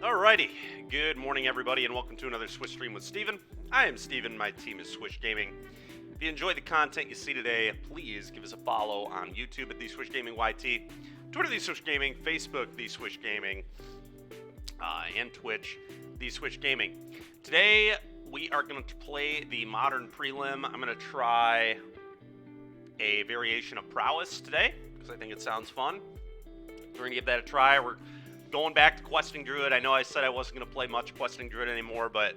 Alrighty, good morning everybody and welcome to another Swish Stream with Steven. I am Steven, my team is Swish Gaming. If you enjoy the content you see today, please give us a follow on YouTube at The Swish Gaming YT, Twitter The Swish Gaming, Facebook The Swish Gaming, and Twitch The Swish Gaming. Today we are going to play the modern prelim. I'm going to try a variation of prowess today because I think it sounds fun. We're going to give that a try. We're going back to Questing Druid. I know I said I wasn't going to play much Questing Druid anymore, but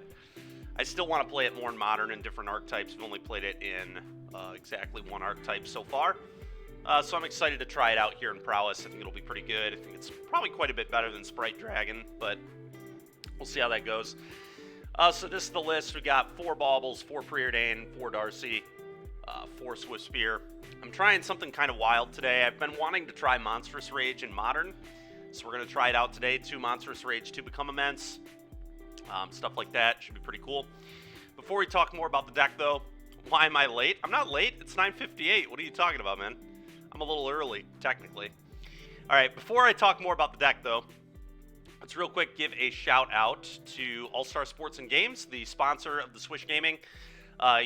I still want to play it more in modern and different archetypes. I've only played it in exactly one archetype so far. So I'm excited to try it out here in Prowess. I think it'll be pretty good. I think it's probably quite a bit better than Sprite Dragon, but we'll see how that goes. So this is the list. We got 4 Baubles, 4 Preordain, 4 Darcy, 4 Swift Spear. I'm trying something kind of wild today. I've been wanting to try Monstrous Rage in Modern, so we're going to try it out today. 2 Monstrous Rage, 2 Become Immense. Stuff like that. Should be pretty cool. Before we talk more about the deck, though, why am I late? I'm not late. It's 9:58. What are you talking about, man? I'm a little early, technically. All right, before I talk more about the deck, though, let's real quick give a shout out to All Star Sports and Games, the sponsor of the Swish Gaming.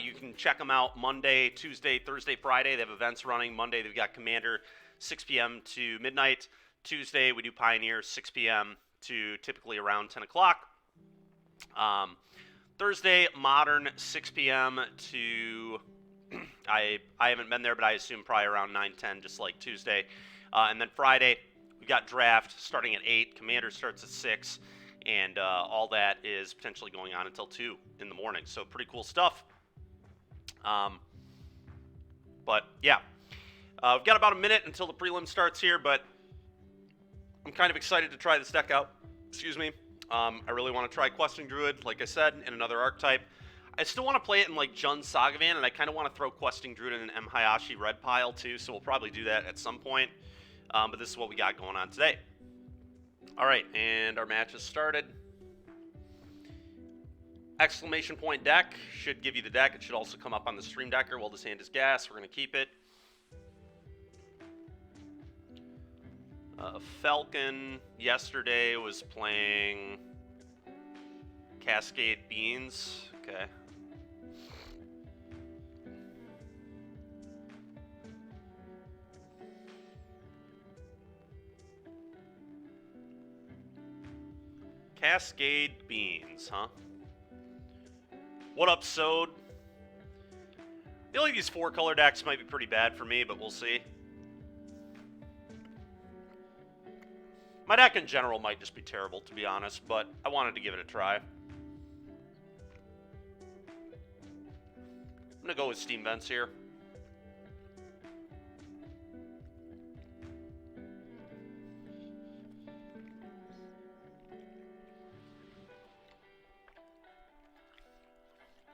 You can check them out Monday, Tuesday, Thursday, Friday. They have events running. Monday, they've got Commander, 6 p.m. to midnight. Tuesday, we do Pioneer, 6 p.m. to typically around 10 o'clock. Thursday, Modern, 6 p.m. to, I haven't been there, but I assume probably around 9, 10, just like Tuesday. And then Friday, we've got Draft starting at 8. Commander starts at 6. And all that is potentially going on until 2 in the morning. So pretty cool stuff. But yeah, we've got about a minute until the prelim starts here, but I'm kind of excited to try this deck out. Excuse me. I really want to try Questing Druid, like I said, in another archetype. I still want to play it in like Jund Sagavan, and I kind of want to throw Questing Druid in an M. Hayashi red pile too, so we'll probably do that at some point. But this is what we got going on today. All right, and our match has started. Exclamation point deck should give you the deck. It should also come up on the stream decker while this hand is gas. We're going to keep it. Falcon yesterday was playing Cascade Beans. Okay. Cascade Beans, huh? What up, Sode? I feel like these 4-color decks might be pretty bad for me, but we'll see. My deck in general might just be terrible, to be honest, but I wanted to give it a try. I'm going to go with Steam Vents here.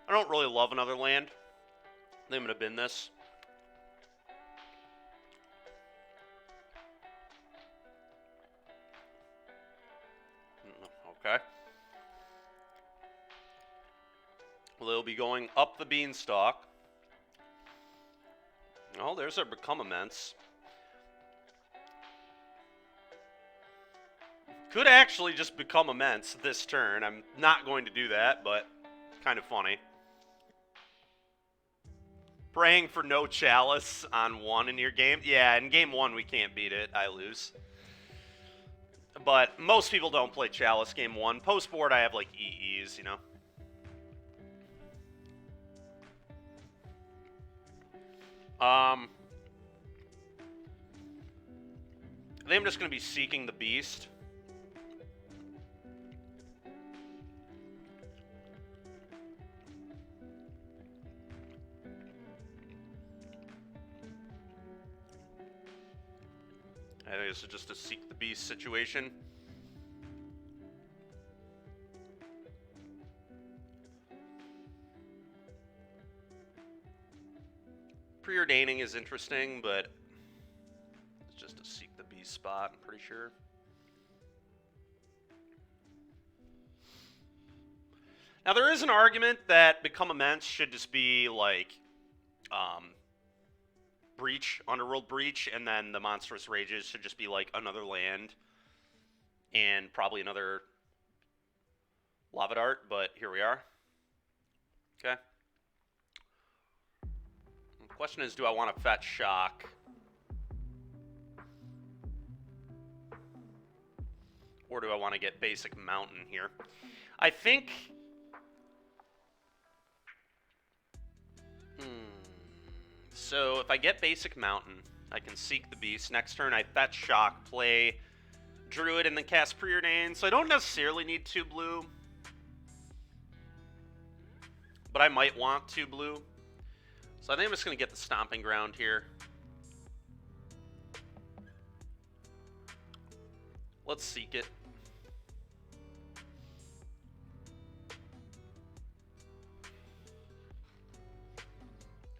I don't really love another land. I think I'm going to bin this. Okay. Well, they'll be going up the beanstalk. Oh, there's our Become Immense. Could actually just Become Immense this turn. I'm not going to do that, but kind of funny. Praying for no Chalice on 1 in your game. Yeah, in game 1 we can't beat it. I lose. But most people don't play Chalice game 1. Post board I have like EEs, you know. I think I'm just going to be seeking the beast. I think this is just a seek the beast situation. Preordaining is interesting, but it's just a seek the beast spot, I'm pretty sure. Now there is an argument that Become Immense should just be like Breach, Underworld Breach, and then the Monstrous Rages should just be like another land and probably another Lava Dart, but here we are. Okay. The question is, do I want to fetch Shock? Or do I want to get basic Mountain here? I think... So if I get basic Mountain, I can Seek the Beast. Next turn, I fetch Shock, play Druid, and then cast Preordain. So I don't necessarily need 2 blue. But I might want 2 blue. So I think I'm just going to get the Stomping Ground here. Let's Seek it.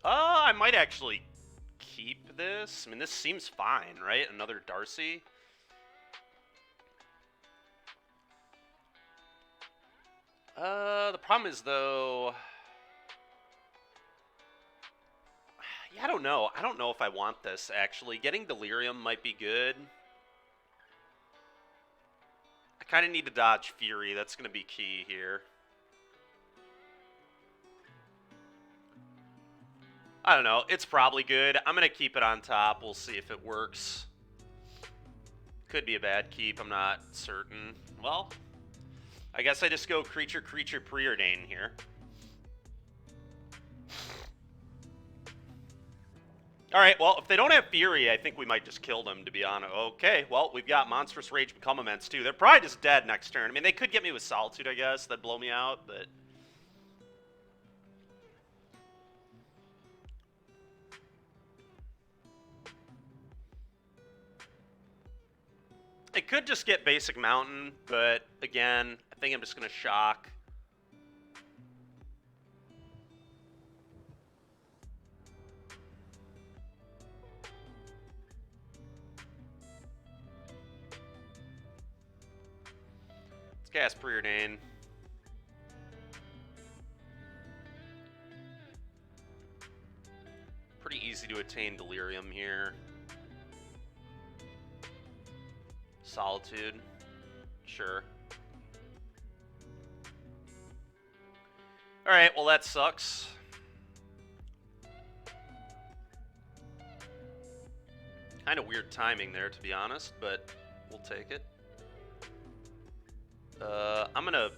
I might actually keep this. I mean, this seems fine, right? Another Darcy. The problem is, though... Yeah, I don't know. I don't know if I want this, actually. Getting Delirium might be good. I kind of need to dodge Fury. That's going to be key here. I don't know. It's probably good. I'm going to keep it on top. We'll see if it works. Could be a bad keep. I'm not certain. Well, I guess I just go creature, Preordain here. All right, well, if they don't have Fury, I think we might just kill them, to be honest. Okay, well, we've got Monstrous Rage Become Immense, too. They're probably just dead next turn. I mean, they could get me with Solitude, I guess. That'd blow me out, but... It could just get basic Mountain, but again, I think I'm just going to Shock. Let's cast Preordain. Pretty easy to attain Delirium here. Solitude. Sure. Alright, well that sucks. Kind of weird timing there, to be honest, but we'll take it. I'm gonna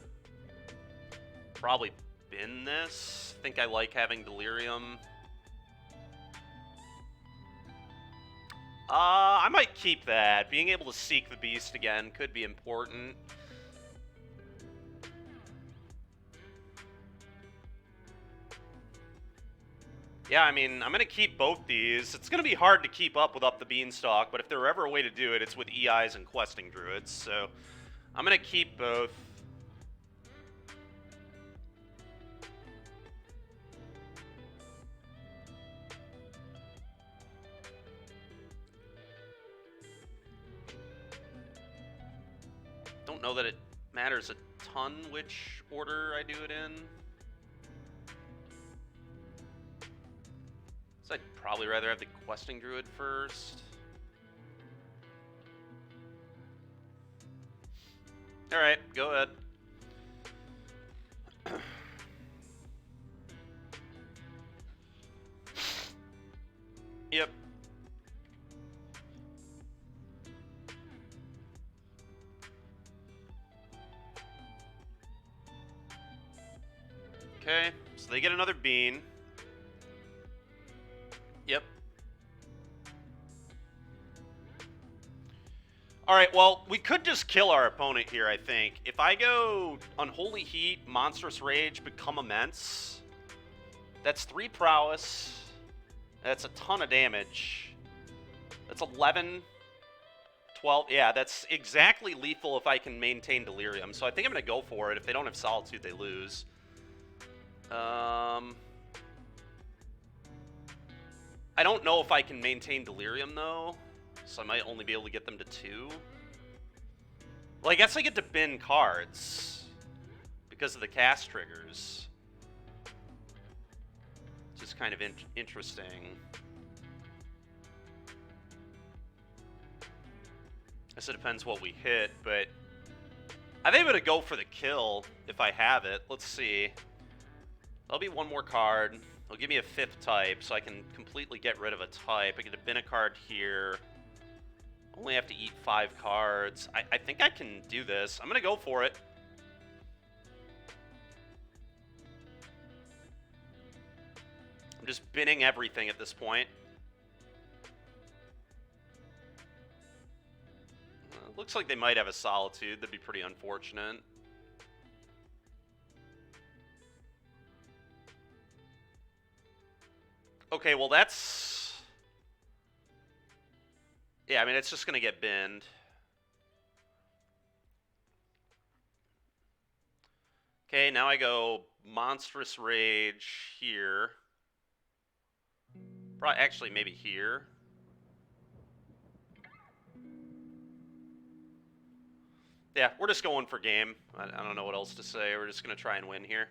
probably bin this. I think I like having Delirium. I might keep that. Being able to Seek the Beast again could be important. Yeah, I mean, I'm going to keep both these. It's going to be hard to keep up with Up the Beanstalk, but if there were ever a way to do it, it's with EIs and Questing Druids. So I'm going to keep both. Don't know that it matters a ton which order I do it in. So I'd probably rather have the Questing Druid first. Alright, go ahead. Yep. Okay, so they get another bean. Yep. Alright, well, we could just kill our opponent here, I think. If I go Unholy Heat, Monstrous Rage, Become Immense, that's 3 prowess. That's a ton of damage. That's 11, 12. Yeah, that's exactly lethal if I can maintain Delirium. So I think I'm going to go for it. If they don't have Solitude, they lose. I don't know if I can maintain Delirium, though. So I might only be able to get them to 2. Well, I guess I get to bin cards because of the cast triggers. Just kind of interesting. I guess it depends what we hit, but I think I'm going to go for the kill if I have it. Let's see. There'll be one more card. It'll give me a 5th type, so I can completely get rid of a type. I get to bin a card here. Only have to eat 5 cards. I think I can do this. I'm going to go for it. I'm just binning everything at this point. Looks like they might have a Solitude. That'd be pretty unfortunate. Okay, well that's... Yeah, I mean, it's just going to get binned. Okay, now I go Monstrous Rage here. Probably, actually, maybe here. Yeah, we're just going for game. I don't know what else to say. We're just going to try and win here.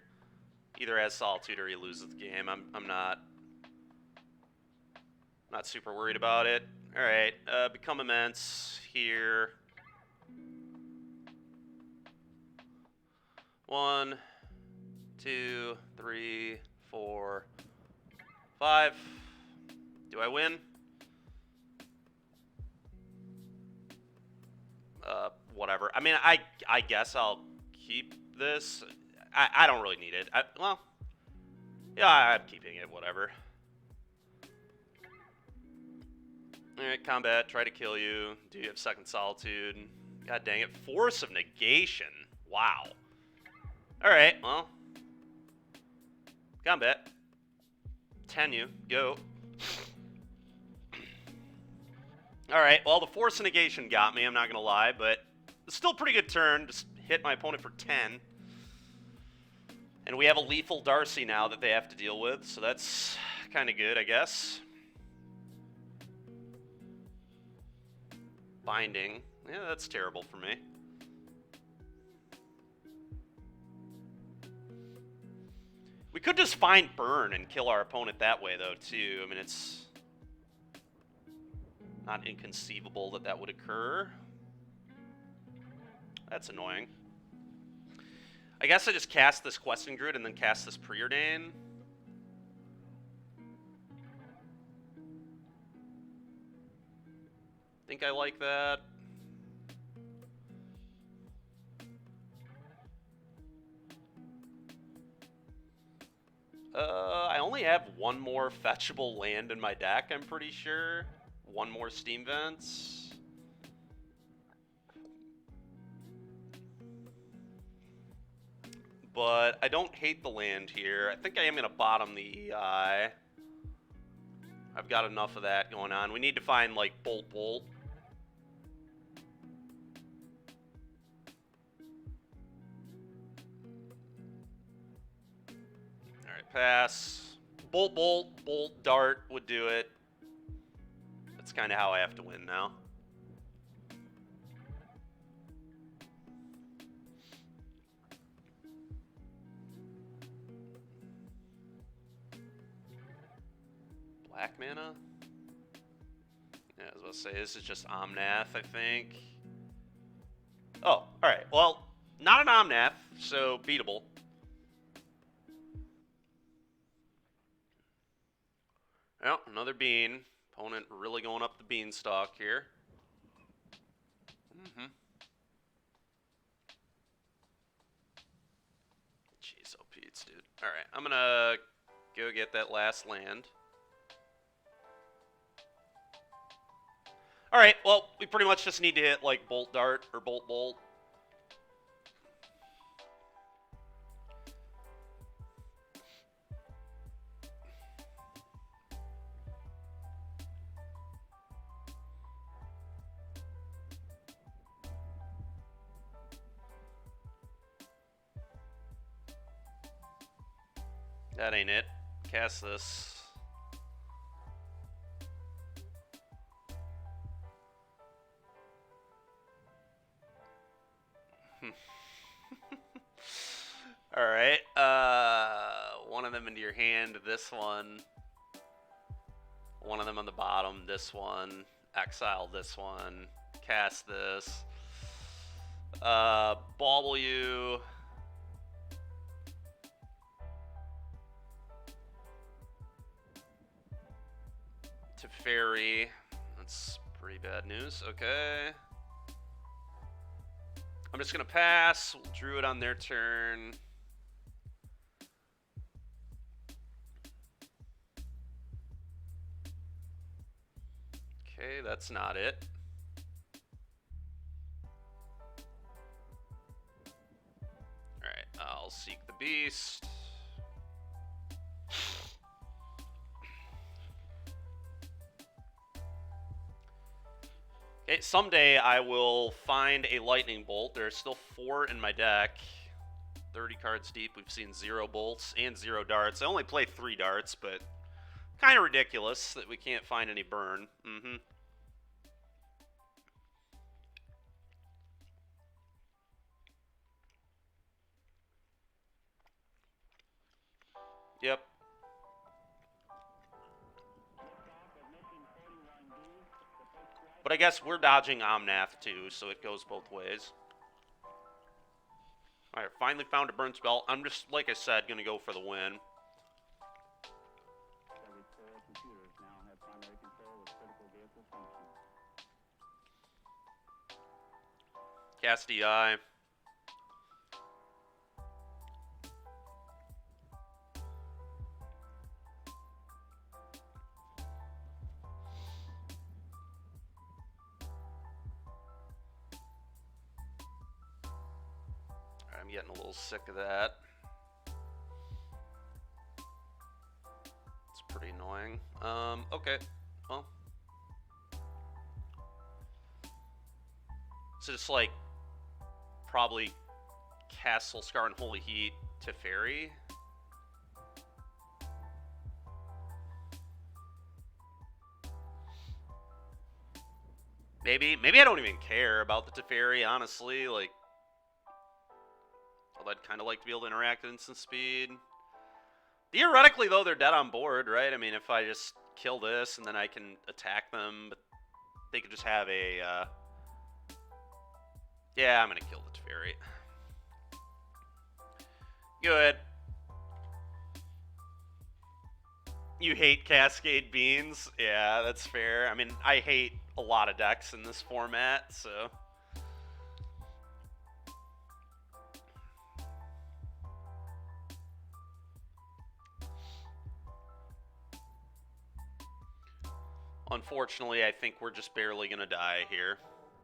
Either has Solitude or he loses the game. I'm not super worried about it. All right, Become Immense here. 1, 2, 3, 4, 5. Do I win? Whatever. I mean, I guess I'll keep this. I don't really need it. Well, yeah, I'm keeping it. Whatever. All right, combat. Try to kill you. Do you have second Solitude? God dang it. Force of Negation. Wow. All right. Well, combat. 10 you. Go. All right. Well, the Force of Negation got me. I'm not gonna lie, but it's still a pretty good turn. Just hit my opponent for 10. And we have a lethal Darcy now that they have to deal with, so that's kind of good, I guess. Binding. Yeah, that's terrible for me. We could just find Burn and kill our opponent that way, though, too. I mean, it's not inconceivable that that would occur. That's annoying. I guess I just cast this Questing Druid and then cast this Preordain. Think I like that. I only have one more fetchable land in my deck, I'm pretty sure. One more Steam Vents. But I don't hate the land here. I think I am going to bottom the EI. I've got enough of that going on. We need to find, like, Bolt. Alright, pass. Bolt, Dart would do it. That's kind of how I have to win now. Black mana? Yeah, I was about to say, this is just Omnath, I think. Oh, alright. Well, not an Omnath, so beatable. Well, another bean. Opponent really going up the beanstalk here. Jeez, oh Pete's, dude. Alright, I'm gonna go get that last land. Alright, well, we pretty much just need to hit, like, Bolt Dart or Bolt. That ain't it. Cast this. Alright, one of them into your hand, this one. One of them on the bottom, this one. Exile this one. Cast this. bauble you. To fairy. That's pretty bad news. Okay. I'm just going to pass. We'll Druid on their turn. Okay, that's not it. Alright, I'll seek the beast. Okay, someday I will find a lightning bolt. There are still 4 in my deck. 30 cards deep. We've seen 0 bolts and 0 darts. I only play 3 darts, but kind of ridiculous that we can't find any burn. Yep. But I guess we're dodging Omnath too, so it goes both ways. Alright, finally found a burn spell. I'm just, like I said, going to go for the win. Cast DI. I'm getting a little sick of that. It's pretty annoying. Okay. Well. So just like probably Castle Scar and Holy Heat to Fairy. Maybe I don't even care about the Teferi, honestly. Like, I'd kind of like to be able to interact at instant speed. Theoretically, though, they're dead on board, right? I mean, if I just kill this and then I can attack them, but they could just have a... Yeah, I'm going to kill the Teferi. Good. You hate Cascade Beans? Yeah, that's fair. I mean, I hate a lot of decks in this format, so... Unfortunately, I think we're just barely going to die here.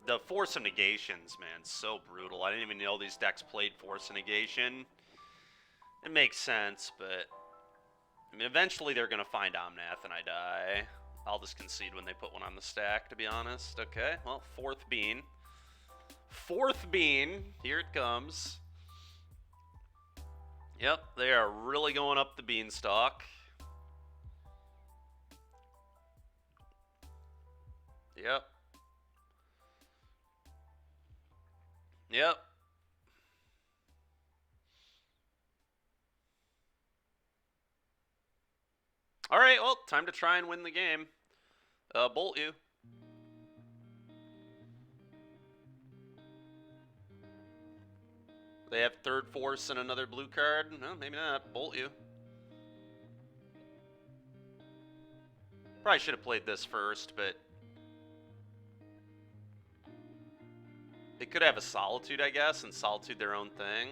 The Force of Negations, man, so brutal. I didn't even know these decks played Force of Negation. It makes sense, but... I mean, eventually they're going to find Omnath and I die. I'll just concede when they put one on the stack, to be honest. Okay, well, 4th bean. 4th bean. Here it comes. Yep, they are really going up the beanstalk. Yep. Yep. All right, well, time to try and win the game. Bolt you. They have 3rd Force and another blue card. No, maybe not. Bolt you. Probably should have played this first, but... They could have a Solitude, I guess, and Solitude their own thing.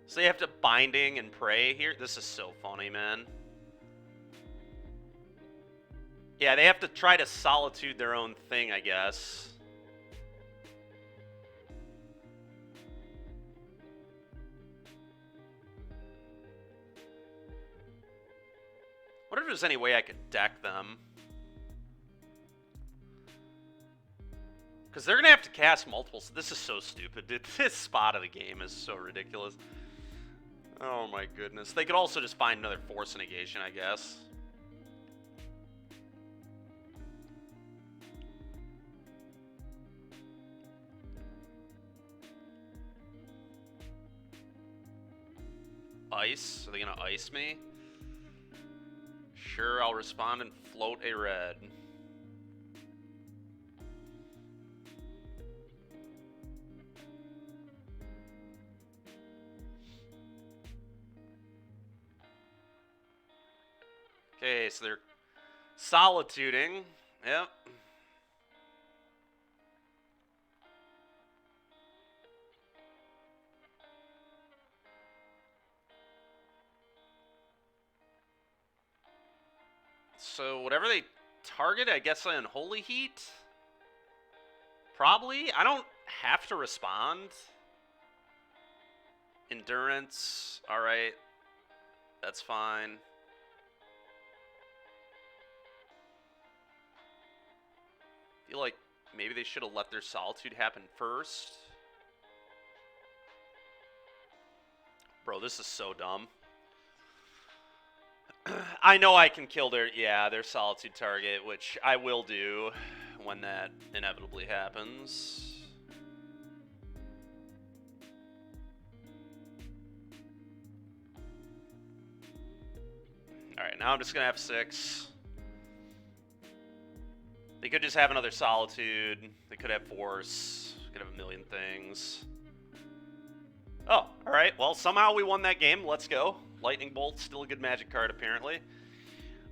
So they have to Binding and Pray here. This is so funny, man. Yeah, they have to try to Solitude their own thing, I guess. I wonder if there's any way I could deck them. Because they're going to have to cast multiple... This is so stupid, dude. This spot of the game is so ridiculous. Oh my goodness. They could also just find another Force Negation, I guess. Ice? Are they going to ice me? Sure, I'll respond and float a red. Okay, so they're solituding. Yep. So whatever they target, I guess Unholy Heat? Probably. I don't have to respond. Endurance. Alright. That's fine. I feel like maybe they should have let their Solitude happen first. Bro, this is so dumb. I know I can kill their Solitude target, which I will do when that inevitably happens. Alright, now I'm just going to have 6. They could just have another Solitude. They could have Force. Could have a million things. Oh, alright. Well, somehow we won that game. Let's go. Lightning Bolt, still a good Magic card, apparently.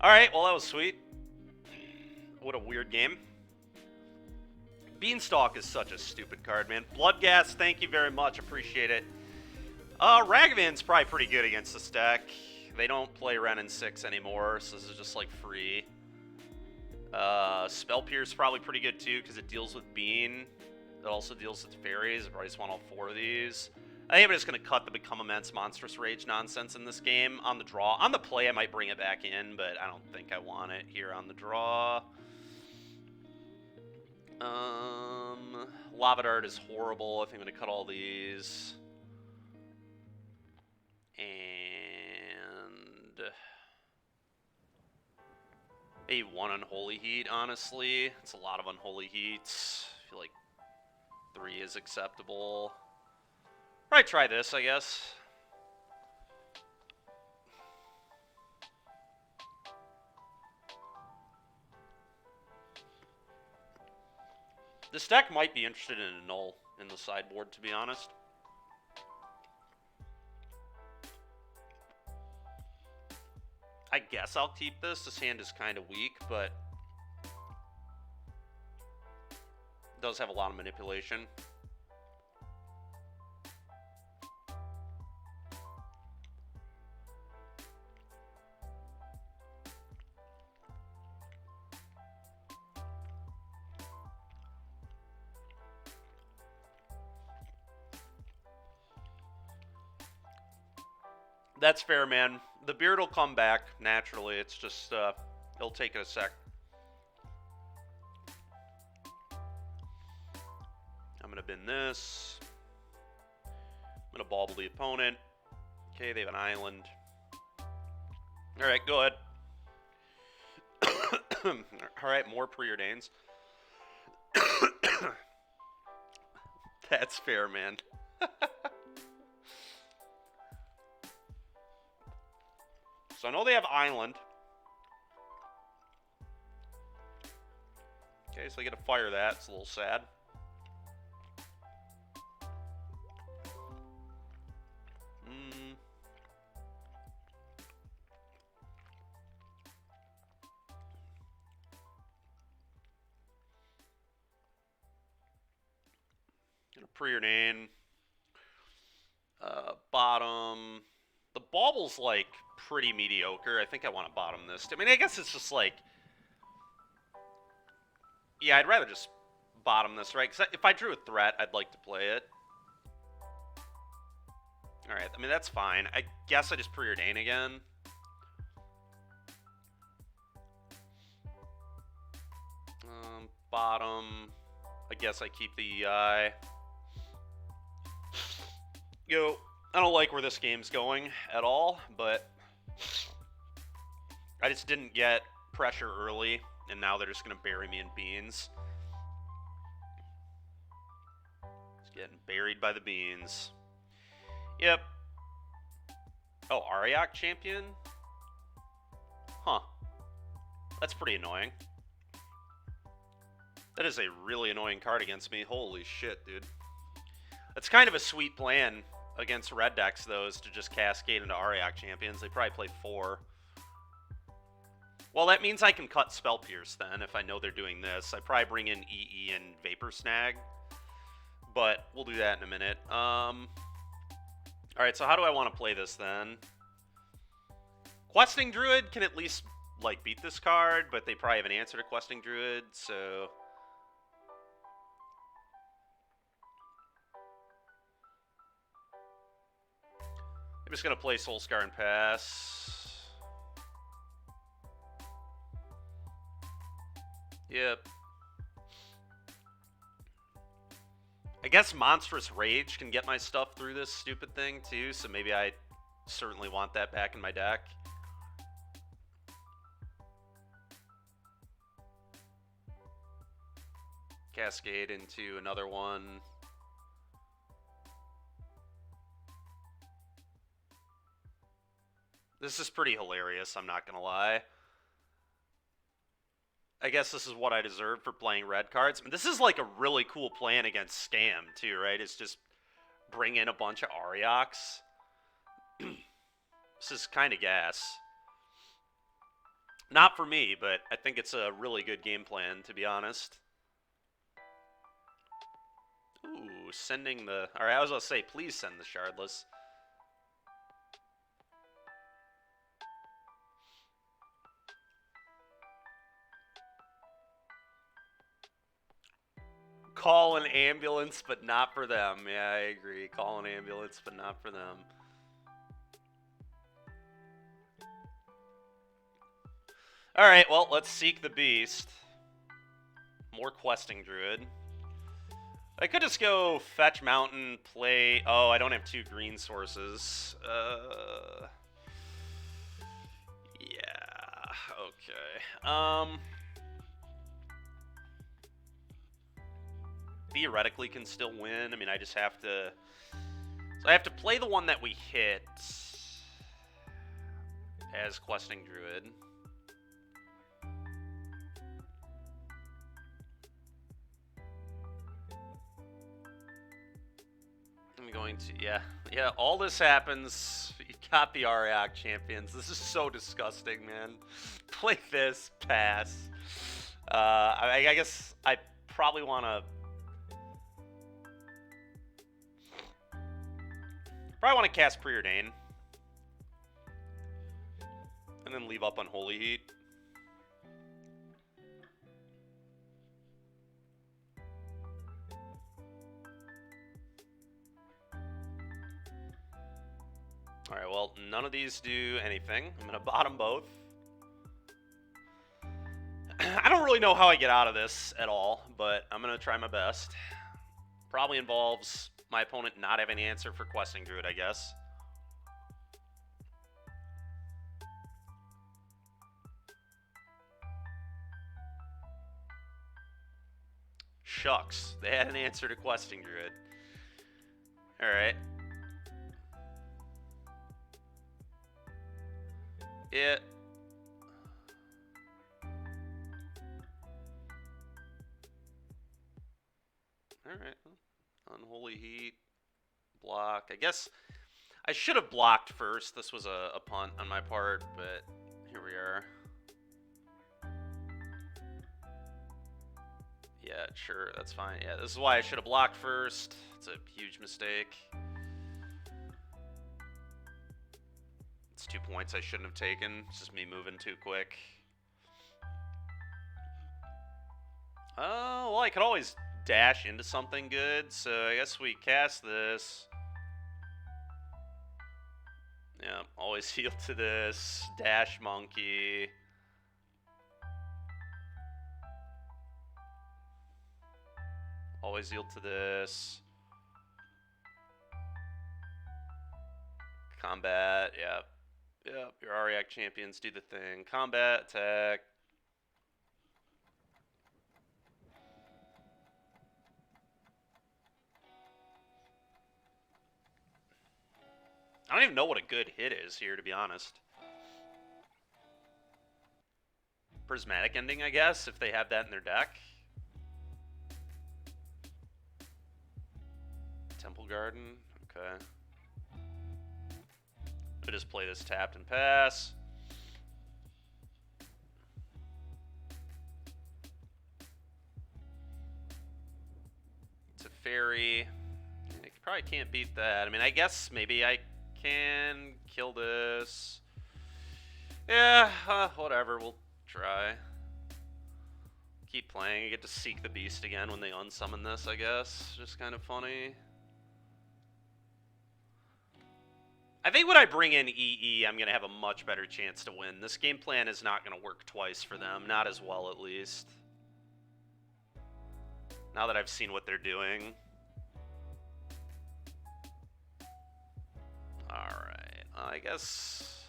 Alright, well, that was sweet. What a weird game. Beanstalk is such a stupid card, man. Bloodgas, thank you very much. Appreciate it. Ragavan's probably pretty good against this deck. They don't play Ren and 6 anymore, so this is just, like, free. Spell Pierce probably pretty good, too, because it deals with Bean. It also deals with Fairies. I probably just want all 4 of these. I think I'm just going to cut the Become Immense Monstrous Rage nonsense in this game on the draw. On the play, I might bring it back in, but I don't think I want it here on the draw. Lava Dart is horrible. I think I'm going to cut all these. And maybe 1 Unholy Heat, honestly. It's a lot of Unholy Heats. I feel like 3 is acceptable. Probably try this, I guess. This deck might be interested in a null in the sideboard, to be honest. I guess I'll keep this. This hand is kind of weak, but it does have a lot of manipulation. That's fair, man. The beard will come back naturally. It's just, it'll take it a sec. I'm going to bin this. I'm going to bauble the opponent. Okay, they have an island. Alright, go ahead. Alright, more preordains. That's fair, man. So I know they have island. Okay, so they get to fire that. It's a little sad. Gonna preordain. Bottom. The bauble's like pretty mediocre. I think I want to bottom this. I mean, I guess it's just like, yeah, I'd rather just bottom this, right? Because if I drew a threat, I'd like to play it. All right, I mean, that's fine. I guess I just preordain again. Bottom. I guess I keep the EI. Yo, I don't like where this game's going at all, but I just didn't get pressure early, and now they're just going to bury me in beans. Just getting buried by the beans. Yep. Oh, Ariok champion? Huh. That's pretty annoying. That is a really annoying card against me. Holy shit, dude. That's kind of a sweet plan against red decks, though, is to just cascade into Ariok champions. They probably play 4. Well, that means I can cut Spell Pierce then if I know they're doing this. I probably bring in EE and Vapor Snag, but we'll do that in a minute. Alright, so how do I want to play this then? Questing Druid can at least, like, beat this card, but they probably have an answer to Questing Druid, so... I'm just going to play Soulscar and pass. Yep. I guess Monstrous Rage can get my stuff through this stupid thing, too, so maybe I certainly want that back in my deck. Cascade into another one. This is pretty hilarious, I'm not gonna lie. I guess this is what I deserve for playing red cards. I mean, this is like a really cool plan against Scam, too, right? It's just bring in a bunch of Ariox. This is kind of gas. Not for me, but I think it's a really good game plan, to be honest. Ooh, sending the... Alright, I was going to say, please send the Shardless. Call an ambulance, but not for them. Yeah, I agree. Call an ambulance, but not for them. Alright, well, let's seek the beast. More Questing Druid. I could just go fetch mountain, play... Oh, I don't have 2 green sources. Yeah, okay. Theoretically can still win. I mean, I just have to... So I have to play the one that we hit as Questing Druid. I'm going to... Yeah, all this happens. You got the Ariak champions. This is so disgusting, man. Play this, pass. I guess I probably want to... Probably want to cast Preordain. And then leave up Unholy Heat. Alright, well, none of these do anything. I'm going to bottom both. I don't really know how I get out of this at all, but I'm going to try my best. Probably involves my opponent not having an answer for Questing Druid, I guess. Shucks. They had an answer to Questing Druid. Alright. Yeah. Alright. Unholy Heat. Block. I guess I should have blocked first. This was a punt on my part, but here we are. Yeah, sure, that's fine. Yeah, this is why I should have blocked first. It's a huge mistake. It's 2 points I shouldn't have taken. It's just me moving too quick. Oh, well, I could always dash into something good, so I guess we cast this. Yeah, always heal to this. Dash Monkey. Always yield to this. Combat, yeah. Yep, your Ariak champions do the thing. Combat, attack. I don't even know what a good hit is here, to be honest. Prismatic Ending, I guess, if they have that in their deck. Temple Garden, okay. I just play this tapped and pass. fairy. I probably can't beat that. I mean, I guess maybe I can kill this. Yeah, whatever. We'll try. Keep playing. I get to seek the beast again when they unsummon this, I guess. Just kind of funny. I think when I bring in EE, I'm going to have a much better chance to win. This game plan is not going to work twice for them. Not as well, at least. Now that I've seen what they're doing. Alright. I guess...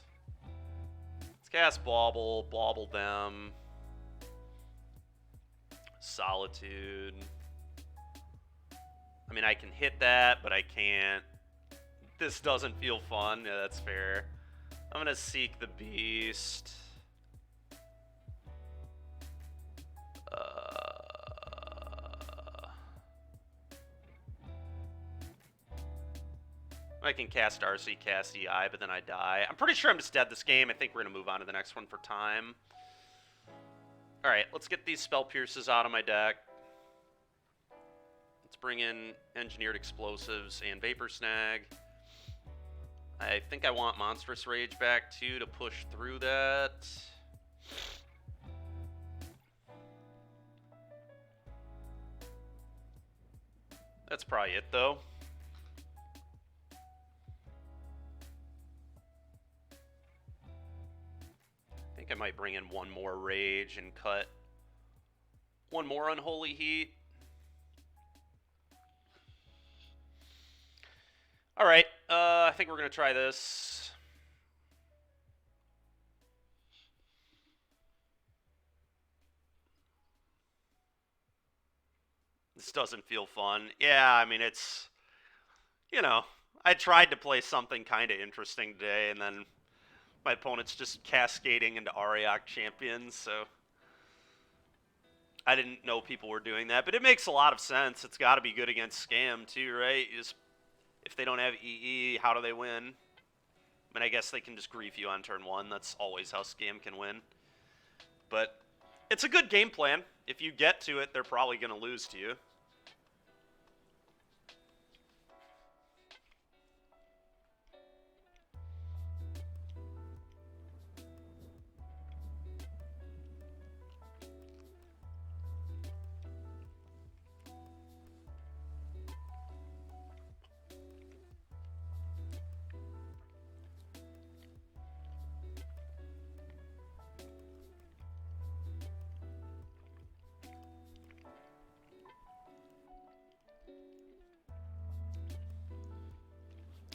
let's cast Bauble. Bauble them. Solitude. I mean, I can hit that, but I can't. This doesn't feel fun. Yeah, that's fair. I'm gonna seek the beast. I can cast RC, cast EI, but then I die. I'm pretty sure I'm just dead this game. I think we're gonna move on to the next one for time. Alright, let's get these Spell Pierces out of my deck. Let's bring in Engineered Explosives and Vapor Snag. I think I want Monstrous Rage back, too, to push through that. That's probably it, though. I think I might bring in one more Rage and cut one more Unholy Heat. Alright, I think we're going to try this. This doesn't feel fun. Yeah, I mean, it's, you know, I tried to play something kind of interesting today, and then my opponent's just cascading into Ariok Champions, so I didn't know people were doing that, but it makes a lot of sense. It's got to be good against Scam, too, right? You just... if they don't have EE, how do they win? I mean, I guess they can just grief you on turn 1. That's always how Scam can win. But it's a good game plan. If you get to it, they're probably going to lose to you.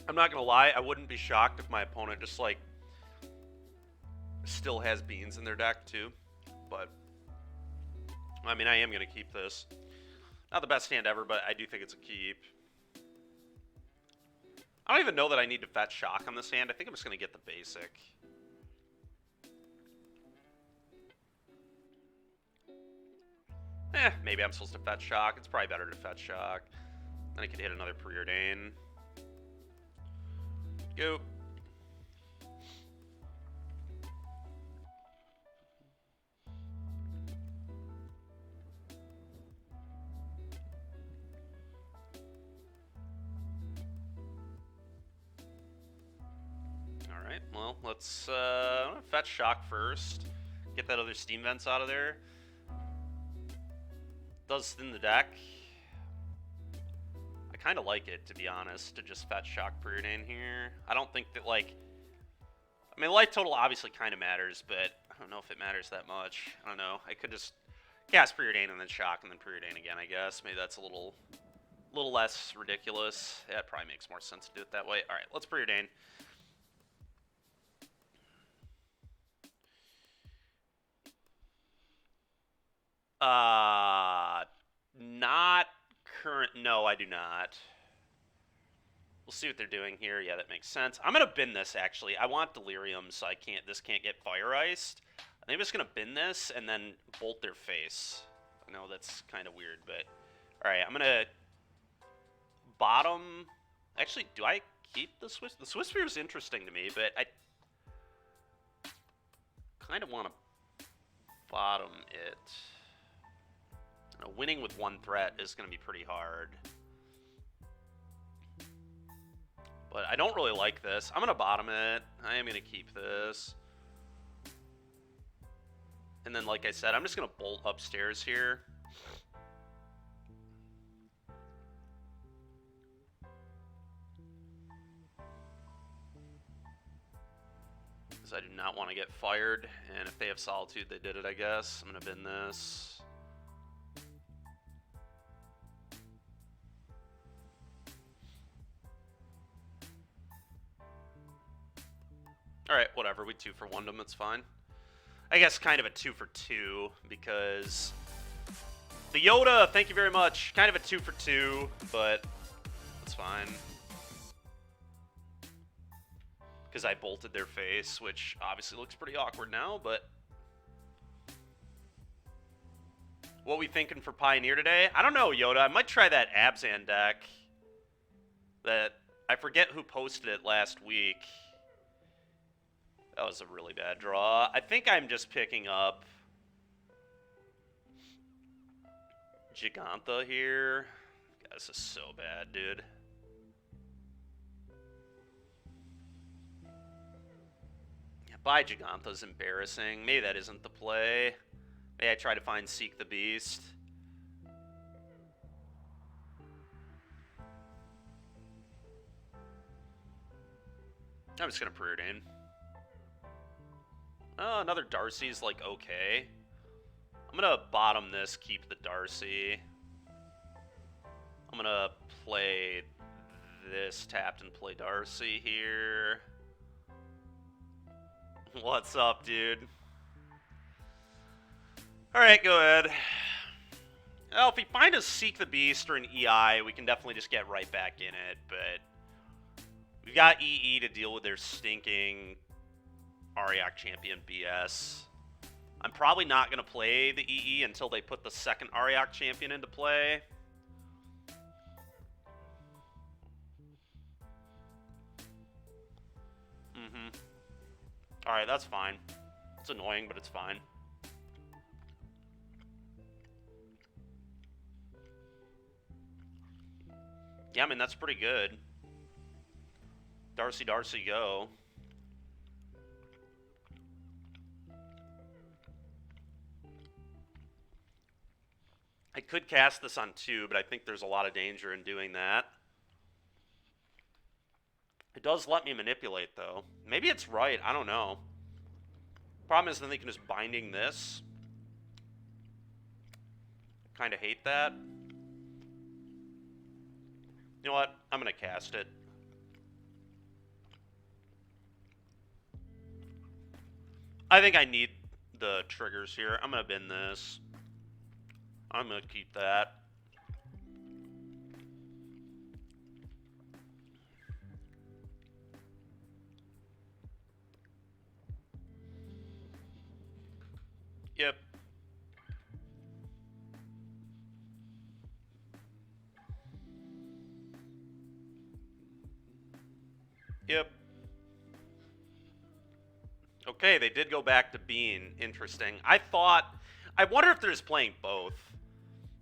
I'm not going to lie, I wouldn't be shocked if my opponent just, like, still has beans in their deck, too. But, I mean, I am going to keep this. Not the best hand ever, but I do think it's a keep. I don't even know that I need to fetch Shock on this hand. I think I'm just going to get the basic. Maybe I'm supposed to fetch Shock. It's probably better to fetch Shock. Then I could hit another Preordain. Go. Alright, well, let's fetch Shock first. Get that other Steam Vents out of there. Does thin the deck. I kind of like it, to be honest, to just fetch Shock Preordain here. I don't think that, like... I mean, life total obviously kind of matters, but I don't know if it matters that much. I don't know. I could just cast Preordain and then Shock and then Preordain again, I guess. Maybe that's a little less ridiculous. Yeah, it probably makes more sense to do it that way. All right, let's Preordain. Not current. No, I do not. We'll see what they're doing here. Yeah, that makes sense. I'm gonna bin this actually. I want Delirium, so this can't get Fire Iced. I think I'm just gonna bin this and then bolt their face. I know that's kind of weird, but all right. I'm gonna bottom. Actually, do I keep the Swiss? The Swiss Spear is interesting to me, but I kind of want to bottom it. Winning with one threat is going to be pretty hard. I don't really like this. I'm going to bottom it. I am going to keep this. And then, like I said, I'm just going to bolt upstairs here. Because I do not want to get fired. And if they have Solitude, they did it, I guess. I'm going to bin this. Alright, whatever. We 2-for-1'd them. It's fine. I guess kind of a 2-for-2 because the Yoda, thank you very much. Kind of a 2-for-2, but it's fine. Because I bolted their face, which obviously looks pretty awkward now, but what we thinking for Pioneer today? I don't know, Yoda. I might try that Abzan deck. That I forget who posted it last week. That was a really bad draw. I think I'm just picking up Giganta here. God, this is so bad, dude. Yeah, buy Giganta's embarrassing. Maybe that isn't the play. Maybe I try to find Seek the Beast. I'm just going to preordain. Oh, another Darcy's like okay. I'm gonna bottom this, keep the Darcy. I'm gonna play this tapped and play Darcy here. What's up, dude? Alright, go ahead. Well, if we find a Seek the Beast or an EI, we can definitely just get right back in it, but we've got EE to deal with their stinking Ariak Champion BS. I'm probably not going to play the EE until they put the second Ariak Champion into play. Alright, that's fine. It's annoying, but it's fine. Yeah, I mean, that's pretty good. Darcy, Darcy, go. I could cast this on 2, but I think there's a lot of danger in doing that. It does let me manipulate, though. Maybe it's right. I don't know. Problem is, then they can just binding this. Kind of hate that. You know what? I'm going to cast it. I think I need the triggers here. I'm going to bin this. I'm going to keep that. Yep. Yep. Okay, they did go back to Bean. Interesting. I wonder if they're just playing both.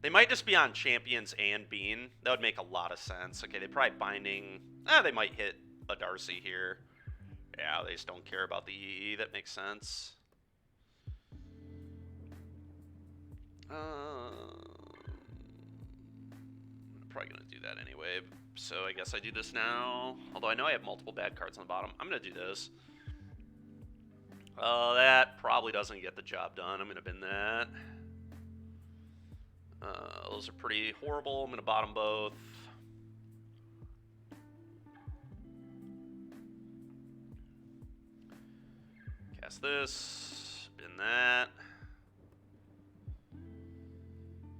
They might just be on Champions and Bean. That would make a lot of sense. Okay, they probably binding. They might hit a Darcy here. Yeah, they just don't care about the EE. That makes sense. I'm probably going to do that anyway. So I guess I do this now. Although I know I have multiple bad cards on the bottom. I'm going to do this. That probably doesn't get the job done. I'm going to bin that. Those are pretty horrible. I'm going to bottom both. Cast this. Bin that.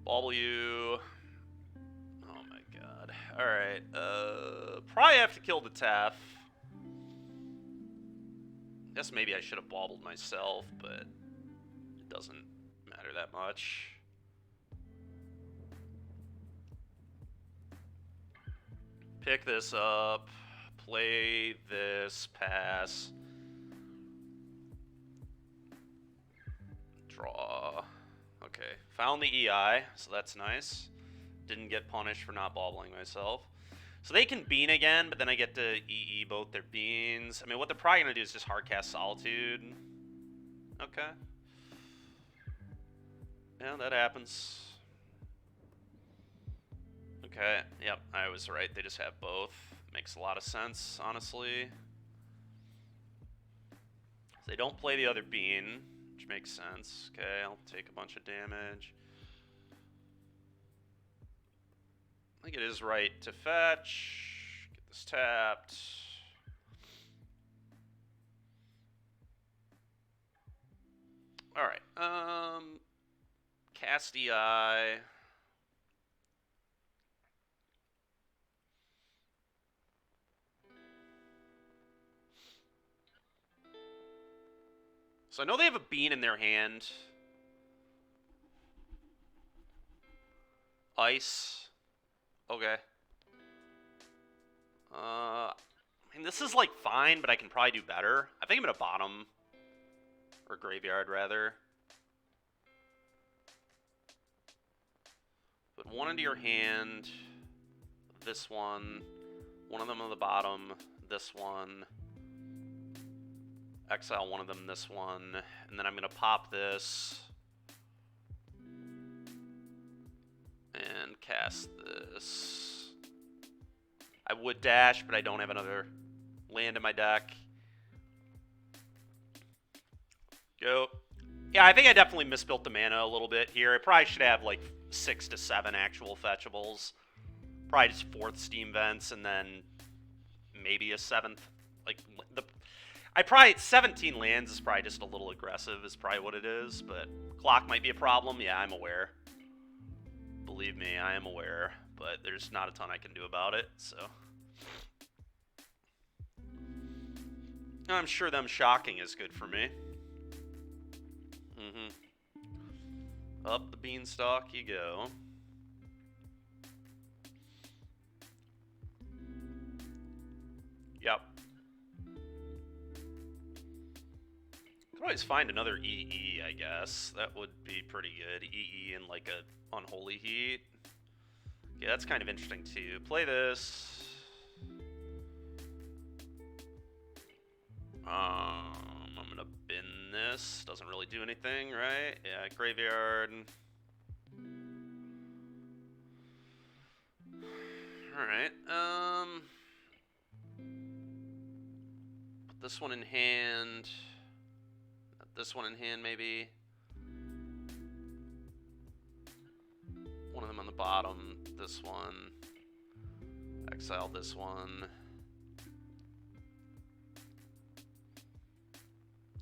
Bobble you. Oh my god. Alright. Probably have to kill the Taff. Guess maybe I should have bobbled myself, but it doesn't matter that much. Pick this up, play this, pass, draw. Okay, found the EI, so that's nice. Didn't get punished for not bobbling myself. So they can bean again, but then I get to EE both their beans. I mean, what they're probably going to do is just hardcast Solitude. Okay. Yeah, that happens. Okay, yep, I was right. They just have both. Makes a lot of sense, honestly. They don't play the other bean, which makes sense. Okay, I'll take a bunch of damage. I think it is right to fetch. Get this tapped. Alright, cast EI. So I know they have a bean in their hand. Ice. Okay. I mean, this is like fine, but I can probably do better. I think I'm gonna bottom. Or graveyard, rather. Put one into your hand. This one. One of them on the bottom. This one. Exile one of them, this one. And then I'm gonna pop this. And cast this. I would dash, but I don't have another land in my deck. Go. Yeah, I think I definitely misbuilt the mana a little bit here. I probably should have like 6 to 7 actual fetchables. Probably just 4th Steam Vents and then maybe a 7th. Like, I probably, 17 lands is probably just a little aggressive is probably what it is, but clock might be a problem. Yeah, I'm aware. Believe me, I am aware, but there's not a ton I can do about it, so. I'm sure them shocking is good for me. Up the beanstalk you go. Yep. Could always find another EE, I guess. That would be pretty good. EE in like a Unholy Heat. Yeah, that's kind of interesting too. Play this. I'm gonna bin this. Doesn't really do anything, right? Yeah, graveyard. Alright, put this one in hand. This one in hand, maybe. One of them on the bottom. This one. Exile this one.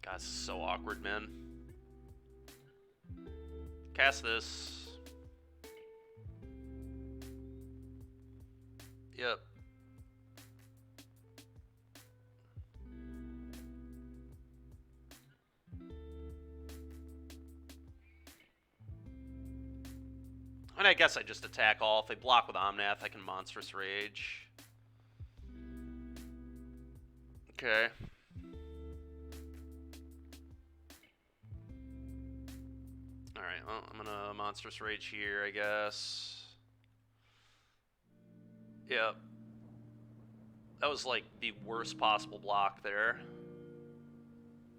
God, this is so awkward, man. Cast this. Yep. And I guess I just attack all. If they block with Omnath, I can Monstrous Rage. Okay. Alright, well, I'm gonna Monstrous Rage here, I guess. Yep. That was like the worst possible block there.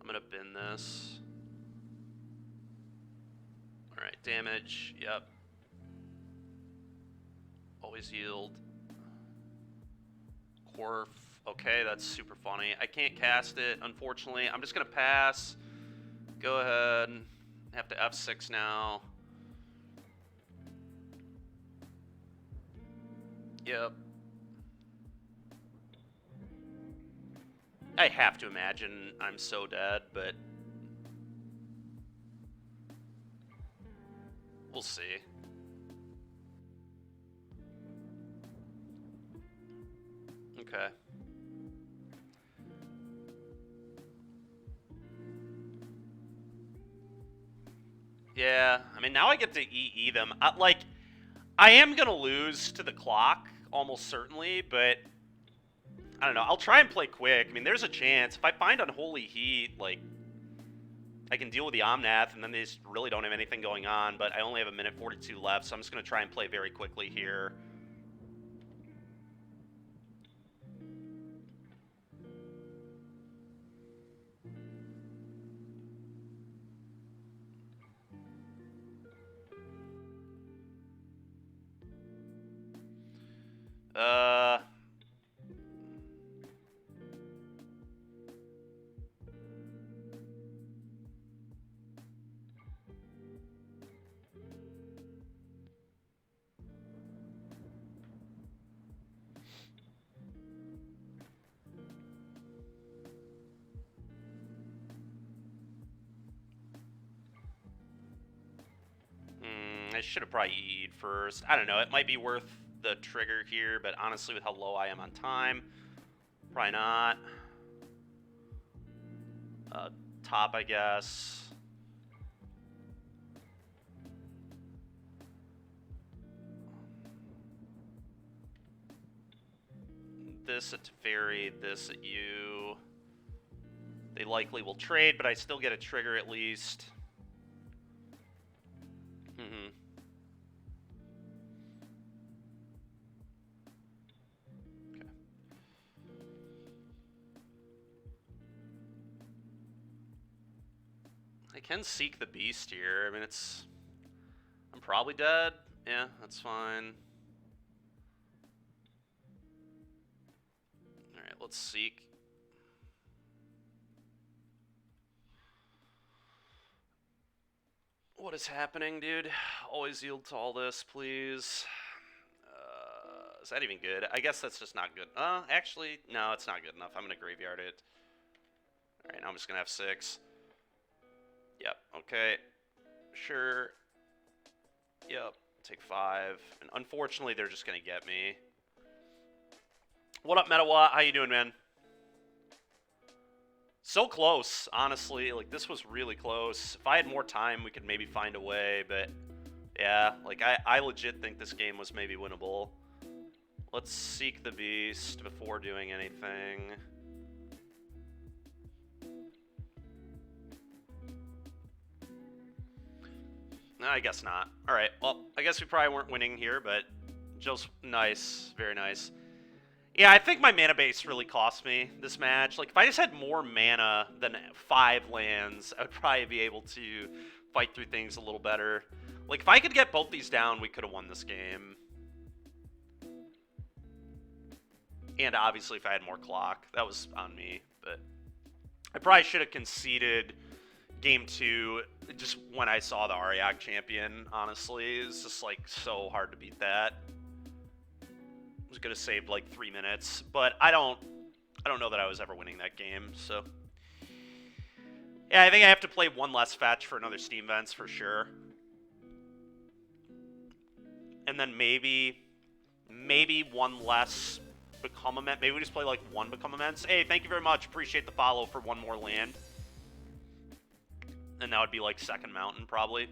I'm gonna bin this. Alright, damage, yep. Always yield. Corf. Okay, that's super funny. I can't cast it, unfortunately. I'm just gonna pass. Go ahead. Have to F6 now. Yep. I have to imagine I'm so dead, but we'll see. Okay. Yeah, I mean, now I get to EE them. I am going to lose to the clock, almost certainly, but I don't know. I'll try and play quick. I mean, there's a chance. If I find Unholy Heat, like, I can deal with the Omnath, and then they just really don't have anything going on, but I only have 1:42 left, so I'm just going to try and play very quickly here. should have probably EE'd first. I don't know. It might be worth the trigger here, but honestly, with how low I am on time, probably not. Top, I guess. This at Teferi, this at you. They likely will trade, but I still get a trigger at least. Okay. I can seek the beast here. I mean, I'm probably dead. Yeah, that's fine. Alright, let's seek. What is happening, dude? Always yield to all this, please. Is that even good? I guess that's just not good. Actually, no, it's not good enough. I'm going to graveyard it. Alright, now I'm just going to have 6. Yep, okay. Sure. Yep, take 5. And unfortunately, they're just going to get me. What up, Metawa? How you doing, man? So close, honestly. Like, this was really close. If I had more time, we could maybe find a way, but yeah, like, I legit think this game was maybe winnable. Let's seek the beast before doing anything. No, I guess not. Alright, well, I guess we probably weren't winning here, but just nice. Very nice. Yeah, I think my mana base really cost me this match. Like, if I just had more mana than 5 lands, I would probably be able to fight through things a little better. Like, if I could get both these down, we could have won this game. And obviously, if I had more clock, that was on me. But I probably should have conceded game 2 just when I saw the Ariag champion, honestly. It's just, like, so hard to beat that. Was gonna save like 3 minutes, but I don't know that I was ever winning that game. So yeah, I think I have to play one less fetch for another Steam Vents for sure, and then maybe one less Become Immense. Maybe we just play like 1 Become Immense. Hey, thank you very much. Appreciate the follow for 1 more land, and that would be like 2nd Mountain probably,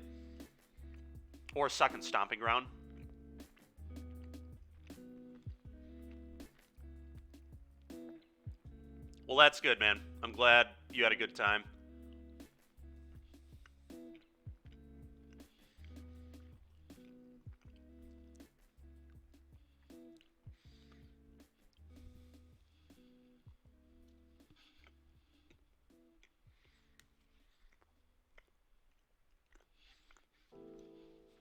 or 2nd Stomping Ground. Well, that's good, man. I'm glad you had a good time.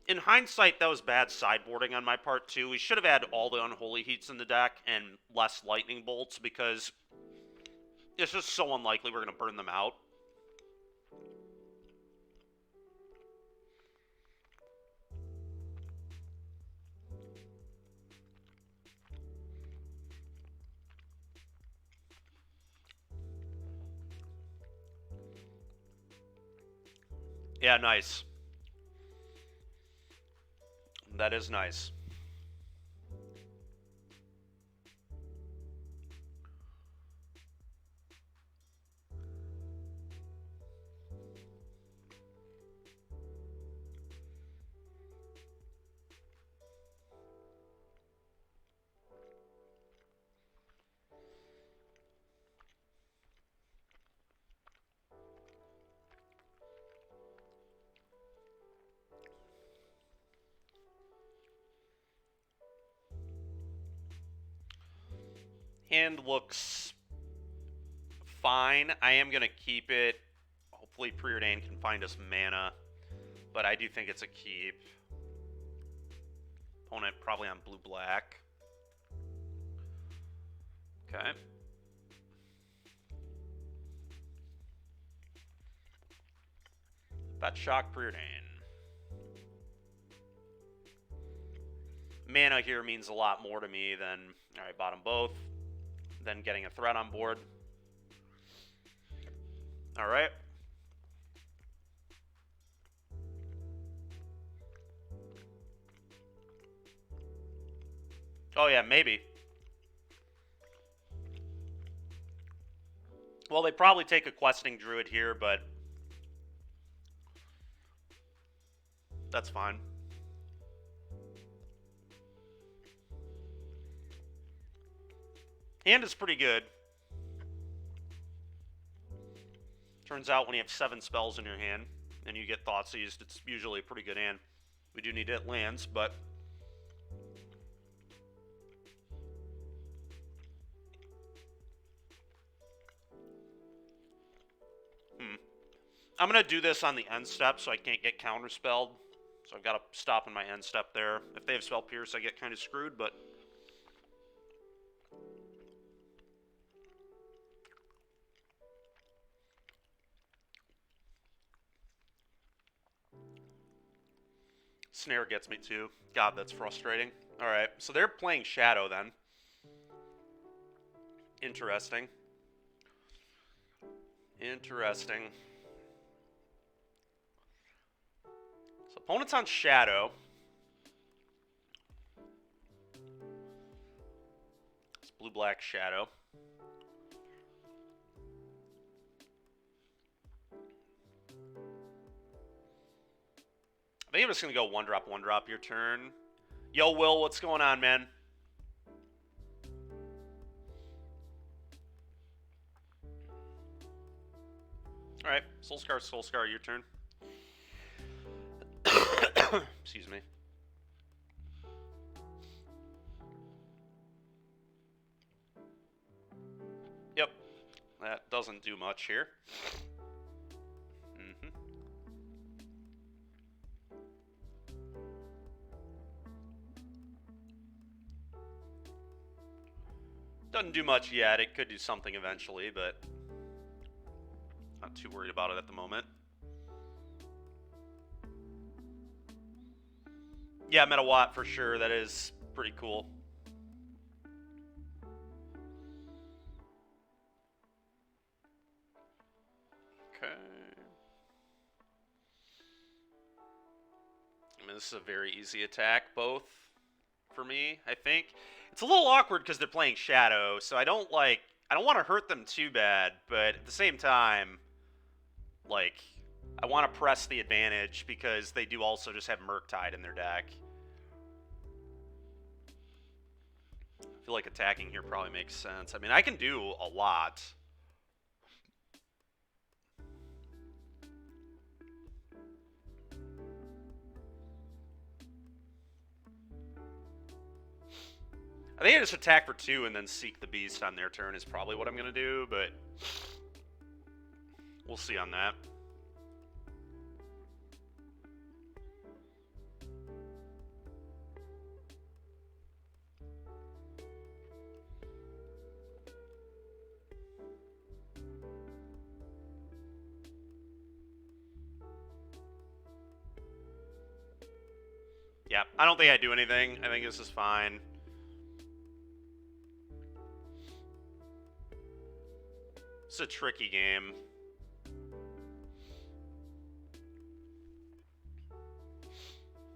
In hindsight, that was bad sideboarding on my part, too. We should have had all the Unholy Heats in the deck and less Lightning Bolts, because it's just so unlikely we're going to burn them out. Yeah, nice. That is nice. Hand looks fine. I am going to keep it. Hopefully Preordain can find us mana, but I do think it's a keep. Opponent probably on blue-black. Okay. Bet Shock Preordain. Mana here means a lot more to me than, alright, bottom both, than getting a threat on board. Alright. Oh, yeah, maybe. Well, they probably take a questing druid here, but that's fine. Hand is pretty good. Turns out when you have 7 spells in your hand and you get Thoughtseized, it's usually a pretty good hand. We do need it lands, but... I'm going to do this on the end step so I can't get counterspelled. So I've got to stop in my end step there. If they have Spell Pierce, I get kind of screwed, but... Snare gets me too. God, that's frustrating. Alright, so they're playing Shadow then. Interesting. Interesting. So opponent's on Shadow. It's blue-black Shadow. I think I'm just going to go one drop your turn. Yo, Will, what's going on, man? Alright, Soulscar, your turn. Excuse me. Yep, that doesn't do much here. Doesn't do much yet. It could do something eventually, but not too worried about it at the moment. Yeah, Metawatt for sure. That is pretty cool. Okay. I mean, this is a very easy attack, both for me, I think. It's a little awkward because they're playing Shadow, so I don't want to hurt them too bad, but at the same time, like, I want to press the advantage because they do also just have Murktide in their deck. I feel like attacking here probably makes sense. I mean, I can do a lot. I think I just attack for 2 and then seek the beast on their turn is probably what I'm going to do, but we'll see on that. Yeah, I don't think I do anything. I think this is fine. It's a tricky game.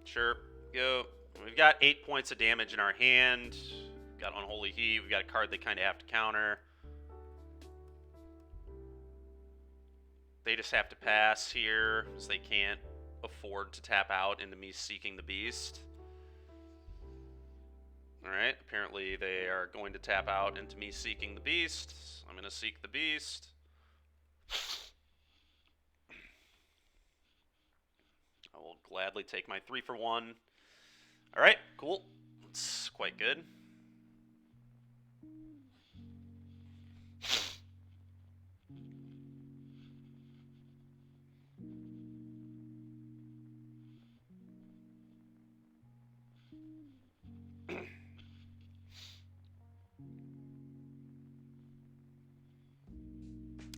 Sure, go. We've got 8 points of damage in our hand. We've got Unholy Heat. We've got a card they kind of have to counter. They just have to pass here, because they can't afford to tap out into me seeking the beast. Alright, apparently they are going to tap out into me seeking the beast. I'm going to seek the beast. I will gladly take my 3 for 1. Alright, cool. It's quite good.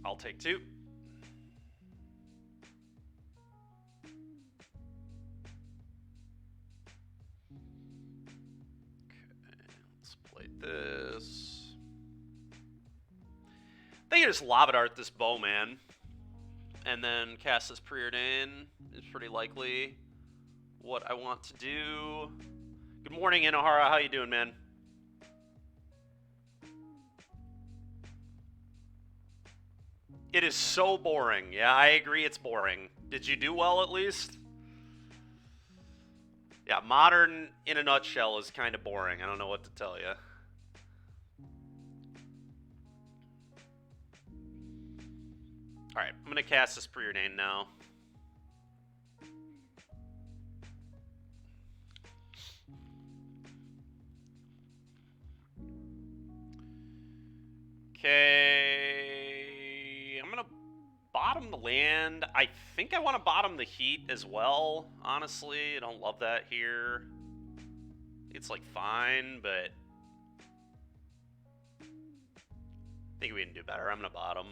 I'll take 2. Okay, let's play this. I think I just Lava-Dart this Bowman and then cast this Preordain is pretty likely what I want to do. Good morning, Inohara. How you doing, man? It is so boring. Yeah, I agree it's boring. Did you do well at least? Yeah, Modern in a nutshell is kind of boring. I don't know what to tell you. Alright, I'm going to cast this preordained now. Okay, I'm going to bottom the land. I think I want to bottom the heat as well, honestly. I don't love that here. It's like fine, but I think we can do better. I'm going to bottom.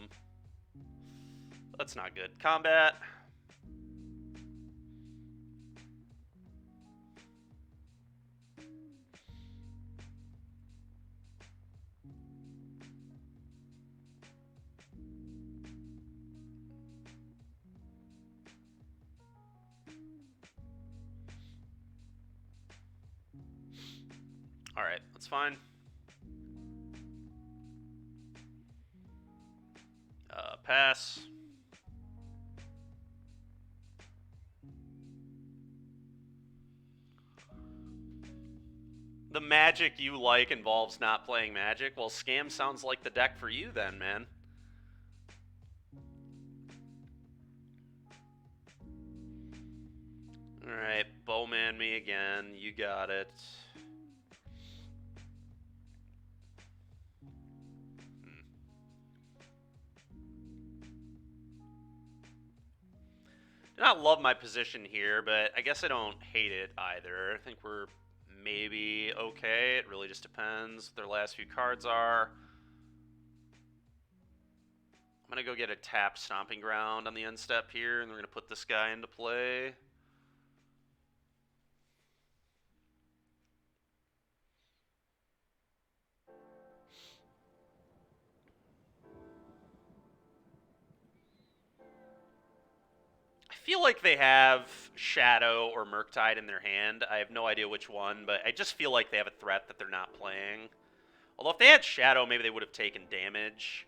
That's not good. Combat. Alright, that's fine. Pass. The Magic you like involves not playing Magic? Well, Scam sounds like the deck for you then, man. Alright, Bowman me again. You got it. Do not love my position here, but I guess I don't hate it either. I think we're maybe okay. It really just depends what their last few cards are. I'm going to go get a tapped Stomping Ground on the end step here, and we're going to put this guy into play. I feel like they have Shadow or Murktide in their hand. I have no idea which one, but I just feel like they have a threat that they're not playing. Although if they had Shadow, maybe they would have taken damage.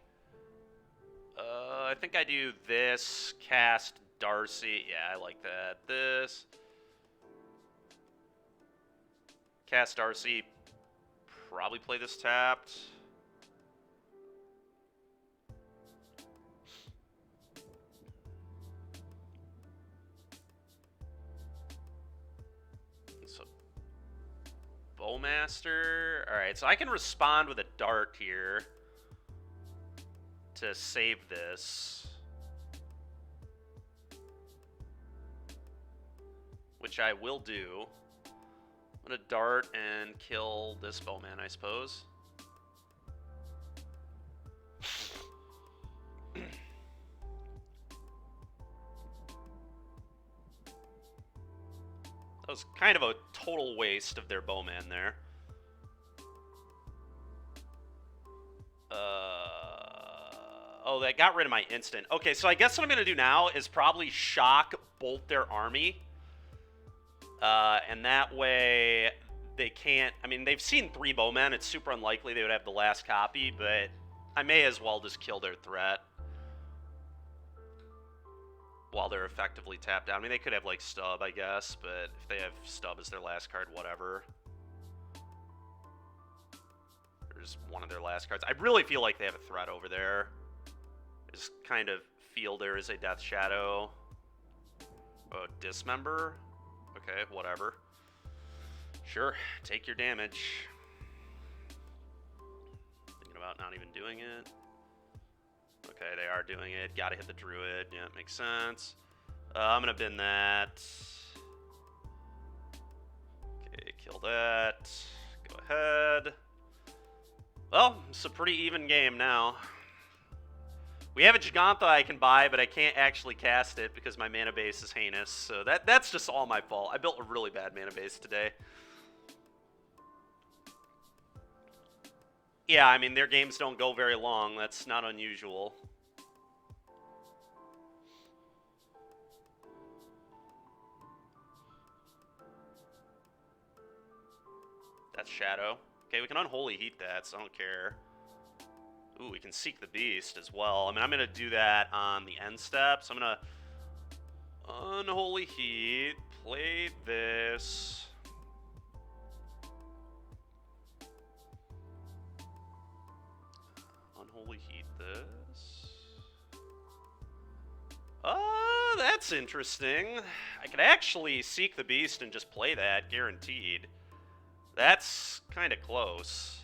I think I do this, cast Darcy. Yeah, I like that. This. Cast Darcy. Probably play this tapped. So, Bowmaster. Alright, so I can respond with a dart here to save this, which I will do. I'm gonna dart and kill this Bowman, I suppose. That was kind of a total waste of their Bowman there. Oh, that got rid of my instant. Okay, so I guess what I'm going to do now is probably shock bolt their army. And that way they can't... I mean, they've seen 3 Bowmen. It's super unlikely they would have the last copy, but I may as well just kill their threat while they're effectively tapped out. I mean, they could have, like, Stub, I guess, but if they have Stub as their last card, whatever. There's one of their last cards. I really feel like they have a threat over there. I just kind of feel there is a Death Shadow. Oh, Dismember? Okay, whatever. Sure, take your damage. Thinking about not even doing it. Okay, they are doing it. Gotta hit the Druid. Yeah, it makes sense. I'm gonna bin that. Okay, kill that. Go ahead. Well, it's a pretty even game now. We have a Gigantha I can buy, but I can't actually cast it because my mana base is heinous. So that's just all my fault. I built a really bad mana base today. Yeah, I mean, their games don't go very long. That's not unusual. That's Shadow. Okay, we can Unholy Heat that, so I don't care. Ooh, we can Seek the Beast as well. I mean, I'm going to do that on the end step. So I'm going to Unholy Heat, play this. Unholy Heat this. Oh, that's interesting. I could actually Seek the Beast and just play that, guaranteed. That's kind of close.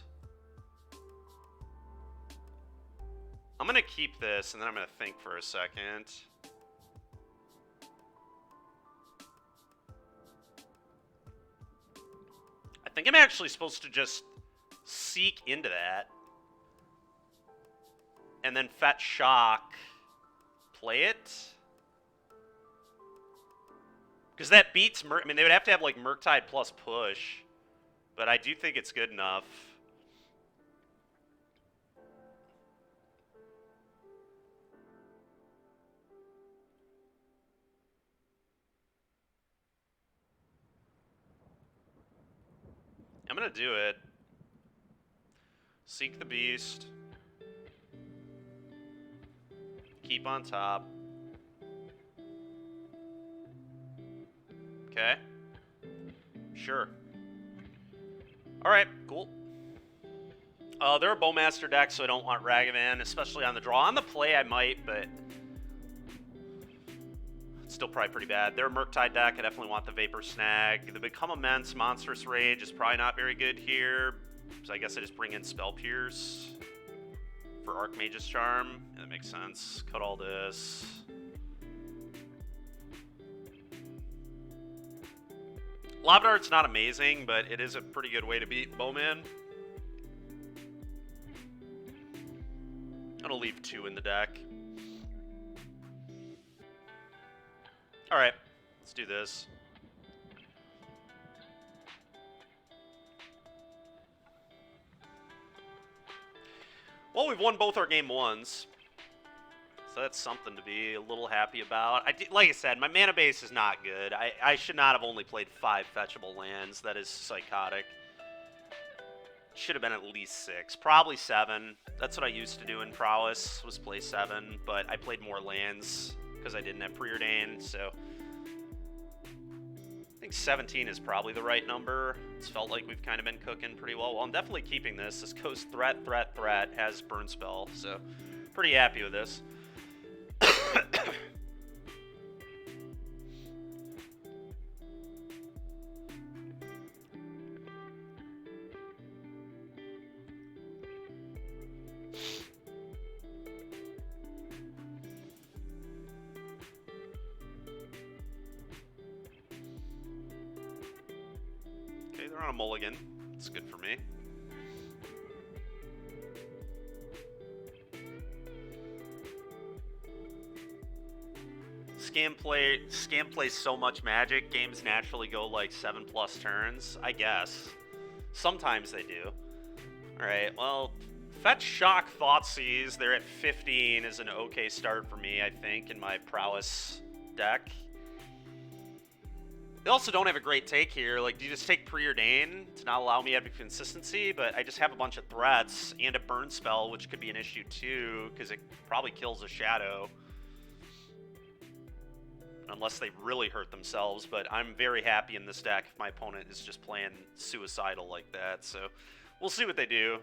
I'm going to keep this, and then I'm going to think for a second. I think I'm actually supposed to just Seek into that. And then Fetch Shock, play it. Because that beats I mean, they would have to have, like, Murktide plus push. But I do think it's good enough. I'm going to do it. Seek the Beast. Keep on top. Okay. Sure. Alright, cool. They're a Bowmaster deck, so I don't want Ragavan, especially on the draw. On the play, I might, but it's still probably pretty bad. They're a Murktide deck. I definitely want the Vapor Snag. The Become Immense, Monstrous Rage is probably not very good here, so I guess I just bring in Spell Pierce for Archmage's Charm. Yeah, that makes sense. Cut all this. Lava Dart's not amazing, but it is a pretty good way to beat Bowman. I'm going to leave 2 in the deck. Alright, let's do this. Well, we've won both our game 1s. So that's something to be a little happy about. Like I said, my mana base is not good. I should not have only played 5 fetchable lands. That is psychotic. Should have been at least 6. Probably 7. That's what I used to do in Prowess, was play 7. But I played more lands because I didn't have Preordained. So I think 17 is probably the right number. It's felt like we've kind of been cooking pretty well. Well, I'm definitely keeping this. This goes threat, threat, threat, has Burn Spell. So pretty happy with this. Okay, they're on a mulligan. That's good for me. Scam plays so much Magic, games naturally go like 7+ turns, I guess. Sometimes they do. Alright, well, Fetch Shock Thoughtseize, they're at 15, is an okay start for me, I think, in my Prowess deck. They also don't have a great take here. Like, do you just take Preordain to not allow me to have consistency? But I just have a bunch of threats and a Burn Spell, which could be an issue too, because it probably kills a Shadow. Unless they really hurt themselves, but I'm very happy in this deck if my opponent is just playing suicidal like that. So we'll see what they do.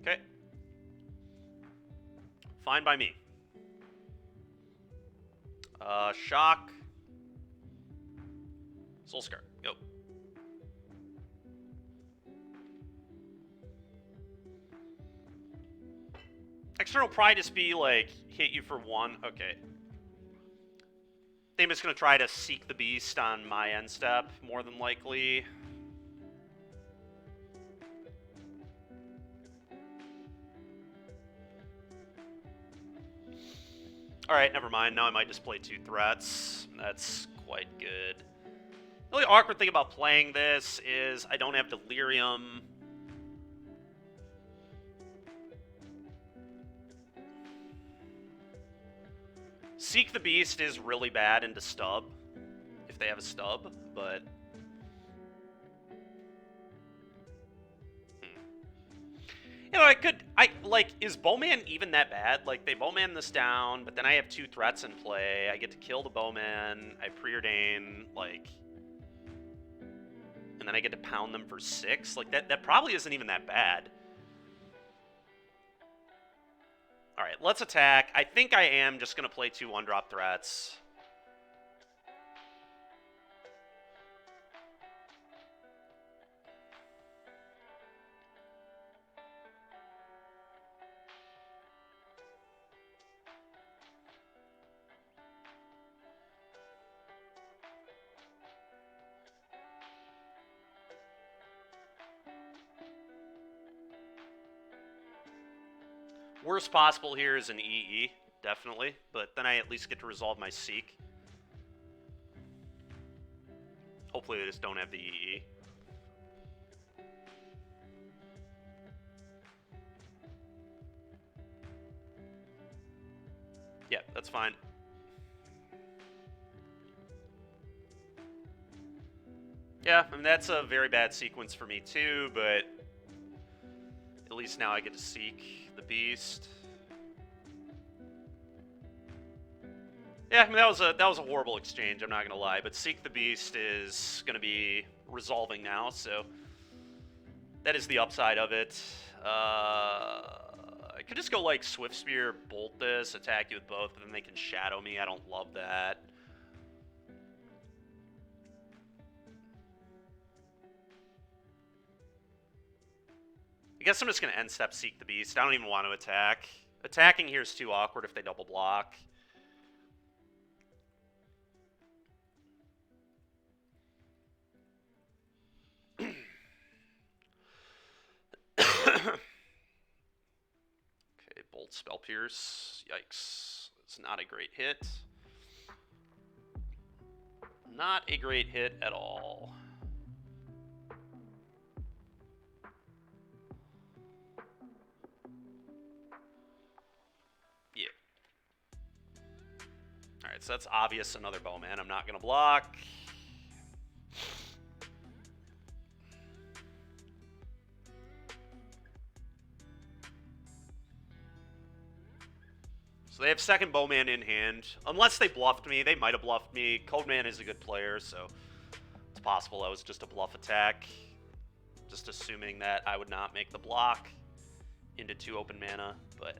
Okay. Fine by me. Shock. Soulscar. Go. External Pride just be like, hit you for 1. Okay. I'm just going to try to seek the beast on my end step, more than likely. Alright, never mind. Now I might just play 2 threats. That's quite good. The only awkward thing about playing this is I don't have Delirium. Seek the Beast is really bad into stub, if they have a stub, but... You know, is Bowman even that bad? Like, they Bowman this down, but then I have 2 threats in play. I get to kill the Bowman, I preordain, like... And then I get to pound them for 6. Like, that probably isn't even that bad. Alright, let's attack. I think I am just going to play 2 1-drop threats. Worst possible here is an EE, definitely, but then I at least get to resolve my Seek. Hopefully they just don't have the EE. Yeah, that's fine. Yeah, I mean, that's a very bad sequence for me too, but at least now I get to Seek the Beast. Yeah, I mean, that was a horrible exchange, I'm not gonna lie, but Seek the Beast is gonna be resolving now, so that is the upside of it. I could just go like Swift Spear, bolt this, attack you with both, but then they can shadow me. I don't love that. I guess I'm just going to end step Seek the Beast. I don't even want to attack. Attacking here is too awkward if they double block. Okay, Bolt Spell Pierce. Yikes. It's not a great hit. Not a great hit at all. Alright, so that's obvious another Bowman. I'm not going to block. So they have second Bowman in hand. Unless they bluffed me. They might have bluffed me. Codeman is a good player, so it's possible that was just a bluff attack. Just assuming that I would not make the block into 2 open mana, but...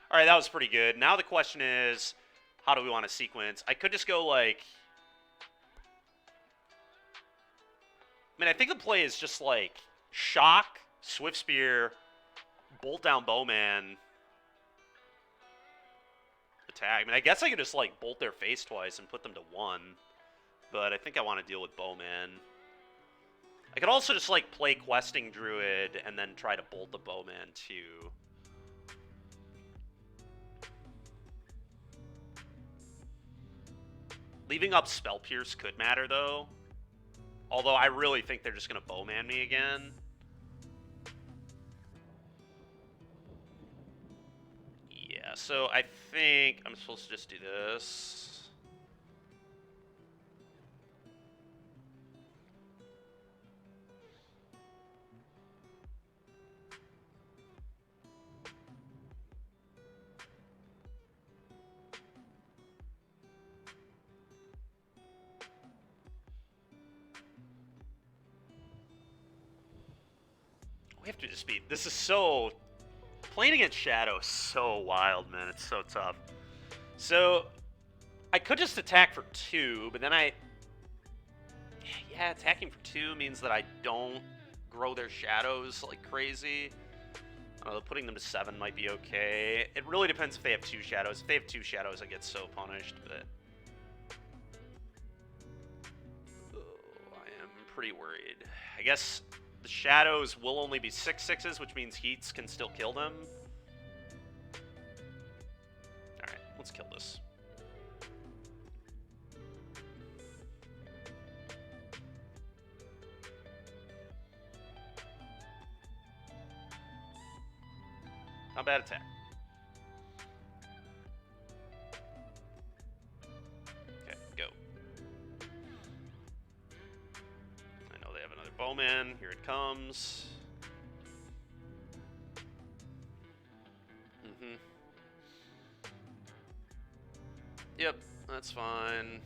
Alright, that was pretty good. Now the question is, how do we want to sequence? I could just go like... I mean, I think the play is just like Shock, Swift Spear, Bolt down Bowman, attack. I mean, I guess I could just like bolt their face twice and put them to 1, but I think I want to deal with Bowman. I could also just like play Questing Druid and then try to bolt the Bowman too. Leaving up Spell Pierce could matter, though. Although I really think they're just going to Bowman me again. Yeah, so I think I'm supposed to just do this. We have to just be... This is so... Playing against Shadow is so wild, man. It's so tough. So, I could just attack for 2, but then I... Yeah, attacking for 2 means that I don't grow their shadows like crazy. Putting them to 7 might be okay. It really depends if they have 2 shadows. If they have 2 shadows, I get so punished, but... I am pretty worried. I guess the shadows will only be 6/6s, which means heats can still kill them. Alright, let's kill this. Not bad attack. Okay, go. I know they have another bowman. Here it comes. Yep, that's fine.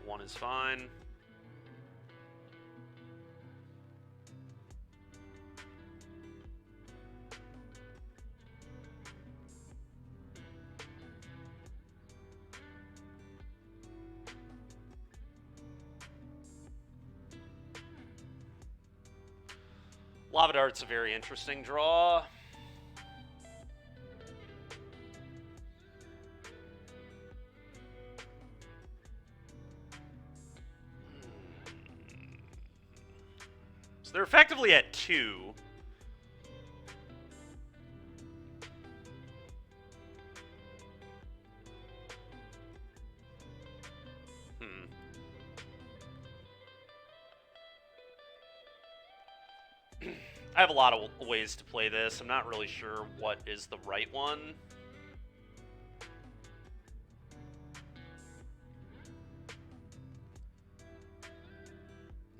One is fine. Lava Dart's a very interesting draw. So they're effectively at 2. I have a lot of ways to play this. I'm not really sure what is the right one.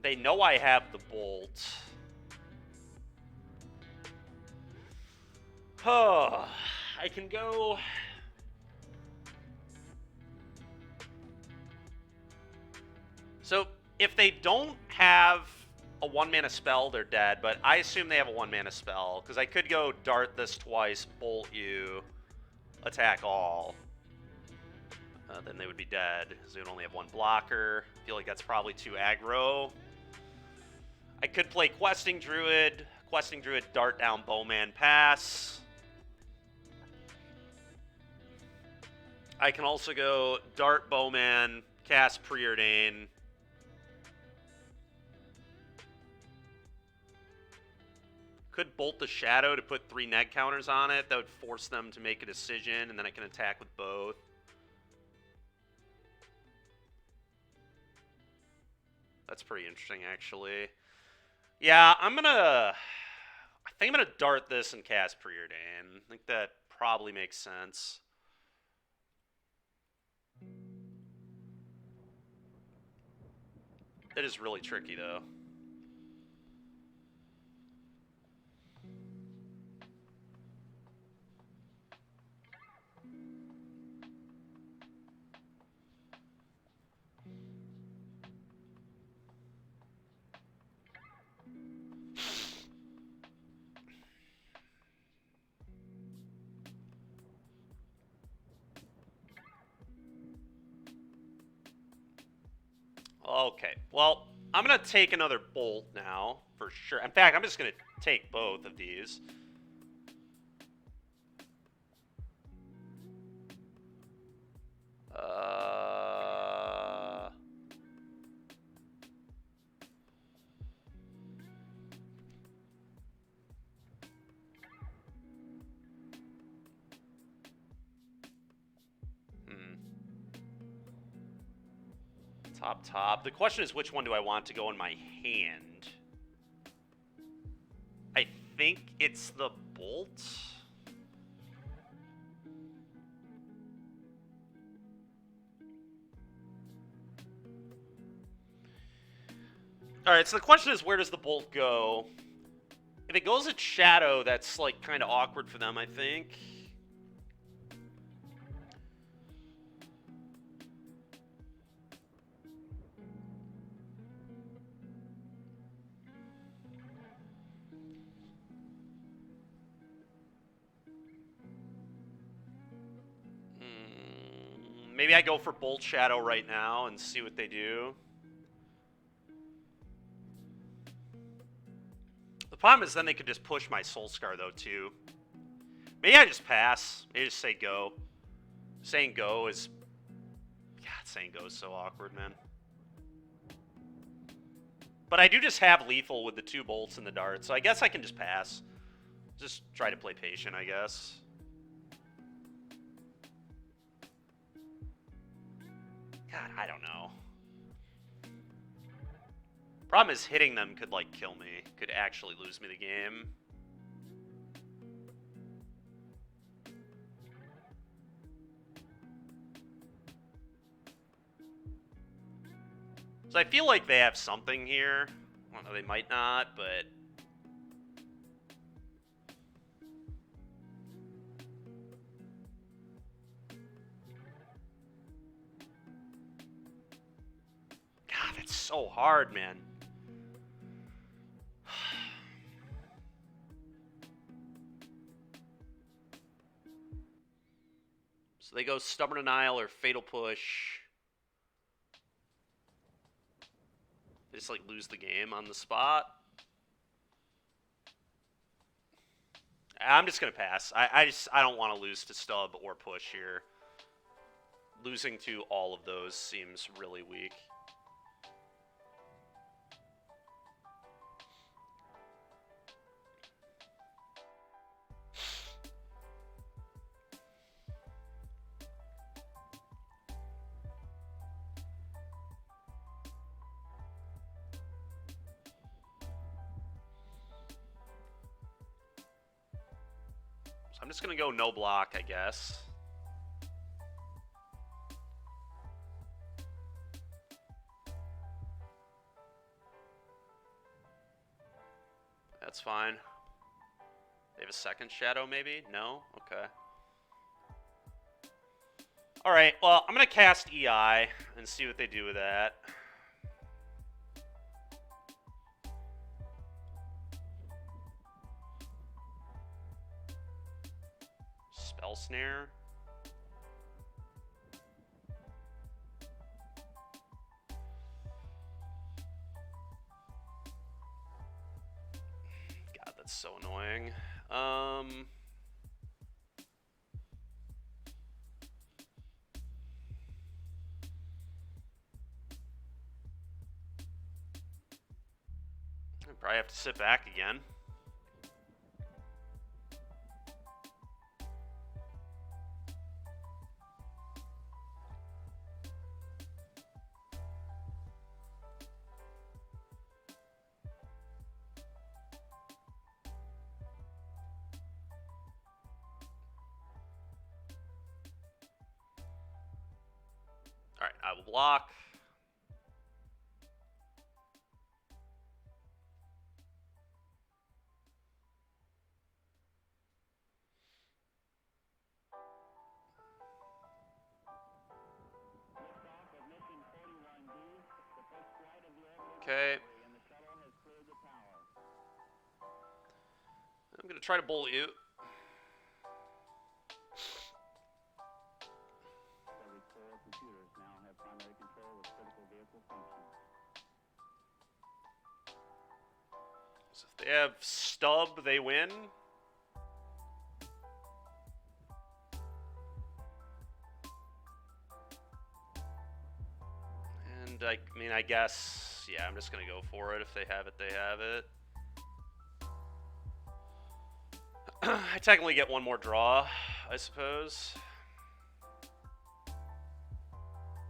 They know I have the bolt. Oh, I can go... So, if they don't have a 1-mana spell, they're dead, but I assume they have a 1-mana spell, because I could go dart this twice, bolt you, attack all. Then they would be dead, because they would only have 1 blocker. I feel like that's probably too aggro. I could play Questing Druid, dart down Bowman, pass. I can also go dart Bowman, cast Preordain. Could bolt the Shadow to put 3 neg counters on it. That would force them to make a decision, and then I can attack with both. That's pretty interesting, actually. Yeah, I think I'm gonna dart this and cast Preordain. I think that probably makes sense. It is really tricky, though. Okay, well, I'm going to take another bolt now, for sure. In fact, I'm just going to take both of these. Top. The question is, which one do I want to go in my hand? I think it's the bolt. Alright, so the question is, where does the bolt go? If it goes at Shadow, that's, like, kind of awkward for them, I think. Maybe I go for Bolt Shadow right now and see what they do. The problem is then they could just push my Soul Scar, though, too. Maybe I just pass. Maybe just say go. Saying go is... God, saying go is so awkward, man. But I do just have lethal with the 2 bolts and the dart, so I guess I can just pass. Just try to play patient, I guess. God, I don't know. Problem is hitting them could, like, kill me. Could actually lose me the game. So I feel like they have something here. Well, no, they might not, but... God, that's so hard, man. So they go Stubborn Denial or Fatal Push. They just, like, lose the game on the spot. I'm just going to pass. I don't want to lose to Stub or Push here. Losing to all of those seems really weak. I'm just going to go no block, I guess. That's fine. They have a second shadow, maybe? No? Okay. Alright, well, I'm going to cast EI and see what they do with that. Spell Snare. God, that's so annoying. I probably have to sit back again. All right, I will block. Okay. I'm going to try to bolt you. So if they have Stub, they win. And I mean, I guess, yeah, I'm just going to go for it. If they have it, they have it. I technically get one more draw, I suppose.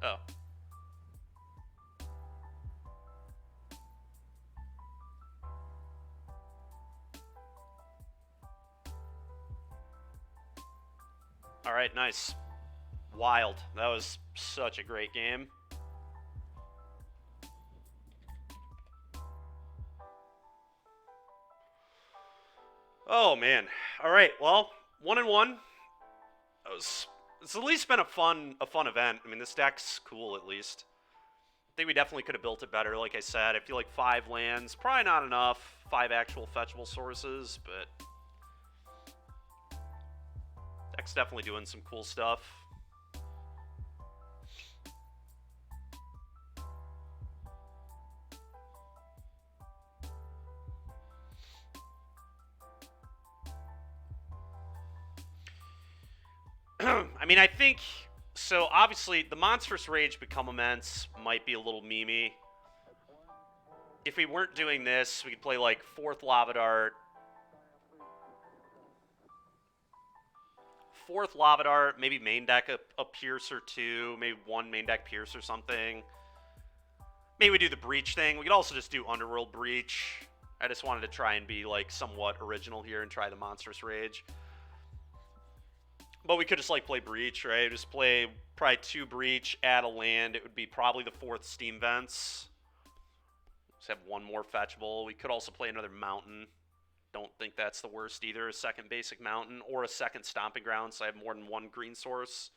Oh. All right, nice. Wild. That was such a great game. Oh, man. All right, well, 1-1. It's at least been a fun event. I mean, this deck's cool, at least. I think we definitely could have built it better, like I said. I feel like 5 lands, probably not enough. 5 actual fetchable sources, but... deck's definitely doing some cool stuff. I mean, I think, so obviously the Monstrous Rage Become Immense might be a little memey. If we weren't doing this, we could play like 4th Lava Dart. 4th Lava Dart, maybe main deck a Pierce or 2, maybe 1 main deck Pierce or something. Maybe we do the Breach thing. We could also just do Underworld Breach. I just wanted to try and be like somewhat original here and try the Monstrous Rage. But we could just like play Breach, right? Just play probably 2 Breach, add a land. It would be probably the 4th Steam Vents. Just have 1 more fetchable. We could also play another Mountain. Don't think that's the worst either. A 2nd basic Mountain or a 2nd Stomping Ground, so I have more than 1 green source.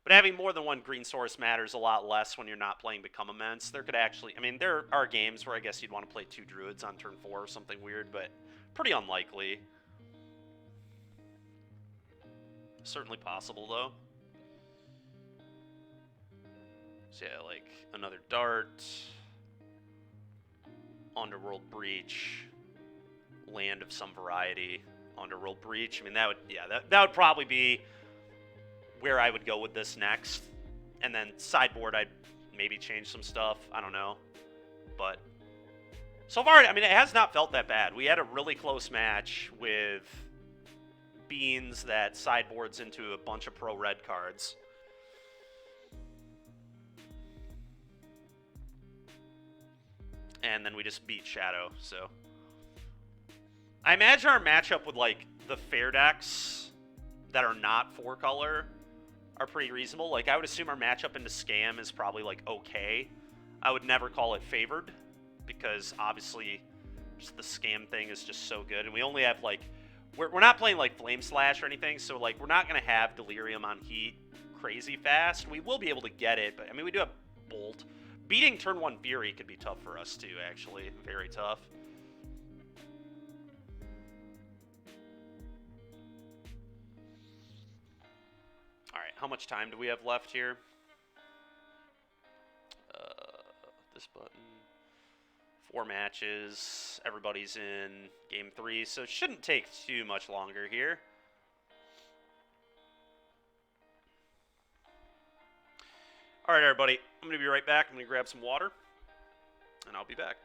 But having more than 1 green source matters a lot less when you're not playing Become Immense. There could actually, I mean, there are games where I guess you'd want to play 2 Druids on turn 4 or something weird, but pretty unlikely. Certainly possible, though. So yeah, like another Dart, Underworld Breach, land of some variety, Underworld Breach. I mean, that would, yeah, that would probably be where I would go with this next. And then sideboard, I'd maybe change some stuff. I don't know. But so far, I mean, it has not felt that bad. We had a really close match with Beans that sideboards into a bunch of pro-red cards. And then we just beat Shadow, so I imagine our matchup with, like, the fair decks that are not 4-color are pretty reasonable. Like, I would assume our matchup into Scam is probably, like, okay. I would never call it favored, because, obviously, just the Scam thing is just so good. And we only have, like, we're not playing, like, Flame Slash or anything, so, like, we're not going to have Delirium on Heat crazy fast. We will be able to get it, but, I mean, we do have Bolt. Beating turn 1 Fury could be tough for us, too, actually. Very tough. Alright, how much time do we have left here? This button. 4 matches. Everybody's in game 3, so it shouldn't take too much longer here. Alright, everybody. I'm going to be right back. I'm going to grab some water, and I'll be back.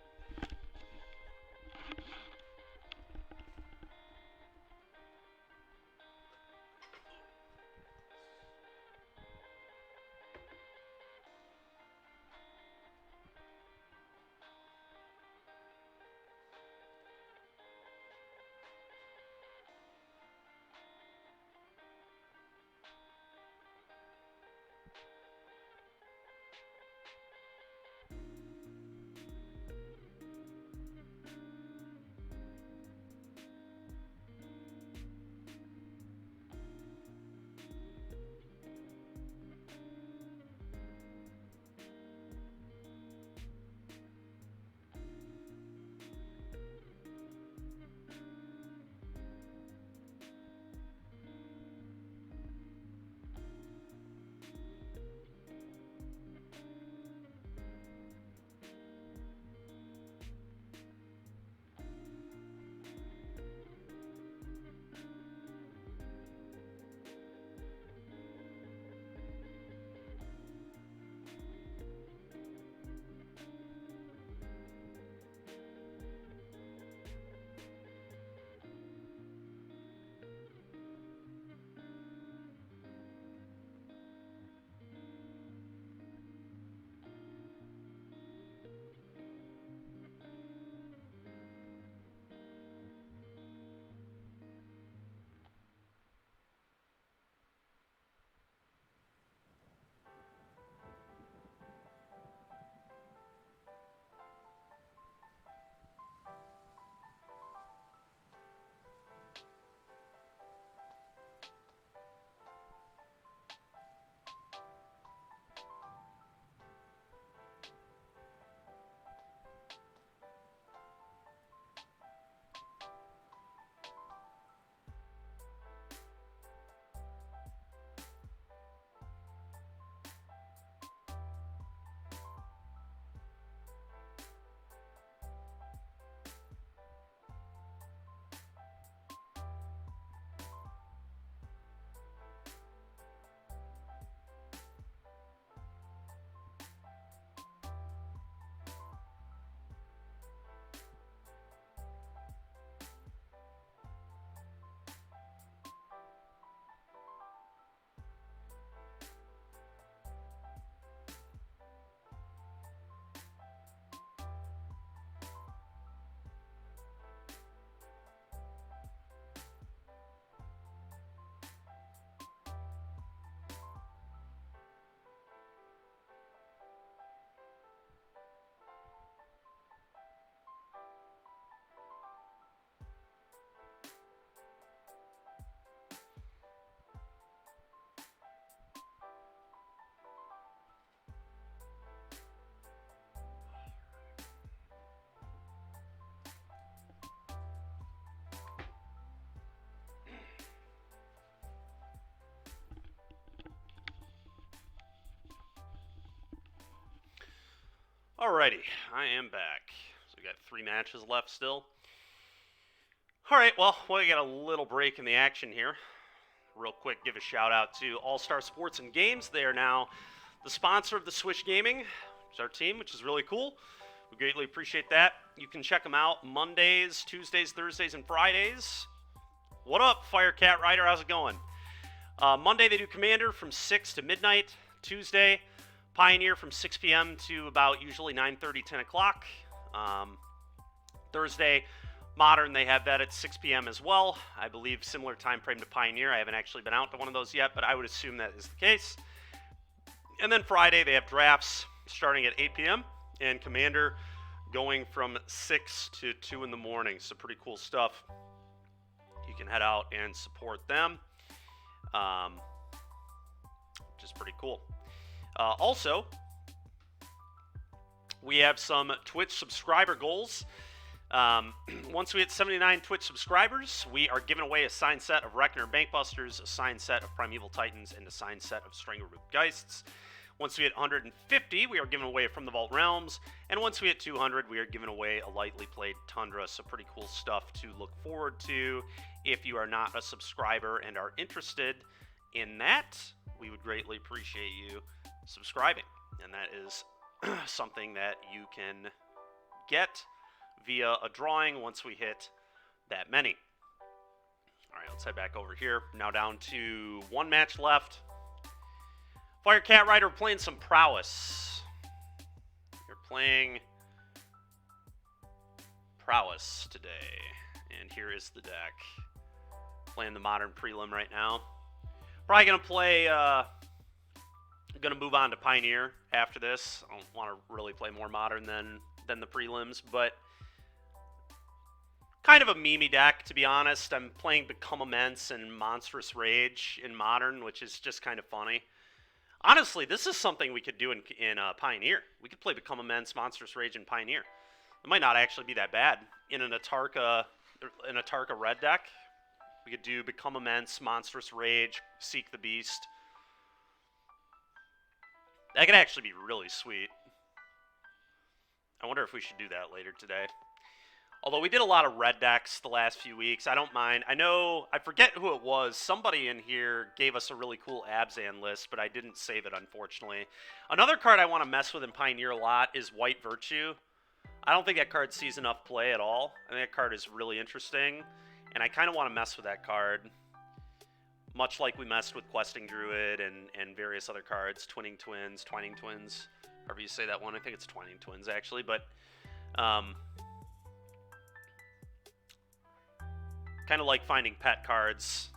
Alrighty, I am back. So we got 3 matches left still. Alright, well, we got a little break in the action here. Real quick, give a shout out to All Star Sports and Games. They are now the sponsor of the Switch Gaming, which is our team, which is really cool. We greatly appreciate that. You can check them out Mondays, Tuesdays, Thursdays, and Fridays. What up, Fire Cat Rider? How's it going? Monday, they do Commander from 6 to midnight. Tuesday, Pioneer from 6 p.m. to about usually 9:30, 10 o'clock. Thursday, Modern, they have that at 6 p.m. as well. I believe similar time frame to Pioneer. I haven't actually been out to one of those yet, but I would assume that is the case. And then Friday, they have drafts starting at 8 p.m. and Commander going from 6 to 2 in the morning. So pretty cool stuff. You can head out and support them, which is pretty cool. Also, we have some Twitch subscriber goals. Once we hit 79 Twitch subscribers, we are giving away a signed set of Reckoner Bankbusters, a signed set of Primeval Titans, and a signed set of Strangleroot Geists. Once we hit 150, we are giving away From the Vault Realms, and once we hit 200, we are giving away a lightly played Tundra, so pretty cool stuff to look forward to. If you are not a subscriber and are interested in that, we would greatly appreciate you subscribing, and that is something that you can get via a drawing once we hit that many. All right, let's head back over here. Now down to 1 match left. Fire Cat Rider playing some prowess. You're playing prowess today, and here is the deck. Playing the Modern prelim right now. Probably gonna play. I'm gonna move on to Pioneer after this. I don't want to really play more Modern than the prelims, but kind of a memey deck, to be honest. I'm playing Become Immense and Monstrous Rage in Modern, which is just kind of funny. Honestly, this is something we could do in Pioneer. We could play Become Immense, Monstrous Rage, and Pioneer. It might not actually be that bad. In an Atarka red deck, we could do Become Immense, Monstrous Rage, Seek the Beast. That could actually be really sweet. I wonder if we should do that later today. Although we did a lot of red decks the last few weeks, I don't mind. I forget who it was. Somebody in here gave us a really cool Abzan list, but I didn't save it, unfortunately. Another card I want to mess with in Pioneer a lot is White Virtue. I don't think that card sees enough play at all. I think that card is really interesting, and I kind of want to mess with that card. Much like we messed with Questing Druid and various other cards, Twining Twins, however you say that one. I think it's Twining Twins, actually, but kind of like finding pet cards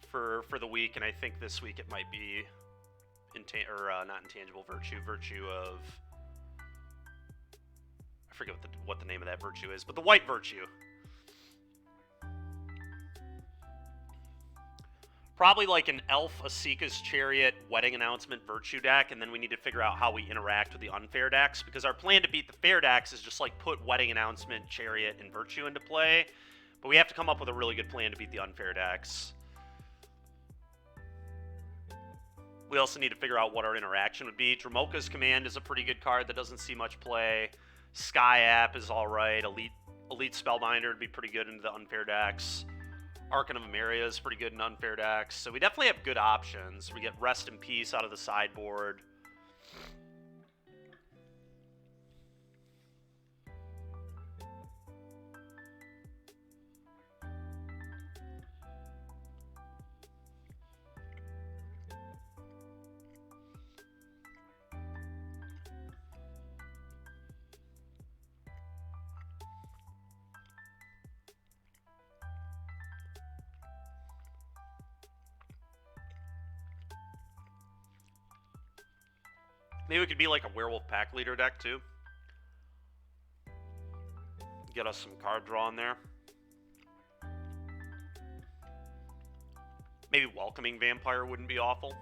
for the week, and I think this week it might be not Intangible Virtue of, I forget what the name of that virtue is, but the White Virtue. Probably like an Elf, Asika's Chariot, Wedding Announcement, Virtue deck, and then we need to figure out how we interact with the unfair decks, because our plan to beat the fair decks is just like put Wedding Announcement, Chariot, and Virtue into play. But we have to come up with a really good plan to beat the unfair decks. We also need to figure out what our interaction would be. Dramoka's Command is a pretty good card that doesn't see much play. Sky App is alright. Elite Spellbinder would be pretty good into the unfair decks. Archon of Emeria is pretty good in unfair decks. So we definitely have good options. We get Rest in Peace out of the sideboard. Maybe we could be like a Werewolf Pack Leader deck, too. Get us some card draw in there. Maybe Welcoming Vampire wouldn't be awful.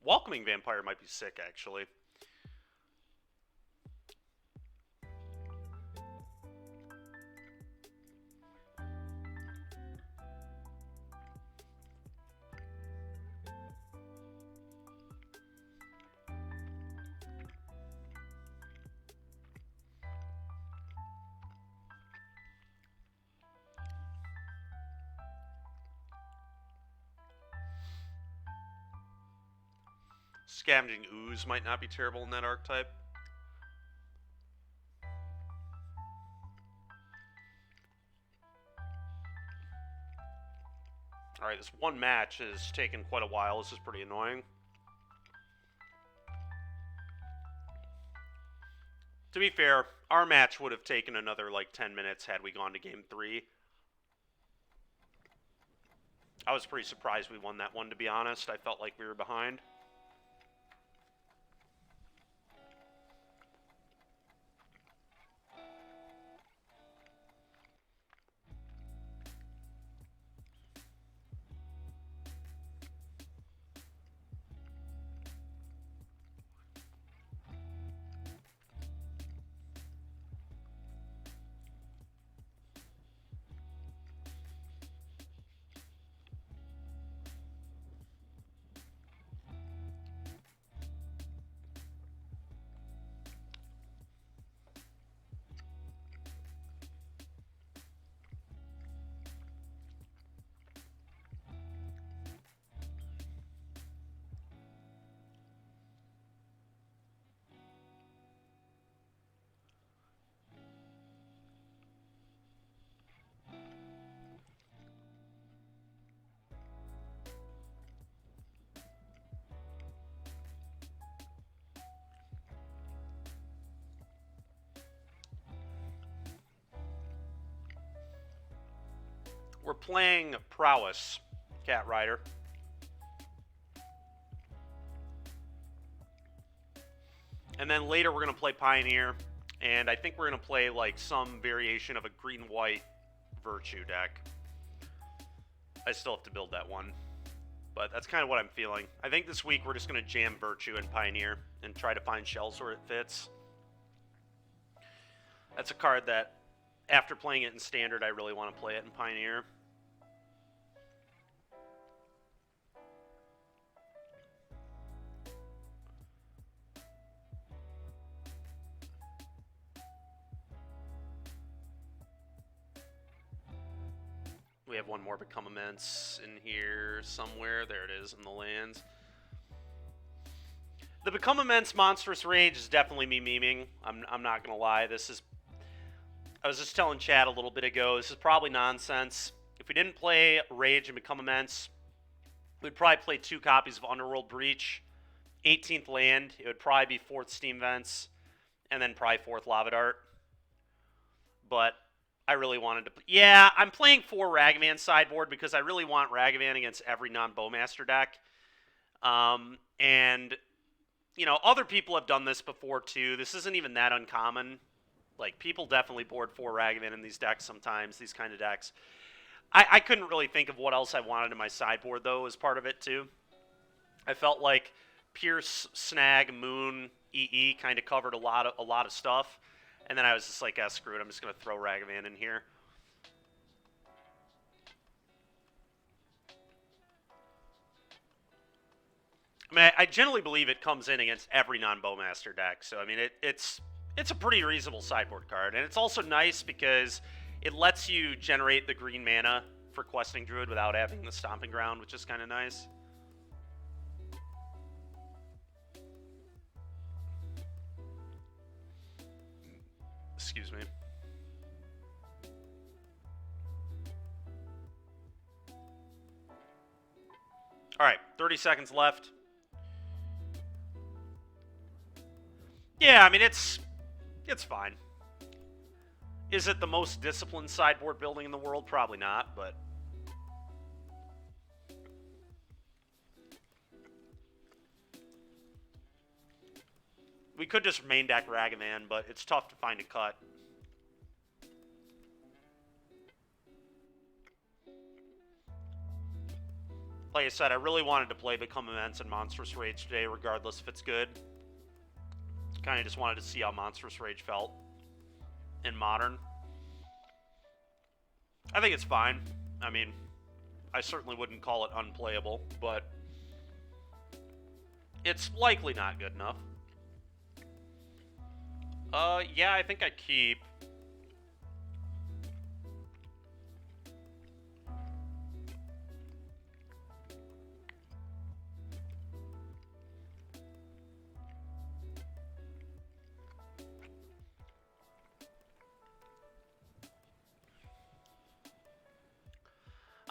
Welcoming Vampire might be sick, actually. Scavenging Ooze might not be terrible in that archetype. Alright, this one match has taken quite a while. This is pretty annoying. To be fair, our match would have taken another, like, 10 minutes had we gone to Game 3. I was pretty surprised we won that one, to be honest. I felt like we were behind. We're playing Prowess, Cat Rider. And then later we're going to play Pioneer, and I think we're going to play like some variation of a green-white Virtue deck. I still have to build that one, but that's kind of what I'm feeling. I think this week we're just going to jam Virtue and Pioneer and try to find shells where it fits. That's a card that, after playing it in Standard, I really want to play it in Pioneer. We have one more Become Immense in here somewhere. There it is in the lands. The Become Immense Monstrous Rage is definitely me memeing. I'm not going to lie. This is... I was just telling Chad a little bit ago, this is probably nonsense. If we didn't play Rage and Become Immense, we'd probably play 2 copies of Underworld Breach. 18th land, it would probably be 4th Steam Vents, and then probably 4th Lava Dart. But I really wanted to... Yeah, I'm playing 4 Ragavan sideboard because I really want Ragavan against every non-Bowmaster deck. And, you know, other people have done this before too. This isn't even that uncommon. Like, people definitely board 4 Ragavan in these decks sometimes, these kind of decks. I couldn't really think of what else I wanted in my sideboard, though, as part of it, too. I felt like Pierce, Snag, Moon, EE kind of covered a lot of stuff. And then I was just like, ah, screw it, I'm just going to throw Ragavan in here. I mean, I generally believe it comes in against every non-Bowmaster deck. So, I mean, it's a pretty reasonable sideboard card. And it's also nice because it lets you generate the green mana for Questing Druid without having the Stomping Ground, which is kind of nice. Excuse me. All right, 30 seconds left. Yeah, I mean, it's fine. Is it the most disciplined sideboard building in the world? Probably not, but... We could just main deck Ragavan, but it's tough to find a cut. Like I said, I really wanted to play Become Immense and Monstrous Rage today, regardless if it's good. Kind of just wanted to see how Monstrous Rage felt in Modern. I think it's fine. I mean, I certainly wouldn't call it unplayable, but it's likely not good enough. Yeah, I think I keep.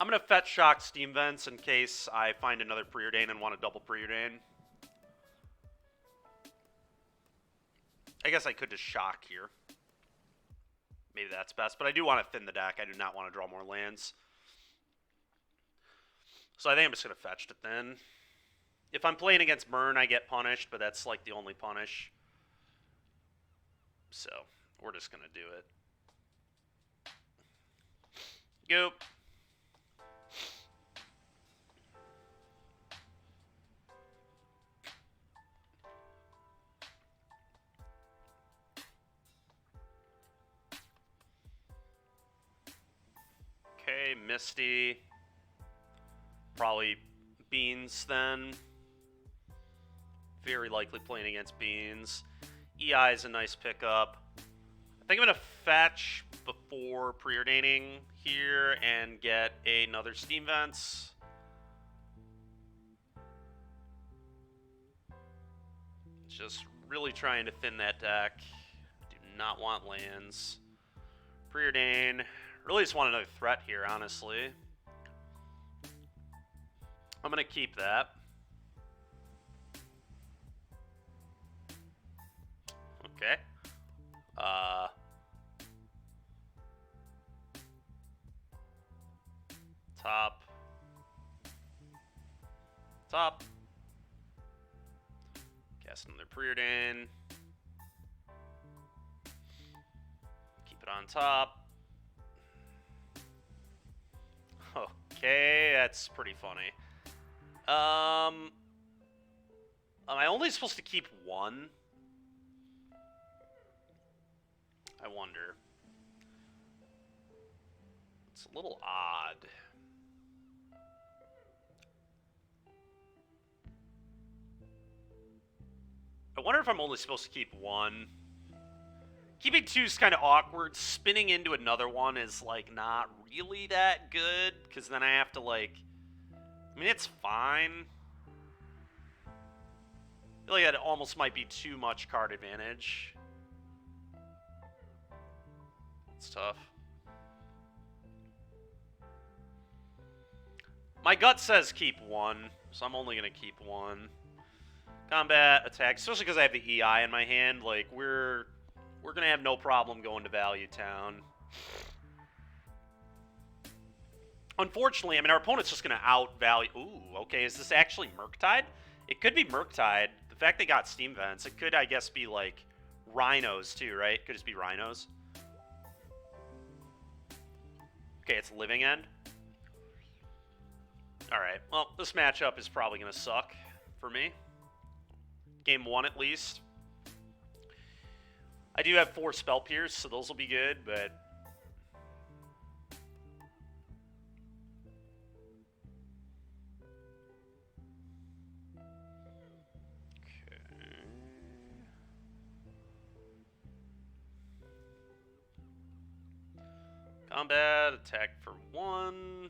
I'm going to fetch shock Steam Vents in case I find another Preordain and want to double Preordain. I guess I could just shock here. Maybe that's best, but I do want to thin the deck. I do not want to draw more lands. So I think I'm just going to fetch to thin. If I'm playing against Burn, I get punished, but that's like the only punish. So we're just going to do it. Go. Okay, Misty. Probably Beans then. Very likely playing against Beans. EI is a nice pickup. I think I'm going to fetch before preordaining here and get another Steam Vents. Just really trying to thin that deck. Do not want lands. Preordain. Really just want another threat here, honestly. I'm going to keep that. Okay. Top. Cast another Preordain. Keep it on top. Okay, that's pretty funny. Am I only supposed to keep one? I wonder. It's a little odd. I wonder if I'm only supposed to keep one. Keeping two is kind of awkward. Spinning into another one is, like, not really that good, because then I have to, like... I mean, it's fine. I feel like that almost might be too much card advantage. It's tough. My gut says keep one, so I'm only going to keep one. Combat, attack, especially because I have the EI in my hand, like, we're going to have no problem going to Value Town. Unfortunately, I mean, our opponent's just going to out-value... Ooh, okay, is this actually Murktide? It could be Murktide. The fact they got Steam Vents, it could, I guess, be, like, Rhinos, too, right? It could just be Rhinos. Okay, it's Living End. Alright, well, this matchup is probably going to suck for me. Game 1, at least. I do have 4 Spell Pierce, so those will be good, but... Okay. Combat, attack for 1.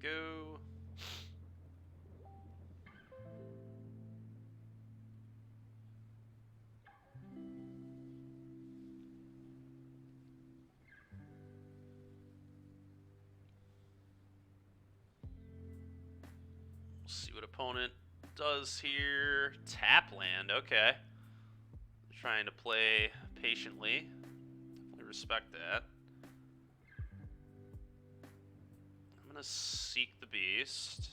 Go. See what opponent does here. Tap land, okay. Trying to play patiently. Definitely respect that. I'm gonna Seek the Beast.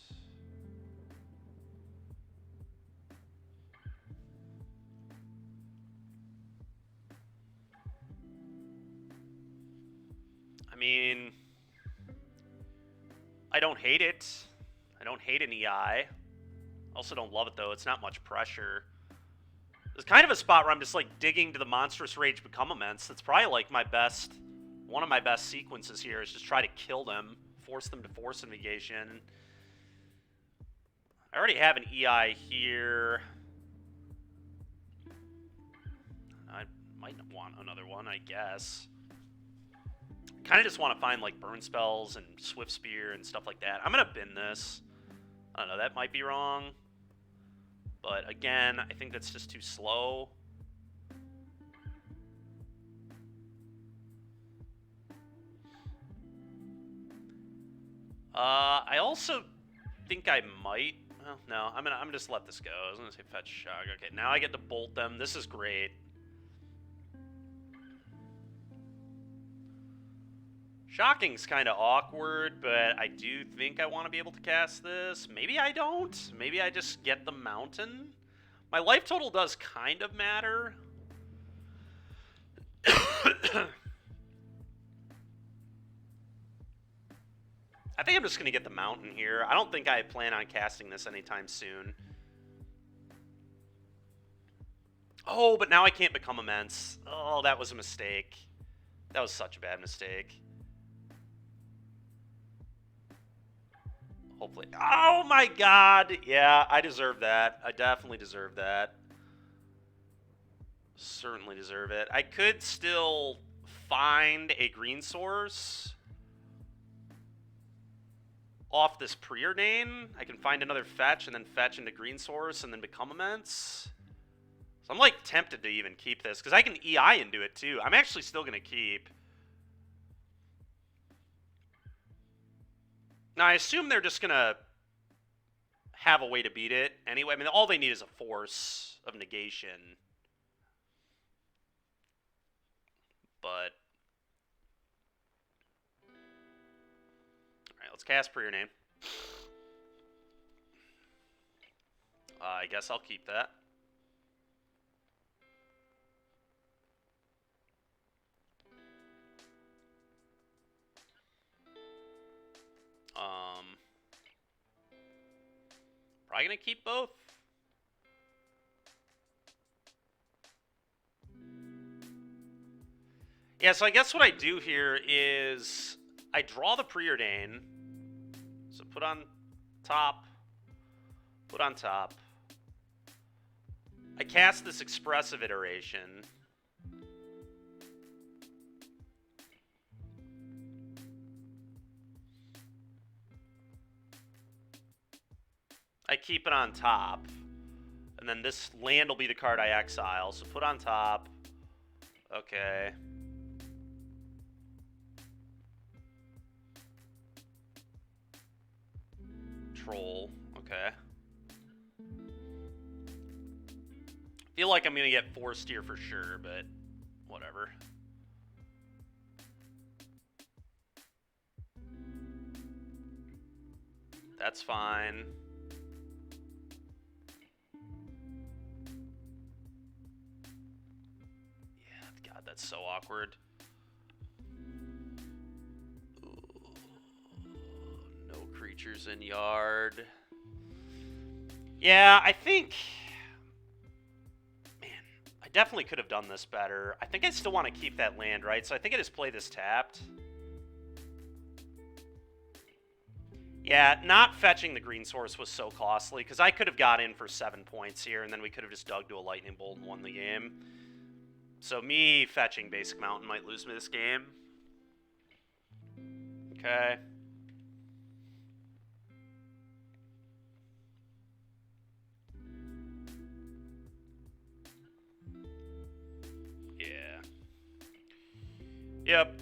I mean, I don't hate it. I don't hate an EI. Also don't love it, though. It's not much pressure. There's kind of a spot where I'm just, like, digging to the Monstrous Rage Become Immense. That's probably, like, my best... One of my best sequences here is just try to kill them. Force them to Force Negation. I already have an EI here. I might want another one, I guess. Kind of just want to find, like, Burn Spells and Swift Spear and stuff like that. I'm going to bin this. I don't know, that might be wrong. But again, I think that's just too slow. I also think I might. Well, no, I'm gonna just let this go. I was gonna say fetch shock. Okay, now I get to bolt them. This is great. Shocking's kind of awkward, but I do think I want to be able to cast this. Maybe I don't. Maybe I just get the mountain. My life total does kind of matter. I think I'm just going to get the mountain here. I don't think I plan on casting this anytime soon. Oh, but now I can't become immense. Oh, that was a mistake. That was such a bad mistake. Hopefully. Oh my god! Yeah, I deserve that. I definitely deserve that. Certainly deserve it. I could still find a green source off this preordain. I can find another fetch and then fetch into green source and then become immense. So I'm like tempted to even keep this because I can EI into it too. I'm actually still going to keep. Now I assume they're just going to have a way to beat it anyway. I mean, all they need is a force of negation. But all right, let's cast preordain. I guess I'll keep that. Probably gonna keep both. Yeah, so I guess what I do here is I draw the preordain. So put on top. Put on top. I cast this expressive iteration. I keep it on top. And then this land will be the card I exile. So put on top. Okay. Troll. Okay. Feel like I'm going to get forced here for sure, but whatever. That's fine. Yeah, God, that's so awkward. Ooh, no creatures in yard. Yeah, I think... Man, I definitely could have done this better. I think I still want to keep that land, right? So I think I just play this tapped. Yeah, not fetching the green source was so costly, because I could have got in for 7 points here, and then we could have just dug to a lightning bolt and won the game. So me fetching basic mountain might lose me this game. Okay. Yeah. Yep.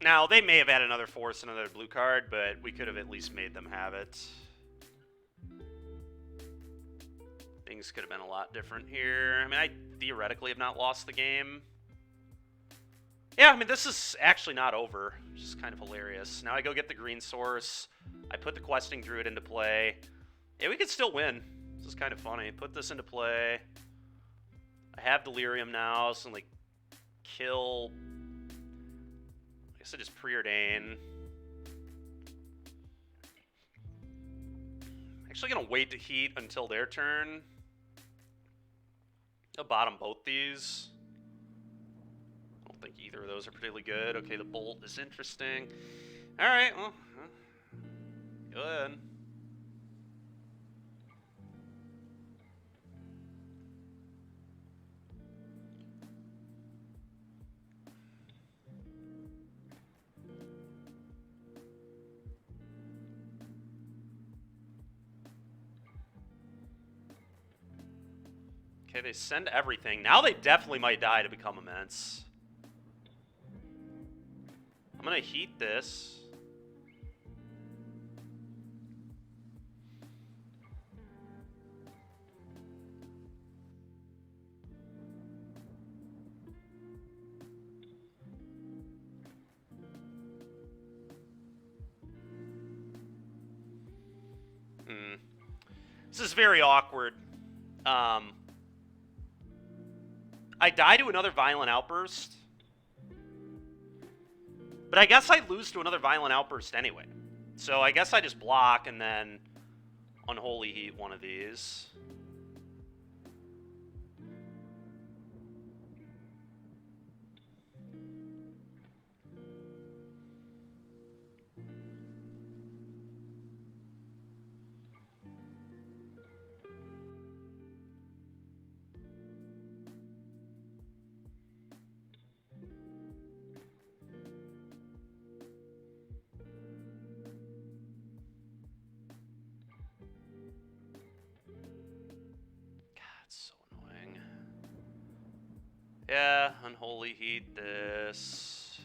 Now, they may have had another force and another blue card, but we could have at least made them have it. Things could have been a lot different here. I mean, I theoretically have not lost the game. Yeah, I mean, this is actually not over, which is kind of hilarious. Now I go get the green source. I put the questing druid into play. Yeah, we could still win. This is kind of funny. Put this into play. I have delirium now, so like kill... I guess I just preordain. Actually gonna wait to heat until their turn. I'll bottom both these. I don't think either of those are particularly good. Okay, the bolt is interesting. Alright, well, go ahead. Okay, they send everything. Now they definitely might die to become immense. I'm gonna heat this. This is very awkward. I die to another violent outburst. But I guess I lose to another violent outburst anyway. So I guess I just block and then unholy heat one of these. Yeah, unholy heat this.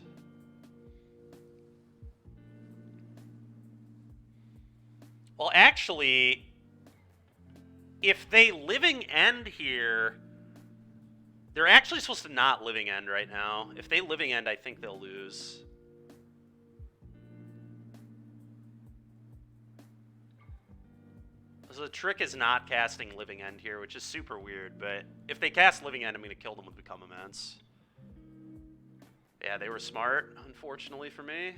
Well, actually, if they living end here, they're actually supposed to not living end right now. If they living end, I think they'll lose. So the trick is not casting living end here, which is super weird, but if they cast living end, I'm going to kill them with Become Immense. Yeah, they were smart, unfortunately for me.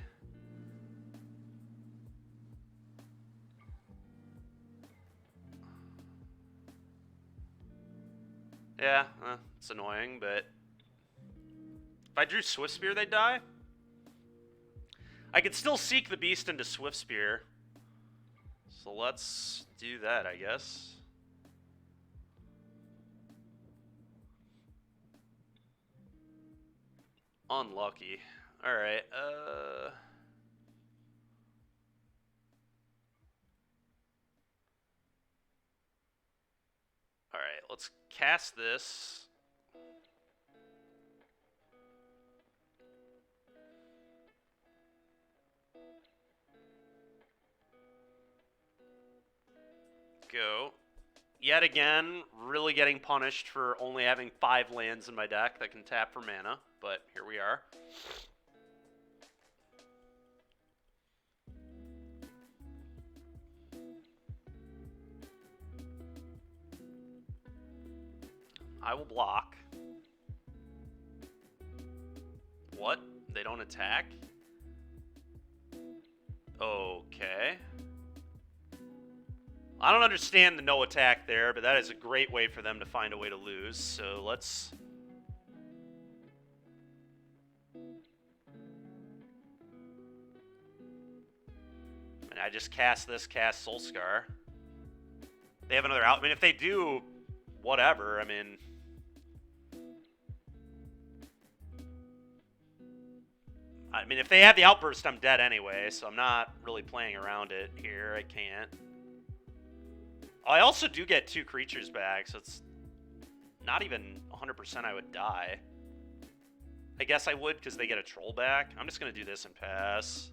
Yeah, it's annoying, but if I drew Swift Spear, they'd die. I could still seek the beast into Swift Spear. So let's do that, I guess. Unlucky. Alright, Alright, let's cast this. Go. Yet again, really getting punished for only having 5 lands in my deck that can tap for mana, but here we are. I will block. What? They don't attack? Okay. I don't understand the no attack there, but that is a great way for them to find a way to lose. So let's... And I just cast this, cast Soulscar. They have another out. I mean, if they do, whatever. I mean... if they have the outburst, I'm dead anyway, so I'm not really playing around it here. I can't. I also do get 2 creatures back, so it's not even 100% I would die. I guess I would because they get a troll back. I'm just going to do this and pass.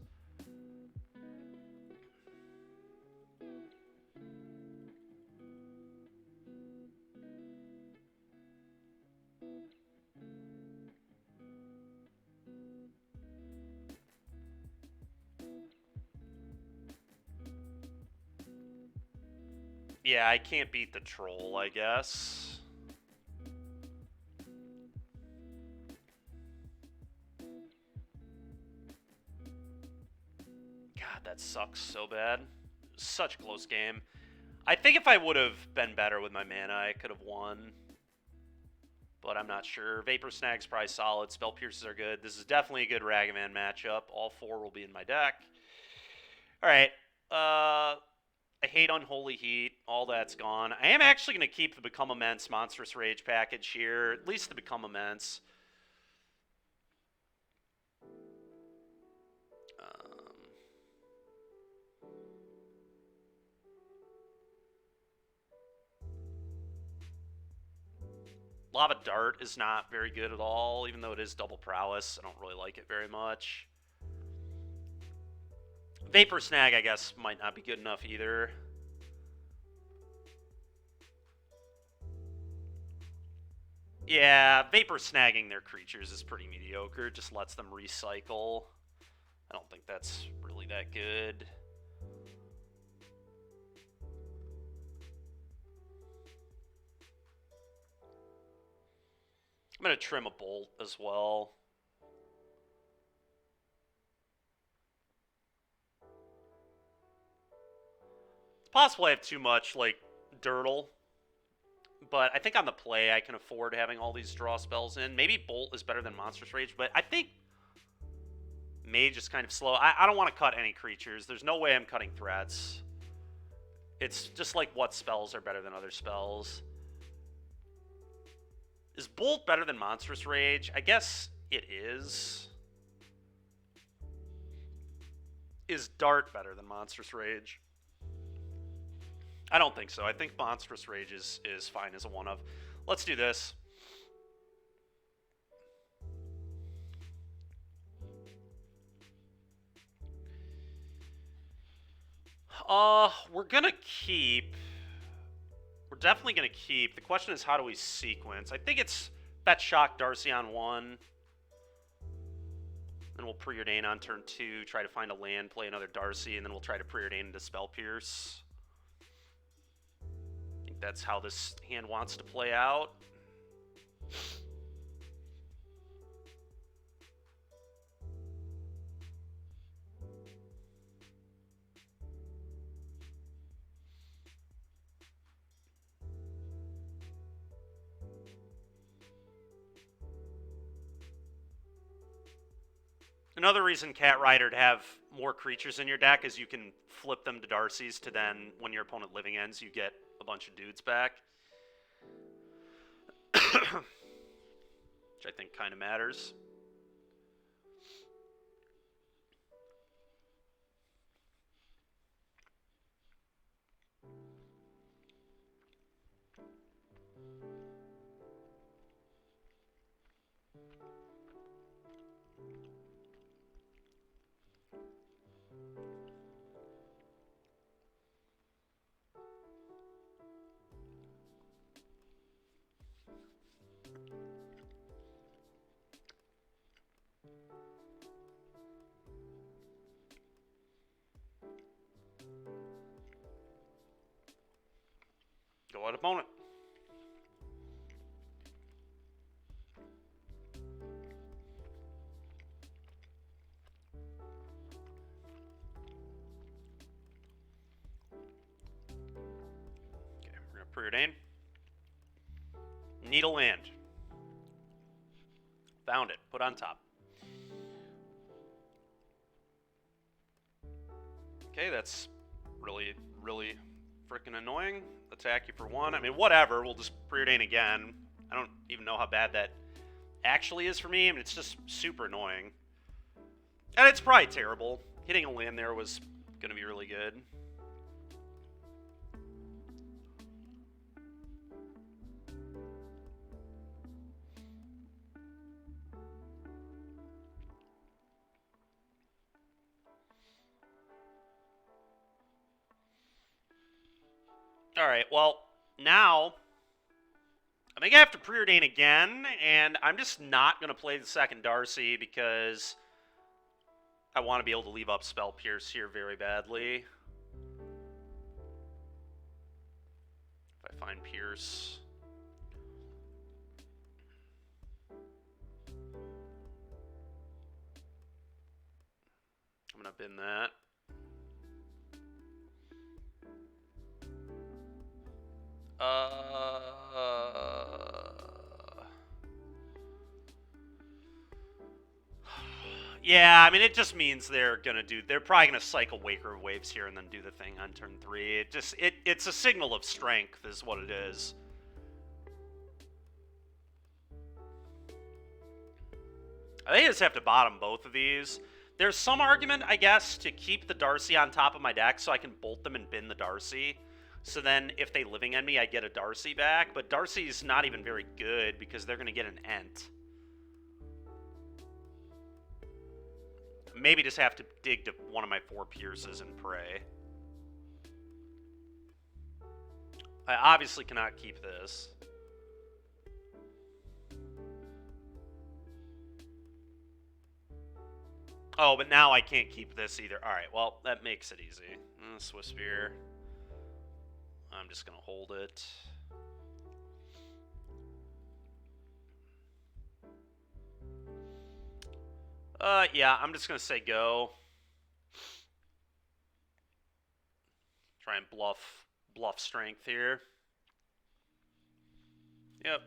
Yeah, I can't beat the troll, I guess. God, that sucks so bad. Such a close game. I think if I would have been better with my mana, I could have won. But I'm not sure. Vapor Snag's probably solid. Spell Pierces are good. This is definitely a good Ragavan matchup. All 4 will be in my deck. Alright. I hate Unholy Heat. All that's gone. I am actually going to keep the Become Immense Monstrous Rage package here. At least the Become Immense. Lava Dart is not very good at all, even though it is double prowess. I don't really like it very much. Vapor Snag, I guess, might not be good enough either. Yeah, Vapor Snagging their creatures is pretty mediocre. It just lets them recycle. I don't think that's really that good. I'm going to trim a Bolt as well. It's possible I have too much, like, Dirtle. But I think on the play, I can afford having all these draw spells in. Maybe Bolt is better than Monstrous Rage, but I think Mage is kind of slow. I don't want to cut any creatures. There's no way I'm cutting threats. It's just like what spells are better than other spells. Is Bolt better than Monstrous Rage? I guess it is. Is Dart better than Monstrous Rage? I don't think so. I think Monstrous Rage is fine as a one-of. Let's do this. We're gonna keep. We're definitely gonna keep. The question is, how do we sequence? I think it's Bet Shock Darcy on 1. Then we'll Preordain on turn 2, try to find a land, play another Darcy, and then we'll try to Preordain into Spell Pierce. I think that's how this hand wants to play out. Another reason Cat Rider to have more creatures in your deck is you can flip them to Darcy's to then, when your opponent living ends, you get a bunch of dudes back. Which I think kind of matters. Go at opponent. Okay, we're gonna Preordain. Need a land. Found it. Put on top. Okay, that's really, really freaking annoying. Attack you for 1. I mean, whatever. We'll just Preordain again. I don't even know how bad that actually is for me. I mean, it's just super annoying. And it's probably terrible. Hitting a land there was going to be really good. Alright, well, now I think I have to Preordain again, and I'm just not going to play the second Darcy because I want to be able to leave up Spell Pierce here very badly. If I find Pierce. I'm going to bin that. Yeah, I mean, it just means they're probably gonna cycle Waker of Waves here and then do the thing on turn 3. It's a signal of strength is what it is. I think I just have to bottom both of these. There's some argument, I guess, to keep the Darcy on top of my deck so I can bolt them and bin the Darcy. So then if they living end me, I get a Darcy back. But Darcy's not even very good because they're going to get an Ent. Maybe just have to dig to one of my 4 Pierces and pray. I obviously cannot keep this. Oh, but now I can't keep this either. Alright, well, that makes it easy. Swiss Spear. I'm just going to hold it. Yeah, I'm just going to say go. Try and bluff strength here. Yep.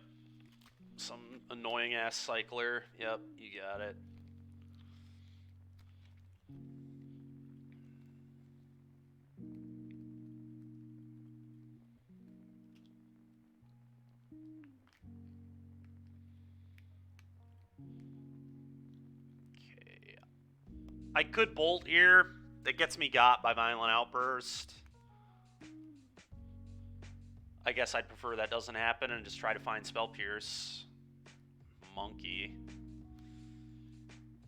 Some annoying-ass cycler. Yep, you got it. Okay. I could bolt here. That gets me got by Violent Outburst. I guess I'd prefer that doesn't happen and just try to find Spell Pierce. Monkey.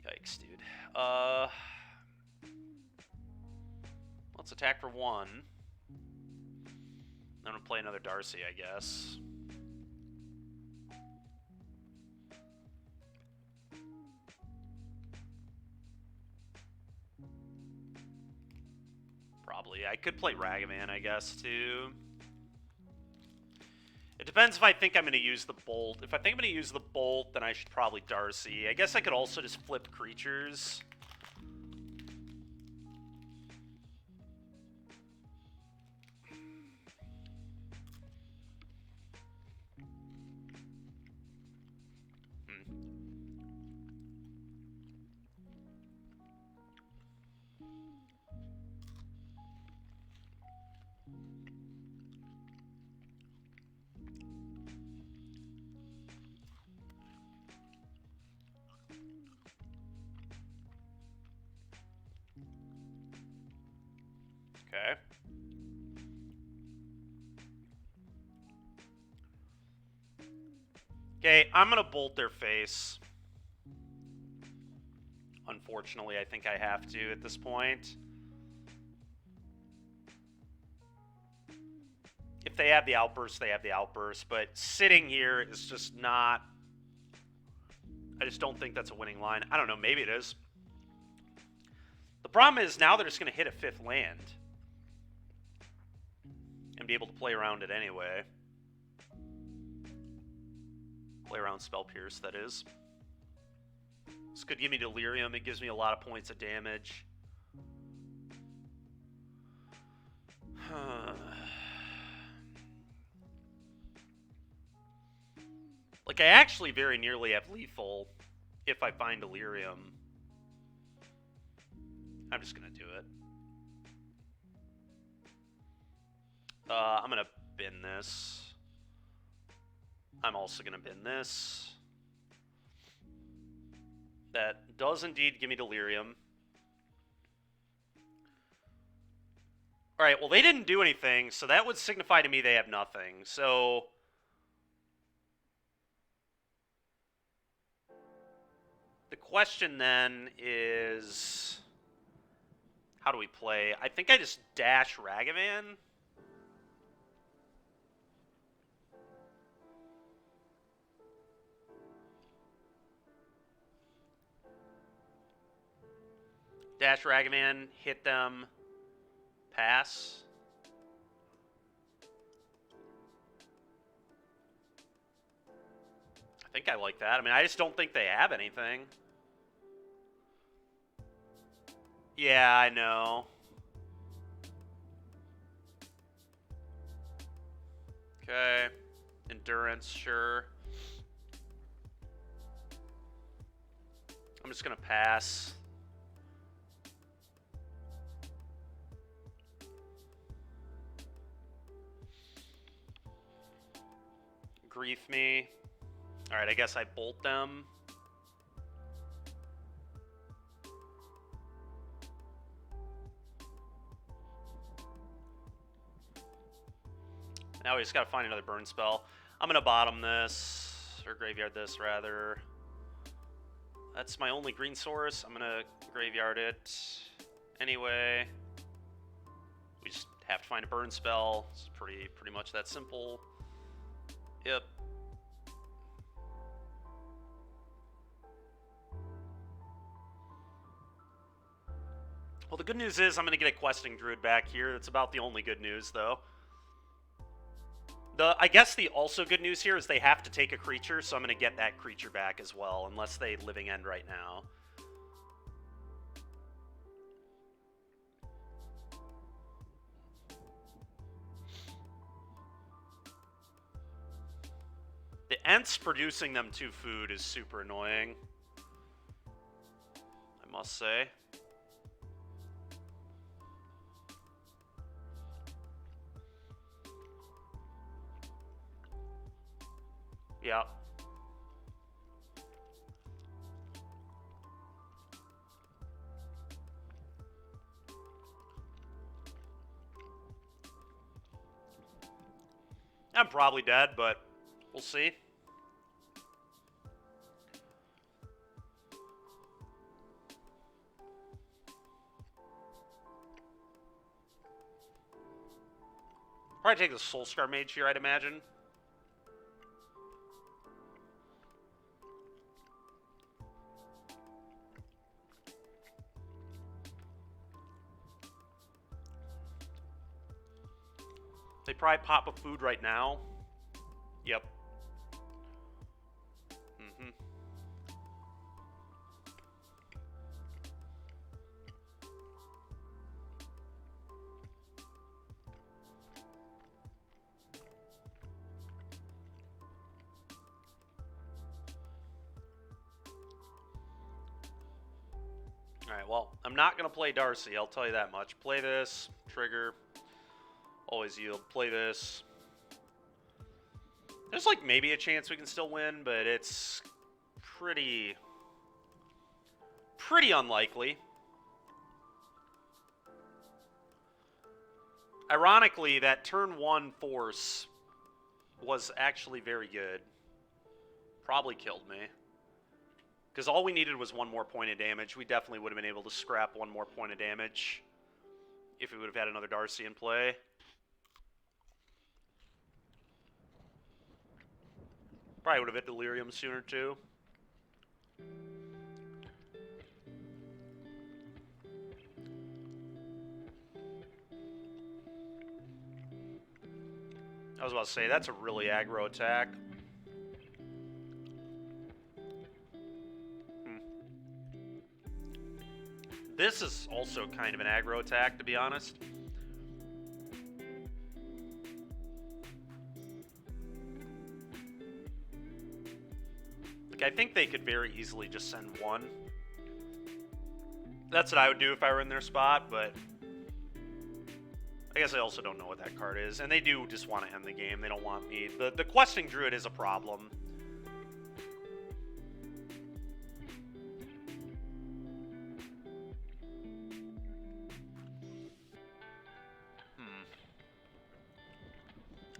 Yikes, dude. Let's attack for 1. I'm gonna play another Darcy, I guess. Probably. I could play Ragavan, I guess, too. It depends if I think I'm going to use the Bolt. If I think I'm going to use the Bolt, then I should probably Darcy. I guess I could also just flip creatures. Okay. Okay, I'm going to bolt their face. Unfortunately, I think I have to at this point. If they have the outburst, they have the outburst. But sitting here is just not... I just don't think that's a winning line. I don't know, maybe it is. The problem is now they're just going to hit a 5th land. And be able to play around it anyway. Play around Spell Pierce, that is. This could give me Delirium. It gives me a lot of points of damage. Like, I actually very nearly have lethal if I find Delirium. I'm just going to do it. I'm going to bin this. I'm also going to bin this. That does indeed give me Delirium. Alright, well, they didn't do anything, so that would signify to me they have nothing. So... the question then is... how do we play? I think I just dash Ragavan. Dash Ragavan, hit them, pass. I think I like that. I mean, I just don't think they have anything. Yeah, I know. Okay. Endurance, sure. I'm just going to pass. Grief me. Alright, I guess I bolt them. Now we just gotta find another burn spell. I'm gonna bottom this, or graveyard this, rather. That's my only green source. I'm gonna graveyard it. Anyway, we just have to find a burn spell. It's pretty much that simple. Yep. Well, the good news is I'm going to get a questing druid back here. That's about the only good news, though. I guess the also good news here is they have to take a creature, so I'm going to get that creature back as well, unless they living end right now. The Ents producing them 2 food is super annoying, I must say. Yeah. I'm probably dead, but we'll see. Probably take the Soulscar Mage here, I'd imagine. They probably pop a food right now. Yep. Mm-hmm. Alright, well, I'm not going to play Darcy, I'll tell you that much. Play this, trigger, always yield. Play this. There's like maybe a chance we can still win, but it's pretty unlikely. Ironically, that turn 1 force was actually very good. Probably killed me. Because all we needed was 1 more point of damage. We definitely would have been able to scrap 1 more point of damage if we would have had another Darcy in play. Probably would have hit Delirium sooner, too. I was about to say, that's a really aggro attack. This is also kind of an aggro attack, to be honest. Like, I think they could very easily just send 1. That's what I would do if I were in their spot, but I guess I also don't know what that card is. And they do just want to end the game. They don't want me. The questing druid is a problem.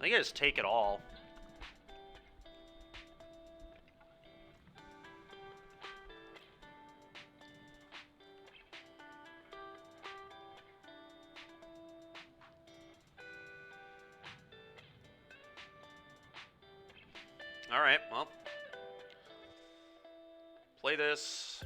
I think I just take it all. All right, well, play this.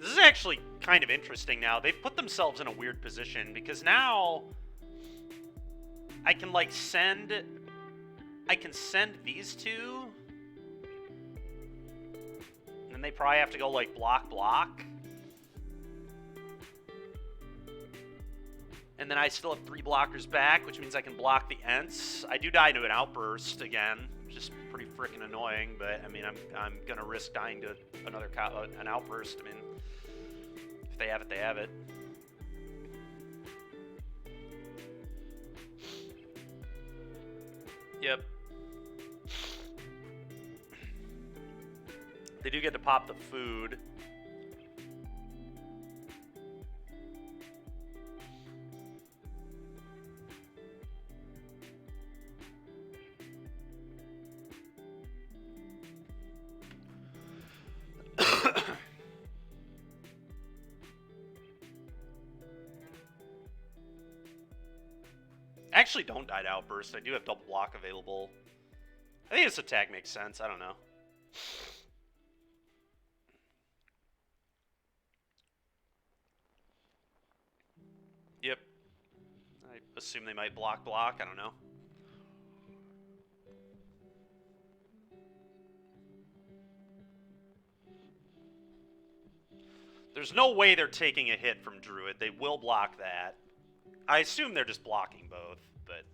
This is actually kind of interesting now. They've put themselves in a weird position because now I can like send these 2, and then they probably have to go like block, and then I still have 3 blockers back, which means I can block the Ents. I do die to an outburst again, which is pretty freaking annoying, but I mean I'm gonna risk dying to an outburst. I mean, if they have it, they have it. Yep. They do get to pop the food. Actually, don't die to Outburst. I do have double block available. I think this attack makes sense. I don't know. Yep. I assume they might block. I don't know. There's no way they're taking a hit from Druid. They will block that. I assume they're just blocking both, but...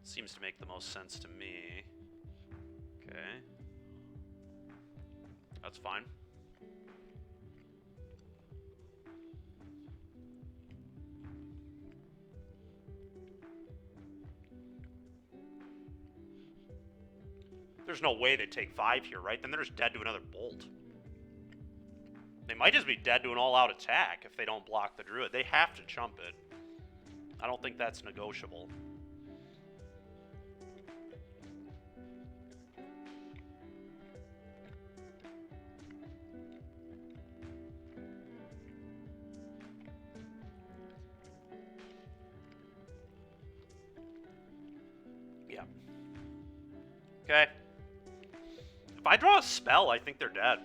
seems to make the most sense to me. Okay. That's fine. There's no way they take 5 here, right? Then they're just dead to another bolt. They might just be dead to an all-out attack if they don't block the Druid. They have to chump it. I don't think that's negotiable. Yeah. Okay. If I draw a spell, I think they're dead.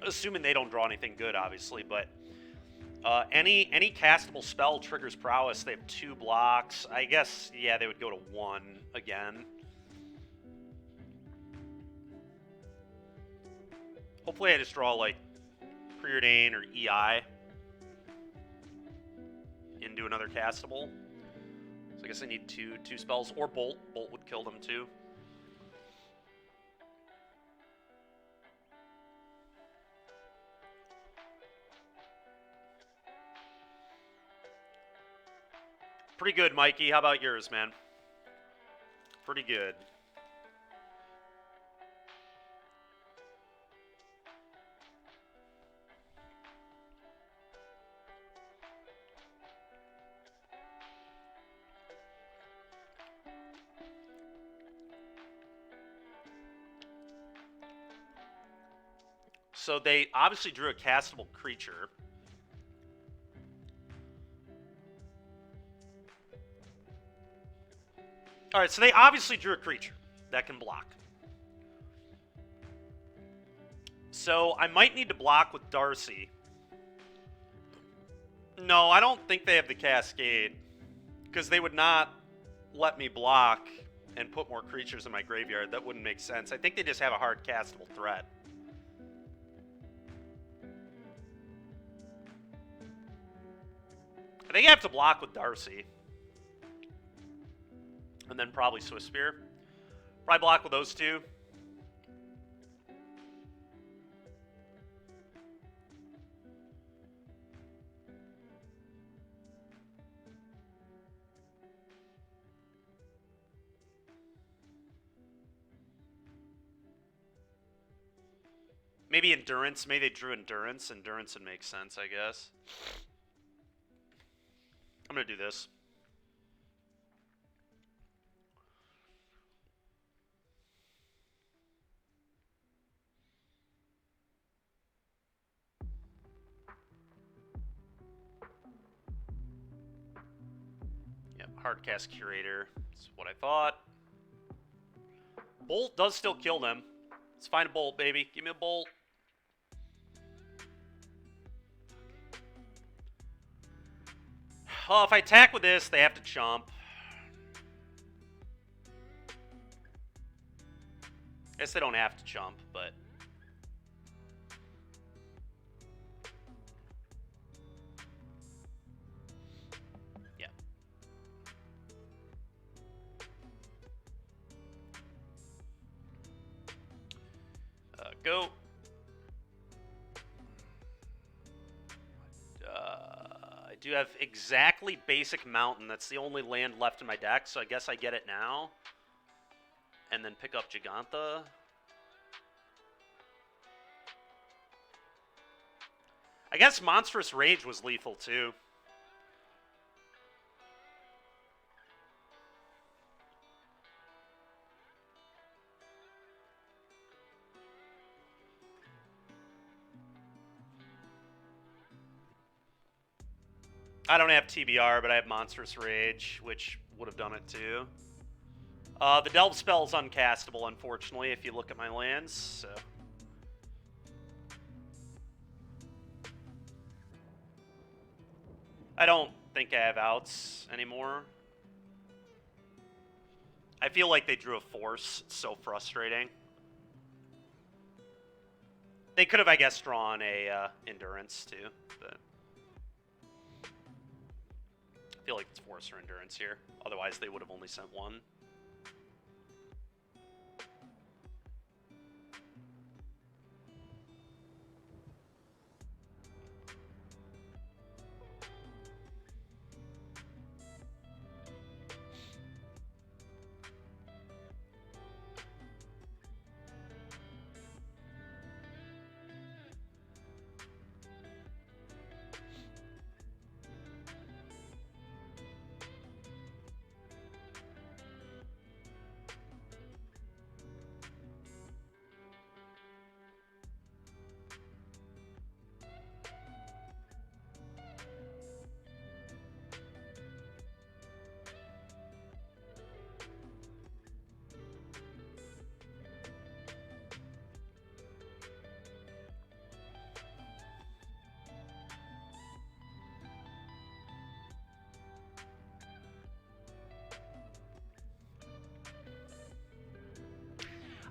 Assuming they don't draw anything good, obviously, but any castable spell triggers prowess. They have 2 blocks. I guess, yeah, they would go to 1 again. Hopefully I just draw, like, Preordain or EI into another castable. So I guess I need two spells, or Bolt. Bolt would kill them, too. Pretty good, Mikey. How about yours, man? Pretty good. So they obviously drew a castable creature. All right, so they obviously drew a creature that can block. So I might need to block with Darcy. No, I don't think they have the Cascade, because they would not let me block and put more creatures in my graveyard. That wouldn't make sense. I think they just have a hard castable threat. I think I have to block with Darcy. And then probably Swift Spear. Probably block with those two. Maybe Endurance. Maybe they drew Endurance. Endurance would make sense, I guess. I'm going to do this. Yep, Hardcast Curator. That's what I thought. Bolt does still kill them. Let's find a Bolt, baby. Give me a Bolt. Oh, if I attack with this, they have to chump. I guess they don't have to chump, but... yeah. Go. do have exactly basic mountain. That's the only land left in my deck, so I guess I get it now. And then pick up Giganta. I guess Monstrous Rage was lethal too. I don't have TBR, but I have Monstrous Rage, which would have done it too. The Delve spell is uncastable, unfortunately, if you look at my lands, so... I don't think I have outs anymore. I feel like they drew a Force. It's so frustrating. They could have, I guess, drawn a Endurance, too, but... I feel like it's Force or Endurance here. Otherwise, they would have only sent one.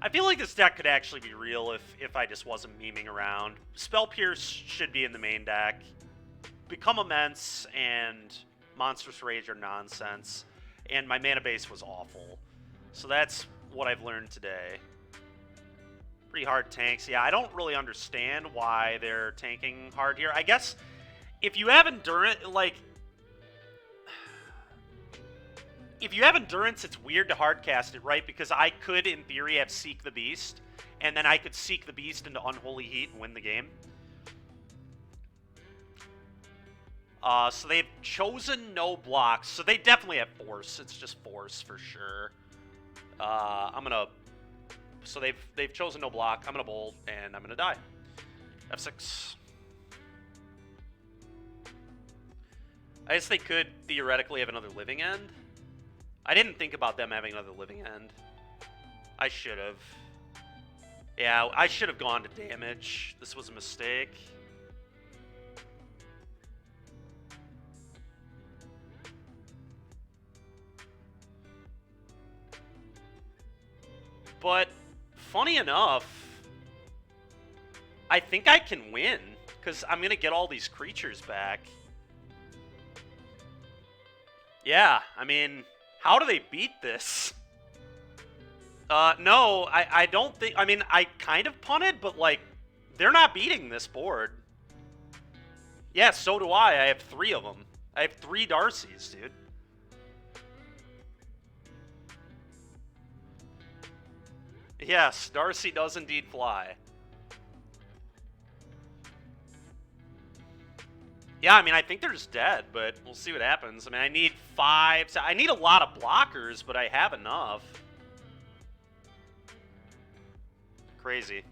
I feel like this deck could actually be real if I just wasn't memeing around. Spell Pierce should be in the main deck. Become Immense and Monstrous Rage are nonsense. And my mana base was awful. So that's what I've learned today. Pretty hard tanks. Yeah, I don't really understand why they're tanking hard here. I guess if you have Endurance, like... If you have Endurance, it's weird to hardcast it, right? Because I could, in theory, have Seek the Beast, and then I could Seek the Beast into Unholy Heat and win the game. So they've chosen no blocks, so they definitely have Force. It's just Force for sure. I'm gonna... So they've chosen no block. I'm gonna bolt, and I'm gonna die. F6. I guess they could theoretically have another living end. I didn't think about them having another living end. I should have. Yeah, I should have gone to damage. This was a mistake. But, funny enough, I think I can win, because I'm going to get all these creatures back. Yeah, I mean... How do they beat this? No, I don't think... I mean, I kind of punted, but, like, they're not beating this board. Yeah, so do I. I have 3 of them. I have 3 Darcys, dude. Yes, Darcy does indeed fly. Yeah, I mean, I think they're just dead, but we'll see what happens. I mean, I need 5... I need a lot of blockers, but I have enough. Crazy.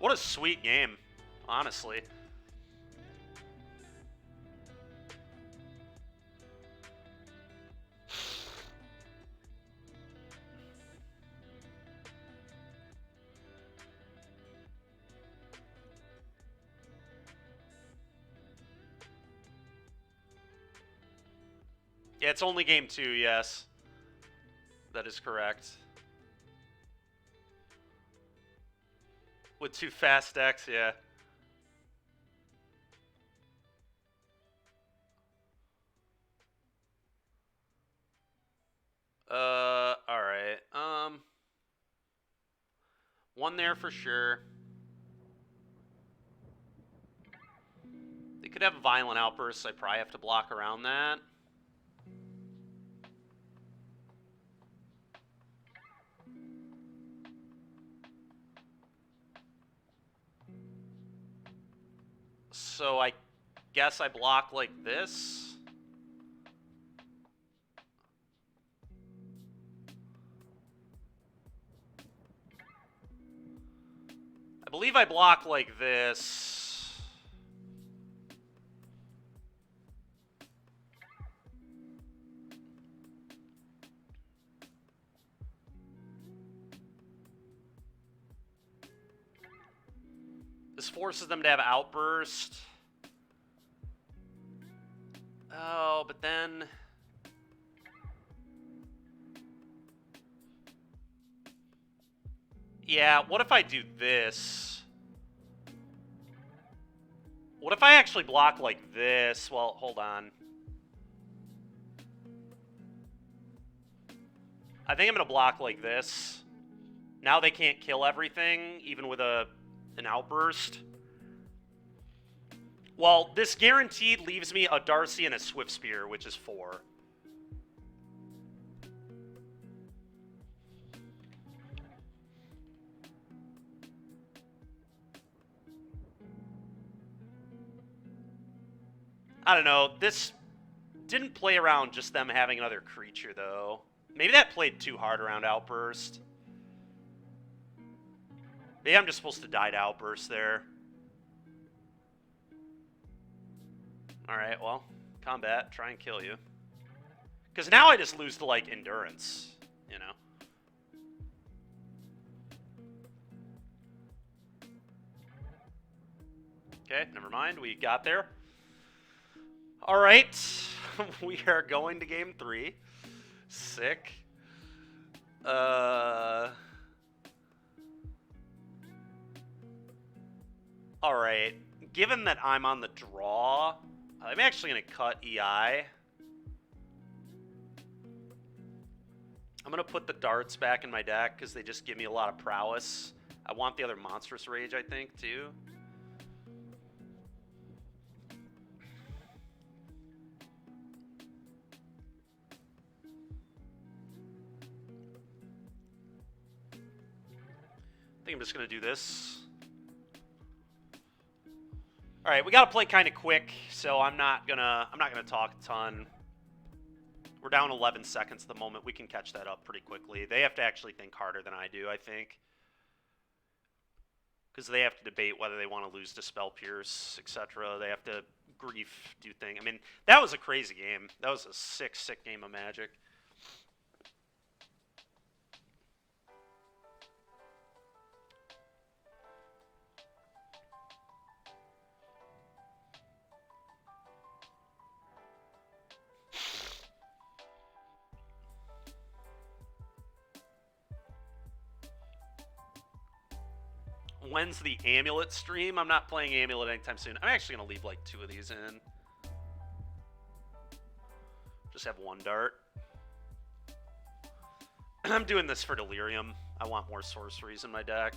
What a sweet game, honestly. Yeah, it's only game 2, yes. That is correct. With 2 fast decks, yeah. Alright. 1 there for sure. could have a violent outburst, so I probably have to block around that. So I guess I block like this. I believe I block like this. This forces them to have outburst. Oh, but then... Yeah, what if I do this? What if I actually block like this? Well, hold on. I think I'm going to block like this. Now they can't kill everything, even with an outburst. Well, this guaranteed leaves me a Darcy and a Swift Spear, which is 4. I don't know. This didn't play around just them having another creature, though. Maybe that played too hard around Outburst. Maybe I'm just supposed to die to Outburst there. Alright, well, combat, try and kill you. Because now I just lose to, like, Endurance, you know? Okay, never mind, we got there. Alright, we are going to game 3. Sick. Alright, given that I'm on the draw, I'm actually going to cut EI. I'm going to put the darts back in my deck because they just give me a lot of prowess. I want the other Monstrous Rage, I think, too. I think I'm just going to do this. All right, we got to play kind of quick, so I'm not gonna talk a ton. We're down 11 seconds at the moment. We can catch that up pretty quickly. They have to actually think harder than I do, I think, because they have to debate whether they want to lose to Spell Pierce, etc. They have to grief do things. I mean, that was a crazy game. That was a sick game of Magic. When's the Amulet stream? I'm not playing Amulet anytime soon. I'm actually going to leave like 2 of these in. Just have 1 dart. I'm doing this for Delirium. I want more sorceries in my deck.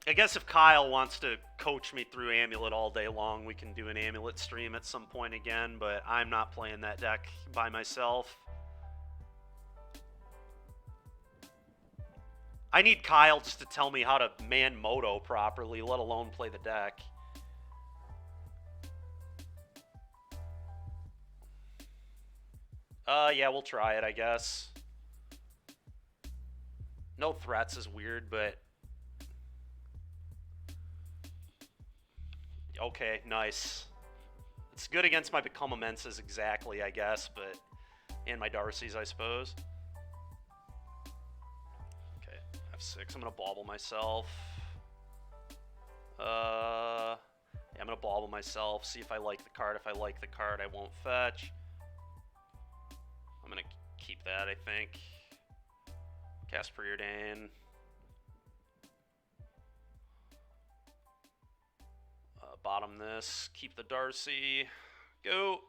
I guess if Kyle wants to coach me through Amulet all day long, we can do an Amulet stream at some point again, but I'm not playing that deck by myself. I need Kyle just to tell me how to man Moto properly, let alone play the deck. Yeah, we'll try it, I guess. No threats is weird, but... Okay, nice. It's good against my Become Immenses exactly, I guess, but... And my Darcy's, I suppose. Okay, F6. I'm going to bauble myself. Yeah, I'm going to bauble myself, see if I like the card. If I like the card, I won't fetch. I'm going to keep that, I think. Cast Preordain. bottom this. Keep the Darcy. Go.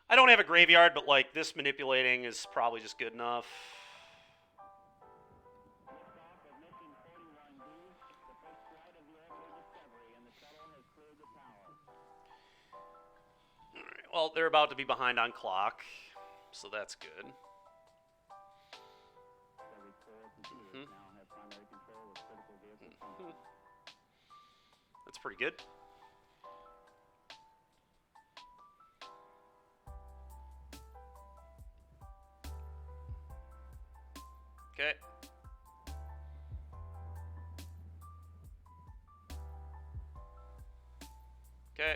I don't have a graveyard, but like this manipulating is probably just good enough. Alright, well, they're about to be behind on clock, so that's good. That's pretty good. Okay. Okay.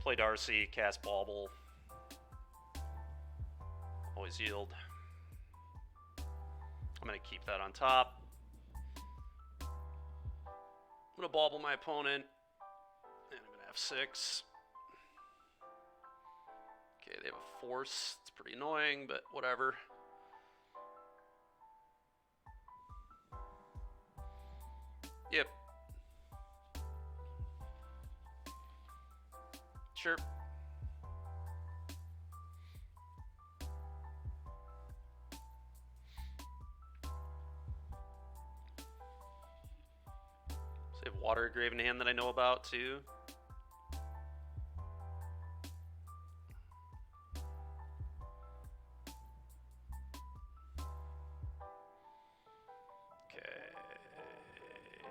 Play Darcy, cast Bauble. Always yield. I'm going to keep that on top. I'm going to Bauble my opponent. And I'm going to have 6. Okay, they have a Force. It's pretty annoying, but whatever. Yep. Sure. So they have Water Graven Hand that I know about too.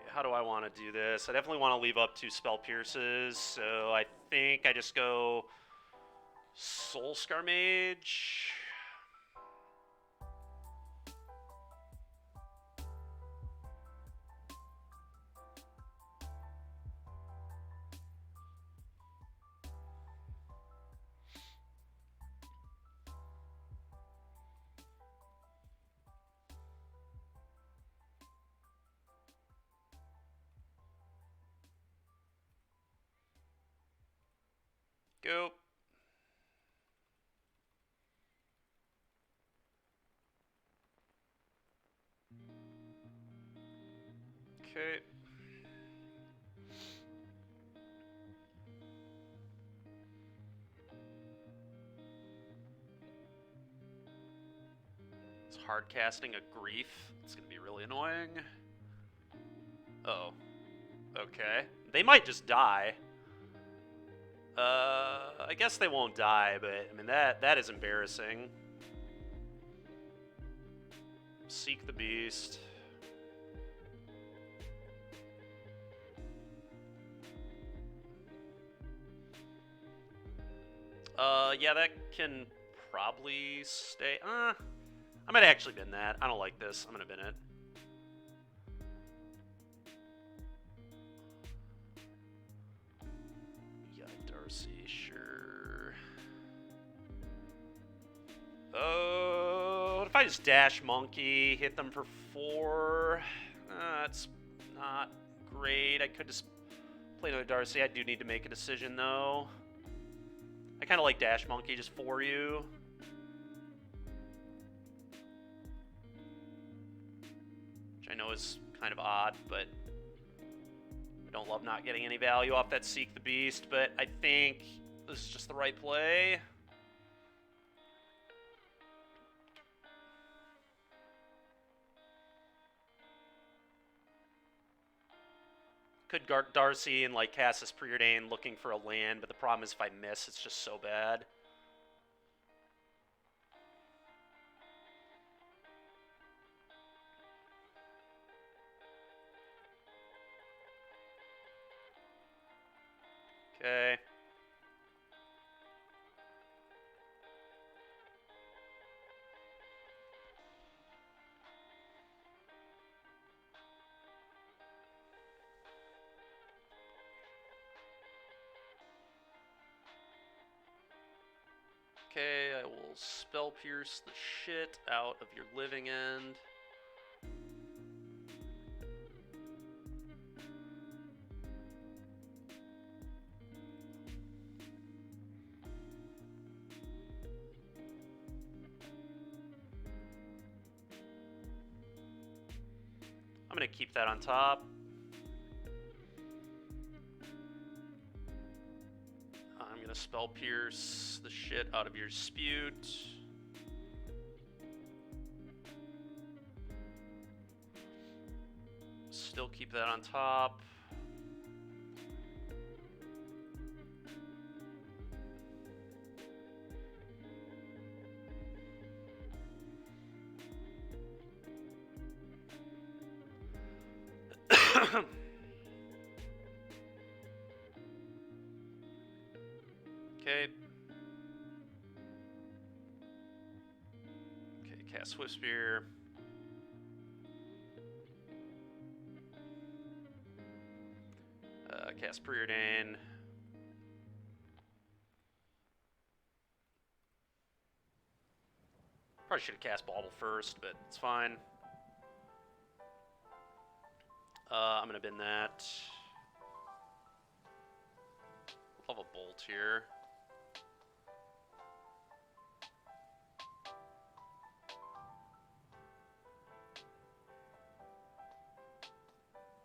How do I want to do this? I definitely want to leave up 2 Spell Pierces, so I think I just go Soulscar Mage. Go. Okay. It's hard casting a Grief. It's going to be really annoying. Oh. Okay. They might just die. I guess they won't die, but I mean that is embarrassing. Seek the Beast. Yeah, that can probably stay. I might actually bin that. I don't like this. I'm gonna bin it. Yeah, Darcy, sure. Oh, what if I just dash Monkey, hit them for 4? That's not great. I could just play another Darcy. I do need to make a decision though. I kind of like Dash Monkey just for you. Which I know is kind of odd, but I don't love not getting any value off that Seek the Beast, but I think this is just the right play. Could Darcy and like cast this Preordain looking for a land, but the problem is if I miss, it's just so bad. Okay. Okay, I will Spell Pierce the shit out of your living end. I'm going to keep that on top. I'm going to spell pierce the shit out of your dispute. Still keep that on top. Okay. Okay, cast Swift Spear. Cast Preordain. Probably should have cast Bauble first, but it's fine. I'm going to bin that. I'll have a Bolt here.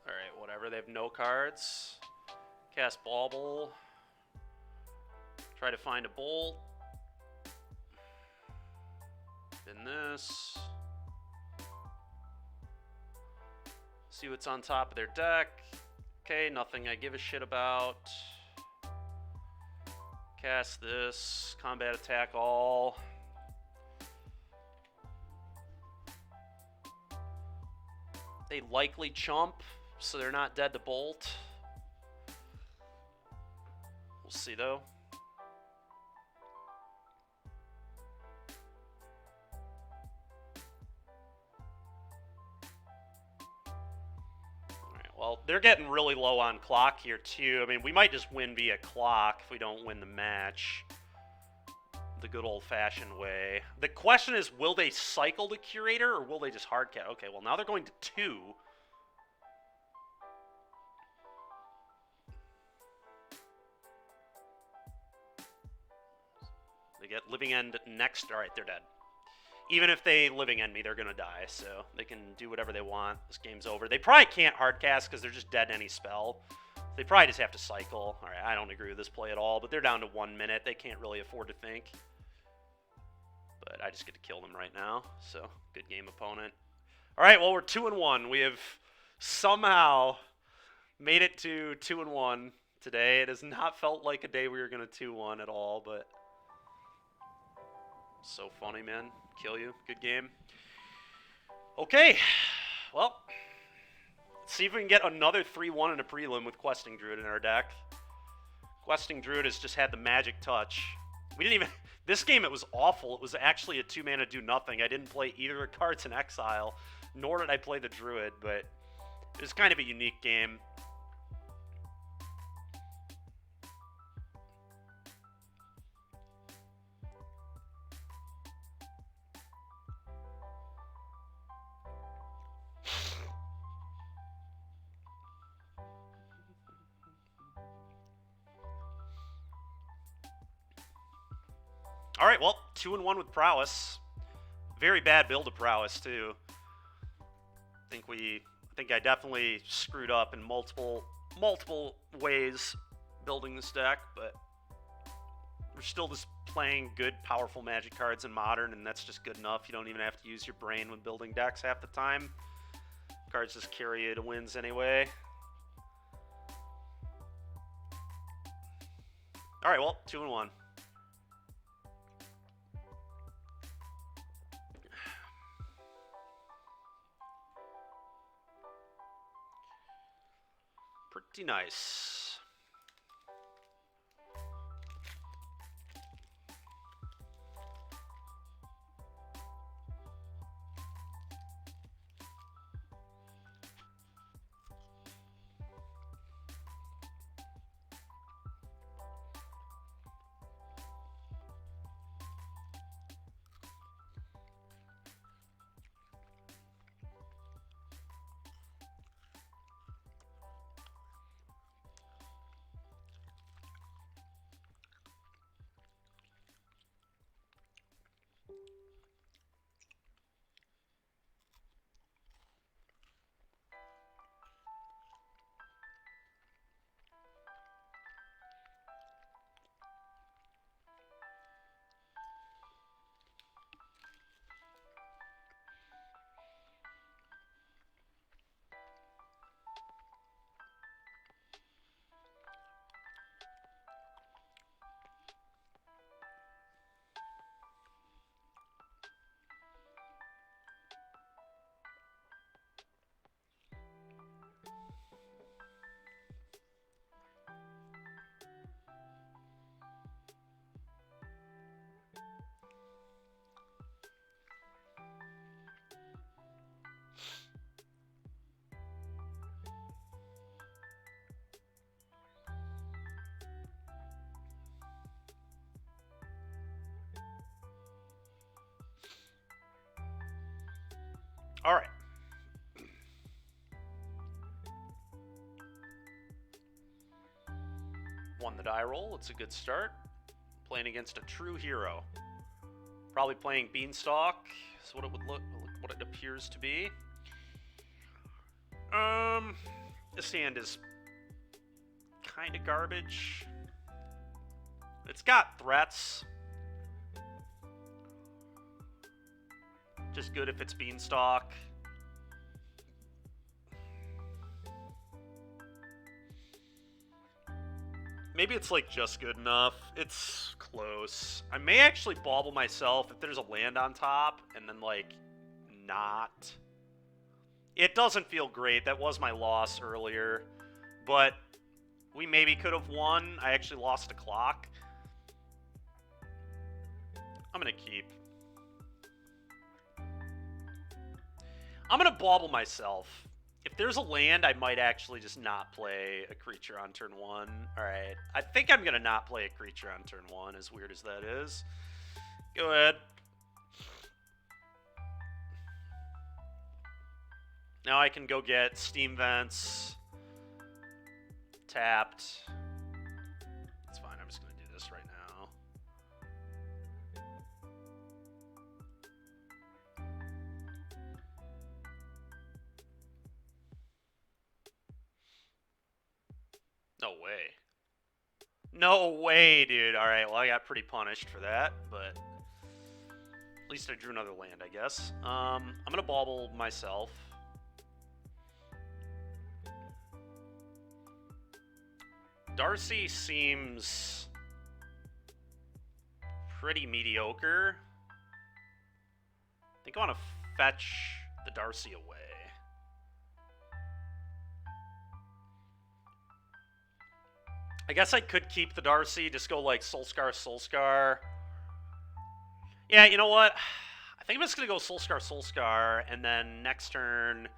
Alright, whatever. They have no cards. Cast Bauble. Try to find a Bolt. Bin this. See what's on top of their deck. Okay, nothing I give a shit about. Cast this. Combat attack all. They likely chump, so they're not dead to Bolt. We'll see, though. Alright, well, they're getting really low on clock here, too. I mean, we might just win via clock if we don't win the match the good old-fashioned way. The question is, will they cycle the Curator, or will they just hard cat? Okay, well, now they're going to 2. They get Living End next. Alright, they're dead. Even if they Living End me, they're going to die, so they can do whatever they want. This game's over. They probably can't hardcast because they're just dead to any spell. They probably just have to cycle. Alright, I don't agree with this play at all, but they're down to 1 minute. They can't really afford to think. But I just get to kill them right now, so good game, opponent. Alright, well, we're 2-1. We have somehow made it to 2-1 today. It has not felt like a day we were going to 2-1 at all, but... So funny, man. Kill you. Good game. Okay. Well, let's see if we can get another 3-1 in a prelim with Questing Druid in our deck. Questing Druid has just had the magic touch. We didn't even... This game, it was awful. It was actually a 2-mana do nothing. I didn't play either cards in exile, nor did I play the Druid, but it was kind of a unique game. All right, well, 2-1 with prowess. Very bad build of prowess too. I think I definitely screwed up in multiple ways building this deck, but we're still just playing good, powerful Magic cards in Modern, and that's just good enough. You don't even have to use your brain when building decks half the time. Cards just carry you to wins anyway. All right, well, 2-1. Pretty nice. All right. Won the die roll. It's a good start. Playing against a true hero. Probably playing Beanstalk. Is what it would look, what it appears to be. This hand is kind of garbage. It's got threats. Just good if it's Beanstalk. Maybe it's like just good enough. It's close. I may actually bauble myself if there's a land on top and then like not. It doesn't feel great. That was my loss earlier. But we maybe could have won. I actually lost a clock. I'm going to keep. I'm going to bauble myself. If there's a land, I might actually just not play a creature on turn 1. Alright. I think I'm going to not play a creature on turn 1, as weird as that is. Go ahead. Now I can go get Steam Vents. Tapped. It's fine. I'm just going to do this right now. No way. No way, dude. Alright, well, I got pretty punished for that, but at least I drew another land, I guess. I'm going to bauble myself. Darcy seems pretty mediocre. I think I want to fetch the Darcy away. I guess I could keep the Darcy, just go like Soulscar, Soulscar. Yeah, you know what? I think I'm just going to go Soulscar, Soulscar, and then next turn,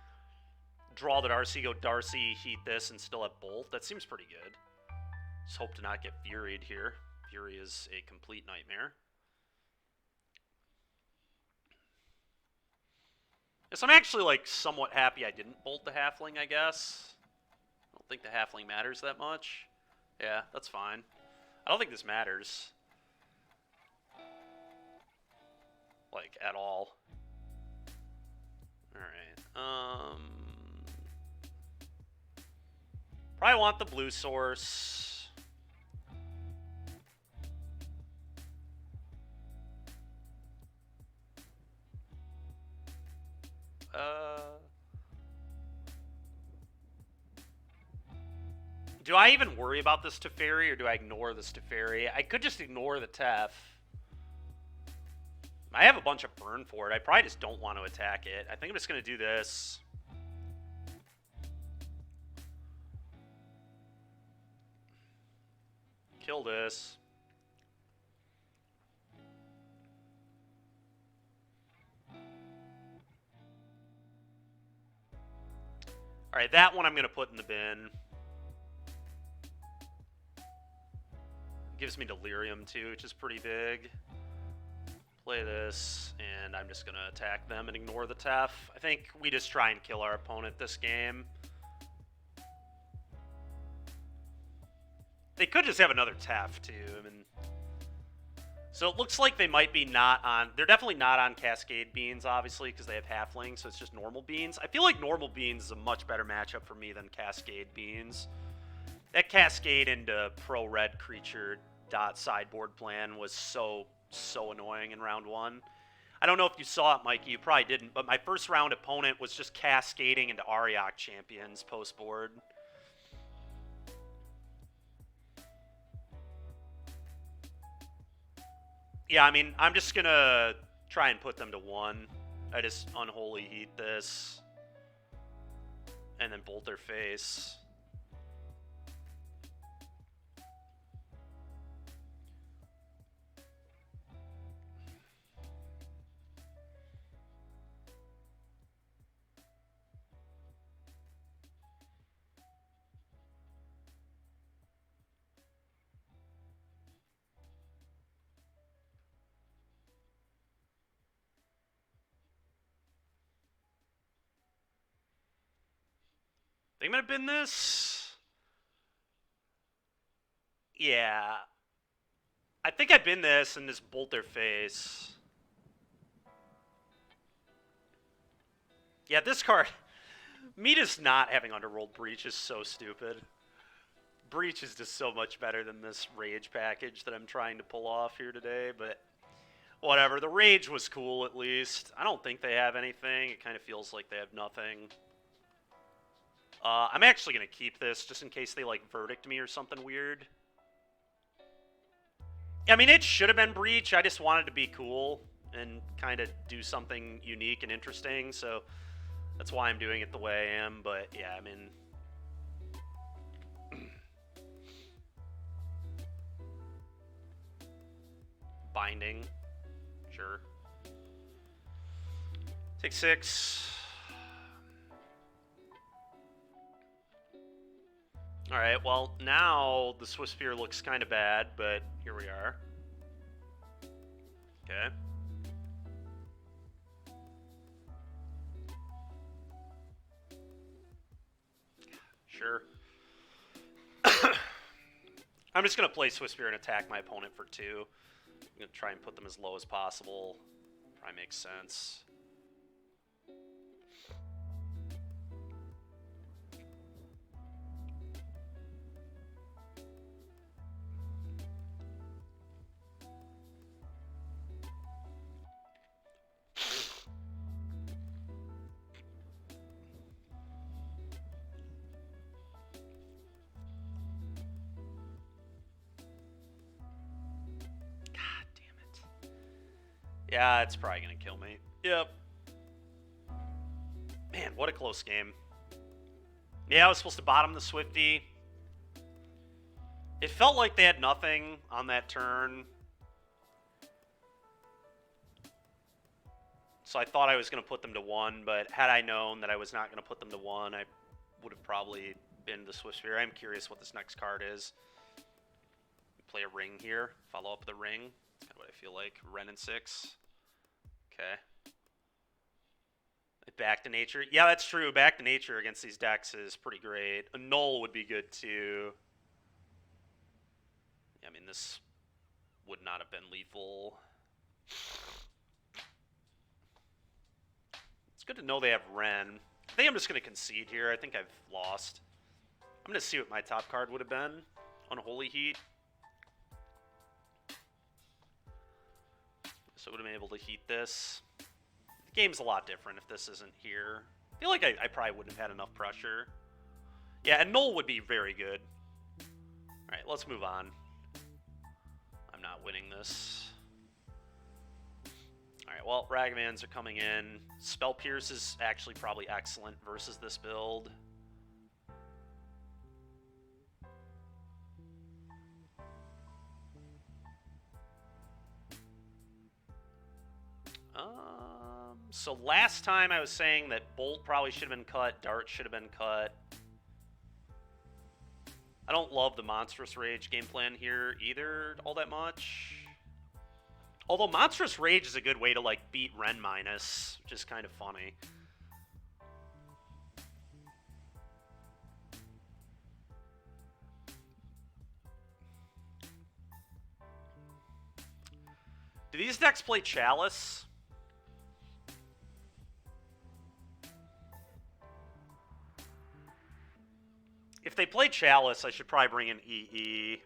draw the Darcy, go Darcy, heat this, and still have Bolt. That seems pretty good. Just hope to not get Furied here. Fury is a complete nightmare. Yes, I'm actually, like, somewhat happy I didn't Bolt the Halfling, I guess. I don't think the Halfling matters that much. Yeah, that's fine. I don't think this matters. Like, at all. Alright, probably want the blue source. Do I even worry about this Teferi, or do I ignore this Teferi? I could just ignore the Tef. I have a bunch of burn for it. I probably just don't want to attack it. I think I'm just going to do this. Kill this. Alright, that one I'm going to put in the bin. Gives me Delirium too, which is pretty big. Play this, and I'm just going to attack them and ignore the Tef. I think we just try and kill our opponent this game. They could just have another Tef too. I mean, so it looks like they might be not on... They're definitely not on Cascade Beans, obviously, because they have Halflings, so it's just normal Beans. I feel like normal Beans is a much better matchup for me than Cascade Beans. That Cascade into pro-red creature dot sideboard plan was so annoying in round 1. I don't know if you saw it, Mikey. You probably didn't, but my first round opponent was just cascading into Ariok champions post-board. Yeah, I mean, I'm just going to try and put them to 1. I just unholy heat this. And then bolt their face. Think it might have been this. Yeah. I think I've been this and just bolt their face. Yeah, this card... Me just not having underrolled Breach is so stupid. Breach is just so much better than this Rage package that I'm trying to pull off here today, but whatever. The Rage was cool, at least. I don't think they have anything. It kind of feels like they have nothing. I'm actually going to keep this just in case they, like, verdict me or something weird. I mean, it should have been Breach. I just wanted to be cool and kind of do something unique and interesting, so that's why I'm doing it the way I am. But, yeah, I mean... Binding. Sure. Take 6. Alright, well, now the Swiss Spear looks kind of bad, but here we are. Okay. Sure. I'm just going to play Swiss Spear and attack my opponent for 2. I'm going to try and put them as low as possible. Probably makes sense. Yeah, it's probably going to kill me. Yep. Man, what a close game. Yeah, I was supposed to bottom the Swifty. It felt like they had nothing on that turn. So I thought I was going to put them to 1, but had I known that I was not going to put them to 1, I would have probably been the Swift Sphere. I'm curious what this next card is. Play a ring here. Follow up the ring. That's kind of what I feel like. Ren and 6. Okay. Back to Nature. Yeah, that's true. Back to Nature against these decks is pretty great. A Null would be good too. Yeah, I mean, this would not have been lethal. It's good to know they have Ren. I think I'm just going to concede here. I think I've lost. I'm going to see what my top card would have been. Unholy Heat. So I would have been able to heat this. The game's a lot different if this isn't here. I feel like I probably wouldn't have had enough pressure. Yeah, and Null would be very good. Alright, let's move on. I'm not winning this. Alright, well, Ragavans are coming in. Spell Pierce is actually probably excellent versus this build. So last time I was saying that Bolt probably should have been cut, Dart should have been cut. I don't love the Monstrous Rage game plan here either all that much. Although Monstrous Rage is a good way to like beat Ren minus, which is kind of funny. Do these decks play Chalice? If they play Chalice, I should probably bring in EE.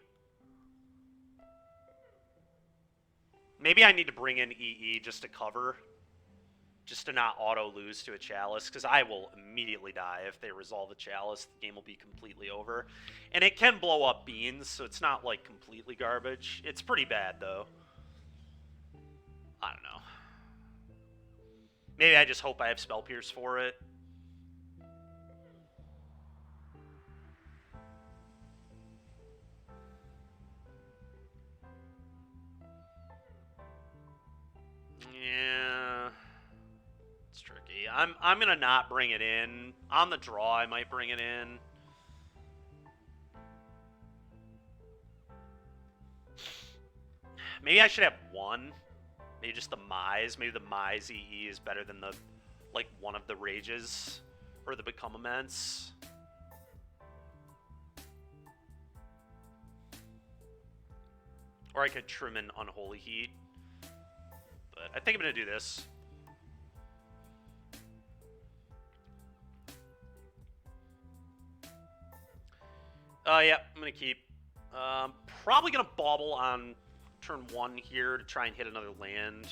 Maybe I need to bring in EE just to cover. Just to not auto-lose to a Chalice, because I will immediately die if they resolve a Chalice. The game will be completely over. And it can blow up Beans, so it's not, like, completely garbage. It's pretty bad, though. I don't know. Maybe I just hope I have Spell Pierce for it. Yeah, it's tricky. I'm gonna not bring it in. On the draw, I might bring it in. Maybe I should have one. Maybe just the Mize. Maybe the Mize EE is better than the, like, one of the Rages or the Become Immense. Or I could trim in Unholy Heat. But I think I'm going to do this. Yeah, I'm going to keep. Probably going to bauble on turn 1 here to try and hit another land.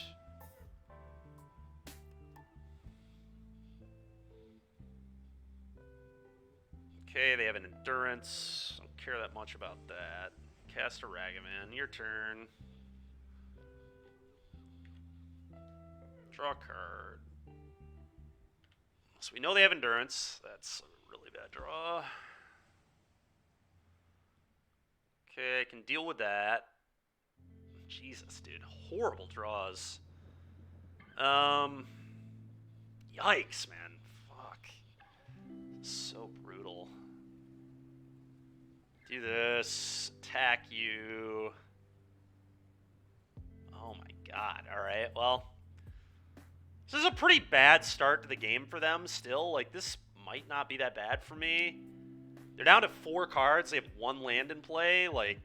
Okay, they have an Endurance. Don't care that much about that. Cast a Ragavan. Your turn. Draw a card. So we know they have Endurance. That's a really bad draw. Okay, I can deal with that. Jesus, dude. Horrible draws. Yikes, man. Fuck. So brutal. Do this. Attack you. Oh my god. Alright, well. This is a pretty bad start to the game for them still. Like, this might not be that bad for me. They're down to 4 cards. They have 1 land in play. Like,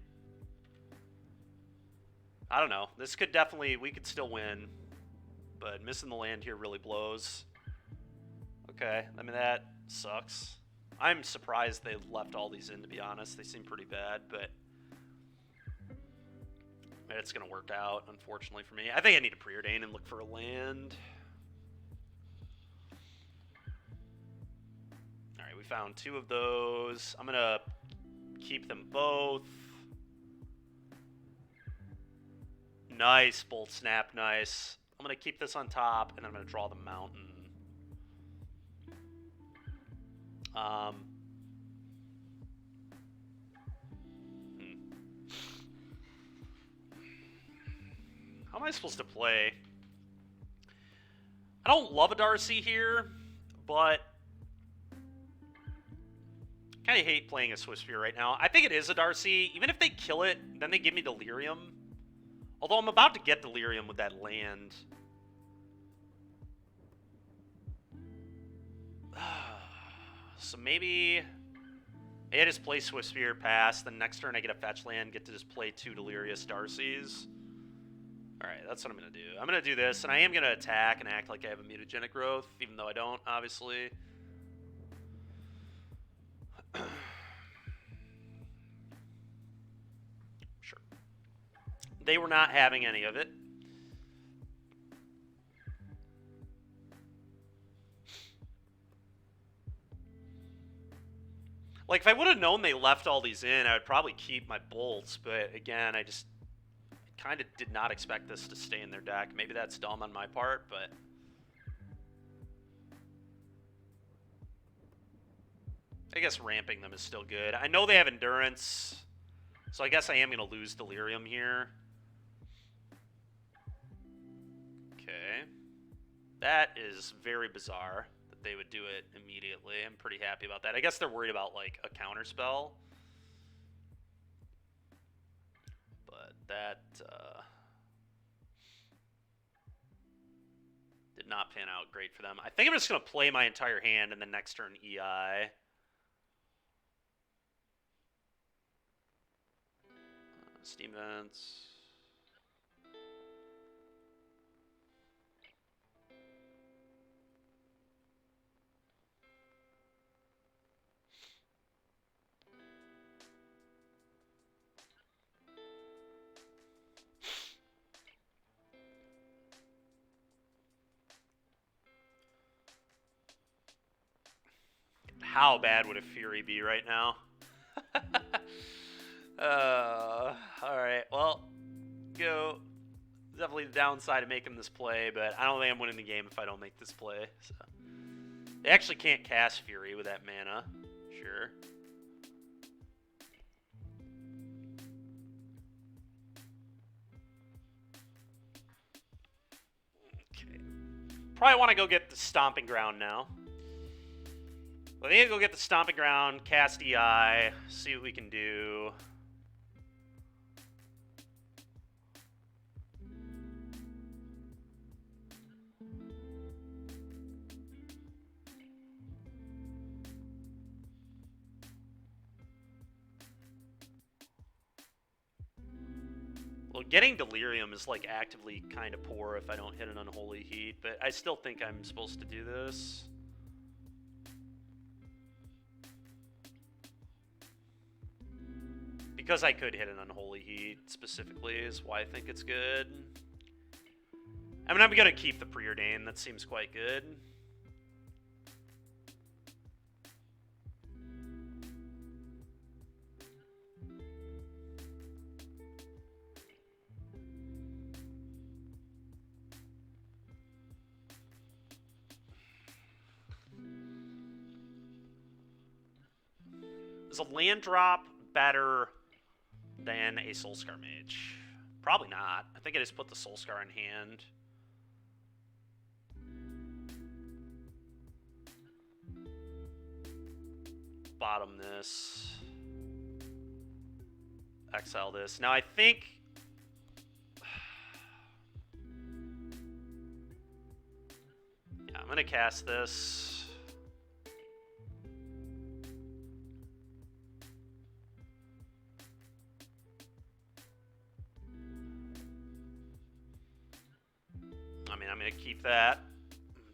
I don't know. This could definitely... We could still win. But missing the land here really blows. Okay. I mean, that sucks. I'm surprised they left all these in, to be honest. They seem pretty bad, but... it's going to work out, unfortunately for me. I think I need to preordain and look for a land. Alright, we found 2 of those. I'm going to keep them both. Nice, Bolt Snap, nice. I'm going to keep this on top, and I'm going to draw the mountain. How am I supposed to play? I don't love a Darcy here, but I kind of hate playing a Swiss Spear right now. I think it is a Darcy. Even if they kill it, then they give me Delirium. Although I'm about to get Delirium with that land. So maybe I just play Swiss Spear, pass. Then next turn I get a fetch land, get to just play 2 Delirious Darcies. Alright, that's what I'm going to do. I'm going to do this, and I am going to attack and act like I have a mutagenic growth, even though I don't, obviously. Sure. They were not having any of it. Like, if I would have known they left all these in, I would probably keep my bolts, but again, I just kind of did not expect this to stay in their deck. Maybe that's dumb on my part, but... I guess ramping them is still good. I know they have Endurance, so I guess I am going to lose Delirium here. Okay. That is very bizarre that they would do it immediately. I'm pretty happy about that. I guess they're worried about, like, a counterspell. But that did not pan out great for them. I think I'm just going to play my entire hand and then next turn EI. Steam Vents. How bad would a Fury be right now? Alright, well, go. Definitely the downside of making this play, but I don't think I'm winning the game if I don't make this play. So. They actually can't cast Fury with that mana. Sure. Okay. Probably want to go get the Stomping Ground now. Well, I think I'll go get the Stomping Ground, cast EI, see what we can do. Well, getting Delirium is, like, actively kind of poor if I don't hit an Unholy Heat, but I still think I'm supposed to do this. Because I could hit an Unholy Heat, specifically, is why I think it's good. I mean, I'm going to keep the Preordain. That seems quite good. Is a land drop better than a Soulscar Mage? Probably not. I think I just put the Soulscar in hand. Bottom this. Exile this. Now I think... yeah, I'm going to cast this. I mean, I'm going to keep that.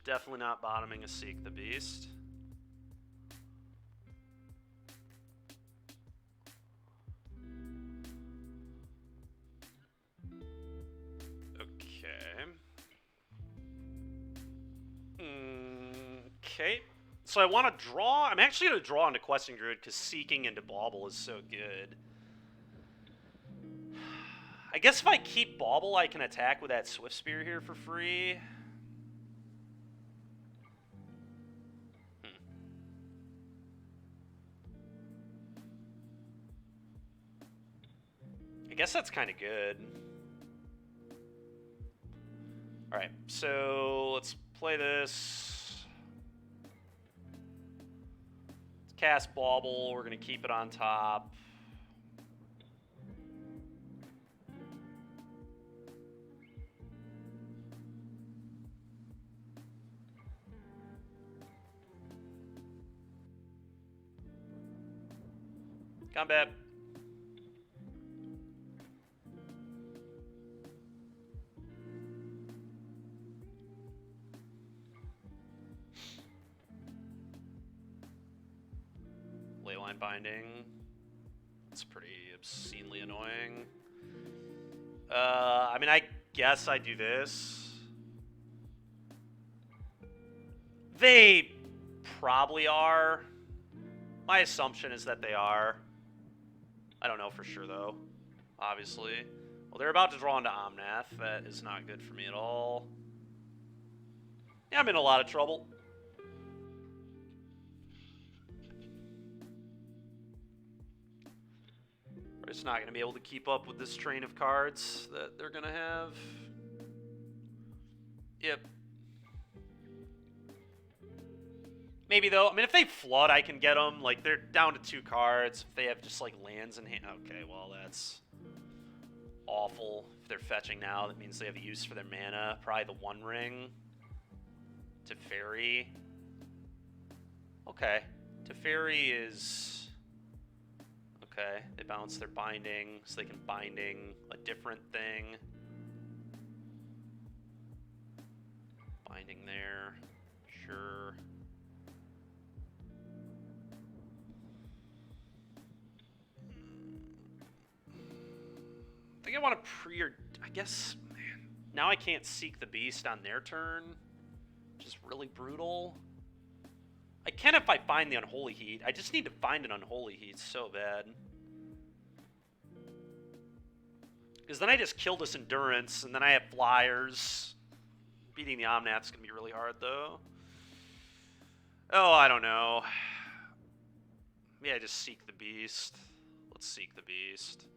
Definitely not bottoming a Seek the Beast. Okay. So I want to draw. I'm actually going to draw into Questing Druid because Seeking into Bauble is so good. I guess if I keep Bauble, I can attack with that Swift Spear here for free. I guess that's kind of good. Alright, so let's play this. Let's cast Bauble. We're going to keep it on top. Combat. Leyline Binding. It's pretty obscenely annoying. I mean, I guess I do this. They probably are. My assumption is that they are. I don't know for sure, though, obviously. Well, they're about to draw into Omnath. That is not good for me at all. Yeah, I'm in a lot of trouble. We're just not going to be able to keep up with this train of cards that they're going to have. Yep. Maybe, though. I mean, if they flood, I can get them. Like, they're down to 2 cards. If they have just, like, lands in hand. Okay, well, that's awful. If they're fetching now, that means they have use for their mana. Probably the One Ring. Teferi. Okay. Teferi is... okay. They bounce their Binding, so they can Binding a different thing. Binding there. Sure. I think I want to I guess, man, now I can't Seek the Beast on their turn, which is really brutal. I can if I find the Unholy Heat. I just need to find an Unholy Heat so bad. Because then I just kill this Endurance, and then I have Flyers. Beating the Omnath's going to be really hard, though. Oh, I don't know. Maybe I just Seek the Beast. Let's Seek the Beast.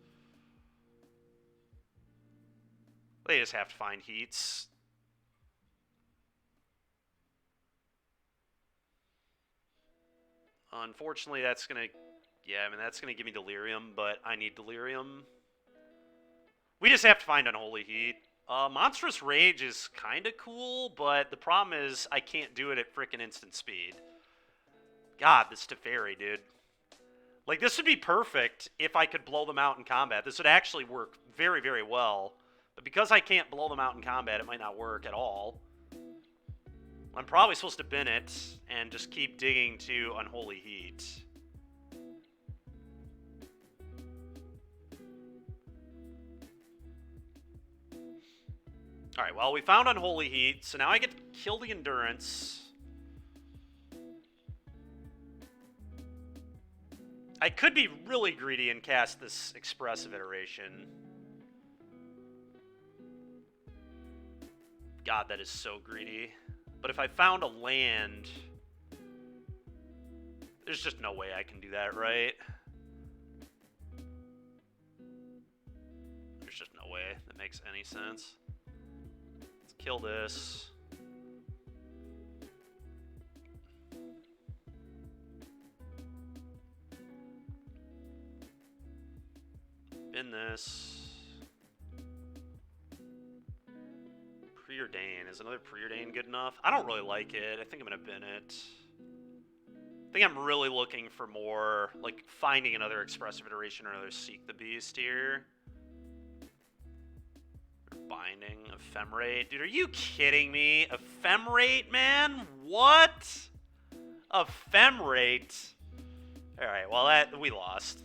They just have to find heats. Unfortunately, that's going to... yeah, I mean, that's going to give me Delirium, but I need Delirium. We just have to find Unholy Heat. Monstrous Rage is kind of cool, but the problem is I can't do it at frickin' instant speed. God, this Teferi, dude. Like, this would be perfect if I could blow them out in combat. This would actually work very, very well. But because I can't blow them out in combat, it might not work at all. I'm probably supposed to bin it and just keep digging to Unholy Heat. Alright, well, we found Unholy Heat, so now I get to kill the Endurance. I could be really greedy and cast this Expressive Iteration. God, that is so greedy. But if I found a land, there's just no way I can do that, right? There's just no way that makes any sense. Let's kill this. Bin this. Preordain. Is another Preordain good enough? I don't really like it. I think I'm going to bin it. I think I'm really looking for more, like, finding another Expressive Iteration or another Seek the Beast here. Binding. Ephemerate. Dude, are you kidding me? Ephemerate, man? What? Ephemerate? Alright, well, we lost.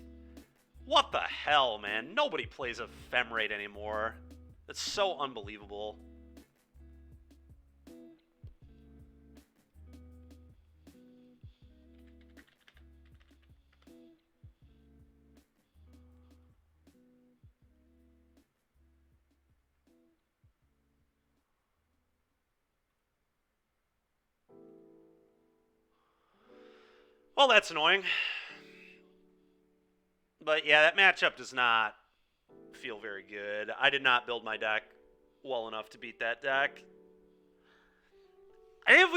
What the hell, man? Nobody plays Ephemerate anymore. That's so unbelievable. Well, that's annoying. But yeah, that matchup does not feel very good. I did not build my deck well enough to beat that deck. I think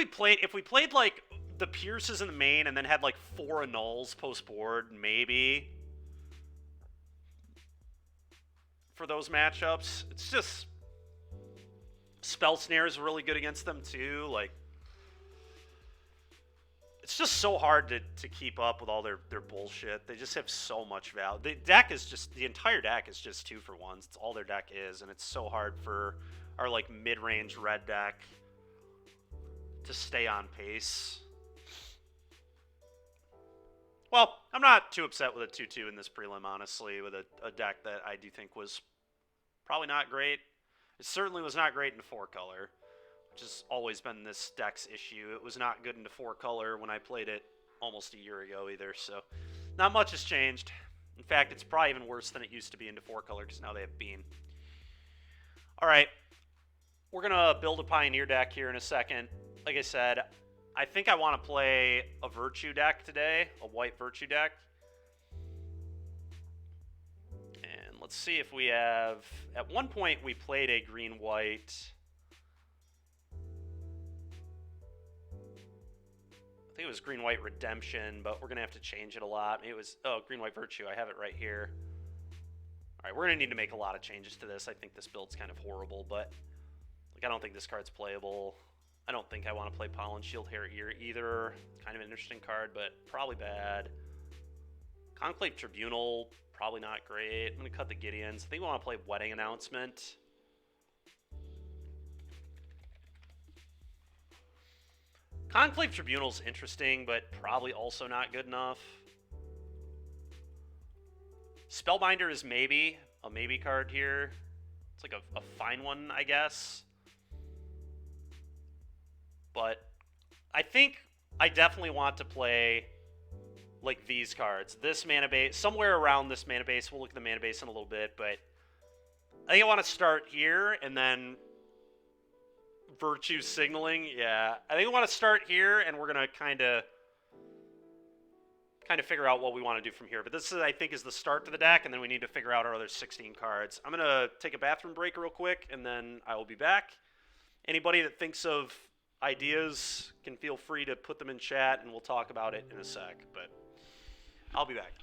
if we played like the Pierces in the main and then had like 4 Annuls post board, maybe for those matchups. It's just Spell Snare is really good against them too. Like, it's just so hard to keep up with all their bullshit. They just have so much value. The entire deck is just 2-for-1s. It's all their deck is, and it's so hard for our like mid-range red deck to stay on pace. Well, I'm not too upset with a 2-2 in this prelim, honestly, with a deck that I do think was probably not great. It certainly was not great in 4-color. Which has always been this deck's issue. It was not good into 4-color when I played it almost a year ago either, so not much has changed. In fact, it's probably even worse than it used to be into 4-color because now they have Beam. Alright, we're going to build a Pioneer deck here in a second. Like I said, I think I want to play a Virtue deck today, a white Virtue deck. And let's see if we have... At one point, we played a green-white... I think it was Green-White Redemption, but we're going to have to change it a lot. Maybe it was, oh, Green-White Virtue. I have it right here. All right, we're going to need to make a lot of changes to this. I think this build's kind of horrible, but like, I don't think this card's playable. I don't think I want to play Pollen Shield here either. Kind of an interesting card, but probably bad. Conclave Tribunal, probably not great. I'm going to cut the Gideons. I think we want to play Wedding Announcement. Conclave Tribunal's interesting, but probably also not good enough. Spellbinder is maybe a maybe card here. It's like a fine one, I guess. But I think I definitely want to play like these cards. This mana base, somewhere around this mana base. We'll look at the mana base in a little bit, but I think I want to start here and then Virtue Signaling. Yeah, I think I want to start here and we're going to kind of figure out what we want to do from here. But this, I think, is the start to the deck, and then we need to figure out our other 16 cards. I'm going to take a bathroom break real quick, and then I will be back. Anybody that thinks of ideas can feel free to put them in chat, and we'll talk about it in a sec. But I'll be back.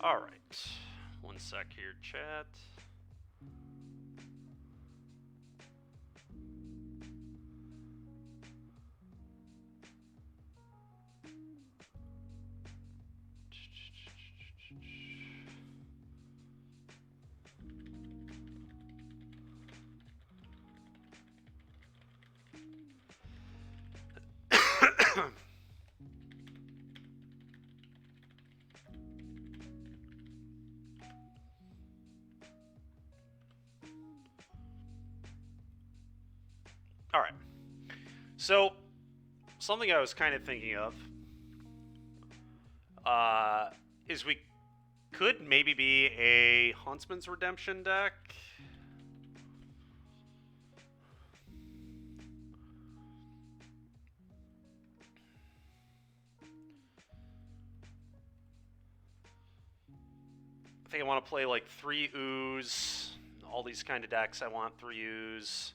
All right, one sec here, chat. All right. So, something I was kind of thinking of is we could maybe be a Huntsman's Redemption deck. I think I want to play like 3 Ooze. All these kind of decks, I want 3 Ooze.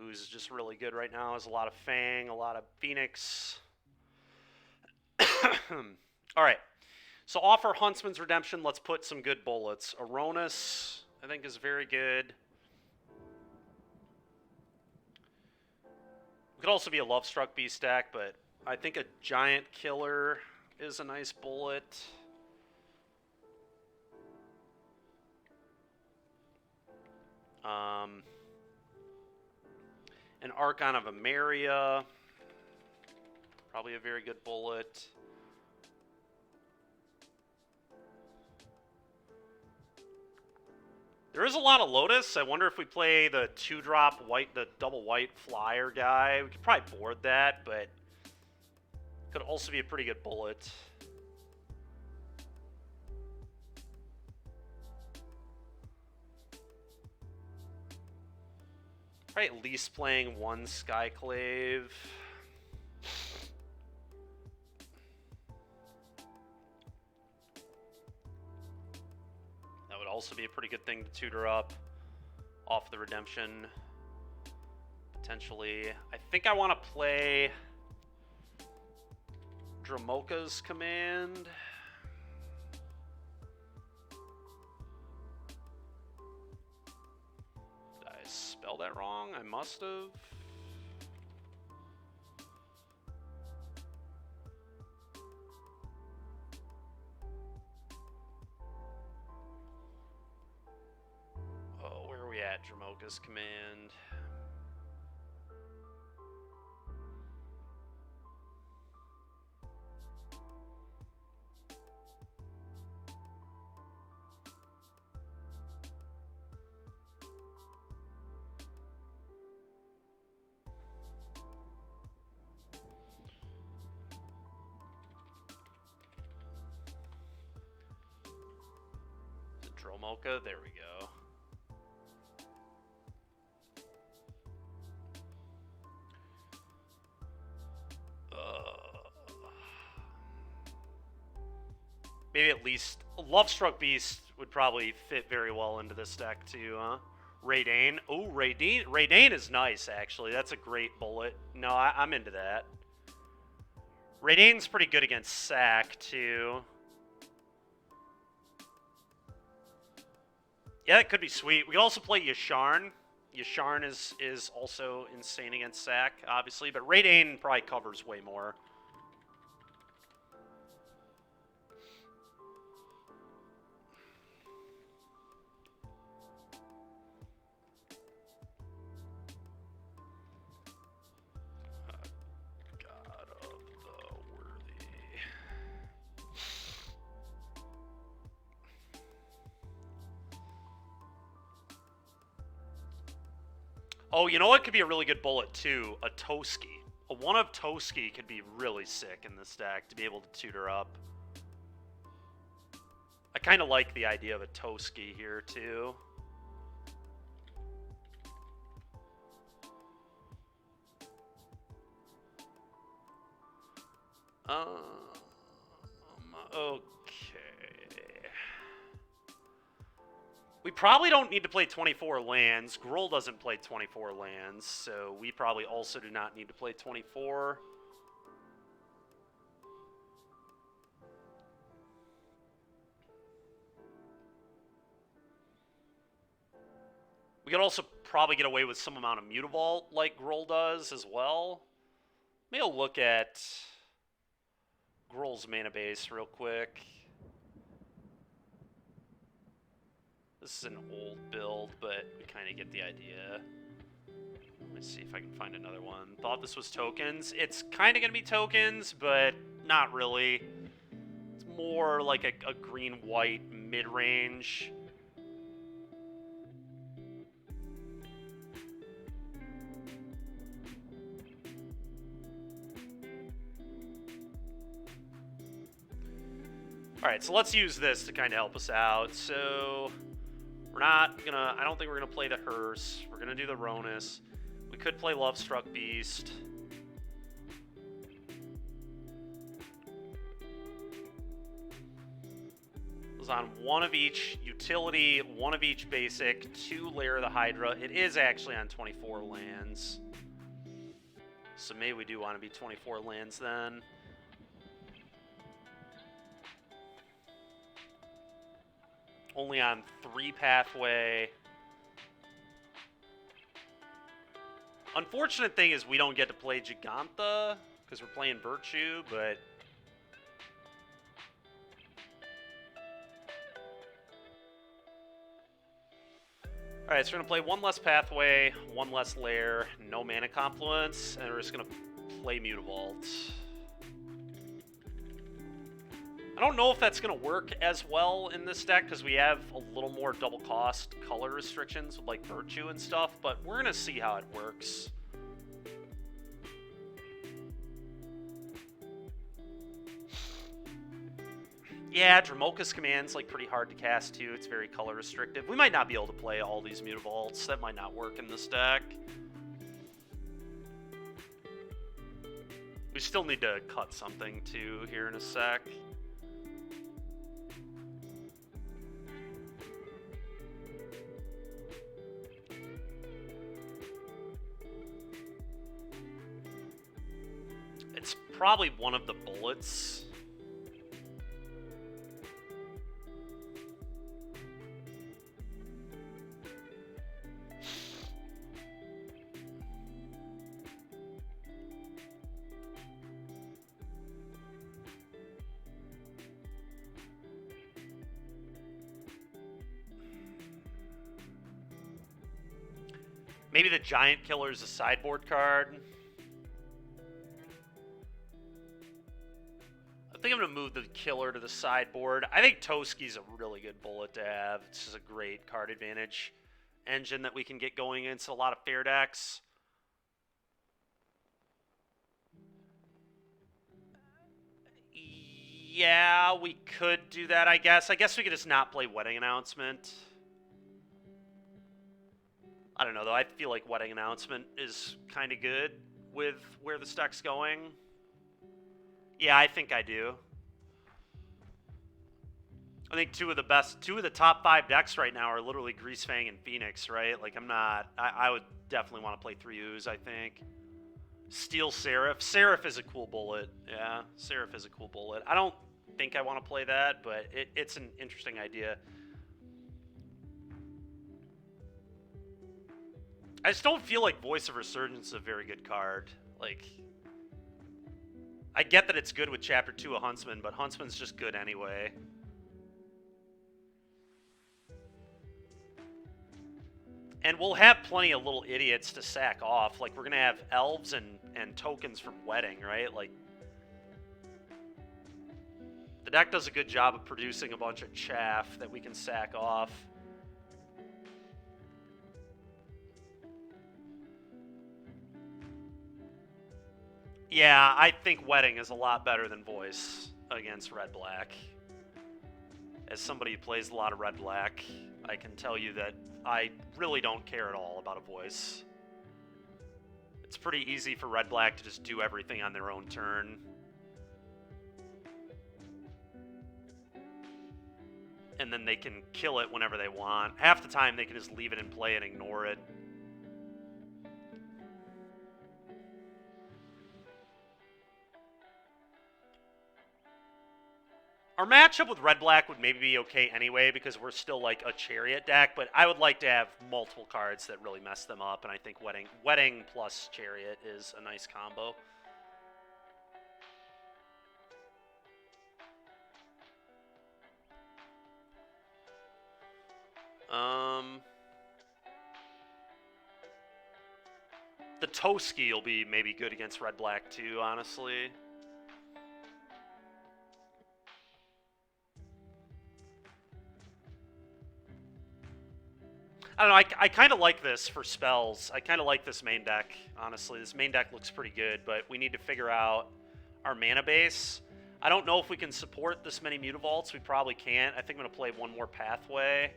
Ooze is just really good right now. There's a lot of Fang, a lot of Phoenix. All right. So offer Huntsman's Redemption. Let's put some good bullets. Aronis, I think, is very good. Could also be a Lovestruck Beast deck, but I think a Giant Killer is a nice bullet. An Archon of Emeria, probably a very good bullet. There is a lot of Lotus. I wonder if we play the 2-drop white, the double white flyer guy. We could probably board that, but could also be a pretty good bullet. Probably at least playing 1 Skyclave. That would also be a pretty good thing to tutor up off the Redemption, potentially. I think I want to play Dromoka's Command. Did I spell that wrong? I must have. Oh, where are we at? Dromoka's Command. Dromoka, there we go. Maybe at least Lovestruck Beast would probably fit very well into this deck too, huh? Raydane. Oh, Raydane is nice, actually. That's a great bullet. No, I'm into that. Raydane's pretty good against Sack, too. Yeah, that could be sweet. We could also play Yasharn. Yasharn is also insane against Sack, obviously, but Raydane probably covers way more. God of the Worthy. Oh, you know what could be a really good bullet, too? A Toski. A one of Toski could be really sick in this deck to be able to tutor up. I kind of like the idea of a Toski here, too. Okay. We probably don't need to play 24 lands. Gruul doesn't play 24 lands, so we probably also do not need to play 24. We could also probably get away with some amount of Mutavault like Gruul does as well. Maybe I'll look at Gruul's mana base real quick. This is an old build, but we kind of get the idea. Let me see if I can find another one. Thought this was tokens. It's kind of going to be tokens, but not really. It's more like a green-white mid-range. Alright, so let's use this to kind of help us out. So, we're not gonna, I don't think we're gonna play the Hearse. We're gonna do the Ronus. We could play Lovestruck Beast. It was on one of each utility, one of each basic, 2 Lair of the Hydra. It is actually on 24 lands. So maybe we do want to be 24 lands then. Only on 3 pathway. Unfortunate thing is we don't get to play Giganta because we're playing Virtue, but alright, so we're gonna play 1 less pathway, 1 less lair, no mana confluence, and we're just gonna play Mutavault. I don't know if that's going to work as well in this deck because we have a little more double cost color restrictions with like Virtue and stuff, but we're going to see how it works. Yeah, Dramoka's Command's like pretty hard to cast too. It's very color restrictive. We might not be able to play all these Mutavaults. That might not work in this deck. We still need to cut something too here in a sec. It's probably one of the bullets. Maybe the Giant Killer is a sideboard card. I think I'm going to move the Killer to the sideboard. I think Toski's a really good bullet to have. It's just a great card advantage engine that we can get going into a lot of fair decks. Yeah, we could do that, I guess. I guess we could just not play Wedding Announcement. I don't know, though. I feel like Wedding Announcement is kind of good with where the deck's going. Yeah, I think I do. I think two of the top 5 decks right now are literally Greasefang and Phoenix, right? Like, I would definitely want to play 3 Ooze, I think. Steel Seraph. Seraph is a cool bullet. Yeah, Seraph is a cool bullet. I don't think I want to play that, but it's an interesting idea. I just don't feel like Voice of Resurgence is a very good card. Like, I get that it's good with Chapter 2 of Huntsman, but Huntsman's just good anyway. And we'll have plenty of little idiots to sack off. Like, we're going to have elves and tokens from Wedding, right? Like, the deck does a good job of producing a bunch of chaff that we can sack off. Yeah, I think Wedding is a lot better than Voice against Red-Black. As somebody who plays a lot of Red-Black, I can tell you that I really don't care at all about a Voice. It's pretty easy for Red-Black to just do everything on their own turn. And then they can kill it whenever they want. Half the time they can just leave it in play and ignore it. Our matchup with Red-Black would maybe be okay anyway because we're still like a Chariot deck, but I would like to have multiple cards that really mess them up, and I think Wedding plus Chariot is a nice combo. The Toski will be maybe good against Red-Black too, honestly. I don't know, I kind of like this for spells. I kind of like this main deck, honestly. This main deck looks pretty good, but we need to figure out our mana base. I don't know if we can support this many Mutavaults. We probably can't. I think I'm going to play one more Pathway.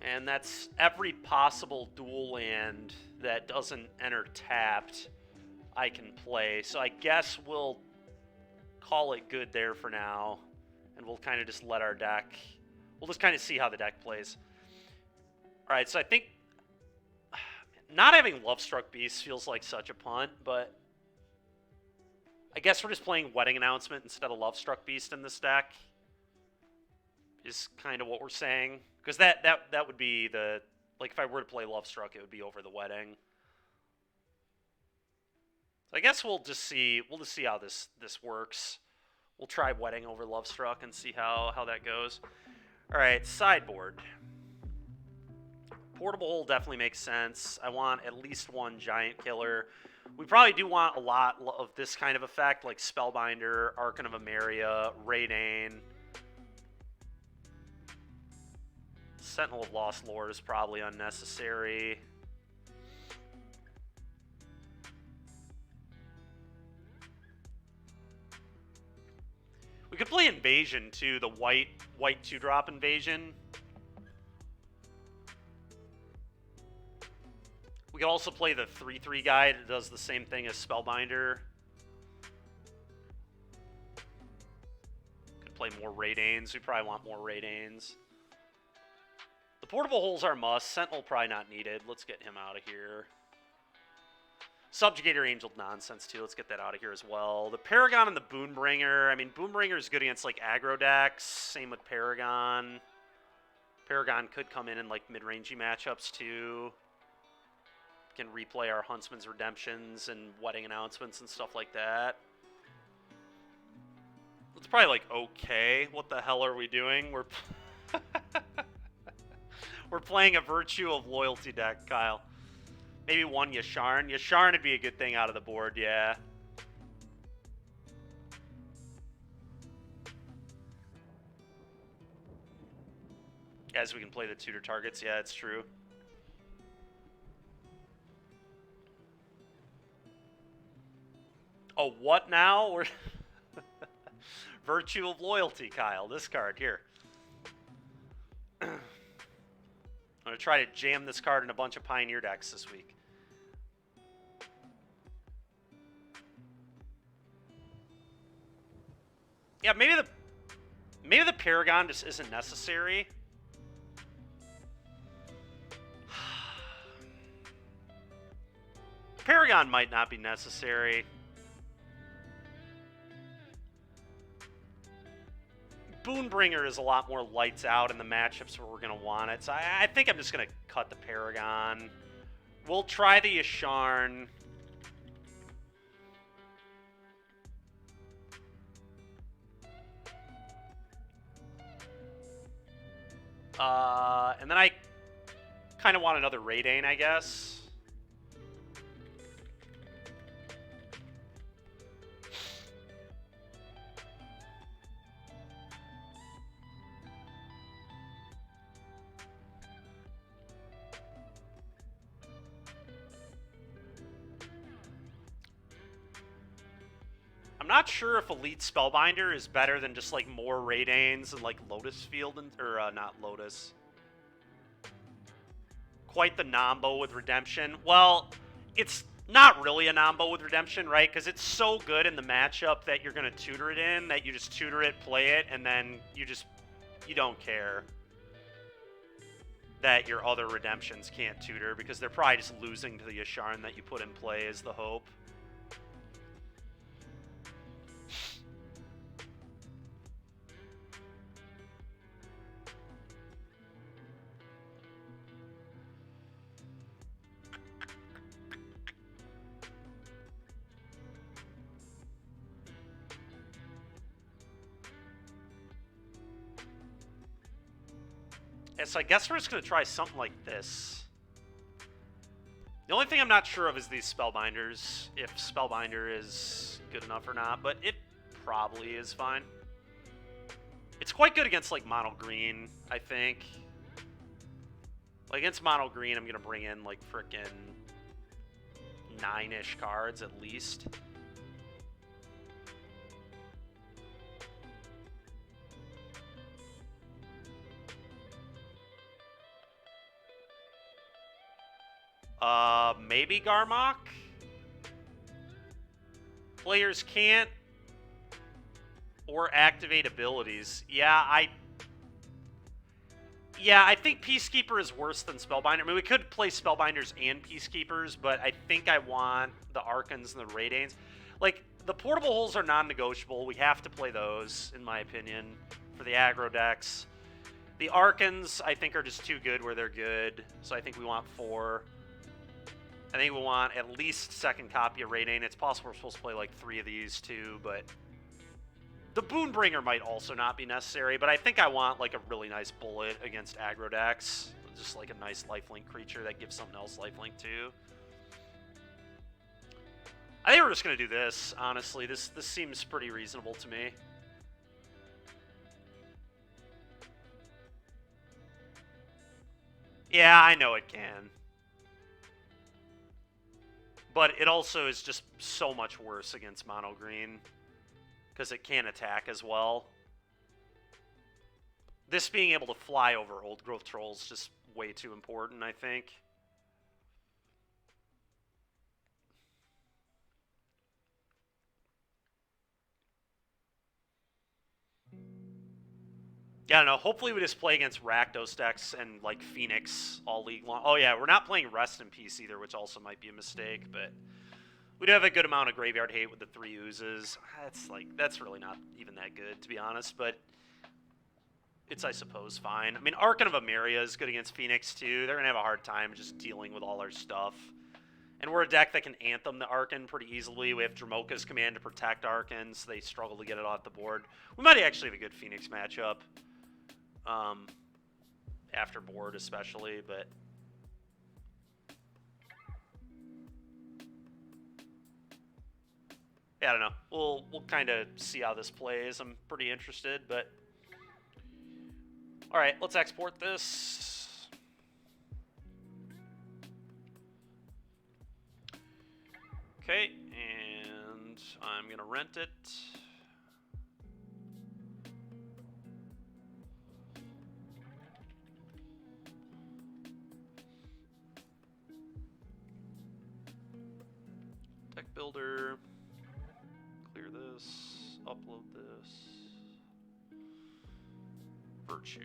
And that's every possible dual land that doesn't enter tapped I can play. So I guess we'll call it good there for now. And we'll kind of just let our deck... We'll just kind of see how the deck plays. Alright, so I think... Not having Lovestruck Beast feels like such a punt, but... I guess we're just playing Wedding Announcement instead of Lovestruck Beast in this deck. Is kind of what we're saying. Because that would be the... Like, if I were to play Lovestruck, it would be over the Wedding. So I guess we'll just see how this works. We'll try Wedding over Lovestruck and see how that goes. Alright, sideboard. Portable Hole definitely makes sense. I want at least one Giant Killer. We probably do want a lot of this kind of effect, like Spellbinder, Archon of Emeria, Raidane. Sentinel of Lost Lord is probably unnecessary. We could play Invasion too, the white 2-drop Invasion. We could also play the 3/3 guy that does the same thing as Spellbinder. Could play more Raidanes. We probably want more Raidanes. The Portable Hole's our must. Sentinel probably not needed. Let's get him out of here. Subjugator Angel nonsense too. Let's get that out of here as well. The Paragon and the Boonbringer. I mean, Boonbringer is good against like aggro decks. Same with Paragon. Paragon could come in like mid-rangey matchups too. Can replay our Huntsman's Redemptions and Wedding Announcements and stuff like that. It's probably like, okay, what the hell are we doing? We're playing a Virtue of Loyalty deck, Kyle. Maybe one Yasharn. Yasharn would be a good thing out of the board, yeah. As we can play the tutor targets, yeah, it's true. Oh, what now? Virtue of Loyalty, Kyle. This card here. I'm going to try to jam this card in a bunch of Pioneer decks this week. Yeah, maybe the Paragon just isn't necessary. Paragon might not be necessary. Boonbringer is a lot more lights out in the matchups where we're going to want it. So I think I'm just going to cut the Paragon. We'll try the Yasharn. And then I kind of want another Raidane, I guess. I'm not sure if Elite Spellbinder is better than just like more Raidanes and like Lotus Field or not Lotus. Quite the Nombo with Redemption. Well, it's not really a Nombo with Redemption, right? Because it's so good in the matchup that you're going to tutor it in, that you just tutor it, play it, and then you don't care that your other Redemptions can't tutor because they're probably just losing to the Yasharn that you put in play is the hope. Yeah, so I guess we're just going to try something like this. The only thing I'm not sure of is these Spellbinders, if Spellbinder is good enough or not, but it probably is fine. It's quite good against, like, Mono Green, I think. Like, against Mono Green, I'm going to bring in, like, frickin' 9-ish cards at least. Maybe Garmok? Players can't or activate abilities. Yeah, I think Peacekeeper is worse than Spellbinder. I mean, we could play Spellbinders and Peacekeepers, but I think I want the Archons and the Raidanes. Like, the Portable Holes are non-negotiable. We have to play those, in my opinion, for the aggro decks. The Archons, I think, are just too good where they're good, so I think we want 4. I think we want at least second copy of Raidane. It's possible we're supposed to play like 3 of these too, but the Boonbringer might also not be necessary, but I think I want like a really nice bullet against aggro decks. Just like a nice lifelink creature that gives something else lifelink too. I think we're just going to do this, honestly. This seems pretty reasonable to me. Yeah, I know it can. But it also is just so much worse against Mono Green because it can attack as well. This being able to fly over Old Growth Trolls is just way too important, I think. Yeah, I don't know. Hopefully we just play against Rakdos decks and, like, Phoenix all league long. Oh, yeah, we're not playing Rest in Peace either, which also might be a mistake, but we do have a good amount of Graveyard Hate with the 3 oozes. That's really not even that good, to be honest, but it's, I suppose, fine. I mean, Archon of Emeria is good against Phoenix, too. They're going to have a hard time just dealing with all our stuff. And we're a deck that can Anthem the Archon pretty easily. We have Dramoka's Command to protect Archons. So they struggle to get it off the board. We might actually have a good Phoenix matchup. After board especially, but yeah, I don't know. We'll kind of see how this plays. I'm pretty interested, but all right, let's export this. Okay, and I'm gonna rent it. Deck builder. Clear this. Upload this. Virtue.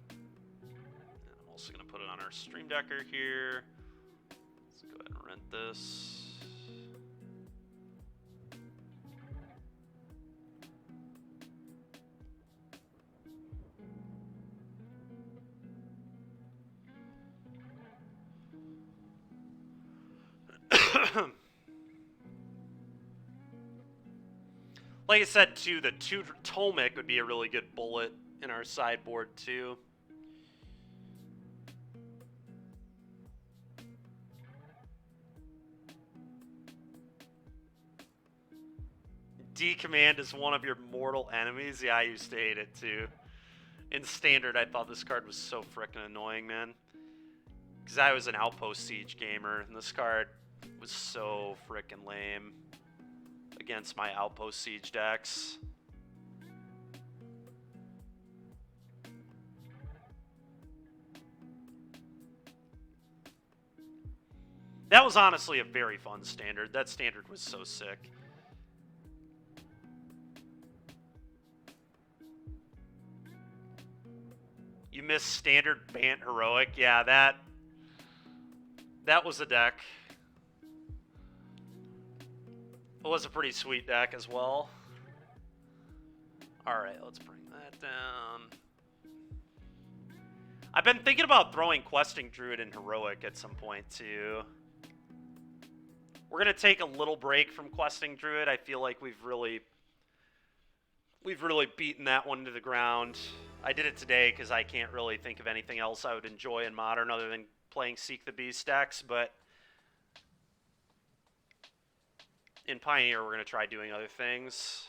And I'm also going to put it on our Stream Decker here. Let's go ahead and rent this. Like I said, too, the Tolmic would be a really good bullet in our sideboard, too. D-Command is one of your mortal enemies. Yeah, I used to hate it, too. In Standard, I thought this card was so frickin' annoying, man. Because I was an Outpost Siege gamer, and this card was so frickin' lame against my Outpost Siege decks. That was honestly a very fun Standard. That Standard was so sick. You missed Standard Bant Heroic. Yeah, that was a deck. It was a pretty sweet deck as well. Alright, let's bring that down. I've been thinking about throwing Questing Druid in Heroic at some point, too. We're going to take a little break from Questing Druid. I feel like we've really beaten that one to the ground. I did it today because I can't really think of anything else I would enjoy in Modern other than playing Seek the Beast decks, but in Pioneer, we're going to try doing other things.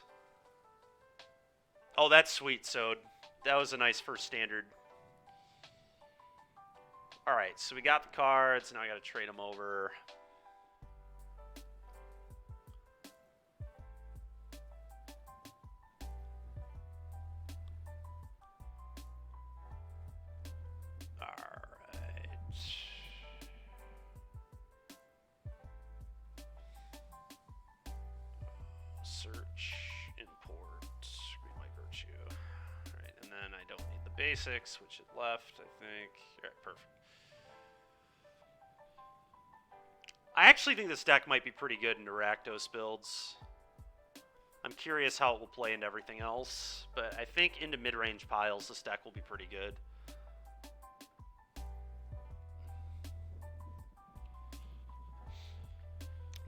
Oh, that's sweet, Sode. That was a nice first Standard. Alright, so we got the cards. Now I got to trade them over. Search, import, Greenlight Virtue. Alright, and then I don't need the basics, which it left, I think. Alright, perfect. I actually think this deck might be pretty good into Rakdos builds. I'm curious how it will play into everything else, but I think into mid-range piles, this deck will be pretty good.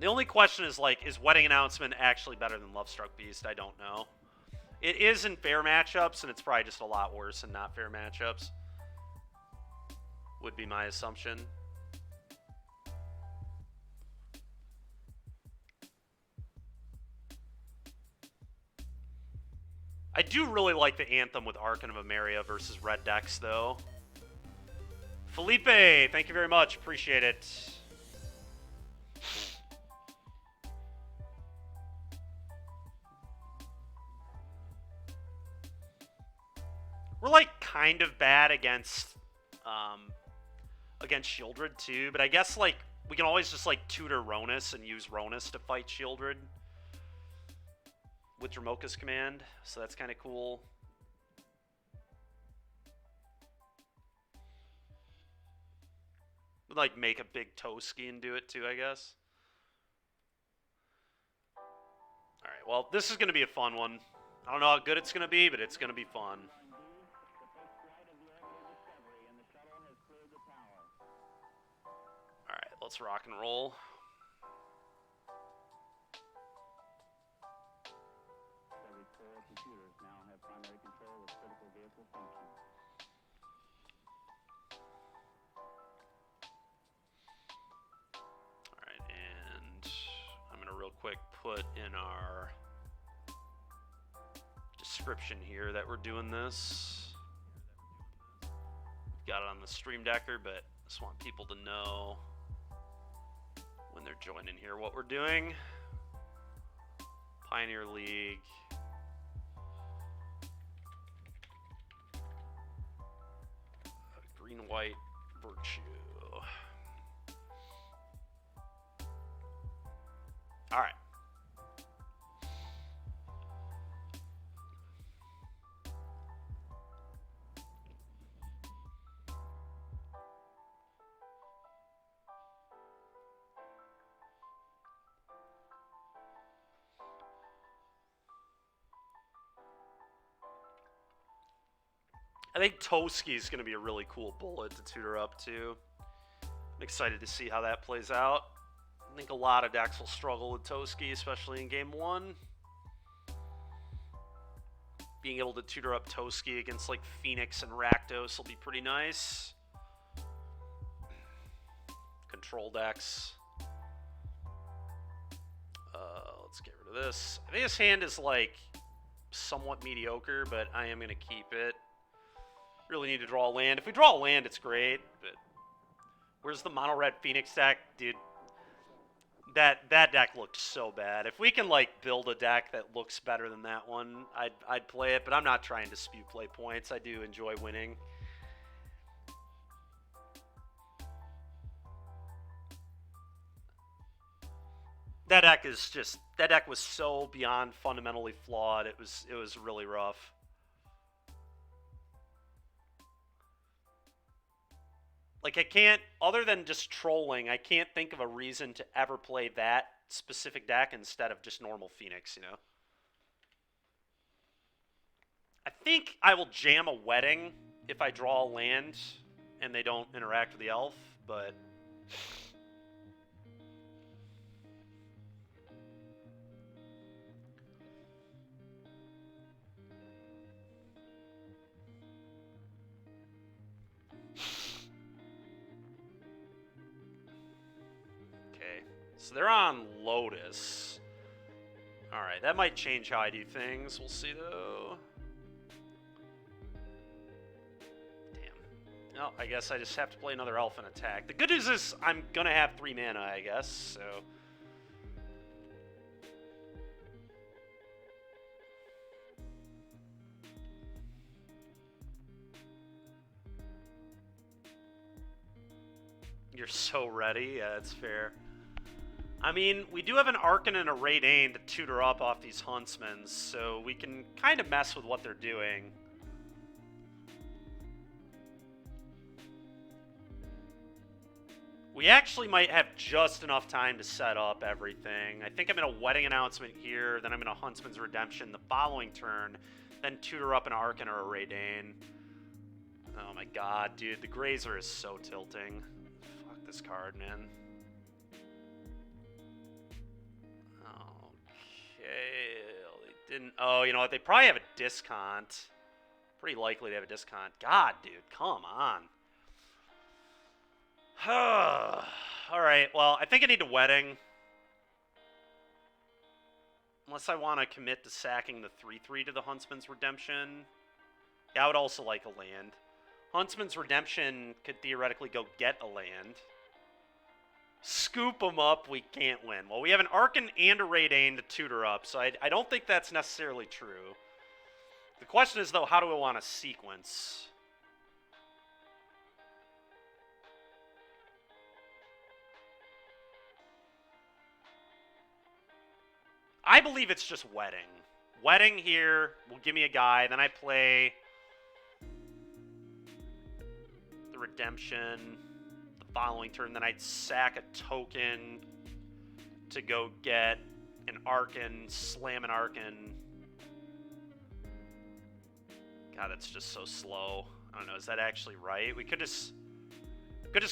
The only question is, like, is Wedding Announcement actually better than Lovestruck Beast? I don't know. It is in fair matchups, and it's probably just a lot worse in not fair matchups. Would be my assumption. I do really like the Anthem with Archon of Emeria versus red decks, though. Felipe, thank you very much. Appreciate it. We're, like, kind of bad against Shieldred, too. But I guess, like, we can always just, like, tutor Ronus and use Ronus to fight Shieldred with Dromoka's command. So that's kind of cool. We'd, like, make a big Toski and do it, too, I guess. Alright, well, this is going to be a fun one. I don't know how good it's going to be, but it's going to be fun. Alright, let's rock and roll. Alright, and I'm going to real quick put in our description here that we're doing this. We've got it on the Stream Decker, but just want people to know when they're joining here what we're doing. Pioneer League. Green-white Virtue. I think Toski is going to be a really cool bullet to tutor up to. I'm excited to see how that plays out. I think a lot of decks will struggle with Toski, especially in game 1. Being able to tutor up Toski against like Phoenix and Rakdos will be pretty nice. Control decks. Let's get rid of this. I think this hand is like somewhat mediocre, but I am going to keep it. Really need to draw a land. If we draw a land, it's great, but where's the mono red Phoenix deck? Dude, that deck looked so bad. If we can like build a deck that looks better than that one, I'd play it, but I'm not trying to spew play points. I do enjoy winning. That deck was so beyond fundamentally flawed. It was really rough. Like, I can't, other than just trolling, I can't think of a reason to ever play that specific deck instead of just normal Phoenix, you know? I think I will jam a Wedding if I draw a land and they don't interact with the elf, but... So they're on Lotus. Alright, that might change how I do things. We'll see, though. Damn. No, I guess I just have to play another elf and attack. The good news is I'm going to have 3 mana, I guess, so... You're so ready? Yeah, that's fair. I mean, we do have an Arcan and a Raidane to tutor up off these Huntsmen, so we can kind of mess with what they're doing. We actually might have just enough time to set up everything. I think I'm in a Wedding Announcement here, then I'm in a Huntsman's Redemption the following turn, then tutor up an Arcan or a Raidane. Oh my god, dude, the Grazer is so tilting. Fuck this card, man. They didn't. Oh, you know what? They probably have a discount. Pretty likely they have a discount. God, dude, come on. Alright, well, I think I need a Wedding. Unless I want to commit to sacking the 3/3 to the Huntsman's Redemption. Yeah, I would also like a land. Huntsman's Redemption could theoretically go get a land. Scoop them up, we can't win. Well, we have an Arcan and a Raidane to tutor up, so I don't think that's necessarily true. The question is, though, how do I want to sequence? I believe it's just Wedding. Wedding here will give me a guy, then I play the Redemption following turn, then I'd sack a token to go get an Arcan, slam an Arcan. God, that's just so slow. I don't know, is that actually right? We could just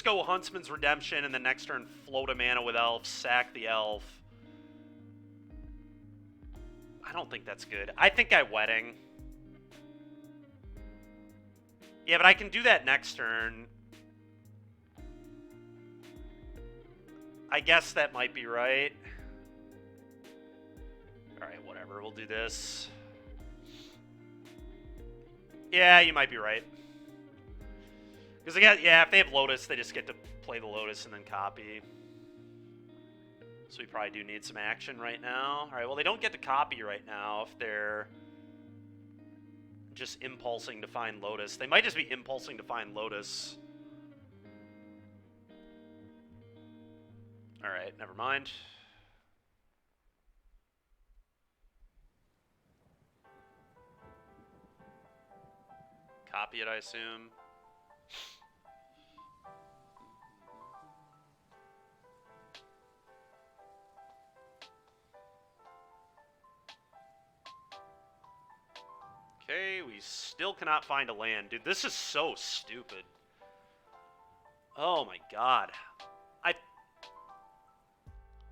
go Huntsman's Redemption and then next turn float a mana with elf, sack the elf. I don't think that's good. I think I Wedding. Yeah, but I can do that next turn. I guess that might be right. Alright, whatever. We'll do this. Yeah, you might be right. Because, again, yeah, if they have Lotus, they just get to play the Lotus and then copy. So we probably do need some action right now. Alright, well, they don't get to copy right now if they're just impulsing to find Lotus. They might just be impulsing to find Lotus. Alright, never mind. Copy it, I assume. Okay, we still cannot find a land. Dude, this is so stupid. Oh my god.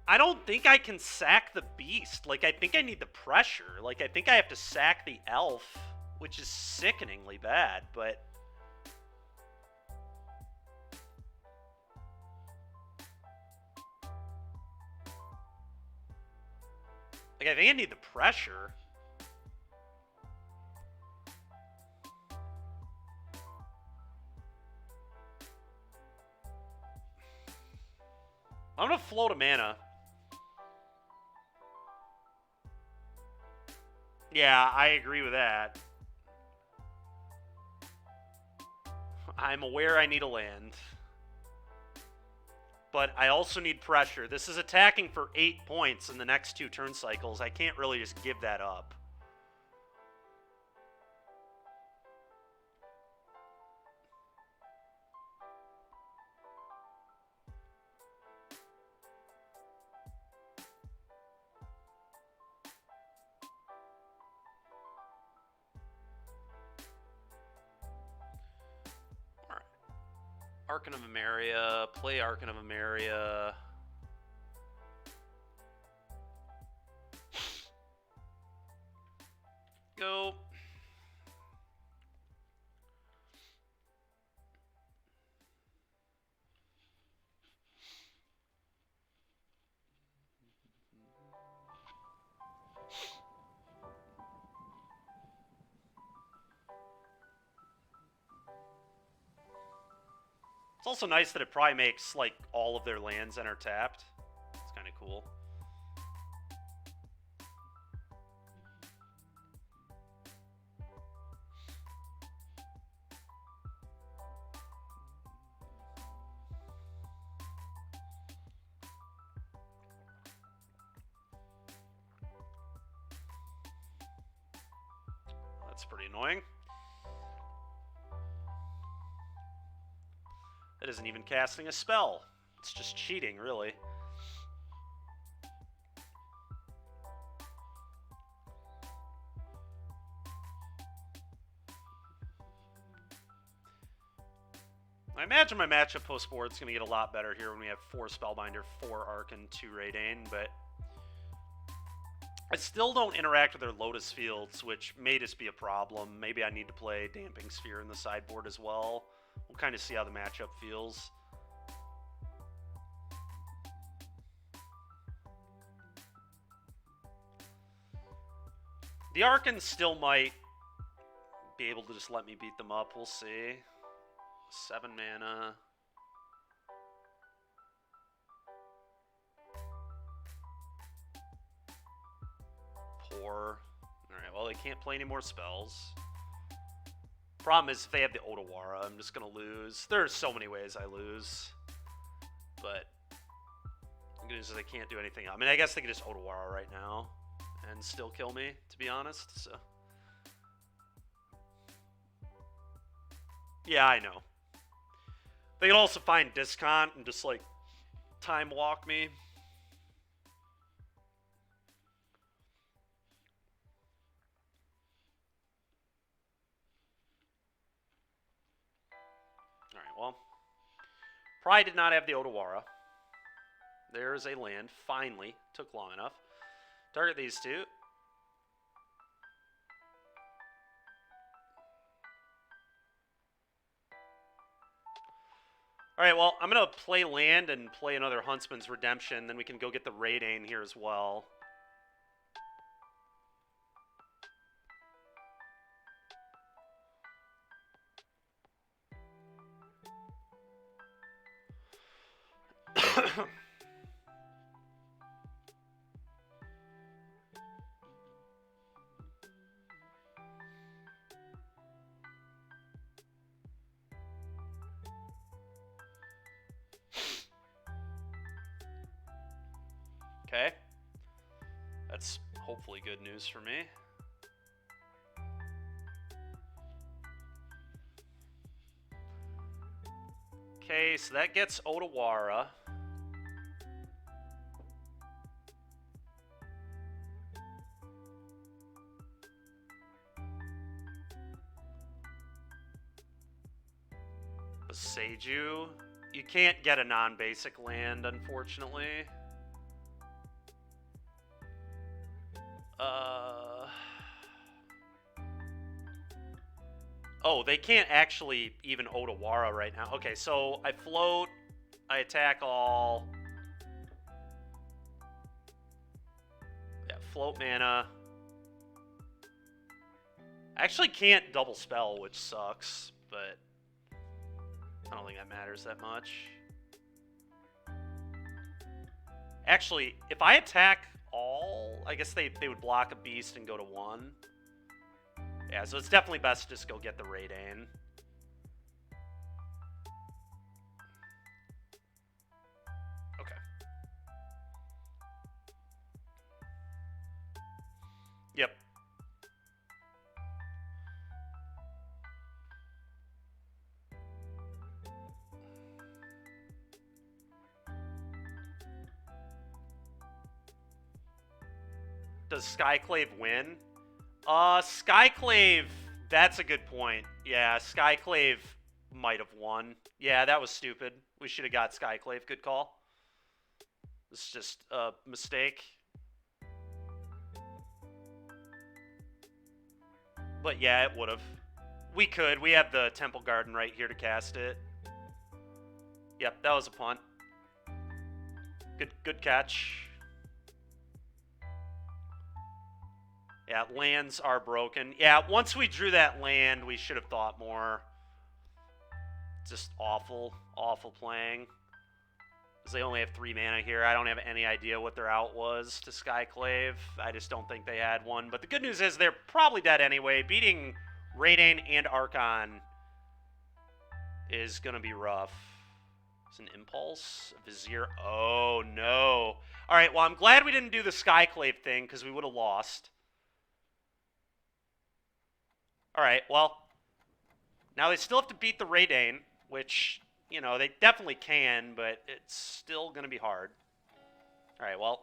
I don't think I can sack the beast. Like, I think I need the pressure. Like, I think I have to sack the elf, which is sickeningly bad, but... Like, I think I need the pressure. I'm gonna float a mana. Yeah, I agree with that. I'm aware I need a land. But I also need pressure. This is attacking for 8 points in the next 2 turn cycles. I can't really just give that up. Archon of Emeria, play Archon of Emeria. Go. It's also nice that it probably makes, like, all of their lands enter tapped. It's kind of cool. That's pretty annoying. It isn't even casting a spell. It's just cheating, really. I imagine my matchup post-board is going to get a lot better here when we have 4 Spellbinder, 4 Archon, 2 Raidane, but I still don't interact with their Lotus Fields, which may just be a problem. Maybe I need to play Damping Sphere in the sideboard as well. We'll kind of see how the matchup feels. The Archon still might be able to just let me beat them up. We'll see. 7 mana. Poor. Alright, well, they can't play any more spells. Problem is, if they have the Otawara, I'm just going to lose. There are so many ways I lose. But the good news is I can't do anything. I mean, I guess they could just Otawara right now and still kill me, to be honest. So, yeah, I know. They can also find Discount and just, like, time walk me. Alright, well. Probably did not have the Otawara. There's a land. Finally. Took long enough. Target these 2. Alright, well, I'm going to play land and play another Huntsman's Redemption. Then we can go get the Raidane here as well. Okay. That's hopefully good news for me. Okay, so that gets Otawara. A Seiju. You can't get a non-basic land, unfortunately. Oh, they can't actually even Otawara right now. Okay, so I float, I attack all. Yeah, float mana. I actually can't double spell, which sucks, but I don't think that matters that much. Actually, if I attack all, I guess they would block a beast and go to 1. Yeah, so it's definitely best to just go get the Raidane. Okay. Yep. Does Skyclave win? Skyclave, that's a good point. Yeah, Skyclave might have won. Yeah, that was stupid. We should have got Skyclave. Good call. It's just a mistake. But yeah, it would have. We could. We have the Temple Garden right here to cast it. Yep, that was a punt. Good catch. Yeah, lands are broken. Yeah, once we drew that land, we should have thought more. Just awful, awful playing. Because they only have 3 mana here. I don't have any idea what their out was to Skyclave. I just don't think they had one. But the good news is they're probably dead anyway. Beating Raidane and Archon is going to be rough. It's an Impulse, a Vizier. Oh, no. All right, well, I'm glad we didn't do the Skyclave thing because we would have lost. All right, well, now they still have to beat the Raidane, which, you know, they definitely can, but it's still going to be hard. All right, well,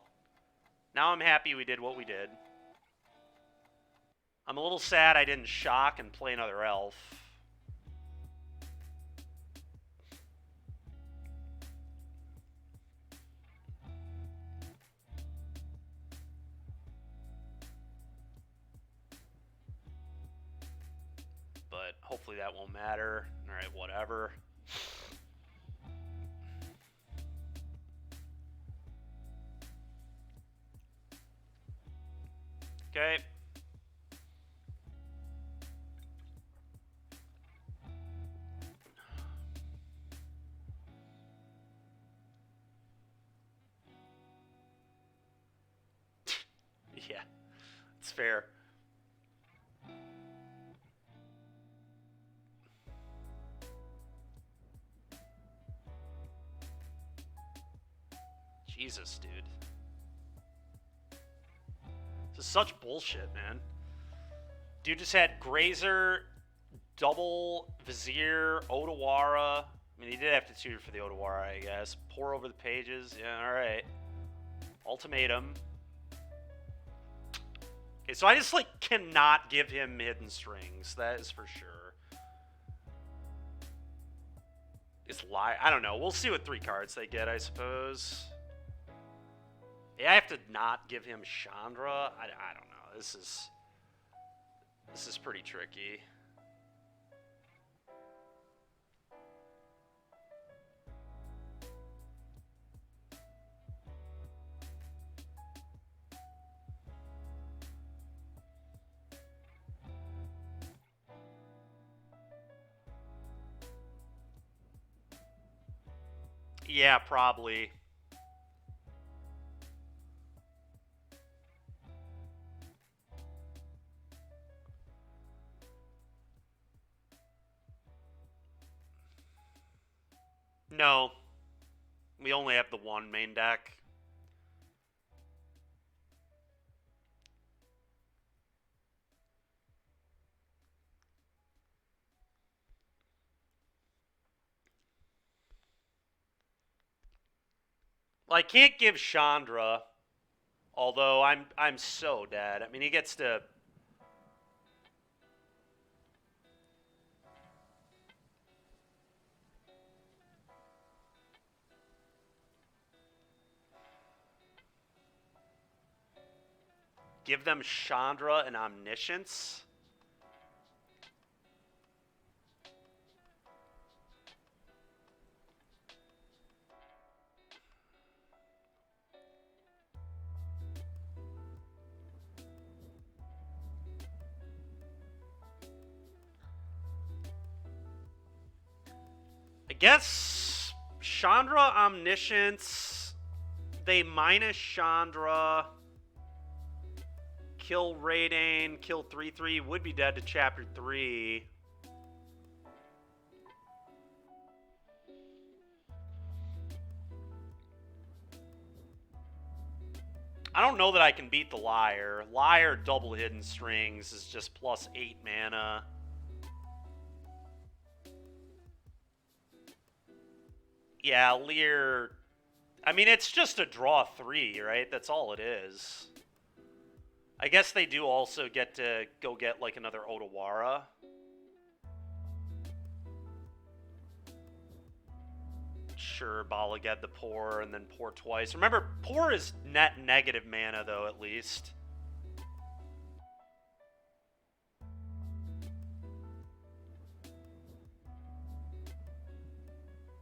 now I'm happy we did what we did. I'm a little sad I didn't shock and play another elf. But hopefully that won't matter. All right, whatever. Okay. Yeah, it's fair. Jesus, dude. This is such bullshit, man. Dude just had Grazer, double Vizier, Otawara. I mean, he did have to tutor for the Otawara, I guess. Pour over the pages. Yeah, all right. Ultimatum. Okay, so I just, like, cannot give him Hidden Strings. That is for sure. It's I don't know. We'll see what 3 cards they get, I suppose. Yeah, I have to not give him Chandra. I don't know. This is pretty tricky. Yeah, probably. No. We only have the 1 main deck. Well, I can't give Chandra, although I'm so dead. I mean, he gets to... give them Chandra and Omniscience. I guess Chandra, Omniscience, they minus Chandra, kill Raidane, kill 3/3, would be dead to Chapter 3. I don't know that I can beat the Liar. Liar double hidden strings is just plus 8 mana. Yeah, Lear. I mean, it's just a draw 3, right? That's all it is. I guess they do also get to go get like another Otawara. Sure, Bala get the Pour and then Pour twice. Remember, Pour is net negative mana though, at least.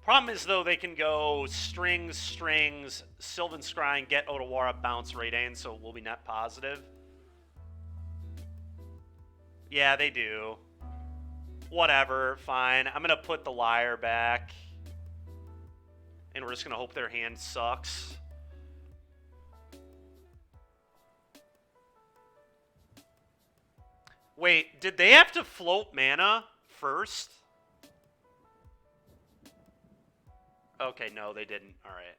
Problem is, though, they can go strings, Sylvan Scrying, get Otawara, bounce Raidane, so we'll be net positive. Yeah, they do. Whatever, fine. I'm going to put the Liar back. And we're just going to hope their hand sucks. Wait, did they have to float mana first? Okay, no, they didn't. All right.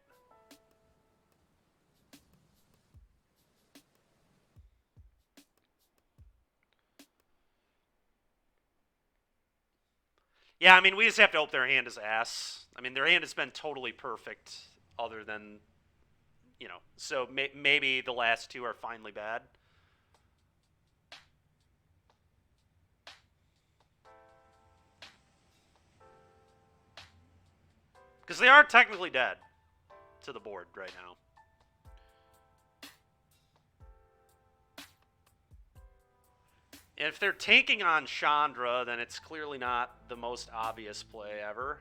Yeah, I mean, we just have to hope their hand is ass. I mean, their hand has been totally perfect other than, you know, so maybe the last two are finally bad. Because they are technically dead to the board right now. And if they're taking on Chandra, then it's clearly not the most obvious play ever.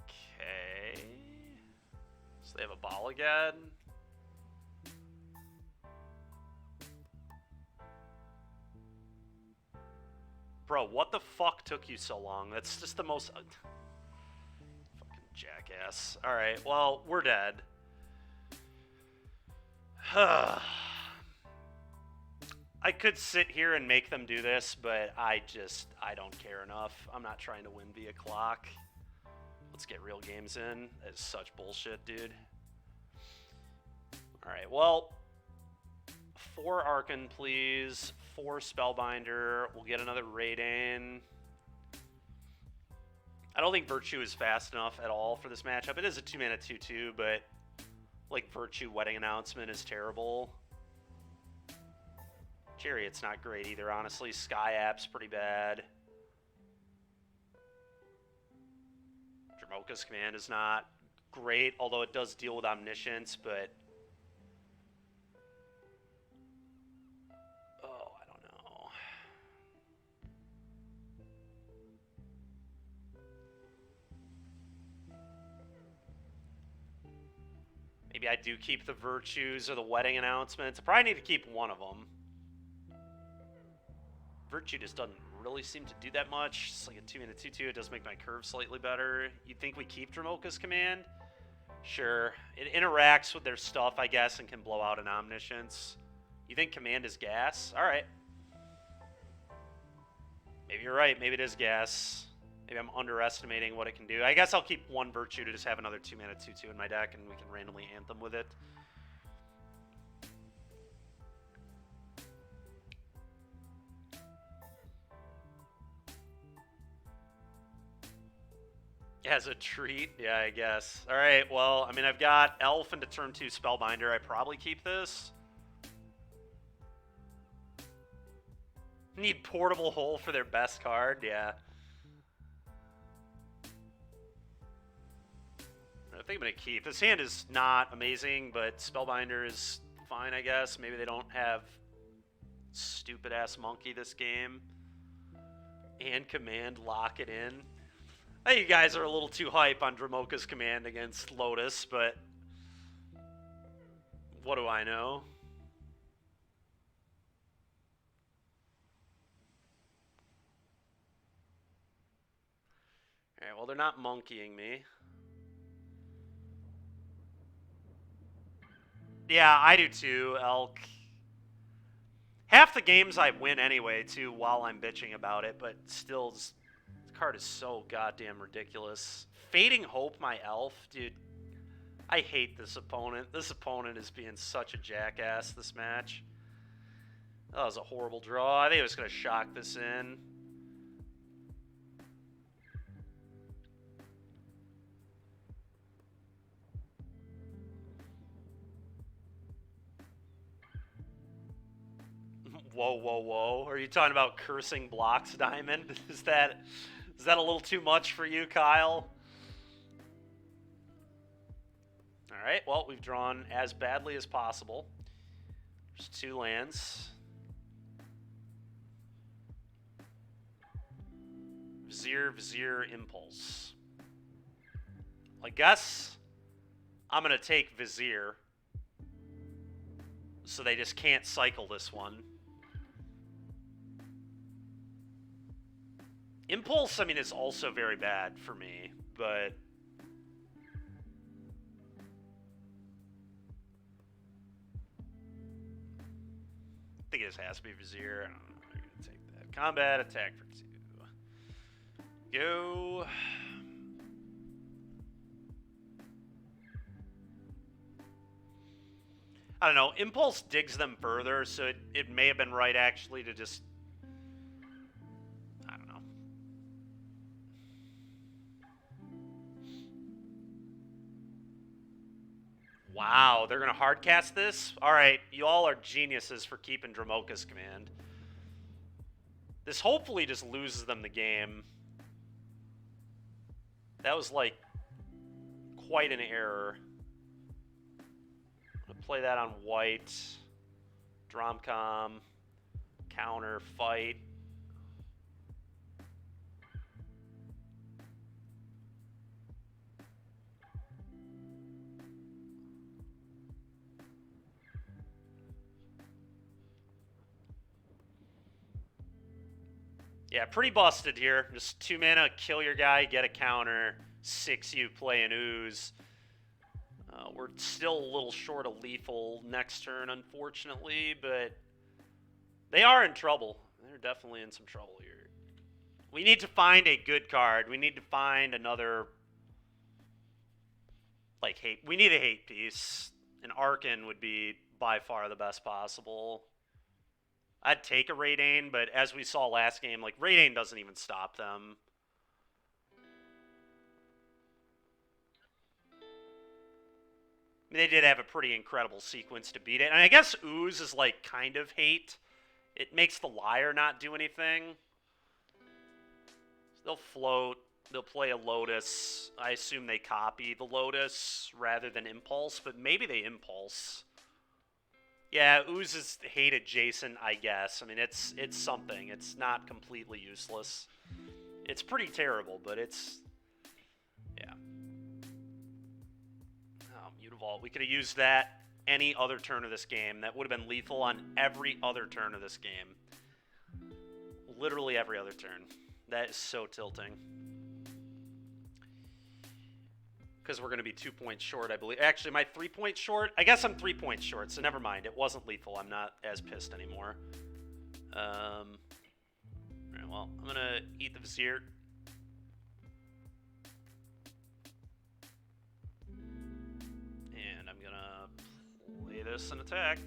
Okay. So they have a ball again. Bro, what the fuck took you so long? That's just the most... fucking jackass. Alright, well, we're dead. I could sit here and make them do this, but I don't care enough. I'm not trying to win via clock. Let's get real games in. That is such bullshit, dude. Alright, well... 4 Archon, please. 4 Spellbinder. We'll get another Raidane. I don't think Virtue is fast enough at all for this matchup. It is a 2-mana 2/2, but like Virtue Wedding Announcement is terrible. Chariot's not great either, honestly. Sky App's pretty bad. Dramoka's Command is not great, although it does deal with Omniscience, but... maybe I do keep the Virtues or the Wedding Announcements. I probably need to keep one of them. Virtue just doesn't really seem to do that much. It's like a 2-mana 2/2. It does make my curve slightly better. You'd think we keep Dramoka's Command? Sure. It interacts with their stuff, I guess, and can blow out an Omniscience. You think Command is gas? Alright. Maybe you're right. Maybe it is gas. Maybe I'm underestimating what it can do. I guess I'll keep one Virtue to just have another 2-mana 2/2 in my deck, and we can randomly Anthem with it. As a treat? Yeah, I guess. Alright, well, I mean, I've got Elf into turn 2 Spellbinder. I probably keep this. Need Portable Hole for their best card? Yeah. think I'm going to keep. This hand is not amazing, but Spellbinder is fine, I guess. Maybe they don't have stupid-ass monkey this game. And command lock it in. I think you guys are a little too hype on Dramoka's command against Lotus, but what do I know? Alright, well, they're not monkeying me. Yeah, I do too, Elk. Half the games I win anyway, too, while I'm bitching about it, but still, this card is so goddamn ridiculous. Fading Hope, my elf, dude. I hate this opponent. This opponent is being such a jackass this match. That was a horrible draw. I think I was going to shock this in. Whoa, whoa, whoa. Are you talking about cursing blocks, Diamond? Is that a little too much for you, Kyle? Alright, well, we've drawn as badly as possible. There's 2 lands. Vizier, Impulse. I guess I'm going to take Vizier, so they just can't cycle this one. Impulse, I mean, is also very bad for me, but I think it just has to be Vizier. I don't know. I'm going to take that. Combat, attack for 2. Go. I don't know. Impulse digs them further, so it may have been right, actually, to just... I don't know. Wow, they're going to hardcast this? Alright, you all are geniuses for keeping Dramoka's command. This hopefully just loses them the game. That was, like, quite an error. I'm going to play that on white. Dromcom. Counter, fight. Yeah, pretty busted here. Just 2 mana, kill your guy, get a counter. 6 you play an ooze. We're still a little short of lethal next turn, unfortunately, but they are in trouble. They're definitely in some trouble here. We need to find a good card. We need to find another, like, hate. We need a hate piece. An Arcan would be by far the best possible. I'd take a Raidane, but as we saw last game, like, Raidane doesn't even stop them. I mean, they did have a pretty incredible sequence to beat it. And I guess Ooze is, like, kind of hate. It makes the Liar not do anything. So they'll float. They'll play a Lotus. I assume they copy the Lotus rather than Impulse, but maybe they Impulse. Yeah, Ooze is hate adjacent, I guess. I mean, it's something. It's not completely useless. It's pretty terrible, but it's... yeah. Oh, Mutavault. We could have used that any other turn of this game. That would have been lethal on every other turn of this game. Literally every other turn. That is so tilting. Because we're going to be 2 points short, I believe. Actually, am I 3 points short? I guess I'm 3 points short, so never mind. It wasn't lethal. I'm not as pissed anymore. Alright, well, I'm going to eat the Vizier. And I'm going to play this and attack.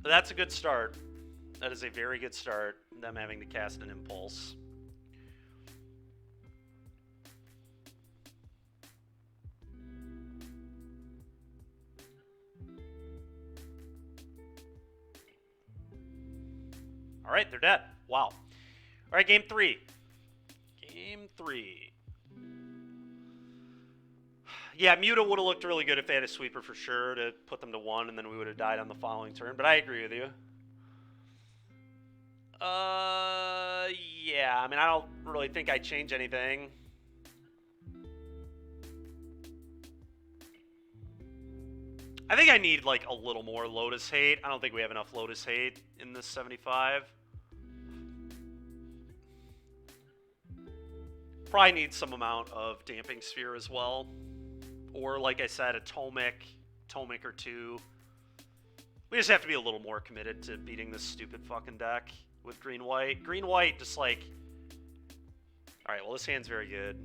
That's a good start. That is a very good start, them having to cast an Impulse. All right, they're dead. Wow. All right, game 3. Game 3. Yeah, Muta would have looked really good if they had a sweeper for sure to put them to 1, and then we would have died on the following turn, but I agree with you. Yeah, I mean, I don't really think I'd change anything. I think I need, like, a little more Lotus Hate. I don't think we have enough Lotus Hate in this 75. Probably need some amount of Damping Sphere as well. Or, like I said, a Tomic or 2. We just have to be a little more committed to beating this stupid fucking deck with green-white. Green-white just, like... Alright, well, this hand's very good.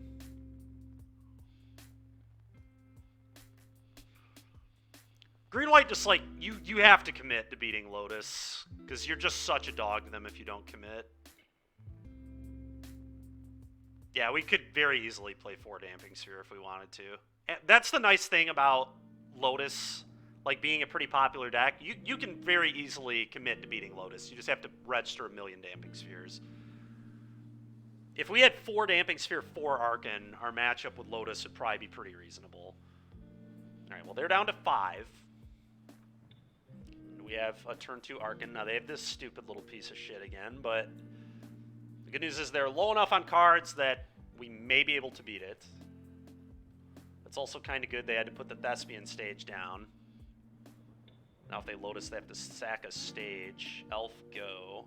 Green-white just, like, you have to commit to beating Lotus. Because you're just such a dog to them if you don't commit. Yeah, we could very easily play 4 Damping Sphere if we wanted to. And that's the nice thing about Lotus, like, being a pretty popular deck. You can very easily commit to beating Lotus. You just have to register 1,000,000 Damping Spheres. If we had 4 Damping Sphere, 4 Arcan, our matchup with Lotus would probably be pretty reasonable. Alright, well, they're down to 5. We have a turn 2 Arcan. Now, they have this stupid little piece of shit again, but the good news is they're low enough on cards that we may be able to beat it. It's also kind of good they had to put the Thespian stage down. Now if they Lotus, they have to sack a stage. Elf, go.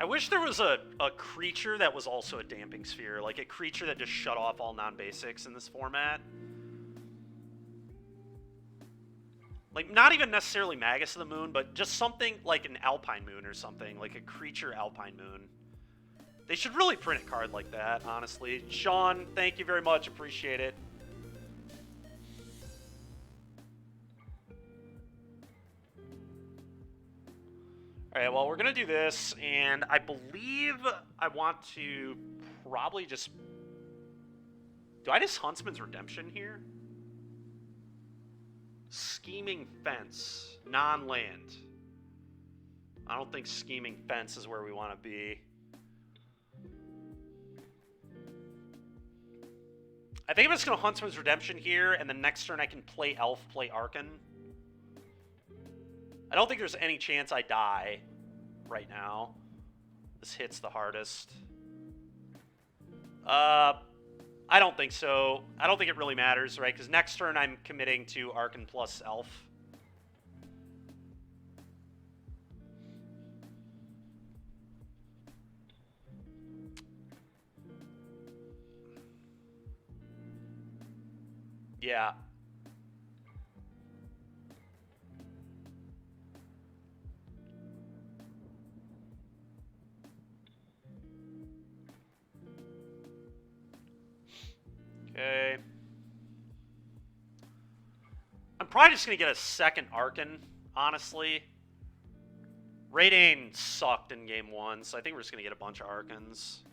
I wish there was a creature that was also a Damping Sphere. Like a creature that just shut off all non-basics in this format. Like, not even necessarily Magus of the Moon, but just something like an Alpine Moon or something. Like a creature Alpine Moon. They should really print a card like that, honestly. Sean, thank you very much. Appreciate it. Alright, well, we're going to do this, and I believe I want to probably just... Do I just Huntsman's Redemption here? Scheming Fence. Non-land. I don't think Scheming Fence is where we want to be. I think I'm just going to Huntsman's Redemption here, and the next turn I can play Elf, play Arcan. I don't think there's any chance I die right now. This hits the hardest. I don't think so. I don't think it really matters, right? Because next turn I'm committing to Arcan plus Elf. Yeah. Okay. I'm probably just going to get a second Arcan, honestly. Raidane sucked in game 1, so I think we're just going to get a bunch of Arcans.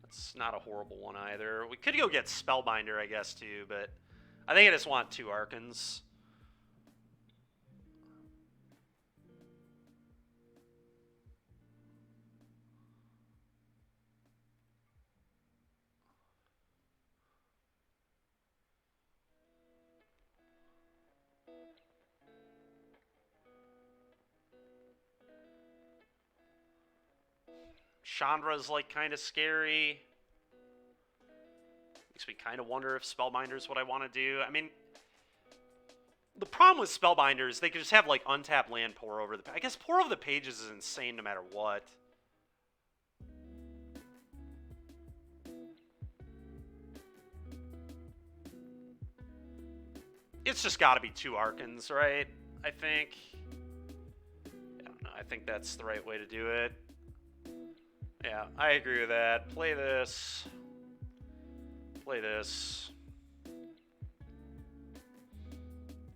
That's not a horrible one either. We could go get Spellbinder, I guess, too, but I think I just want 2 Arcans. Chandra's, like, kind of scary. Makes me kind of wonder if Spellbinder is what I want to do. I mean, the problem with Spellbinder is they could just have, like, untapped land pour over the... I guess pour over the pages is insane no matter what. It's just got to be 2 Arcans, right? I think. I don't know. I think that's the right way to do it. Yeah, I agree with that. Play this. Play this.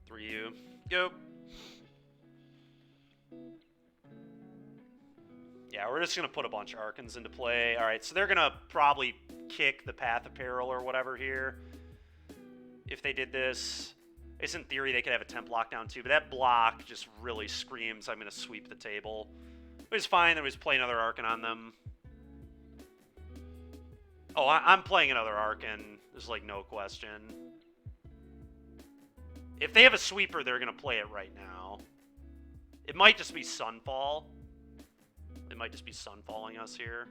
3U. Go. Yeah, we're just going to put a bunch of Archons into play. All right, so they're going to probably kick the Path of Peril or whatever here. If they did this, I guess in theory they could have a temp lockdown too, but that block just really screams I'm going to sweep the table. It was fine. There was play another Archon on them. Oh, I'm playing another Archon. There's like no question. If they have a sweeper, they're going to play it right now. It might just be Sunfall. It might just be Sunfalling us here.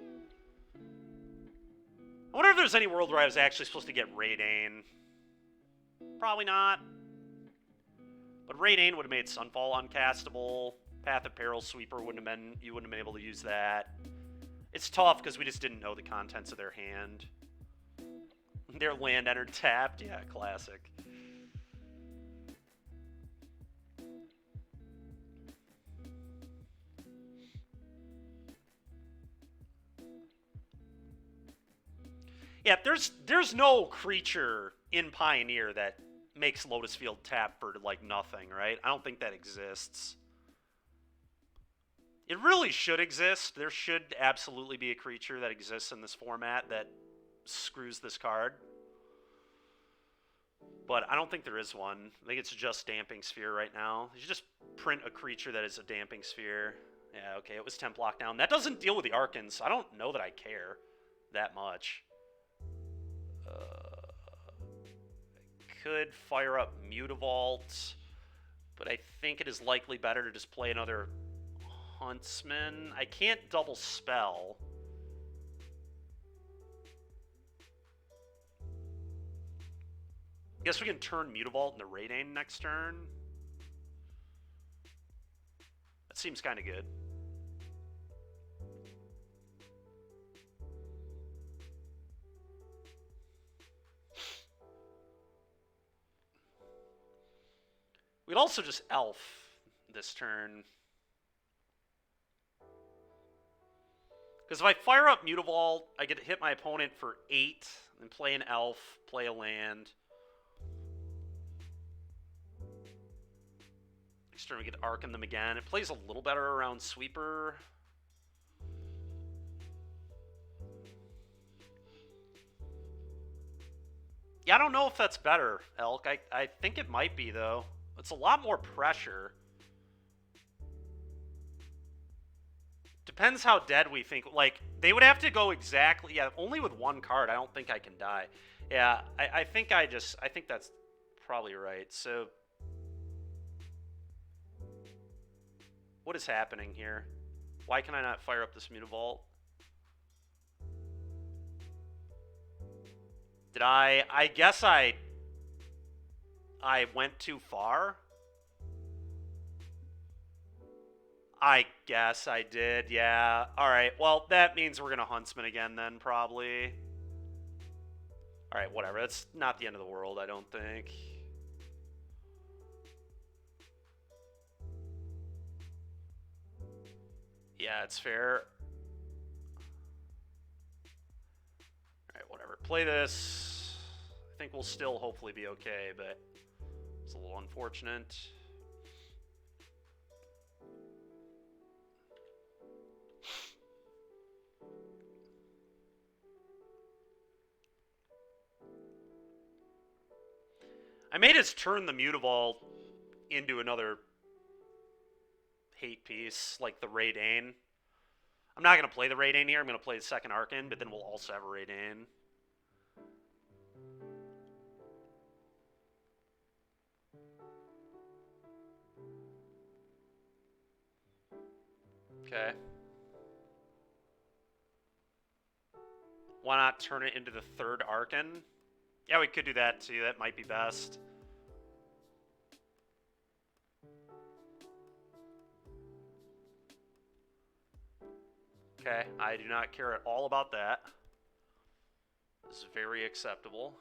I wonder if there's any world where I was actually supposed to get Raidane. Probably not. But Raidane would have made Sunfall uncastable. Path of Peril Sweeper wouldn't have been. You wouldn't have been able to use that. It's tough because we just didn't know the contents of their hand. Their land entered tapped. Yeah, classic. Yeah, there's no creature in Pioneer that makes Lotus Field tap for like nothing, right? I don't think that exists. It really should exist. There should absolutely be a creature that exists in this format that screws this card. But I don't think there is one. I think it's just Damping Sphere right now. You should just print a creature that is a Damping Sphere. Yeah, okay, it was Temp Lockdown. That doesn't deal with the Archons. I don't know that I care that much. I could fire up Mutavault, but I think it is likely better to just play another Huntsman. I can't double spell. I guess we can turn Mutavault into Raidane next turn. That seems kind of good. We'd also just Elf this turn. Because if I fire up Mutavault, I get to hit my opponent for 8, and play an Elf, play a land. Next turn we get to Archon them again. It plays a little better around Sweeper. Yeah, I don't know if that's better, Elk. I think it might be, though. It's a lot more pressure. Depends how dead we think. Like, they would have to go exactly... Yeah, only with one card. I don't think I can die. Yeah, I think I think that's probably right. So... what is happening here? Why can I not fire up this Mutavault? Did I guess I went too far? I guess I did, yeah. Alright, well, that means we're going to Huntsman again then, probably. Alright, whatever. That's not the end of the world, I don't think. Yeah, it's fair. Alright, whatever. Play this. I think we'll still hopefully be okay, but it's a little unfortunate. I made us turn the Mutavault into another hate piece, like the Raidane. I'm not going to play the Raidane here. I'm going to play the second Archon, but then we'll also have a Raidane. Okay. Why not turn it into the third Archon? Yeah, we could do that too. That might be best. Okay, I do not care at all about that. This is very acceptable.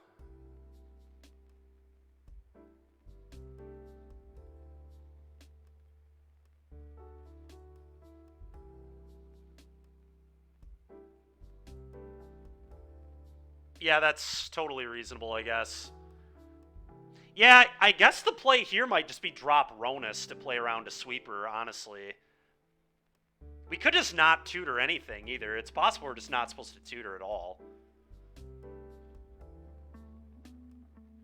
Yeah, that's totally reasonable, I guess. Yeah, I guess the play here might just be drop Ronus to play around a sweeper, honestly. We could just not tutor anything, either. It's possible we're just not supposed to tutor at all.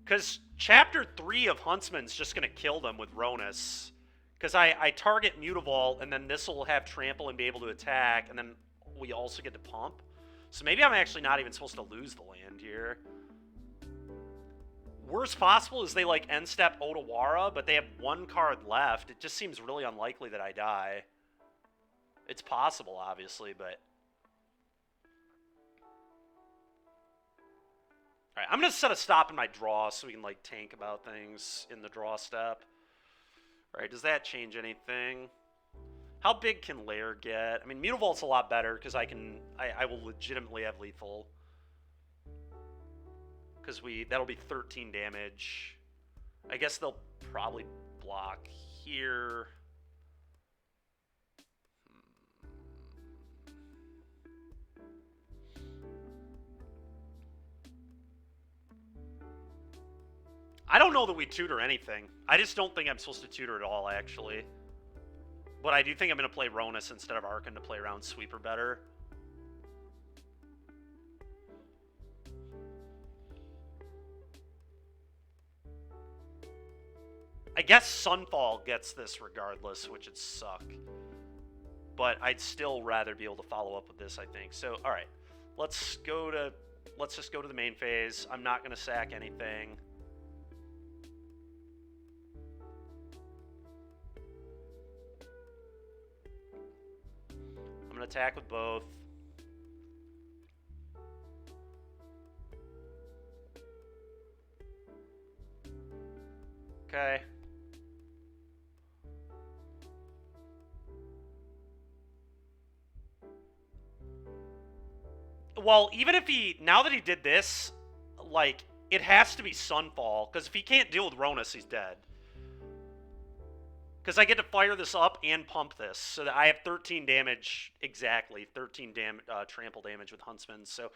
Because Chapter 3 of Huntsman's just going to kill them with Ronus. Because I target Mutavault, and then this will have Trample and be able to attack, and then we also get to pump. So maybe I'm actually not even supposed to lose the land here. Worst possible is they, like, end-step Otawara, but they have one card left. It just seems really unlikely that I die. It's possible, obviously, but... Alright, I'm going to set a stop in my draw so we can, like, tank about things in the draw step. Alright, does that change anything? How big can Lair get? I mean, Mutavault's a lot better, because I will legitimately have lethal. Because that'll be 13 damage. I guess they'll probably block here. I don't know that we tutor anything. I just don't think I'm supposed to tutor at all, actually. But I do think I'm going to play Ronus instead of Archon to play around Sweeper better. I guess Sunfall gets this regardless, which would suck. But I'd still rather be able to follow up with this, I think. So, alright. Let's just go to the main phase. I'm not going to sack anything. I'm going to attack with both. Okay. Well, even if now that he did this, like, it has to be Sunfall, because if he can't deal with Ronus, he's dead. Because I get to fire this up and pump this, so that I have 13 damage, exactly, 13 trample damage with Huntsman. So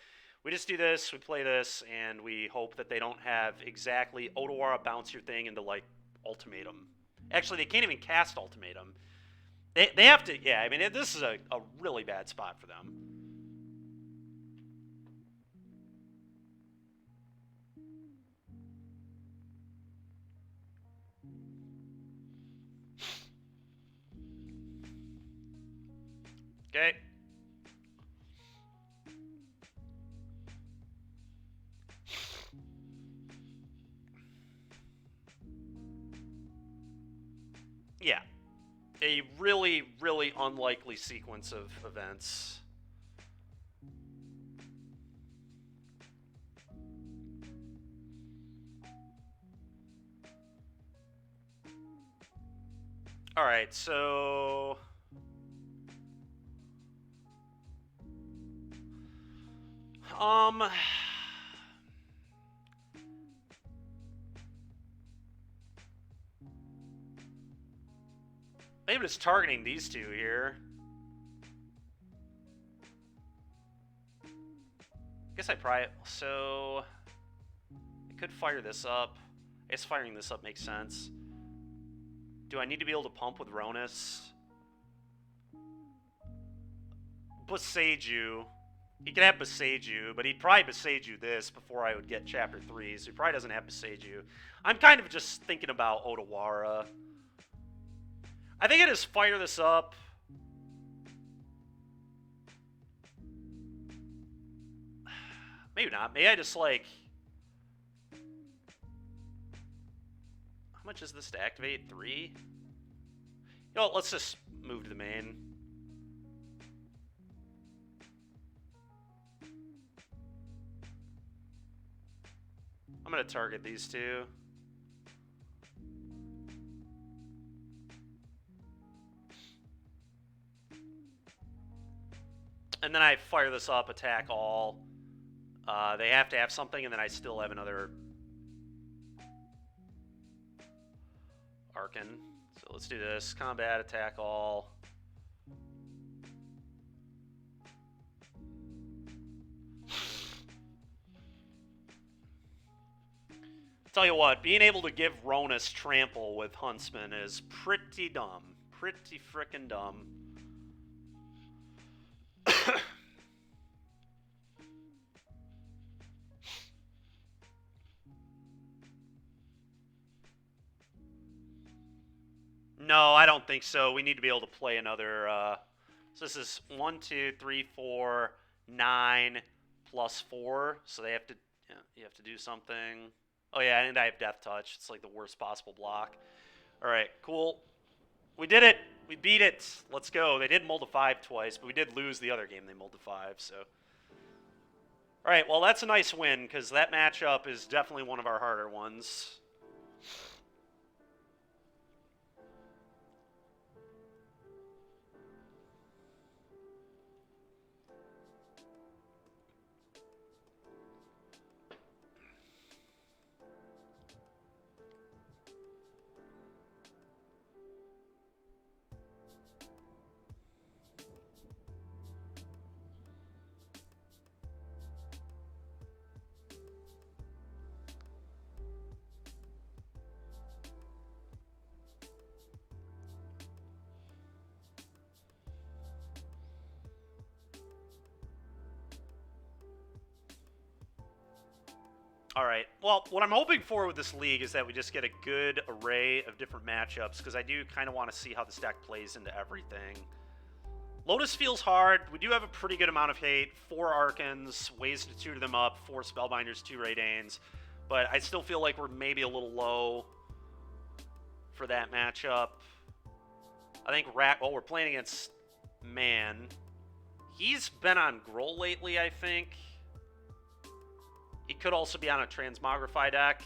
we just do this, we play this, and we hope that they don't have exactly Otawara bounce your thing into, like, Ultimatum. Actually, they can't even cast Ultimatum. They have to, yeah, I mean, this is a really bad spot for them. Okay. Yeah. A really, really unlikely sequence of events. Alright, so... Maybe just targeting these two here. I guess I probably... So... I could fire this up. I guess firing this up makes sense. Do I need to be able to pump with Ronus? Boseiju. He could have Boseiju, but he'd probably Boseiju this before I would get Chapter 3, so he probably doesn't have Boseiju. I'm kind of just thinking about Otawara. I think I just fire this up. Maybe not. Maybe I just, like... How much is this to activate? 3? You know what? Let's just move to the main. I'm going to target these two. And then I fire this up, attack all. They have to have something, and then I still have another Archon. So let's do this. Combat, attack all. Tell you what, being able to give Ronus trample with Huntsman is pretty dumb. Pretty frickin' dumb. No, I don't think so. We need to be able to play another. So this is 1, 2, 3, 4, 9 plus 4. So they have to. Yeah, you have to do something. Oh yeah, and I have Death Touch. It's like the worst possible block. All right, cool. We did it. We beat it. Let's go. They did mold to 5 twice, but we did lose the other game. They mold to 5. So. All right. Well, that's a nice win because that matchup is definitely one of our harder ones. All right. Well, what I'm hoping for with this league is that we just get a good array of different matchups because I do kind of want to see how this deck plays into everything. Lotus feels hard. We do have a pretty good amount of hate. 4 Archons, ways to tutor them up, 4 Spellbinders, 2 Raydanes. But I still feel like we're maybe a little low for that matchup. I think we're playing against Man. He's been on Groll lately, I think. He could also be on a Transmogrify deck.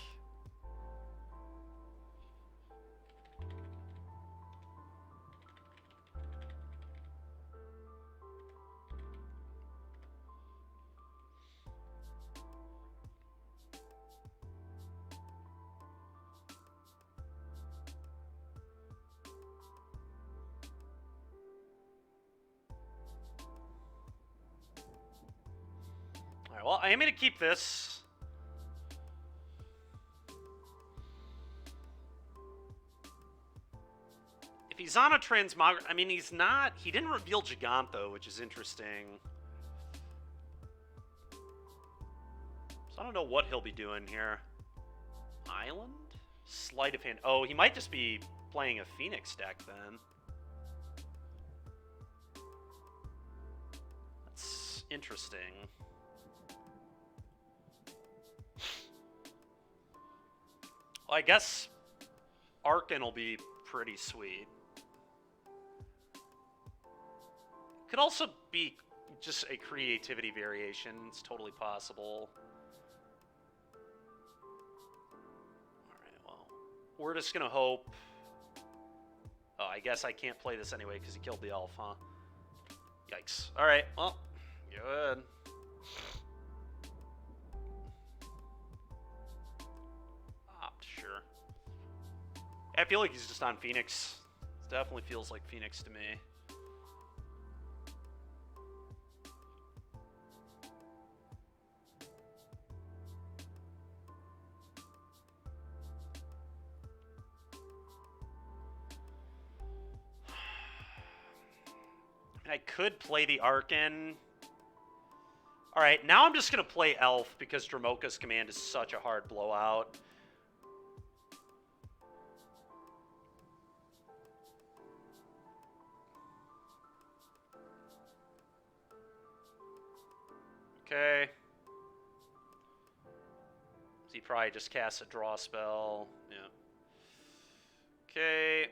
All right, well, I am going to keep this. He's on a transmog. I mean, he's not. He didn't reveal Gigantho, which is interesting. So I don't know what he'll be doing here. Island? Sleight of hand. Oh, he might just be playing a Phoenix deck then. That's interesting. Well, I guess Archon will be pretty sweet. Could also be just a creativity variation. It's totally possible. Alright, well, we're just going to hope. Oh, I guess I can't play this anyway because he killed the elf, huh? Yikes. Alright, well, good. Opt, sure. I feel like he's just on Phoenix. It definitely feels like Phoenix to me. I could play the Archon. Alright, now I'm just going to play Elf because Dromoka's command is such a hard blowout. Okay. So he probably just casts a draw spell. Yeah. Okay.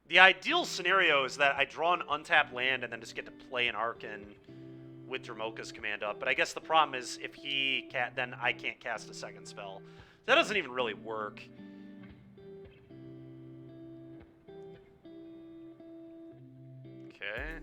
The ideal scenario is that I draw an untapped land and then just get to play an Archon with Dromoka's command up. But I guess the problem is if he can't, then I can't cast a second spell. That doesn't even really work. Okay.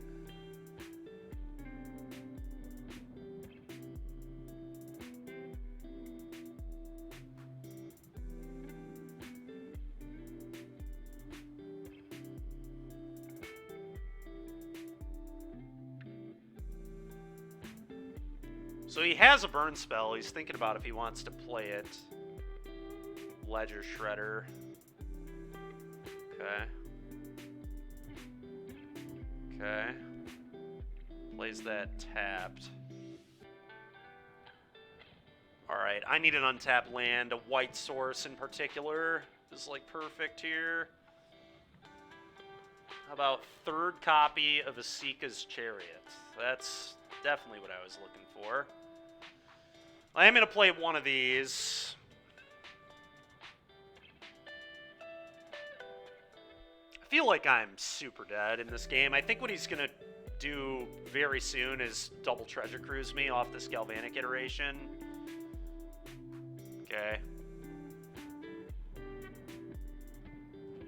So he has a burn spell. He's thinking about if he wants to play it. Ledger Shredder. Okay. Okay. Plays that tapped. Alright, I need an untapped land. A white source in particular is like perfect here. How about third copy of Asika's Chariot? That's definitely what I was looking for. I am going to play one of these. I feel like I'm super dead in this game. I think what he's going to do very soon is double treasure cruise me off this Galvanic iteration. Okay.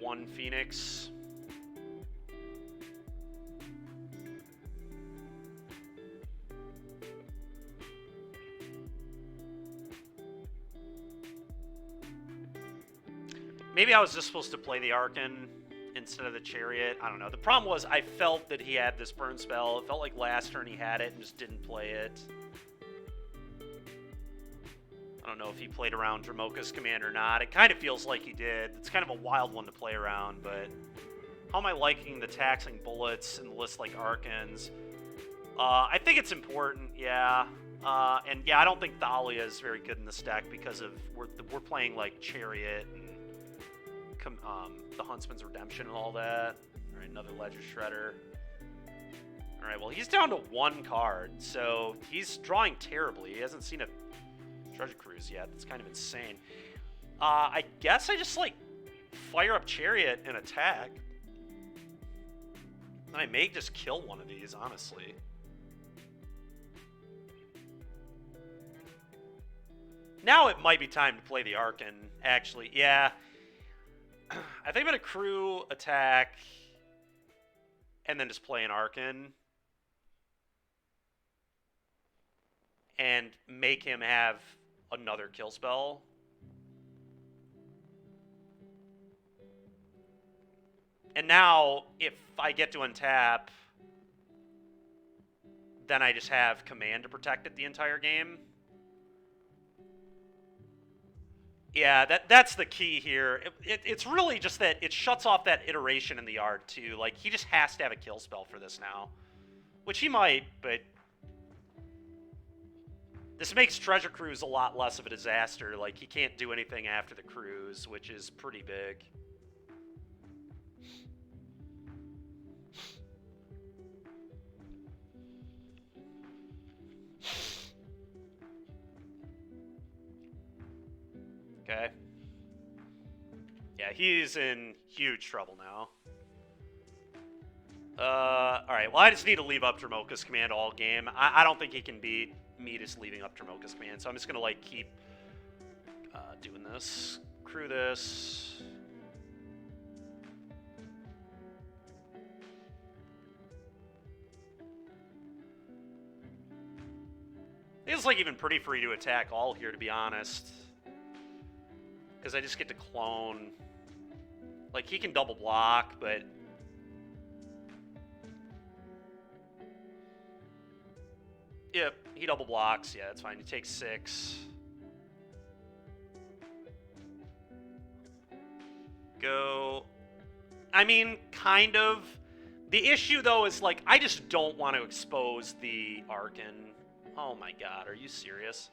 One Phoenix. Maybe I was just supposed to play the Archon instead of the Chariot. I don't know. The problem was I felt that he had this burn spell. It felt like last turn he had it and just didn't play it. I don't know if he played around Dramoka's command or not. It kind of feels like he did. It's kind of a wild one to play around, but how am I liking the taxing bullets and lists like Archons? I think it's important, yeah. And yeah, I don't think Thalia is very good in this deck because of we're playing like Chariot and the Huntsman's Redemption and all that. All right, another Ledger Shredder. All right, well, he's down to one card, so he's drawing terribly. He hasn't seen a Treasure Cruise yet. That's kind of insane. I guess I just, like, fire up Chariot and attack. I may just kill one of these, honestly. Now it might be time to play the Archon, actually. Yeah. I think I'm going to crew, attack, and then just play an Archon. And make him have another kill spell. And now, if I get to untap, then I just have command to protect it the entire game. Yeah, that's the key here. It's really just that it shuts off that iteration in the art, too. Like, he just has to have a kill spell for this now. Which he might, but this makes Treasure Cruise a lot less of a disaster. Like, he can't do anything after the cruise, which is pretty big. Okay. Yeah, he's in huge trouble now. Alright, well, I just need to leave up Dramoka's command all game. I don't think he can beat me just leaving up Dramoka's command, so I'm just gonna, like, keep doing this. Crew this. It's, like, even pretty free to attack all here, to be honest. Because I just get to clone. Like, he can double block, but yep, he double blocks. Yeah, that's fine. He takes 6. Go. I mean, kind of. The issue, though, is, like, I just don't want to expose the Archon. Oh, my God. Are you serious?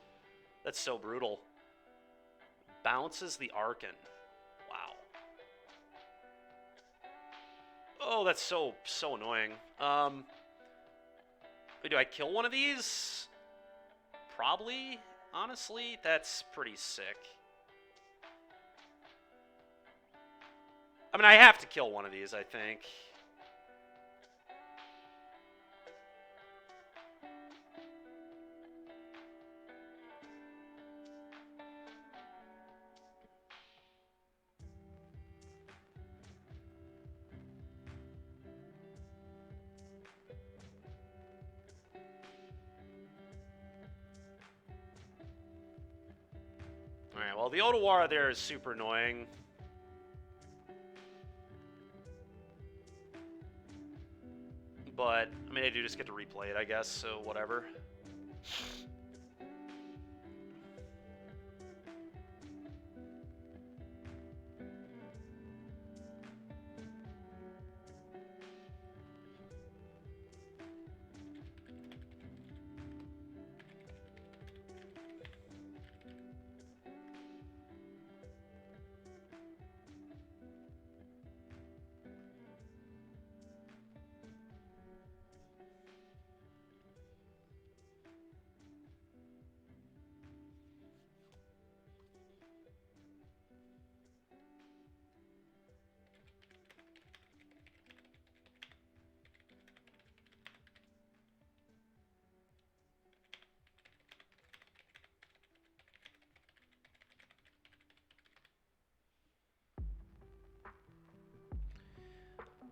That's so brutal. Bounces the Archon. Wow. Oh, that's so annoying. Wait, do I kill one of these? Probably, honestly. That's pretty sick. I mean, I have to kill one of these, I think. Alright, well, the Otawara there is super annoying. But, I mean, I do just get to replay it, I guess, so whatever.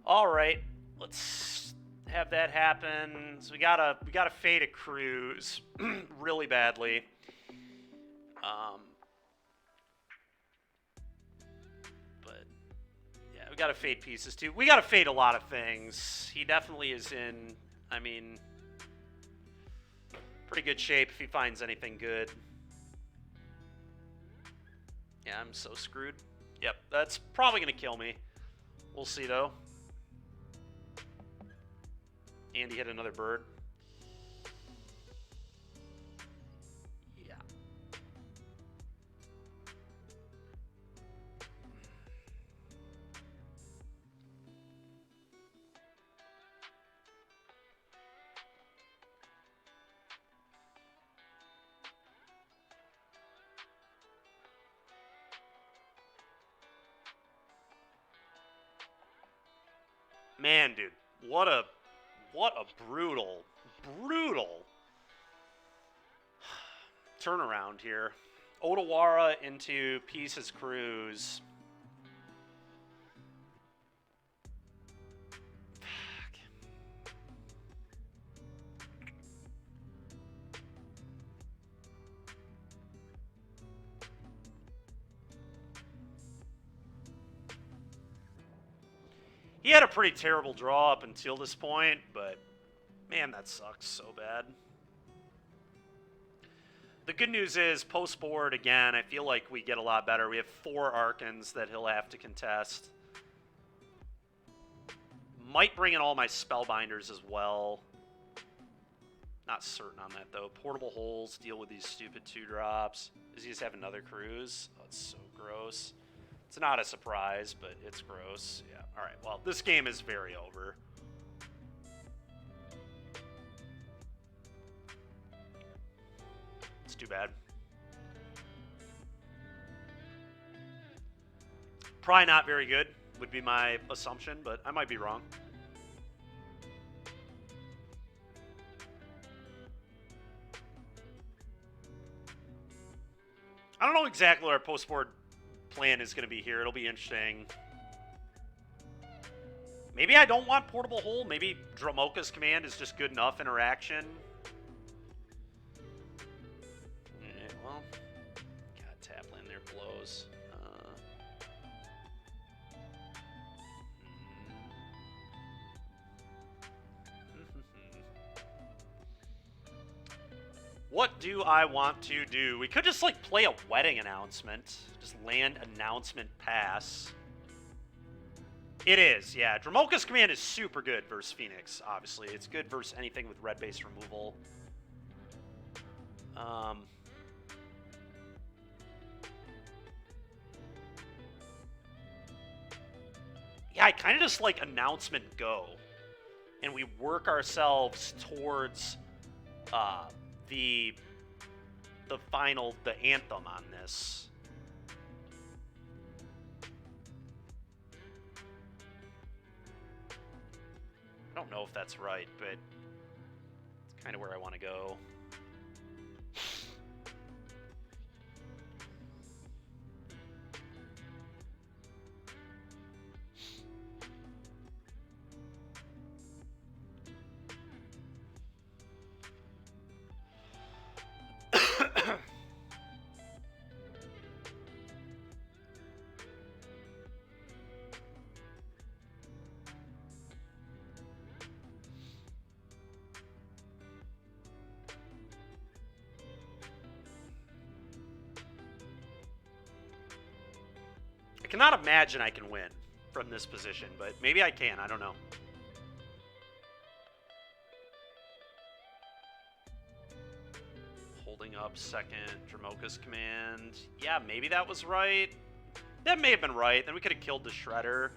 All right, let's have that happen. So we gotta fade a cruise really badly. But yeah, we gotta fade pieces too. We gotta fade a lot of things. He definitely is in. I mean, pretty good shape if he finds anything good. Yeah, I'm so screwed. Yep, that's probably gonna kill me. We'll see though. And he hit another bird. Yeah. Man, dude, what a brutal turnaround here. Odawara into Pieces Cruise. Fuck. He had a pretty terrible draw up until this point, but man, that sucks so bad. The good news is, post-board, again, I feel like we get a lot better. We have 4 Arkans that he'll have to contest. Might bring in all my Spellbinders as well. Not certain on that, though. Portable Holes, deal with these stupid 2-drops. Does he just have another cruise? Oh, it's so gross. It's not a surprise, but it's gross. Yeah, all right. Well, this game is very over. It's too bad. Probably not very good, would be my assumption, but I might be wrong. I don't know exactly what our post-board plan is going to be here. It'll be interesting. Maybe I don't want Portable Hole. Maybe Dramoka's command is just good enough interaction. Well, God, Tapland there blows. What do I want to do? We could just, like, play a wedding announcement. Just land announcement pass. It is, yeah. Dramoka's command is super good versus Phoenix, obviously. It's good versus anything with red base removal. Yeah, I kind of just like announcement go. And we work ourselves towards the anthem on this. I don't know if that's right, but it's kind of where I want to go. I cannot imagine I can win from this position, but maybe I can. I don't know. Holding up second Dramoka's command. Yeah, maybe that was right. That may have been right. Then we could have killed the Shredder.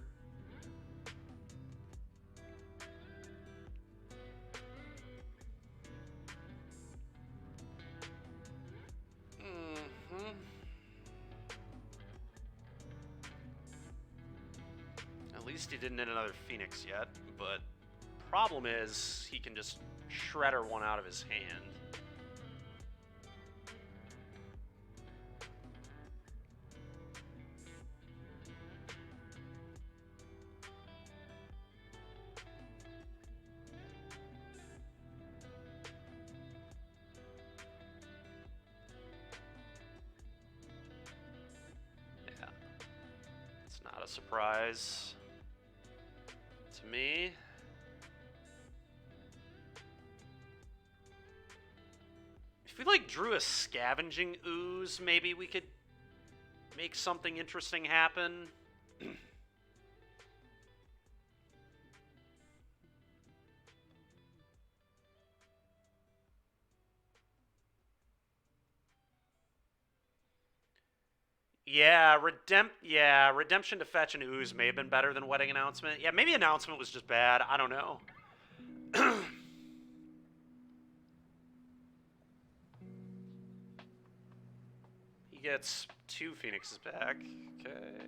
At least he didn't hit another Phoenix yet, but problem is he can just Shredder one out of his hand. Not a surprise to me. If we like drew a scavenging ooze, maybe we could make something interesting happen. Yeah, Redemption to fetch an ooze may have been better than Wedding Announcement. Yeah, maybe Announcement was just bad. I don't know. He gets 2 Phoenixes back. Okay.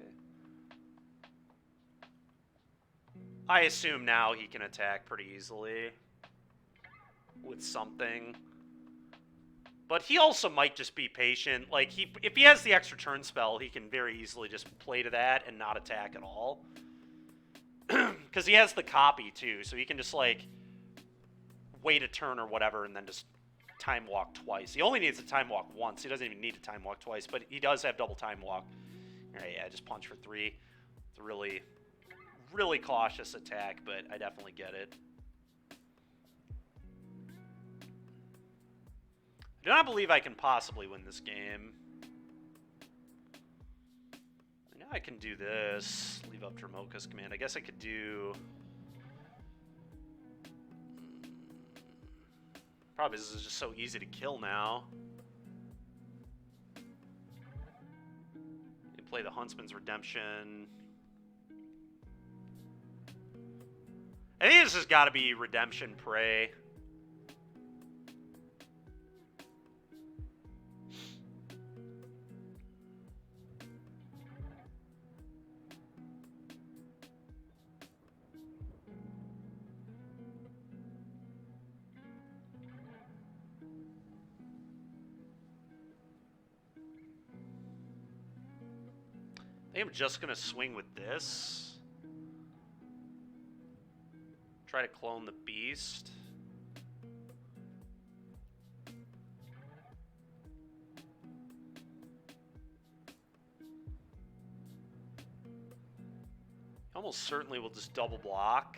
I assume now he can attack pretty easily with something. But he also might just be patient. Like, if he has the extra turn spell, he can very easily just play to that and not attack at all. Because he has the copy, too, so he can just, like, wait a turn or whatever and then just time walk twice. He only needs to time walk once. He doesn't even need to time walk twice, but he does have double time walk. All right, yeah, just punch for 3. It's a really, really cautious attack, but I definitely get it. I do not believe I can possibly win this game. Now I can do this. Leave up Dramoka's command. I guess I could do... Probably this is just so easy to kill now. You play the Huntsman's Redemption. I think this has got to be Redemption Prey. I think I'm just going to swing with this. Try to clone the beast. Almost certainly will just double block.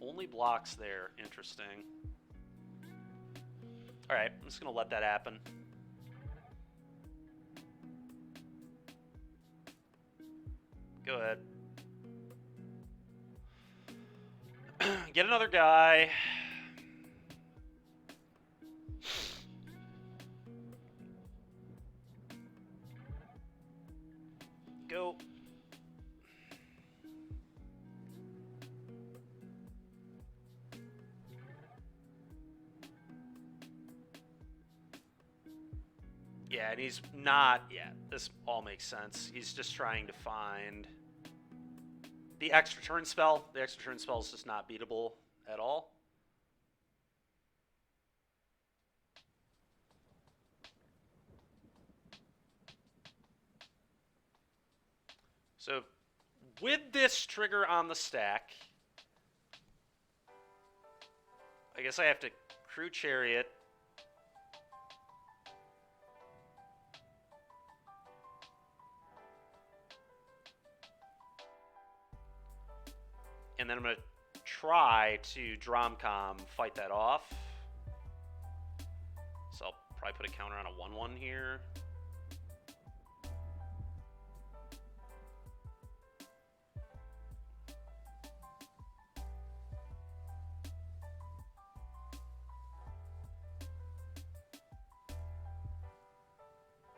Only blocks there. Interesting. Alright, I'm just going to let that happen. Go ahead. Get another guy. Go. Yeah, and he's not... Yeah, this all makes sense. He's just trying to find the extra turn spell. The extra turn spell is just not beatable at all. So, with this trigger on the stack, I guess I have to crew Chariot. And then I'm going to try to Dromcom fight that off. So I'll probably put a counter on a 1-1 here.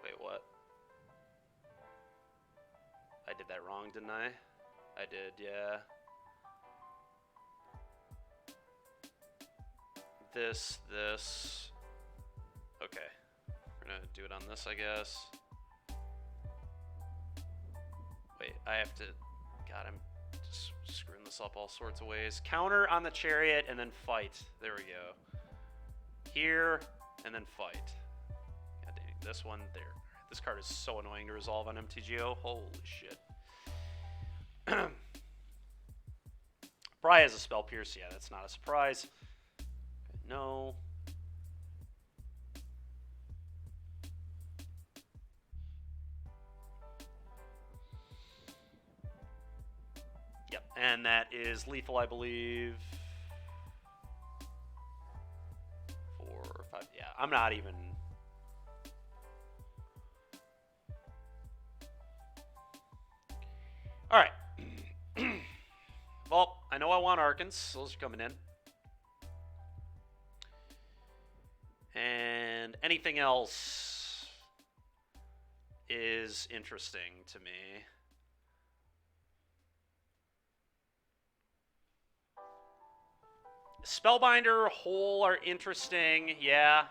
Wait, what? I did that wrong, didn't I? I did, yeah. This. Okay. We're gonna do it on this, I guess. Wait, I have to... God, I'm just screwing this up all sorts of ways. Counter on the Chariot, and then fight. There we go. Here, and then fight. God dang, this one, there. This card is so annoying to resolve on MTGO. Holy shit. Probably has a Spell Pierce. Yeah, that's not a surprise. No. Yep, and that is lethal, I believe. 4 or 5. Yeah, I'm not even. All right. Well, I know I want Arkans, so those are coming in. And anything else is interesting to me. Spellbinder, Hole are interesting, yeah.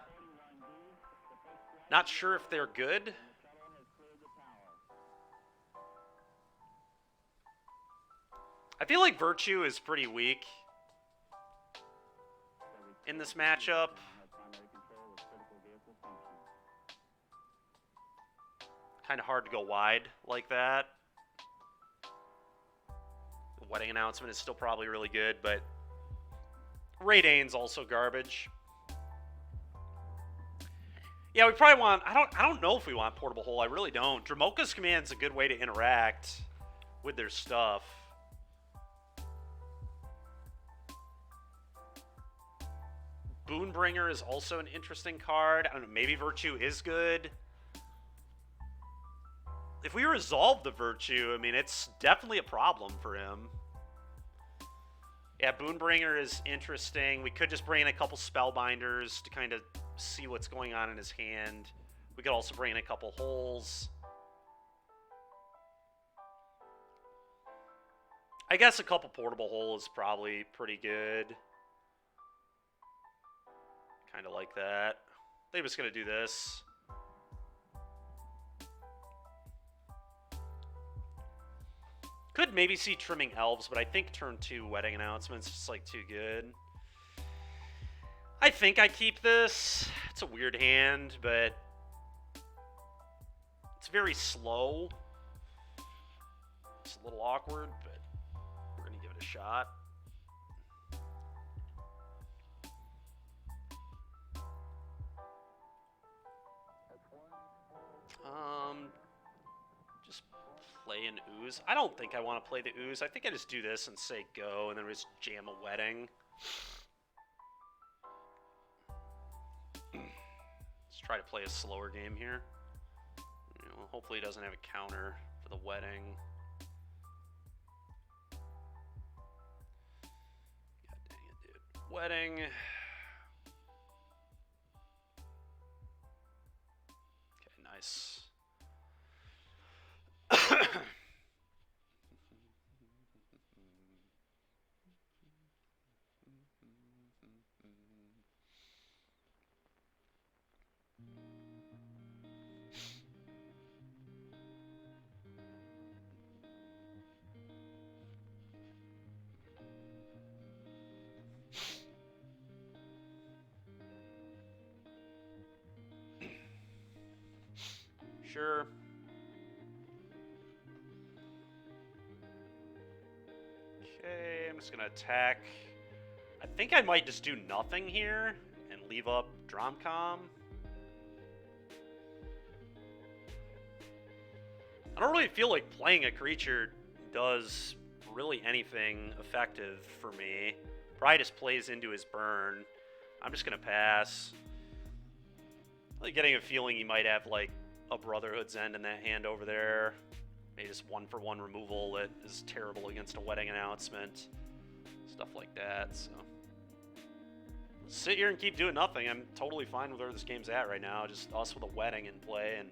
Not sure if they're good. I feel like Virtue is pretty weak in this matchup. Kind of hard to go wide like that. The wedding announcement is still probably really good, but Radane's also garbage. Yeah, we probably want. I don't know if we want Portable Hole. I really don't. Dramoka's Command's a good way to interact with their stuff. Boonbringer is also an interesting card. I don't know. Maybe Virtue is good. If we resolve the Virtue, I mean, it's definitely a problem for him. Yeah, Boonbringer is interesting. We could just bring in a couple Spellbinders to kind of see what's going on in his hand. We could also bring in a couple Holes. I guess a couple Portable Hole is probably pretty good. Kind of like that. They're just going to do this. Could maybe see Trimming Elves, but I think turn 2 Wedding Announcement's just like too good. I think I keep this. It's a weird hand, but it's very slow. It's a little awkward, but we're going to give it a shot. Just play an Ooze. I don't think I want to play the Ooze. I think I just do this and say go, and then we just jam a Wedding. Let's try to play a slower game here. You know, hopefully he doesn't have a counter for the Wedding. God dang it, dude. Wedding. Okay, nice. Sure. Okay, I'm just gonna attack. I think I might just do nothing here and leave up Dromcom. I don't really feel like playing a creature does really anything effective for me. Probably just plays into his burn. I'm just gonna pass. Like getting a feeling he might have like a Brotherhood's End in that hand over there. Maybe just 1-for-1 removal that is terrible against a Wedding Announcement. Stuff like that, so. Let's sit here and keep doing nothing. I'm totally fine with where this game's at right now. Just us with a Wedding in play. And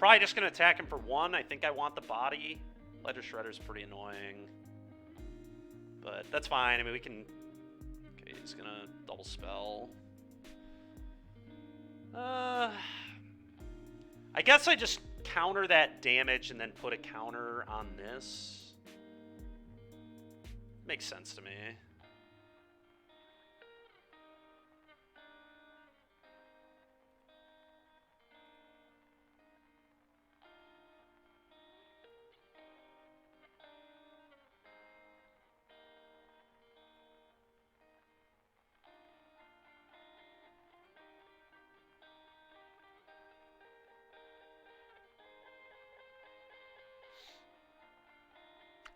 probably just going to attack him for 1. I think I want the body. Ledger Shredder's pretty annoying. But that's fine. I mean, we can... Okay, he's going to double spell. I guess I just counter that damage and then put a counter on this. Makes sense to me.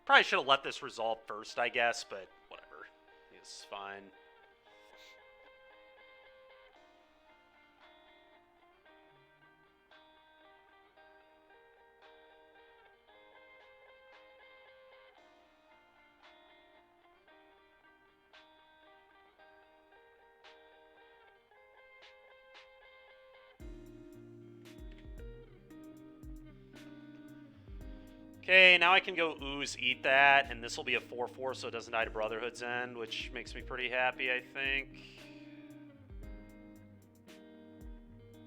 Probably should have let this resolve first, I guess, but whatever. It's fine. Okay, now I can go ooze, eat that, and this will be a 4-4, so it doesn't die to Brotherhood's End, which makes me pretty happy, I think.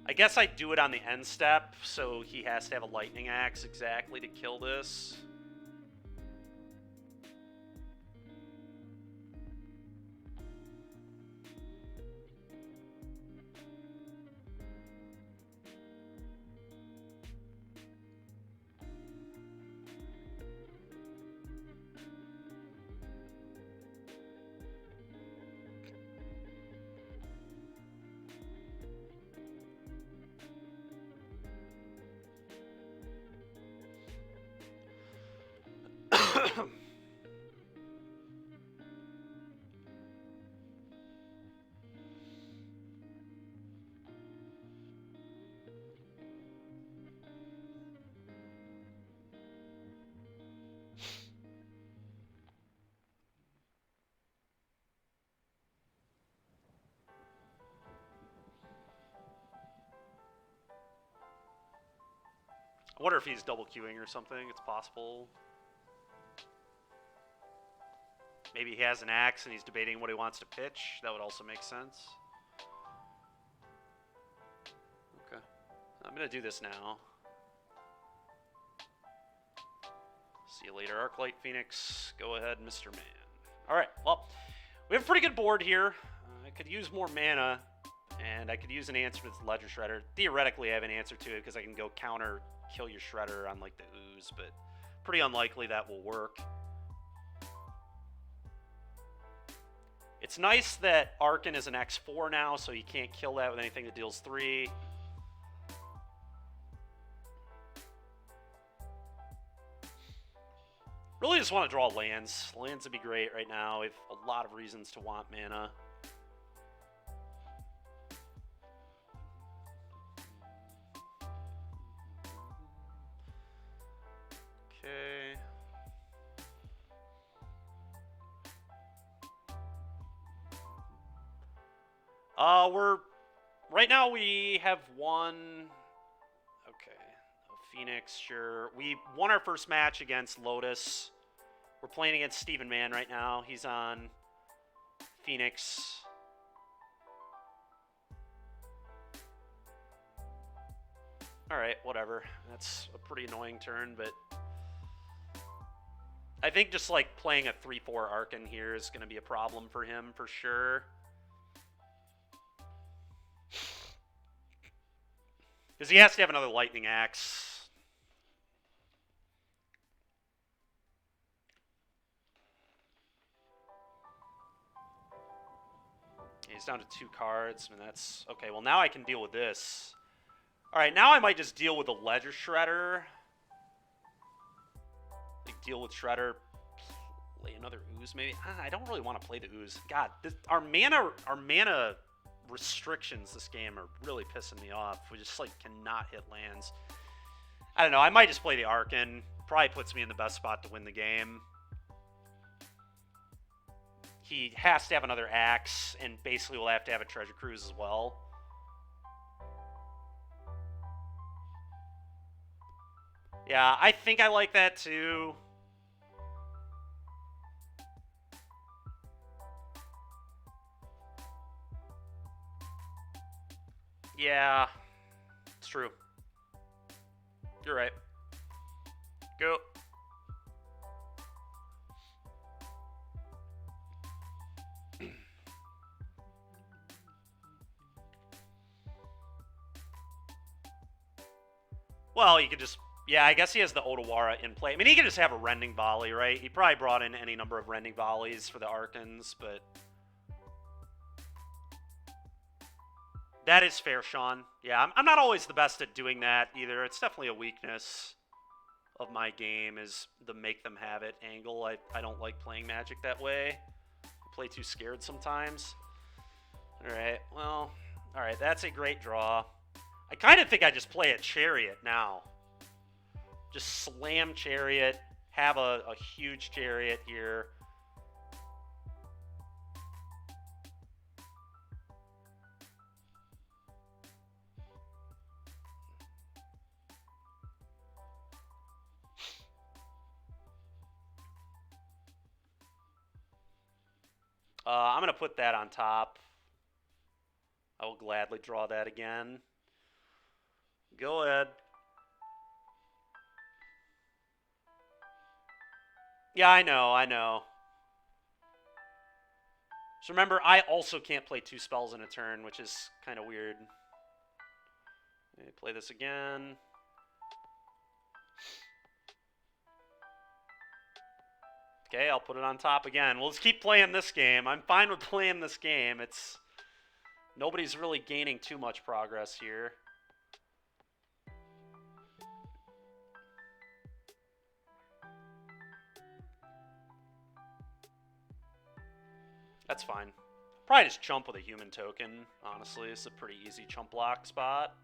I guess I do it on the end step, so he has to have a Lightning Axe exactly to kill this. I wonder if he's double queuing or something. It's possible. Maybe he has an axe and he's debating what he wants to pitch. That would also make sense. Okay. I'm going to do this now. See you later, Arclight Phoenix. Go ahead, Mr. Man. All right, well, we have a pretty good board here. I could use more mana, and I could use an answer to this Ledger Shredder. Theoretically, I have an answer to it because I can go counter kill your Shredder on, like, the ooze, but pretty unlikely that will work. It's nice that Arkin is an X4 now, so you can't kill that with anything that deals 3. Really just want to draw lands. Lands would be great right now. We have a lot of reasons to want mana. Okay. Right now we have one. Okay. Phoenix, sure. We won our first match against Lotus. We're playing against Steven Mann right now. He's on Phoenix. Alright, whatever. That's a pretty annoying turn, but I think just like playing a 3-4 Arkin here is going to be a problem for him for sure. Because he has to have another Lightning Axe. He's down to 2 cards. I mean, that's... Okay, well, now I can deal with this. Alright, now I might just deal with the Ledger Shredder. Like, deal with Shredder. Play another Ooze, maybe. I don't really want to play the Ooze. God, our mana restrictions this game are really pissing me off. We just, like, cannot hit lands. I don't know. I might just play the Arkin. Probably puts me in the best spot to win the game. He has to have another Axe, and basically will have to have a Treasure Cruise as well. Yeah, I think I like that too. Yeah, it's true. You're right. Go. Well, you could just... Yeah, I guess he has the Otawara in play. I mean, he could just have a Rending Volley, right? He probably brought in any number of Rending Volleys for the Arkans, but... That is fair, Sean. Yeah, I'm not always the best at doing that, either. It's definitely a weakness. of my game is the make them have it angle. I don't like playing Magic that way. I play too scared sometimes. Alright, well, alright, that's a great draw. I kind of think I just play a Chariot now. Just slam Chariot, have a huge Chariot here. I'm going to put that on top. I will gladly draw that again. Go ahead. Yeah, I know. So remember, I also can't play 2 spells in a turn, which is kind of weird. Let me play this again. Okay, I'll put it on top again. We'll just keep playing this game. I'm fine with playing this game. Nobody's really gaining too much progress here. That's fine. Probably just chump with a human token, honestly. It's a pretty easy chump block spot.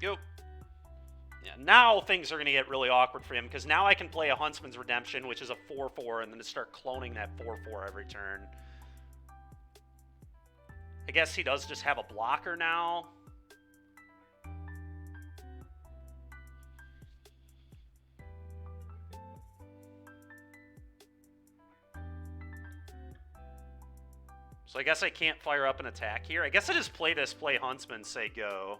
Go. Yeah, now things are going to get really awkward for him, because now I can play a Huntsman's Redemption, which is a 4-4, and then just start cloning that 4-4 every turn. I guess he does just have a blocker now. So I guess I can't fire up an attack here. I guess I just play this, play Huntsman, say go.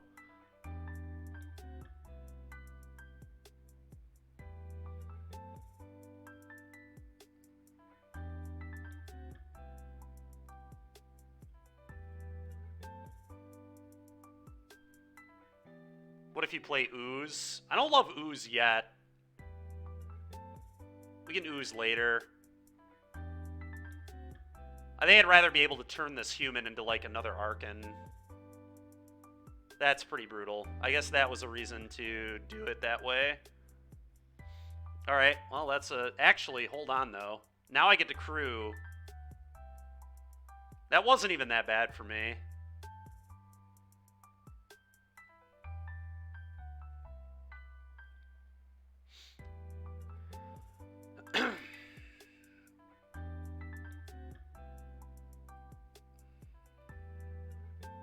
What if you play Ooze? I don't love Ooze yet. We can Ooze later. I think I'd rather be able to turn this human into, like, another Archon. That's pretty brutal. I guess that was a reason to do it that way. Alright, well, that's a... Actually, hold on, though. Now I get to crew. That wasn't even that bad for me.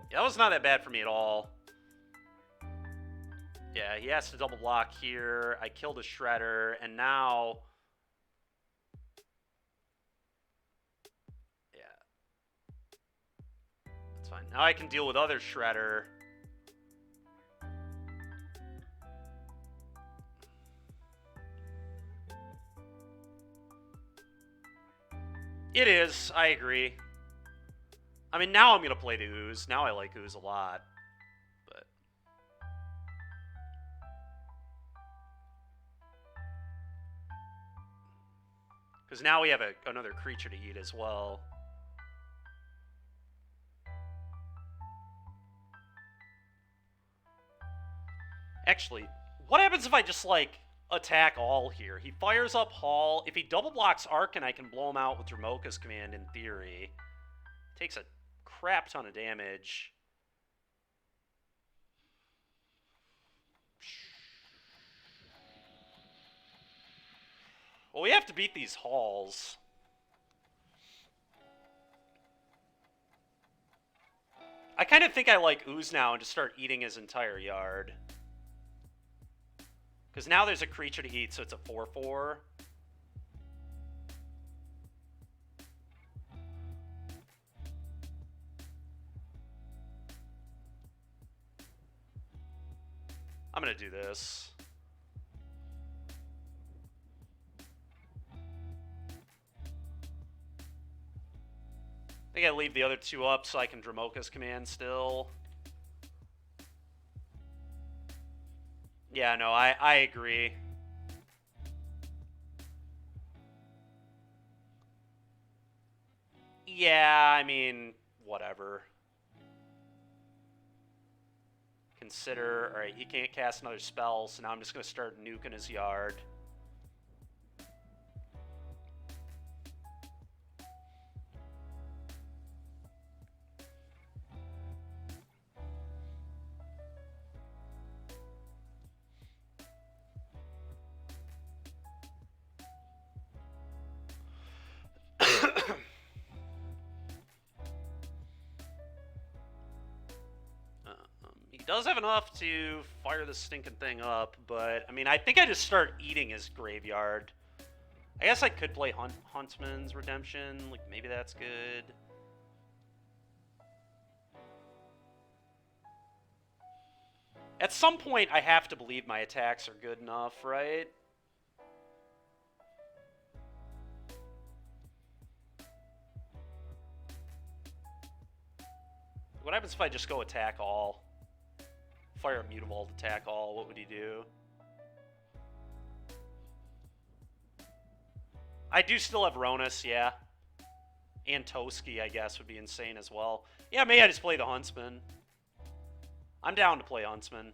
Yeah, that was not that bad for me at all. Yeah, he has to double block here. I killed a Shredder, and now... Yeah. That's fine. Now I can deal with other Shredder. It is, I agree. I mean, now I'm going to play the Ooze. Now I like Ooze a lot. But because now we have another creature to eat as well. Actually, what happens if I just, like, attack all here? He fires up Hall. If he double blocks Archon, I can blow him out with Dromoka's command in theory. Takes a crap ton of damage. Well, we have to beat these Halls. I kind of think I like Ooze now and just start eating his entire yard. Because now there's a creature to eat, so it's a 4-4. I'm going to do this. I think I leave the other two up so I can Dromoka's command still. Yeah, no, I agree. Yeah, I mean, whatever. Consider, alright, he can't cast another spell, so now I'm just going to start nuking his yard. He does have enough to fire this stinking thing up, but, I mean, I think I just start eating his graveyard. I guess I could play Huntsman's Redemption. Like, maybe that's good. At some point, I have to believe my attacks are good enough, right? What happens if I just go attack all? Fire a Mutavault, attack all. What would he do? I do still have Ronus, yeah. And Toski, I guess, would be insane as well. Yeah, maybe I just play the Huntsman. I'm down to play Huntsman.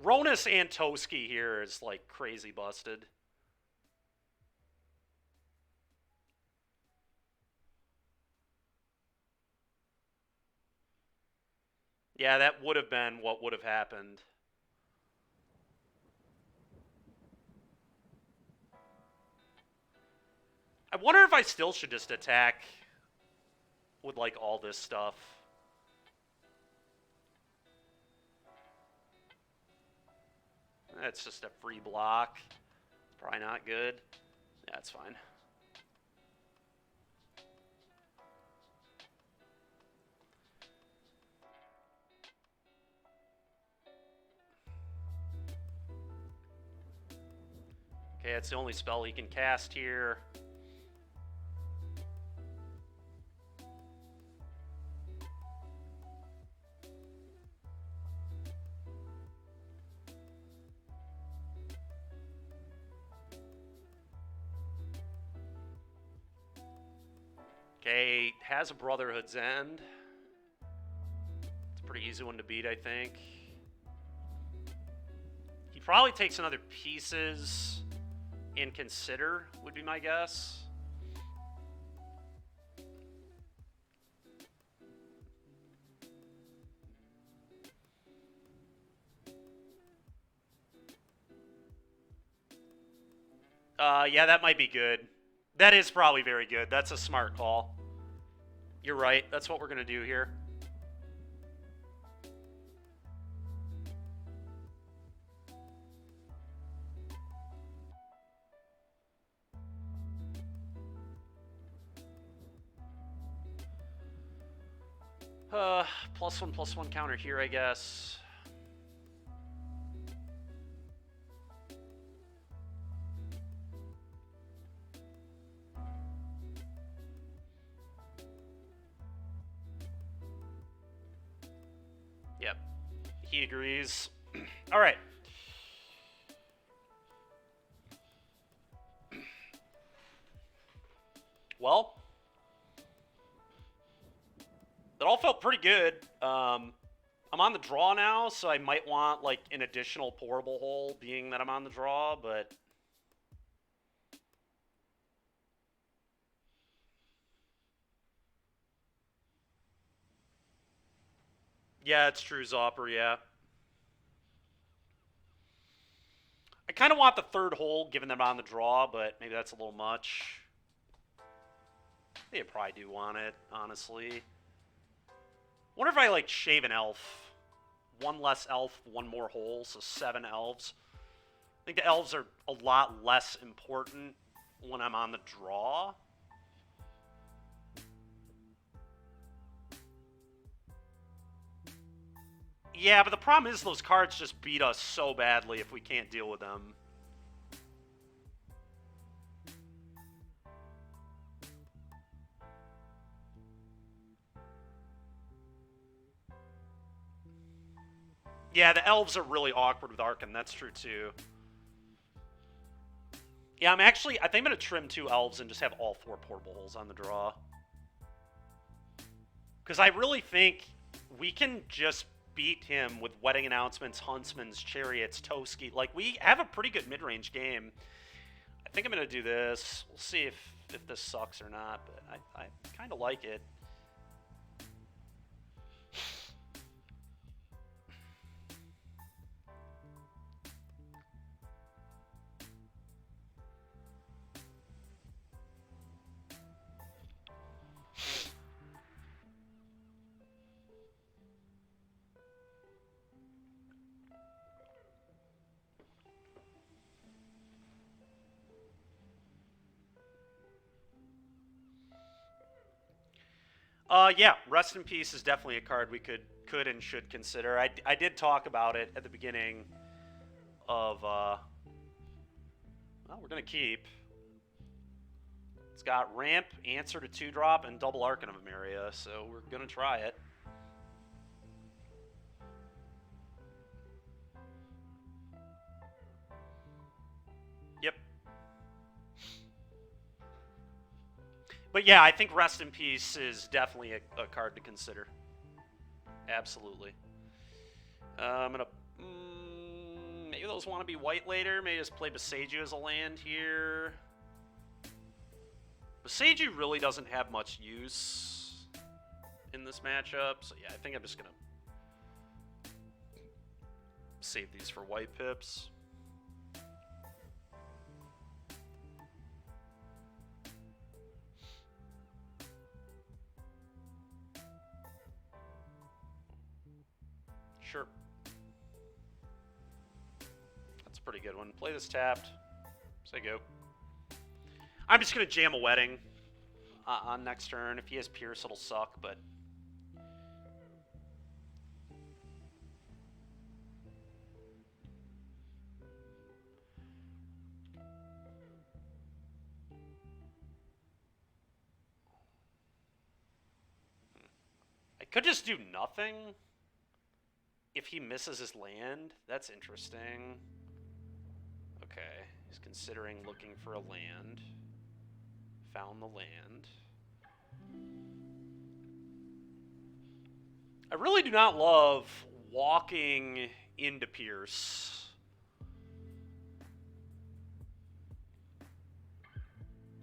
Ronus and Toski here is, like, crazy busted. Yeah, that would have been what would have happened. I wonder if I still should just attack with, like, all this stuff. That's just a free block. Probably not good. Yeah, it's fine. Okay, it's the only spell he can cast here. Okay, has a Brotherhood's End. It's a pretty easy one to beat, I think. He probably takes another Pieces and Consider, would be my guess. Yeah, that might be good. That is probably very good. That's a smart call. You're right. That's what we're going to do here. +1/+1 counter here, I guess. Yep. He agrees. All right. Well, that all felt pretty good. I'm on the draw now, so I might want, like, an additional portable hole, being that I'm on the draw, but... Yeah, it's true, Zopper, yeah. I kind of want the third hole, given that I'm on the draw, but maybe that's a little much. They probably do want it, honestly. Wonder if I, like, shave an elf. One less elf, one more hole, so 7 elves. I think the elves are a lot less important when I'm on the draw. Yeah, but the problem is those cards just beat us so badly if we can't deal with them. Yeah, the elves are really awkward with Archon. That's true, too. Yeah, I think I'm going to trim 2 elves and just have all 4 portable holes on the draw. Because I really think we can just beat him with Wedding Announcements, Huntsman's, Chariots, Toski. Like, we have a pretty good mid-range game. I think I'm going to do this. We'll see if this sucks or not, but I kind of like it. Yeah, Rest in Peace is definitely a card we could and should consider. I did talk about it at the beginning of, well, we're going to keep. It's got Ramp, Answer to 2-drop, and double Archon of Emeria, so we're going to try it. Yep. But yeah, I think Rest in Peace is definitely a card to consider. Absolutely. I'm going to... maybe those want to be white later. Maybe just play Boseiju as a land here. Boseiju really doesn't have much use in this matchup. So yeah, I think I'm just going to save these for white pips. Sure. That's a pretty good one. Play this tapped. Say go. I'm just going to jam a Wedding on next turn. If he has Pierce, it'll suck, but... I could just do nothing if he misses his land. That's interesting. Okay, he's considering looking for a land. Found the land. I really do not love walking into Pierce.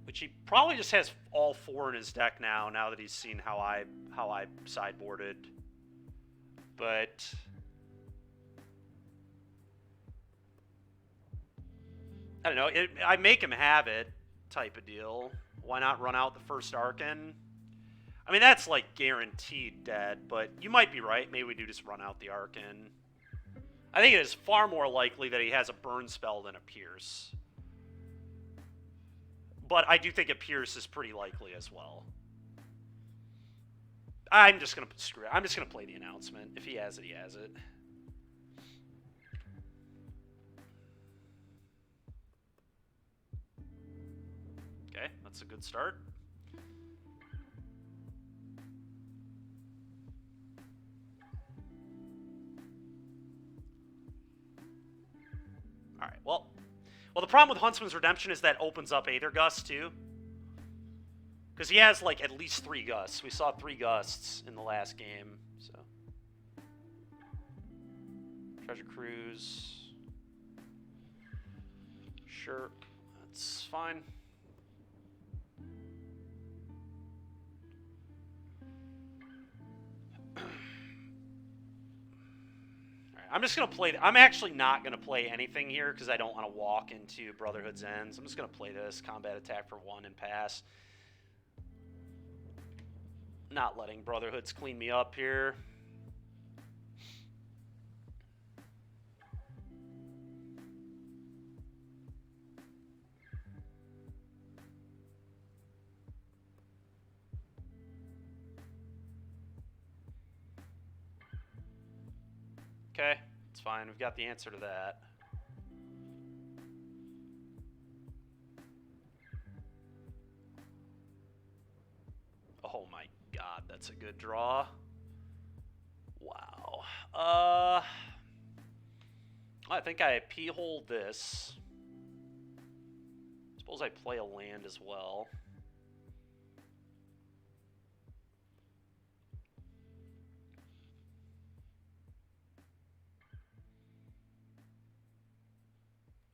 Which he probably just has all 4 in his deck now that he's seen how I sideboarded. But I don't know. I make him have it type of deal. Why not run out the first Archon? I mean, that's like guaranteed dead, but you might be right. Maybe we do just run out the Archon. I think it is far more likely that he has a burn spell than a Pierce. But I do think a Pierce is pretty likely as well. I'm just going to screw it. I'm just going to play the announcement. If he has it, he has it. Okay, that's a good start. All right, well, the problem with Huntsman's Redemption is that opens up Aether Gust, too. Because he has, like, at least 3 gusts. We saw 3 gusts in the last game, so. Treasure Cruise. Sure, that's fine. I'm just going to play... I'm actually not going to play anything here because I don't want to walk into Brotherhood's Ends. I'm just going to play this. Combat attack for 1 and pass. Not letting Brotherhoods clean me up here. Okay, it's fine. We've got the answer to that. Oh my god, that's a good draw. Wow. I think I p-hole this. Suppose I play a land as well.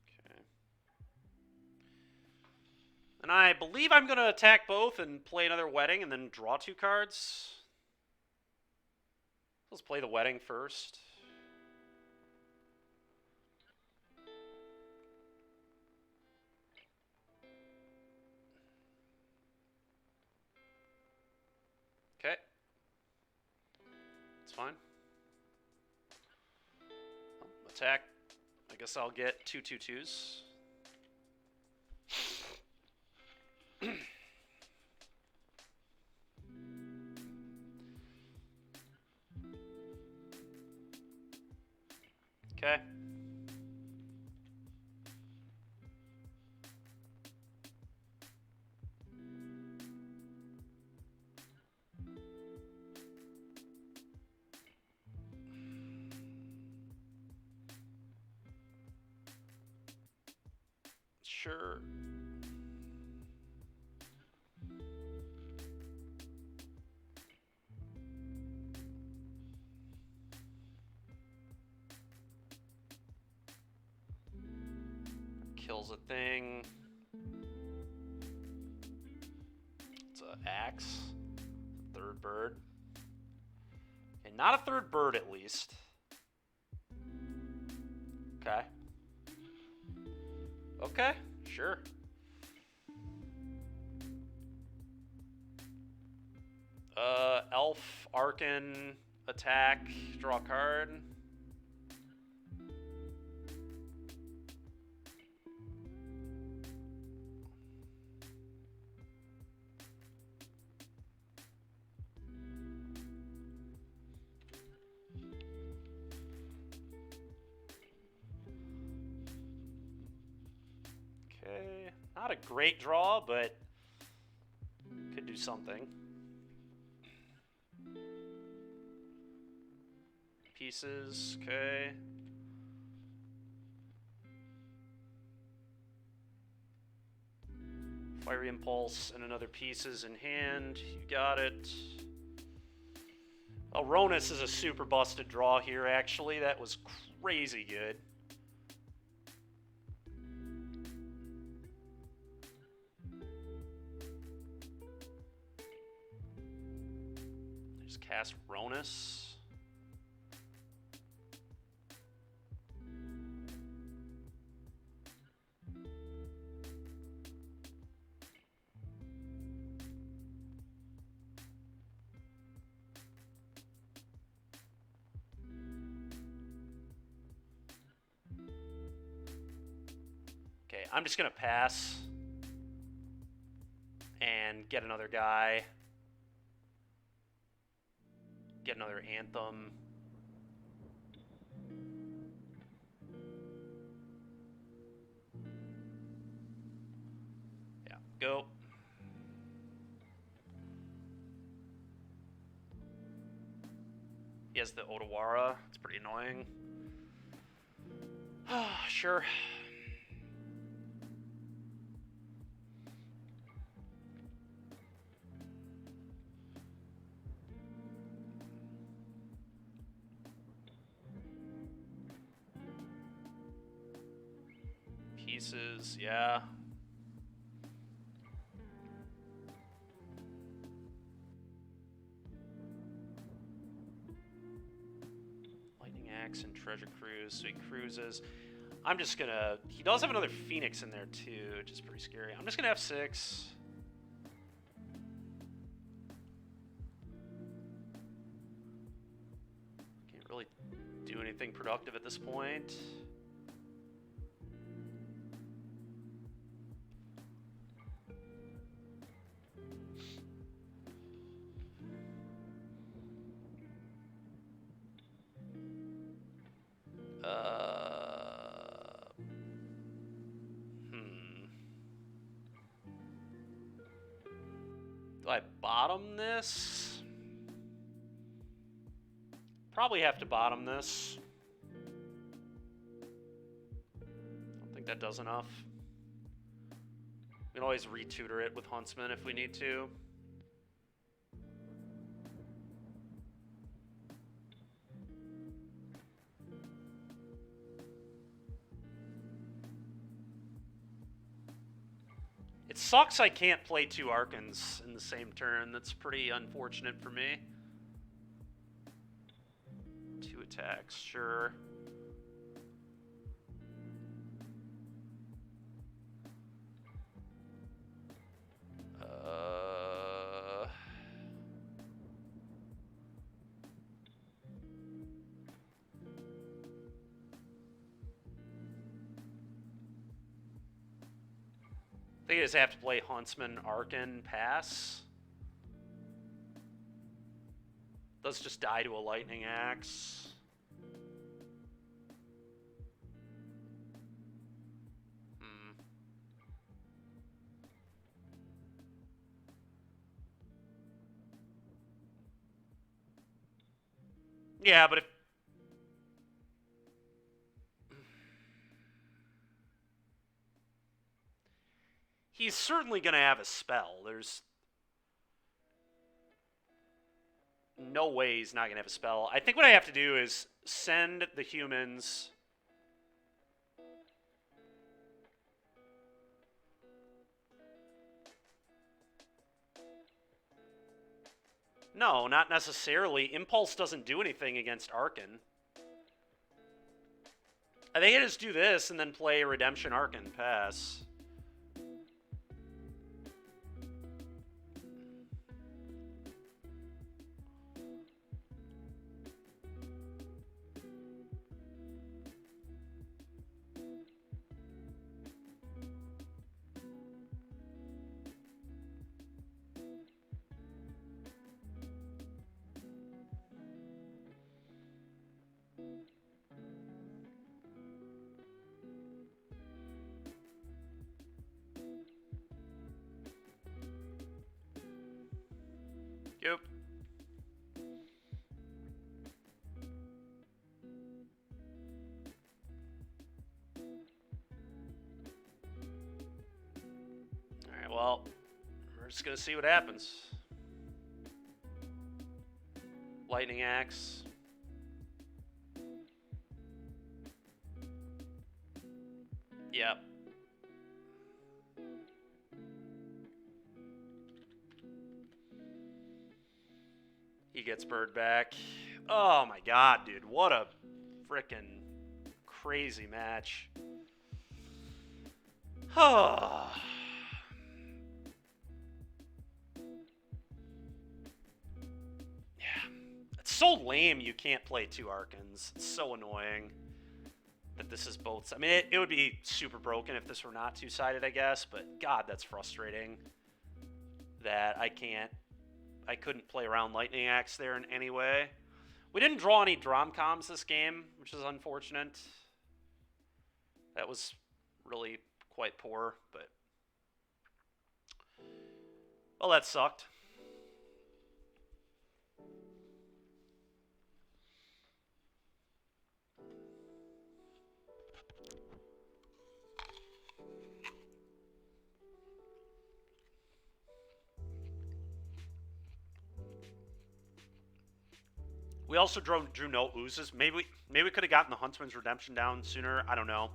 Okay. And I believe I'm going to attack both and play another wedding and then draw 2 cards. Let's play the wedding first. Okay. It's fine. Attack. I guess I'll get 2 2/2s. Okay. Sure. Kills a thing. It's an axe. 3rd bird. Okay, not a 3rd bird at least. Okay. Okay, sure. Elf, Arcan, attack, draw a card. Okay, not a great draw, but could do something. Pieces, okay. Fiery Impulse and another pieces in hand. You got it. Oh, Ronus is a super busted draw here, actually. That was crazy good. Just cast Ronus. Okay, I'm just going to pass and get another guy. Get another Anthem. Yeah, go. He has the Otawara. It's pretty annoying. Sure. Pieces, yeah. Lightning Axe and Treasure Cruise, so he cruises. I'm just gonna... He does have another Phoenix in there too, which is pretty scary. I'm just gonna F6. Can't really do anything productive at this point. Do I bottom this? Probably have to bottom this. think that does enough. We can always retutor it with Huntsman if we need to. It sucks I can't play 2 Arkans in the same turn. That's pretty unfortunate for me. 2 attacks, sure. I think I just have to play Huntsman, Arkan, pass. Let's just die to a Lightning Axe. Yeah, but if... He's certainly going to have a spell. There's no way he's not going to have a spell. I think what I have to do is send the humans... No, not necessarily. Impulse doesn't do anything against Arkan. I think I just do this and then play Redemption Arkan pass. Yep. Alright, well, we're just gonna see what happens. Lightning Axe. Yep. He gets Bird back. Oh my god, dude. What a frickin' crazy match. Oh. Yeah. It's so lame you can't play 2 Arkans. It's so annoying that this is both. I mean, it would be super broken if this were not 2-sided, I guess. But god, that's frustrating that I couldn't play around Lightning Axe there in any way. We didn't draw any Dromcoms this game, which is unfortunate. That was really quite poor, but... Well, that sucked. We also drew no oozes. Maybe we could have gotten the Huntsman's Redemption down sooner. I don't know.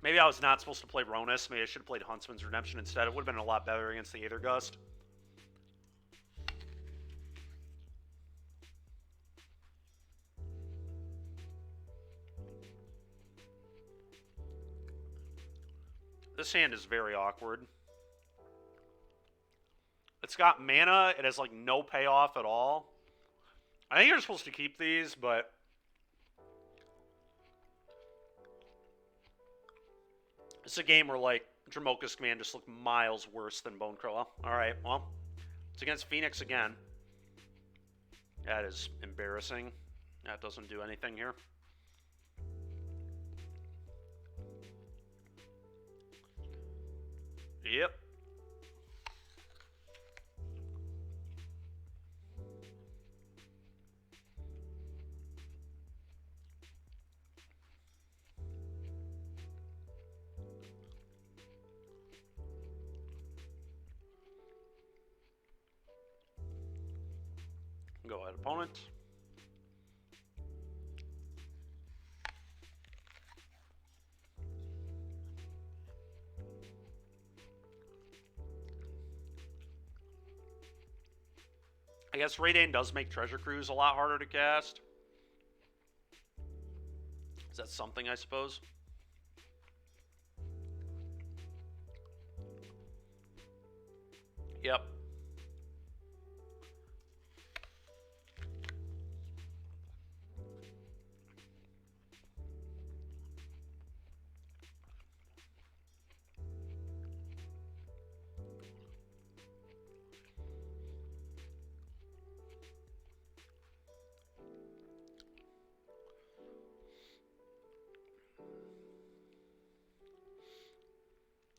Maybe I was not supposed to play Ronus. Maybe I should have played Huntsman's Redemption instead. It would have been a lot better against the Aether Gust. This hand is very awkward. It's got mana. It has, like, no payoff at all. I think you're supposed to keep these, but... It's a game where, like, Dramoka's command just looked miles worse than Bonecrow. Alright, well. It's against Phoenix again. That is embarrassing. That doesn't do anything here. Yep. Go ahead, opponent. I guess Raydane does make Treasure Cruise a lot harder to cast. Is that something, I suppose? Yep.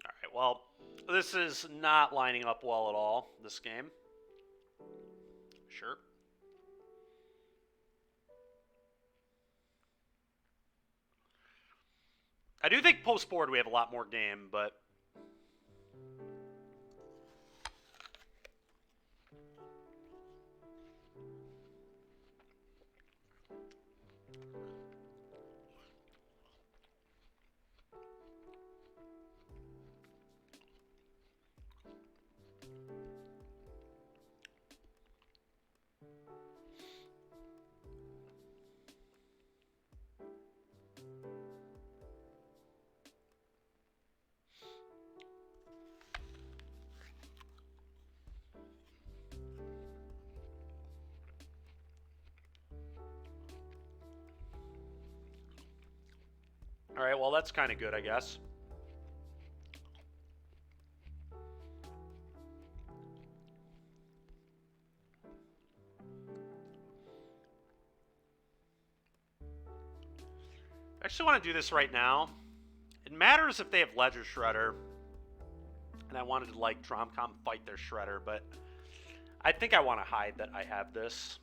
Alright, well, this is not lining up well at all, this game. Sure. I do think post-board we have a lot more game, but... Alright, well, that's kind of good, I guess. I actually want to do this right now. It matters if they have Ledger Shredder. And I wanted to, like, Dromcom fight their Shredder, but I think I want to hide that I have this.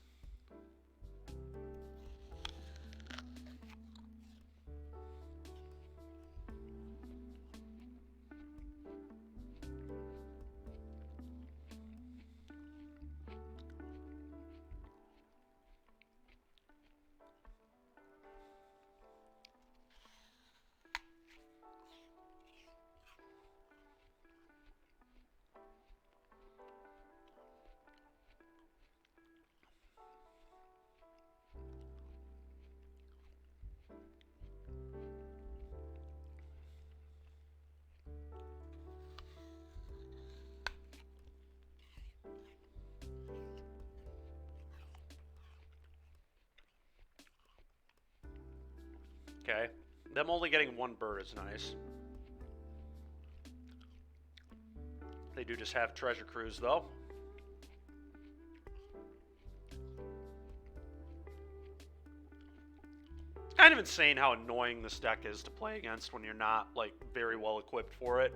Okay. Them only getting one bird is nice. They do just have Treasure Cruise, though. Kind of insane how annoying this deck is to play against when you're not, like, very well equipped for it.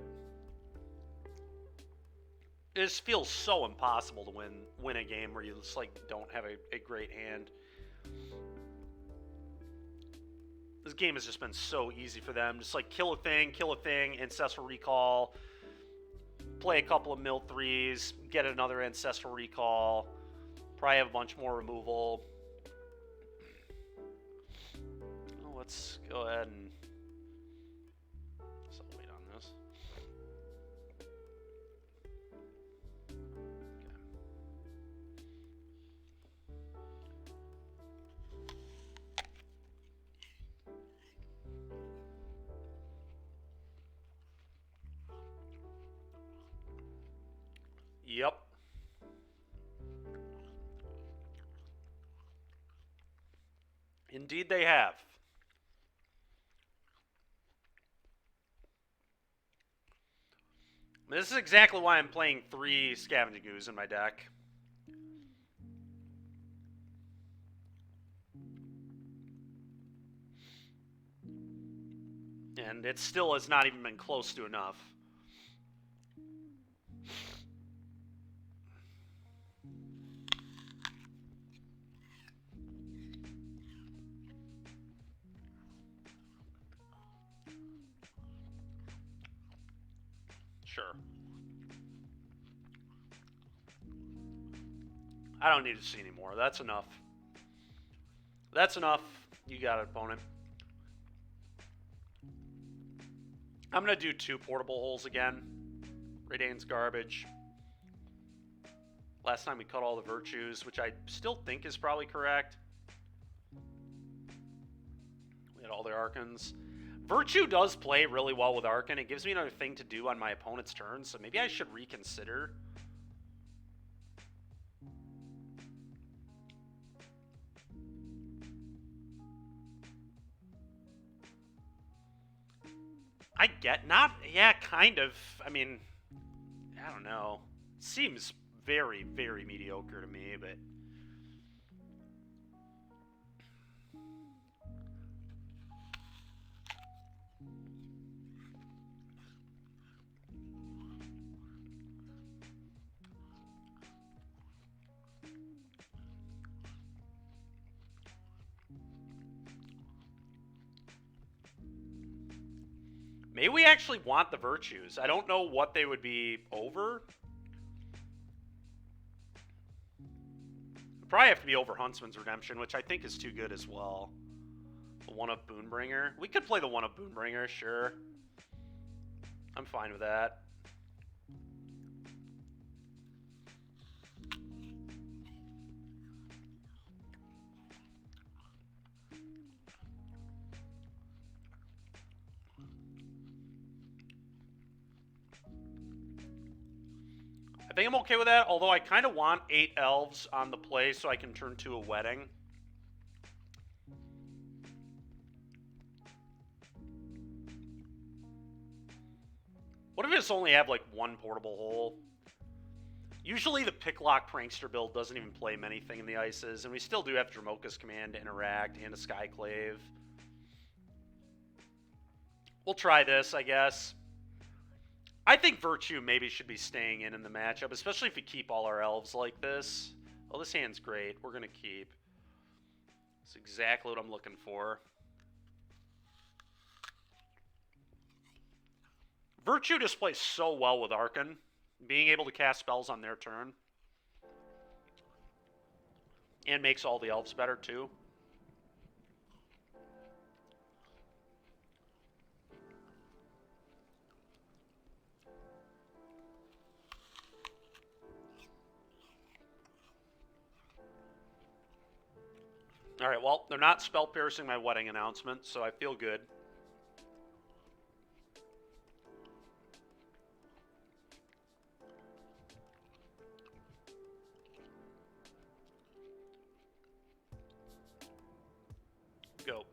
It just feels so impossible to win a game where you just, like, don't have a great hand. This game has just been so easy for them. Just, like, kill a thing, Ancestral Recall, play a couple of mill threes, get another Ancestral Recall, probably have a bunch more removal. Well, let's go ahead and... So I'll wait on this. Yep. Indeed they have. This is exactly why I'm playing 3 Scavenging Ooze in my deck. And it still has not even been close to enough. Sure. I don't need to see anymore. That's enough. That's enough. You got it, opponent. I'm going to do 2 portable holes again. Radane's garbage. Last time we cut all the virtues, which I still think is probably correct. We had all the Archons. Virtue does play really well with Archon. It gives me another thing to do on my opponent's turn, so maybe I should reconsider. I get, not, yeah, kind of. I mean, I don't know. Seems very, very mediocre to me, but... Maybe we actually want the virtues. I don't know what they would be over. Would probably have to be over Huntsman's Redemption, which I think is too good as well. The one of Boonbringer. We could play the one of Boonbringer, sure. I'm fine with that. I think I'm okay with that, although I kind of want 8 elves on the play so I can turn to a wedding. What if I just only have like 1 portable hole? Usually the Picklock Prankster build doesn't even play manything in the ices, and we still do have Dromoka's Command to interact and a Skyclave. We'll try this, I guess. I think Virtue maybe should be staying in the matchup, especially if we keep all our elves like this. Oh, this hand's great. We're going to keep. That's exactly what I'm looking for. Virtue just plays so well with Archon, being able to cast spells on their turn. And makes all the elves better, too. Alright, well, they're not spell-piercing my wedding announcement, so I feel good. Go.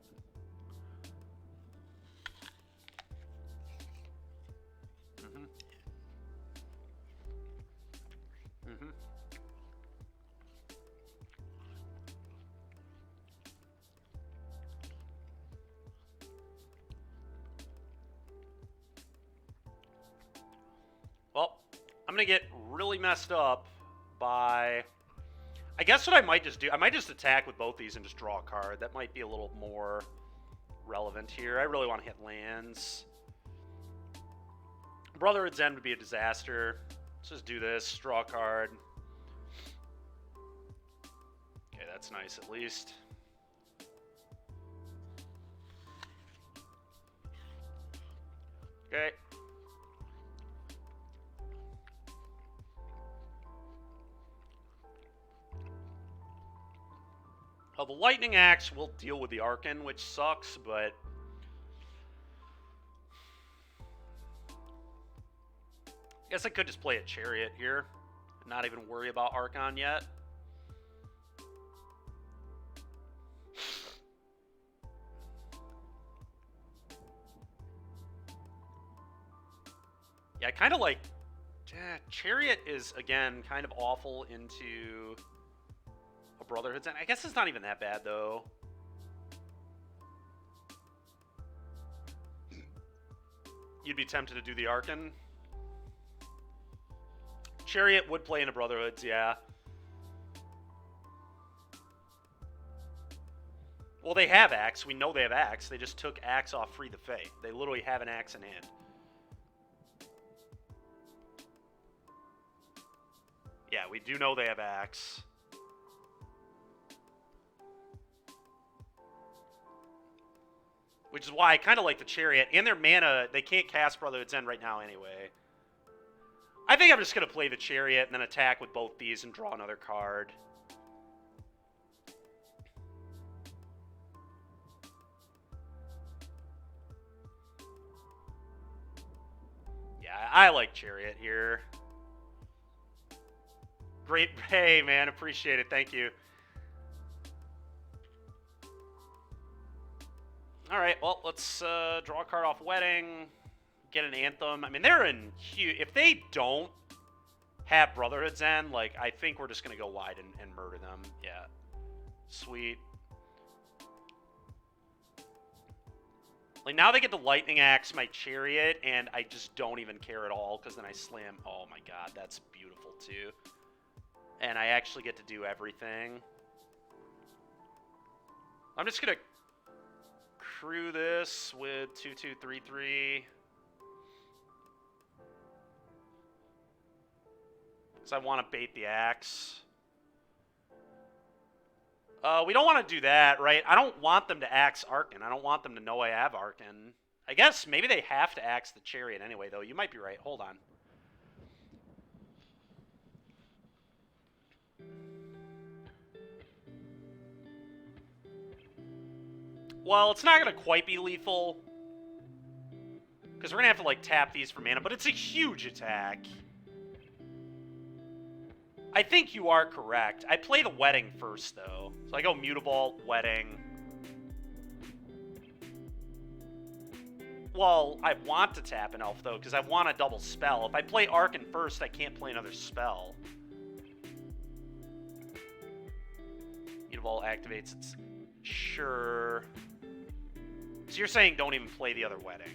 Well, I'm going to get really messed up by... I guess what I might just do, I might just attack with both these and just draw a card. That might be a little more relevant here. I really want to hit lands. Brotherhood's End would be a disaster. Let's just do this, draw a card. Okay, that's nice at least. Okay. The Lightning Axe will deal with the Archon, which sucks, but... I guess I could just play a Chariot here and not even worry about Archon yet. Yeah, I kind of like... Chariot is, again, kind of awful into... Brotherhood's End. I guess it's not even that bad, though. You'd be tempted to do the Archon. Chariot would play into Brotherhoods, yeah. Well, they have Axe. We know they have Axe. They just took Axe off Free the Fae. They literally have an Axe in hand. Yeah, we do know they have Axe. which is why I kind of like the Chariot. And their mana, they can't cast Brotherhood's End right now anyway. I think I'm just going to play the Chariot and then attack with both these and draw another card. Yeah, I like Chariot here. Great. Hey, man, appreciate it. Thank you. All right, well, let's draw a card off Wedding, get an Anthem. I mean, they're in huge. If they don't have Brotherhood's End, like, I think we're just going to go wide and murder them. Yeah. Sweet. Like, now they get the Lightning Axe my Chariot, and I just don't even care at all, because then I slam. Oh, my God, that's beautiful, too. And I actually get to do everything. I'm just going to crew this with 2/2/3/3. Because I want to bait the axe. We don't want to do that, right? I don't want them to axe Arkin. I don't want them to know I have Arkin. I guess maybe they have to axe the Chariot anyway, though. You might be right. Hold on. Well, it's not going to quite be lethal. Because we're going to have to, like, tap these for mana. But it's a huge attack. I think you are correct. I play the Wedding first, though. So I go Mutable, Wedding. Well, I want to tap an Elf, though, because I want a double spell. If I play Arkin first, I can't play another spell. Mutable activates its... Sure... So you're saying don't even play the other Wedding.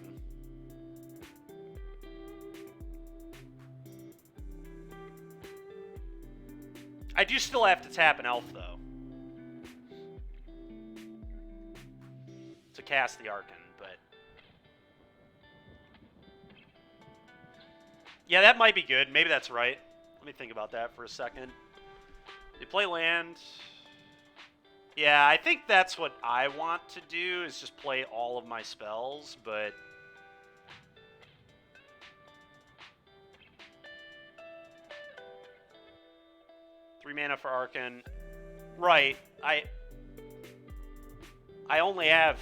I do still have to tap an Elf, though. To cast the Arkin, but... Yeah, that might be good. Maybe that's right. Let me think about that for a second. They play land... Yeah, I think that's what I want to do, is just play all of my spells, but... Three mana for Arkin. Right, I only have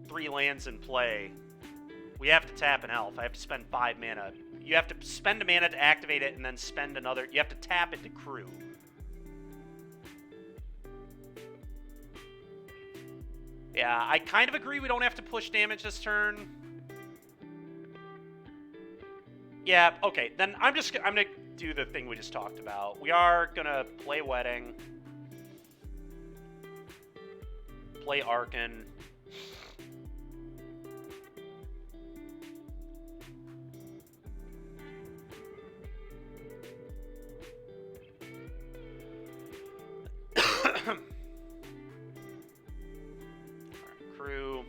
3 lands in play. We have to tap an Elf. I have to spend 5 mana. You have to spend a mana to activate it, and then spend another... You have to tap it to crew. Yeah, I kind of agree we don't have to push damage this turn. Yeah, okay, then I'm gonna do the thing we just talked about. We are gonna play Wedding. Play Arkin. Crew.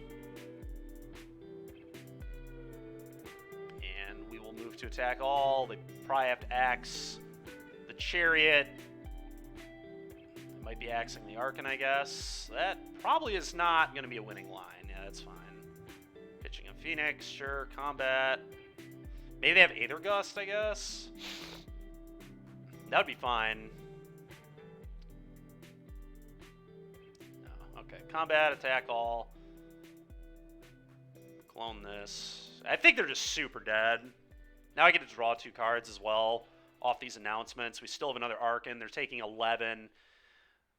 And we will move to attack all. They probably have to axe the Chariot. They might be axing the Arkin, I guess. That probably is not going to be a winning line. Yeah, that's fine. Pitching a Phoenix, sure. Combat. Maybe they have Aether Gust, I guess. That would be fine. No. Okay, combat, attack all. Clone this. I think they're just super dead. Now I get to draw 2 cards as well off these announcements. We still have another Arkin. They're taking 11.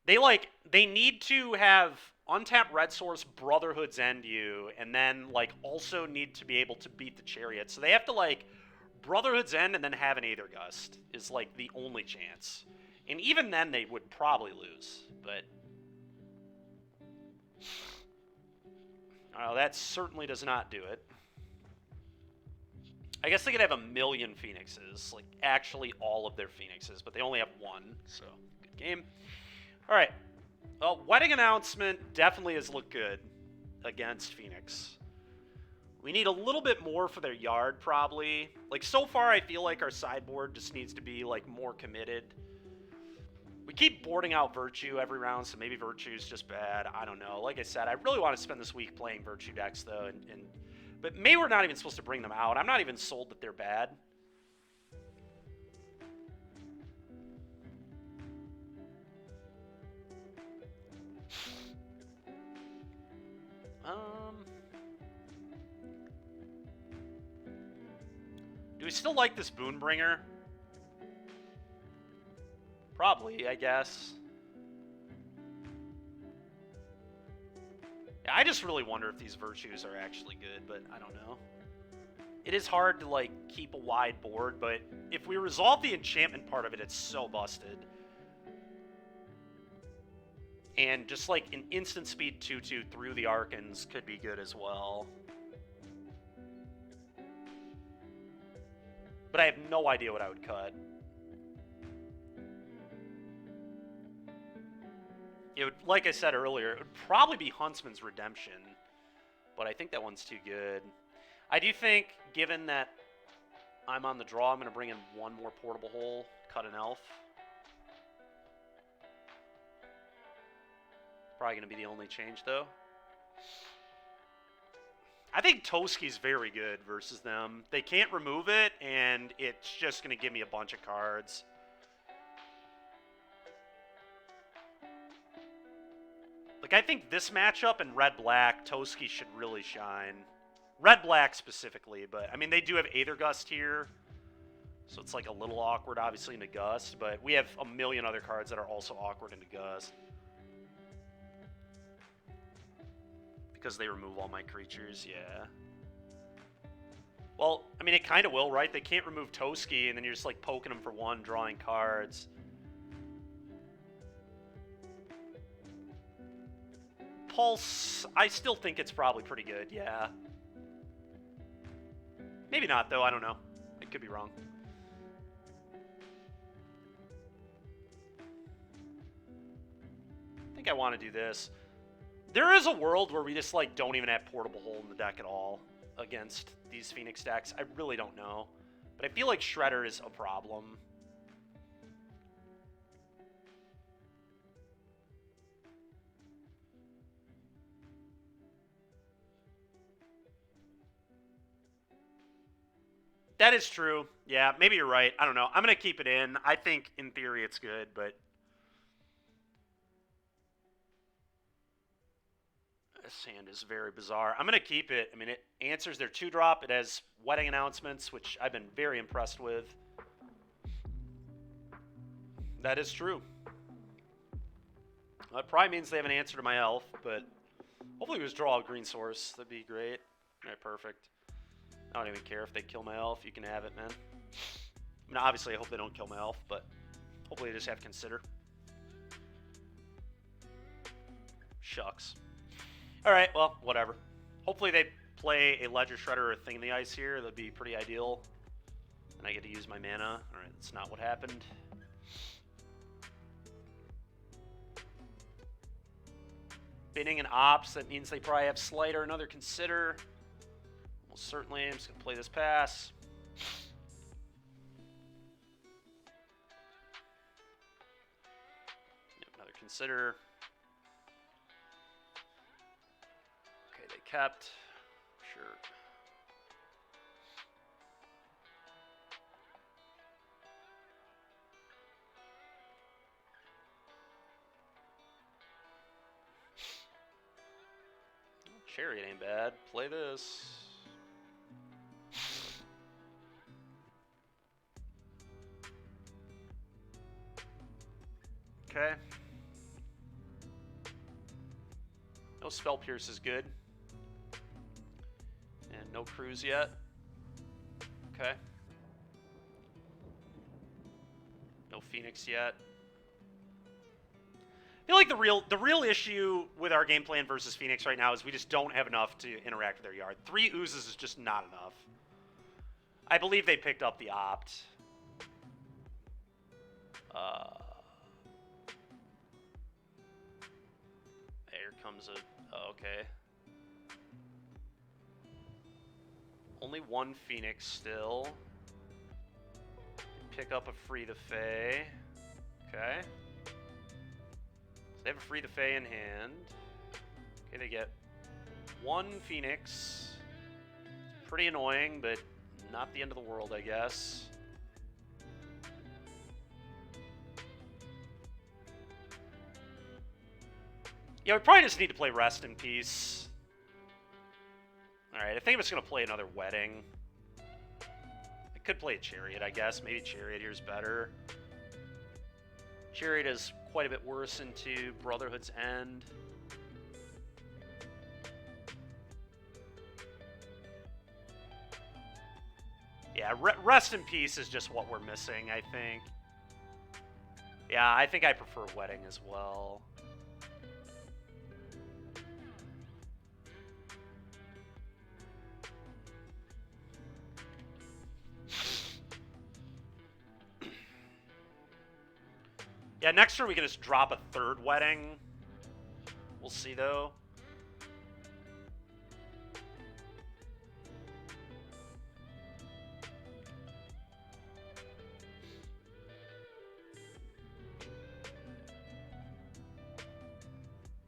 They need to have untapped Red Source, Brotherhood's End you, and then, like, also need to be able to beat the Chariot. So they have to, like, Brotherhood's End and then have an Aether Gust is, like, the only chance. And even then, they would probably lose. But... that certainly does not do it. I guess they could have 1,000,000 Phoenixes, like actually all of their Phoenixes, but they only have 1, so good game. All right, well, Wedding announcement definitely has looked good against Phoenix. We need a little bit more for their yard, probably. Like, so far, I feel like our sideboard just needs to be, like, more committed. We keep boarding out Virtue every round, so maybe Virtue's just bad. I don't know. Like I said, I really want to spend this week playing Virtue decks, though. But maybe we're not even supposed to bring them out. I'm not even sold that they're bad. Do we still like this Boonbringer? Probably, I guess. Yeah, I just really wonder if these Virtues are actually good, but I don't know. It is hard to, like, keep a wide board, but if we resolve the enchantment part of it, it's so busted. And just, like, an instant speed 2/2 through the Archons could be good as well. But I have no idea what I would cut. It would, like I said earlier, it would probably be Huntsman's Redemption, but I think that one's too good. I do think, given that I'm on the draw, I'm going to bring in one more portable hole, cut an elf. Probably going to be the only change, though. I think Toski's very good versus them. They can't remove it, and it's just going to give me a bunch of cards. Like, I think this matchup in red-black, Toski should really shine. Red-black specifically, but, I mean, they do have Aether Gust here, so it's, like, a little awkward, obviously, into Gust, but we have a million other cards that are also awkward into Gust. Because they remove all my creatures, yeah. Well, I mean, it kind of will, right? They can't remove Toski, and then you're just, like, poking them for one, drawing cards. Pulse, I still think it's probably pretty good, yeah. Maybe not, though, I don't know. I could be wrong. I think I want to do this. There is a world where we just, like, don't even have Portable Hole in the deck at all against these Phoenix decks. I really don't know. But I feel like Shredder is a problem. That is true. Yeah, maybe you're right. I don't know. I'm going to keep it in. I think, in theory, it's good, but... This hand is very bizarre. I'm going to keep it. I mean, it answers their 2-drop. It has Wedding Announcements, which I've been very impressed with. That is true. That probably means they have an answer to my elf, but hopefully we just draw a green source. That'd be great. All right, perfect. I don't even care if they kill my elf. You can have it, man. I mean, obviously, I hope they don't kill my elf, but hopefully they just have to consider. Shucks. All right, well, whatever. Hopefully they play a Ledger Shredder or a Thing in the Ice here. That'd be pretty ideal. And I get to use my mana. All right, that's not what happened. Binning and Ops, that means they probably have Slight or another Consider. Most certainly, I'm just going to play this pass. Yep, another Consider. Okay, they kept. Sure. Chariot ain't bad. Play this. Okay. No Spell Pierce is good. And no Cruise yet. Okay. No Phoenix yet. I feel like the real issue with our game plan versus Phoenix right now is we just don't have enough to interact with their yard. 3 oozes is just not enough. I believe they picked up the opt. Here comes a... Oh, okay. Only 1 Phoenix still. Pick up a Free the Fae. Okay. they have a Free the Fae in hand. Okay, they get 1 Phoenix. Pretty annoying, but not the end of the world, I guess. Yeah, we probably just need to play Rest in Peace. Alright, I think I'm just going to play another Wedding. I could play a Chariot, I guess. Maybe Chariot here's better. Chariot is quite a bit worse into Brotherhood's End. Yeah, Rest in Peace is just what we're missing, I think. Yeah, I think I prefer Wedding as well. Yeah, next turn we can just drop a 3rd Wedding. We'll see, though.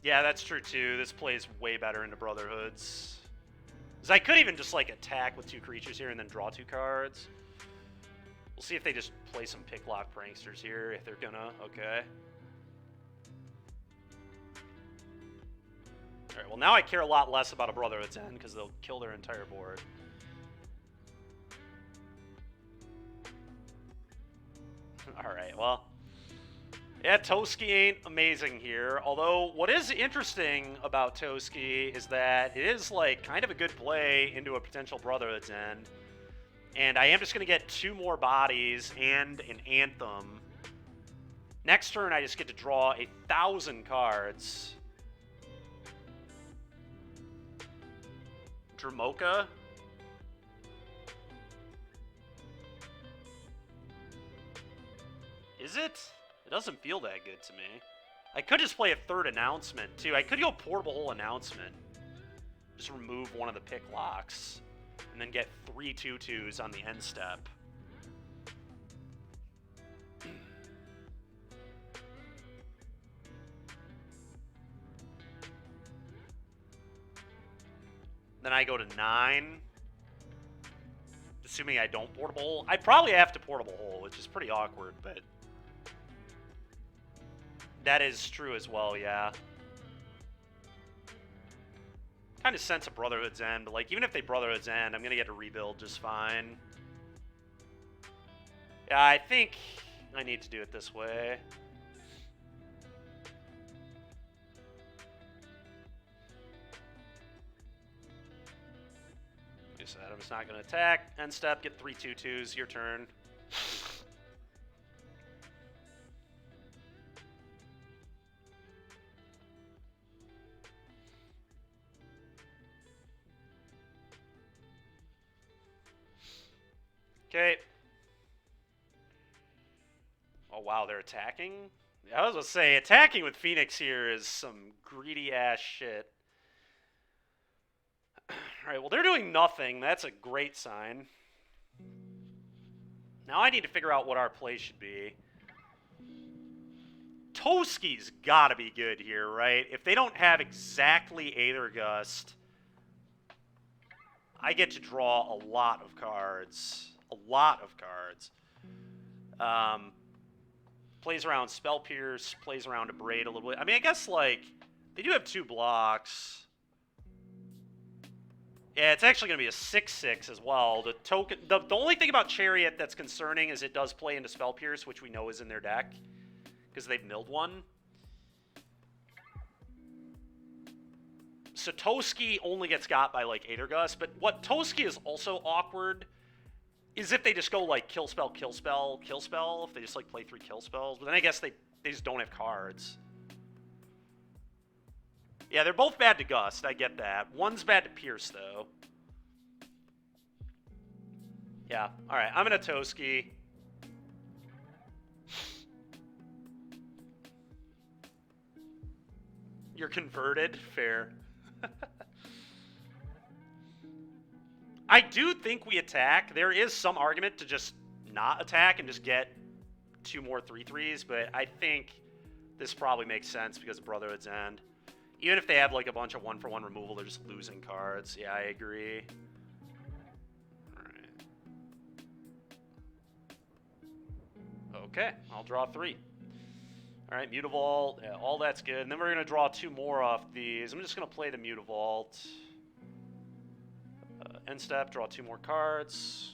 Yeah, that's true, too. This plays way better into Brotherhoods. Because I could even just, like, attack with 2 creatures here and then draw 2 cards. We'll see if they just play some Picklock Pranksters here, if they're gonna. Okay. Alright, well now I care a lot less about a Brotherhood's End, because they'll kill their entire board. Alright, well. Yeah, Toski ain't amazing here. Although, what is interesting about Toski is that it is, like, kind of a good play into a potential Brotherhood's End. And I am just going to get 2 more bodies and an Anthem. Next turn, I just get to draw 1,000 cards. Dramoka. Is it? It doesn't feel that good to me. I could just play a 3rd Announcement, too. I could go Portable Hole Announcement. Just remove one of the pick locks. And then get 3 2/2s on the end step. Then I go to 9. Assuming I don't Portable Hole. I probably have to Portable Hole, which is pretty awkward, but... that is true as well, yeah. Kind of sense a Brotherhood's End, but, like, even if they Brotherhood's End, I'm going to get to rebuild just fine. Yeah, I think I need to do it this way. Like I said, I'm just not going to attack. End step, get 3 2/2s. Your turn. Okay. Oh, wow, they're attacking? I was going to say, attacking with Phoenix here is some greedy-ass shit. Alright, well, they're doing nothing. That's a great sign. Now I need to figure out what our play should be. Toski's got to be good here, right? If they don't have exactly Aether Gust, I get to draw a lot of cards. A lot of cards. Plays around Spell Pierce, plays around Abrade a little bit. I mean, I guess, like, they do have 2 blocks. Yeah, it's actually going to be a 6/6 as well. The token, the only thing about Chariot that's concerning is it does play into Spell Pierce, which we know is in their deck, because they've milled one. So Toski only gets got by, like, Aether Gust, but what Toski is also awkward is if they just go, like, kill spell, kill spell, kill spell, if they just, like, play 3 kill spells. But then I guess they just don't have cards. Yeah, they're both bad to Gust, I get that. One's bad to Pierce, though. Yeah, alright, I'm gonna Toski. You're converted? Fair. I do think we attack. There is some argument to just not attack and just get 2 more 3/3s, but I think This probably makes sense because of Brotherhood's End. Even if they have like a bunch of 1-for-1 removal, they're just losing cards. Yeah, I agree. Alright. Okay, I'll draw 3. Alright, Mutavault. Yeah, all that's good. And then we're going to draw 2 more off these. I'm just going to play the Mutavault. End step, draw 2 more cards.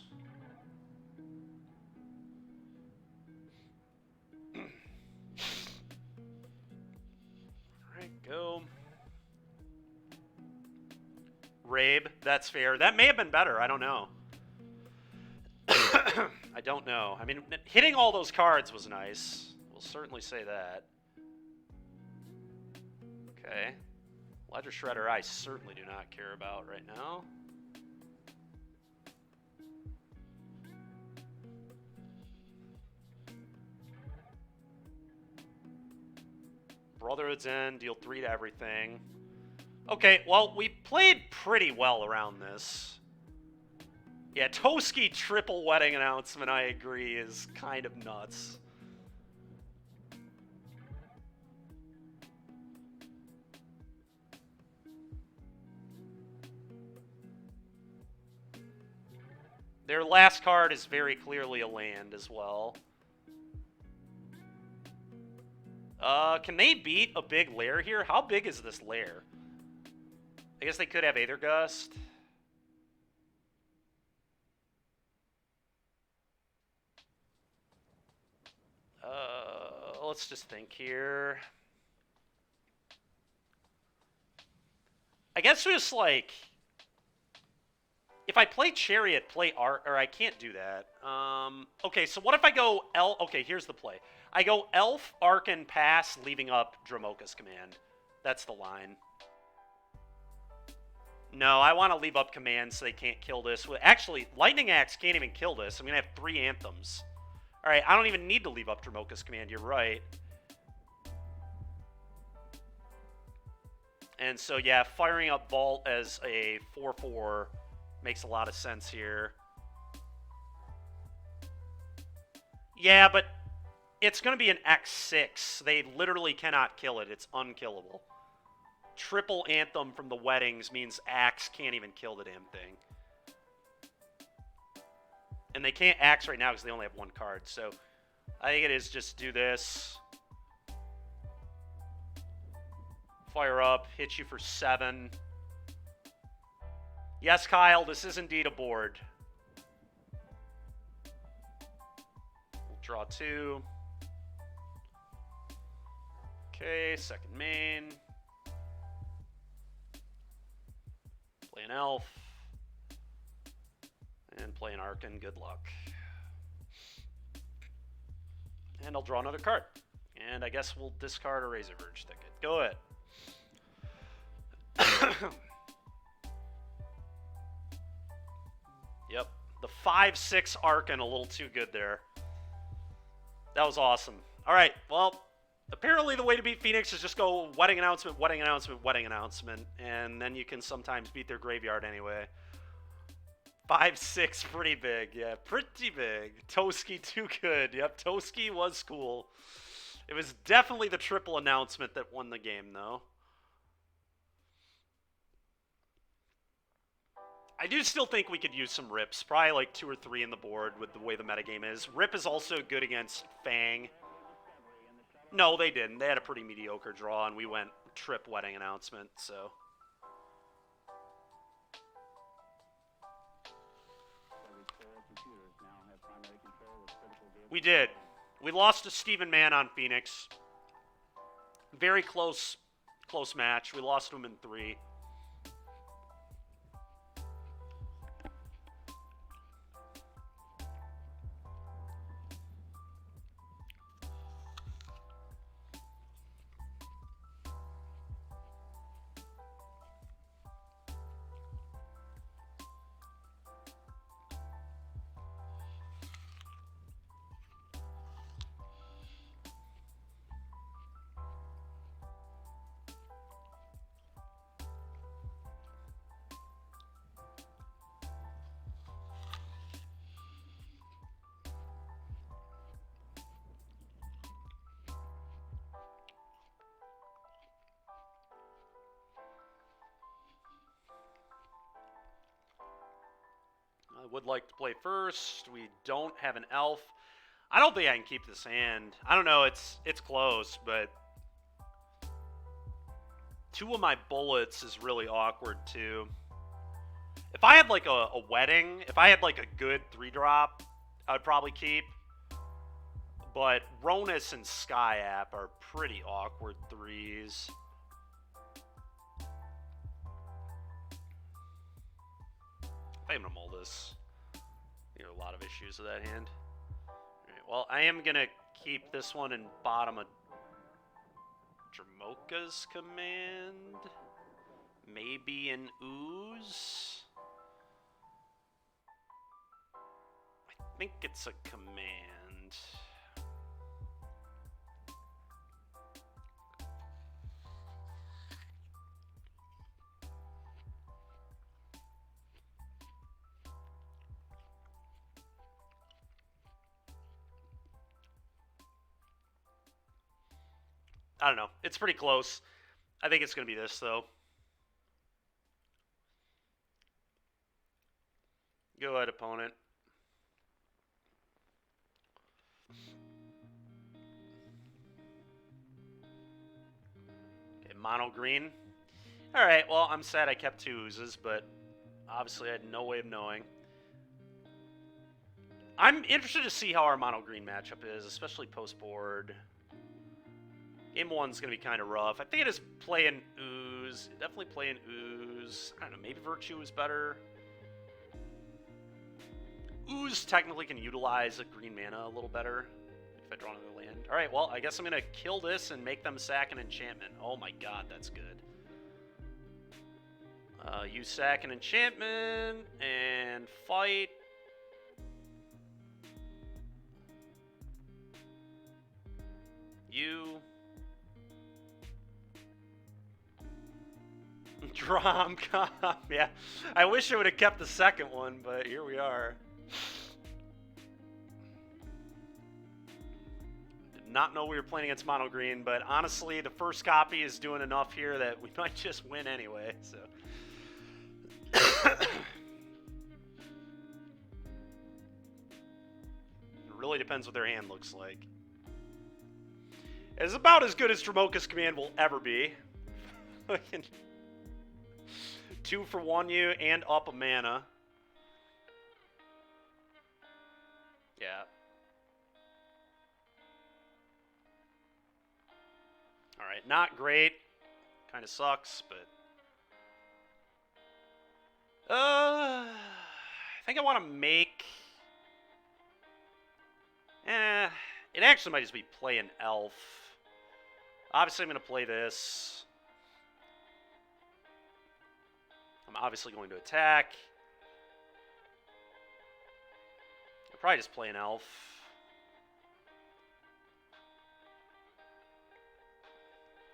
Alright, go. Rabe, that's fair. That may have been better, I don't know. I don't know. I mean, hitting all those cards was nice. We'll certainly say that. Okay. Ledger Shredder I certainly do not care about right now. Brotherhood's End, deal 3 to everything. Okay, well, we played pretty well around this. Yeah, Toski triple wedding announcement, I agree, is kind of nuts. Their last card is very clearly a land as well. Can they beat a big lair here? How big is this lair? I guess they could have Aether Gust. Let's just think here. I guess just like, if I play Chariot, play Art, or I can't do that. Okay, so what if I go okay, here's the play. I go Elf, Arcan, Pass, leaving up Dromoka's Command. That's the line. No, I want to leave up Command so they can't kill this. Actually, Lightning Axe can't even kill this. I'm going to have 3 Anthems. Alright, I don't even need to leave up Dromoka's Command. You're right. And so, yeah, firing up Vault as a 4/4 makes a lot of sense here. Yeah, but it's going to be an X6. They literally cannot kill it. It's unkillable. Triple Anthem from the Weddings means Axe can't even kill the damn thing. And they can't Axe right now because they only have 1 card. So I think it is just do this. Fire up. Hit you for 7. Yes, Kyle, this is indeed a board. We'll draw 2. Okay, second main. Play an Elf. And play an Arcan. Good luck. And I'll draw another card. And I guess we'll discard a Razor Verge ticket. Go ahead. Yep. The 5/6 Arcan, a little too good there. That was awesome. All right, well, apparently the way to beat Phoenix is just go wedding announcement, wedding announcement, wedding announcement, and then you can sometimes beat their graveyard anyway. 5/6, pretty big. Yeah, pretty big. Toski, too good. Yep, Toski was cool. It was definitely the triple announcement that won the game, though. I do still think we could use some rips. Probably like 2 or 3 in the board with the way the metagame is. Rip is also good against Fang. No, they didn't. They had a pretty mediocre draw, and we went trip wedding announcement, so. We did. We lost to Steven Mann on Phoenix. Very close match. We lost to him in 3. would like to play first. We don't have an elf. I don't think I can keep this hand. I don't know. It's close, but 2 of my bullets is really awkward too. If I had like a wedding, if I had like a good 3-drop, I would probably keep. But Ronus and Sky App are pretty awkward 3s. I am gonna mull this. There are a lot of issues with that hand. Alright, well, I am gonna keep this one and bottom a Dramoka's command. Maybe an ooze. I think it's a command. I don't know. It's pretty close. I think it's going to be this, though. Go ahead, opponent. Okay, mono green. All right, well, I'm sad I kept 2 oozes, but obviously I had no way of knowing. I'm interested to see how our mono green matchup is, especially post-board. Game 1's going to be kind of rough. I think I just play an ooze. Definitely play an ooze. I don't know, maybe Virtue is better. Ooze technically can utilize a green mana a little better if I draw another land. Alright, well, I guess I'm going to kill this and make them sack an enchantment. Oh my god, that's good. You sack an enchantment and fight. You... Drom-com, yeah. I wish I would have kept the second one, but here we are. Did not know we were playing against mono green, but honestly, the first copy is doing enough here that we might just win anyway, so. It really depends what their hand looks like. It's about as good as Dramoka's command will ever be. 2 for 1 you and up a mana. Yeah. Alright, not great. Kind of sucks, but... I think I want to make... it actually might just be play an elf. Obviously, I'm going to play this. I'm obviously going to attack. I'll probably just play an elf.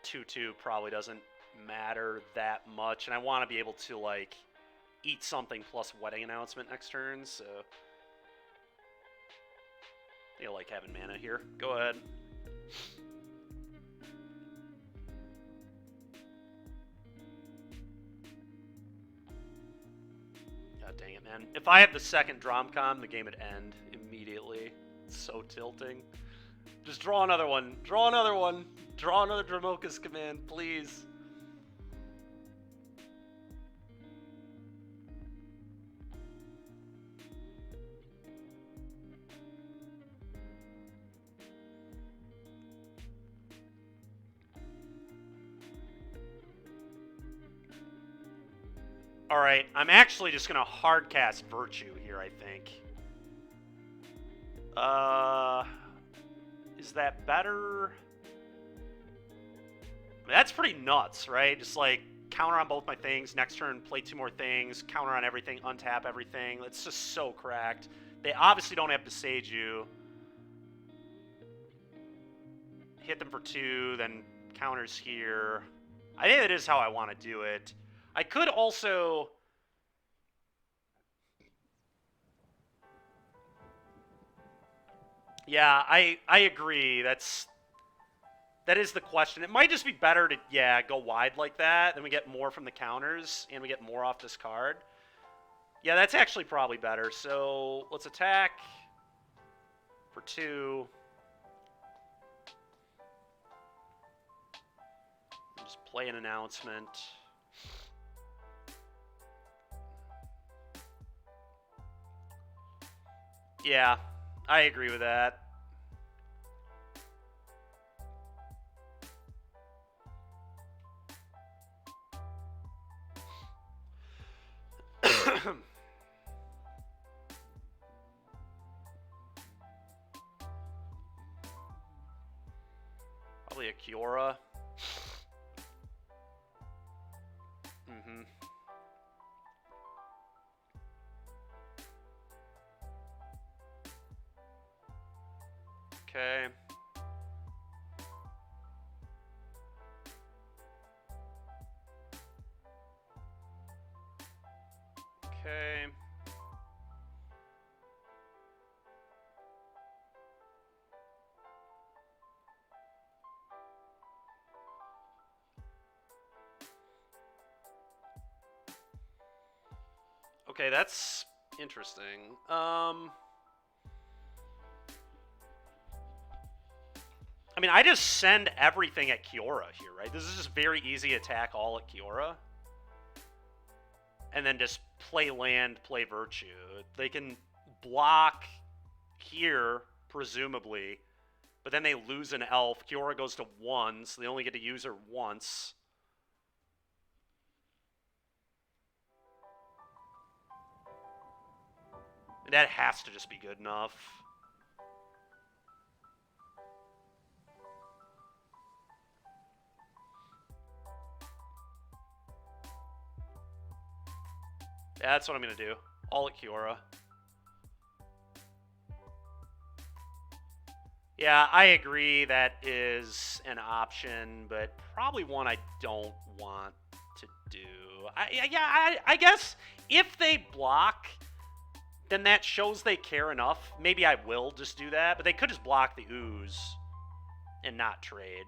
Two probably doesn't matter that much, and I want to be able to, like, eat something plus wedding announcement next turn, so... I think I like having mana here. Go ahead. God dang it, man. If I had the second Drom-com, the game would end immediately. It's so tilting. Just draw another one. Draw another one. Draw another Dramoka's command, please. Alright, I'm actually just going to hardcast Virtue here, I think. Is that better? I mean, that's pretty nuts, right? Just like counter on both my things, next turn play 2 more things, counter on everything, untap everything. It's just so cracked. They obviously don't have to sage you. Hit them for 2, then counters here. I think that is how I want to do it. I could also... Yeah, I agree. That is the question. It might just be better to, yeah, go wide like that. Then we get more from the counters, and we get more off this card. Yeah, that's actually probably better. So let's attack for 2. Just play an announcement. Yeah, I agree with that. Probably a Kiora. Mm-hmm. Okay. Okay. Okay, that's interesting. I mean, I just send everything at Kiora here, right? This is just very easy attack all at Kiora. And then just play land, play Virtue. They can block here, presumably, but then they lose an elf. Kiora goes to 1, so they only get to use her once. That has to just be good enough. Yeah, that's what I'm going to do. All at Kiora. Yeah, I agree that is an option, but probably one I don't want to do. I guess if they block, then that shows they care enough. Maybe I will just do that, but they could just block the ooze and not trade.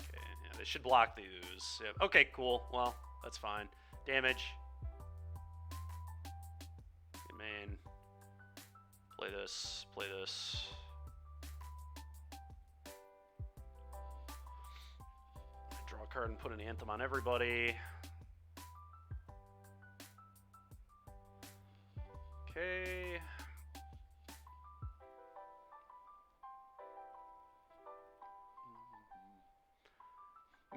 Okay, yeah, they should block the ooze. Yep. Okay, cool. Well, that's fine. Damage. Good main. Play this. Play this. Draw a card and put an anthem on everybody. Okay.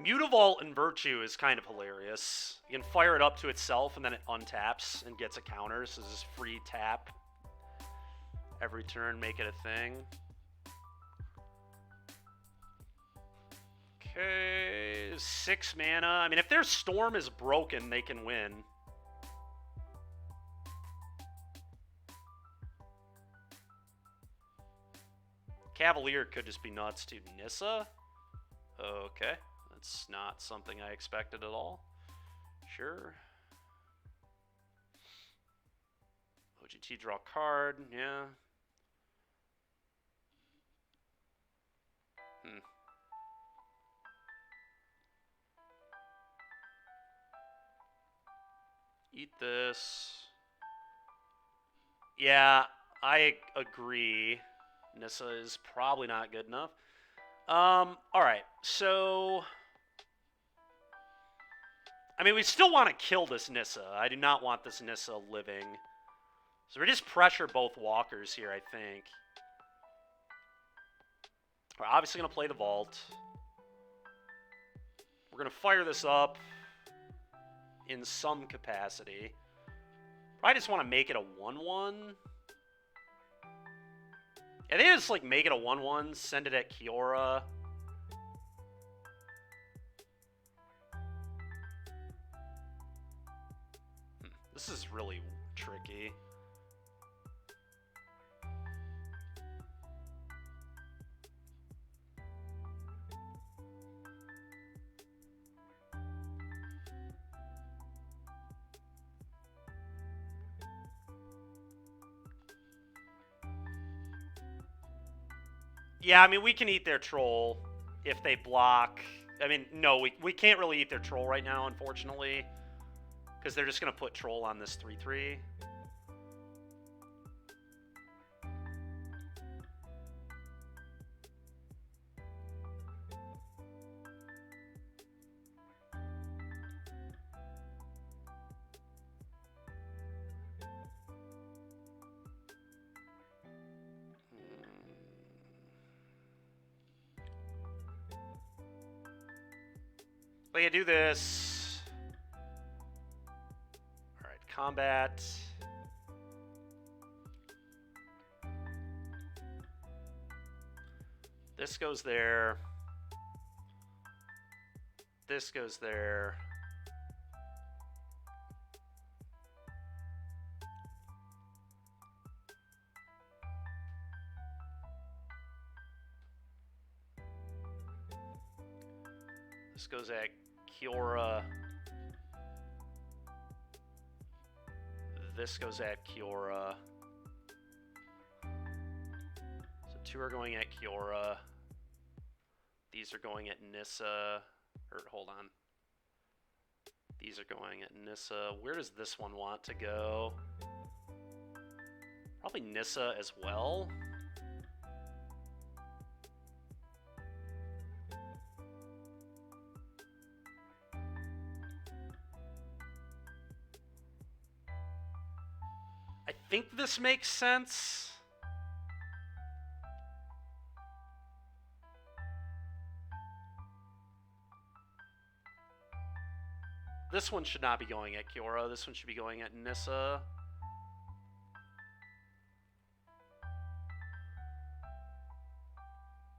Mutavault in Virtue is kind of hilarious. You can fire it up to itself and then it untaps and gets a counter. So this is free tap. Every turn, make it a thing. Okay, 6 mana. I mean, if their Storm is broken, they can win. Cavalier could just be nuts to Nissa. Okay, that's not something I expected at all. Sure. OGT draw card, yeah. Eat this. Yeah, I agree. Nissa is probably not good enough. Alright, so... I mean, we still want to kill this Nissa. I do not want this Nissa living. So we just pressure both walkers here, I think. We're obviously going to play the Vault. We're going to fire this up in some capacity. I just want to make it a 1-1. Yeah, they just like make it a 1-1, send it at Kiora. This is really tricky. Yeah, I mean, we can eat their troll if they block. I mean, no, we can't really eat their troll right now, unfortunately. Because they're just going to put troll on this 3-3. But you do this. Alright, combat. This goes there. This goes there. This goes at Kiora. This goes at Kiora. So 2 are going at Kiora. These are going at Nissa. Or, hold on. These are going at Nissa. Where does this one want to go? Probably Nissa as well. I think this makes sense. This one should not be going at Kiora. This one should be going at Nissa.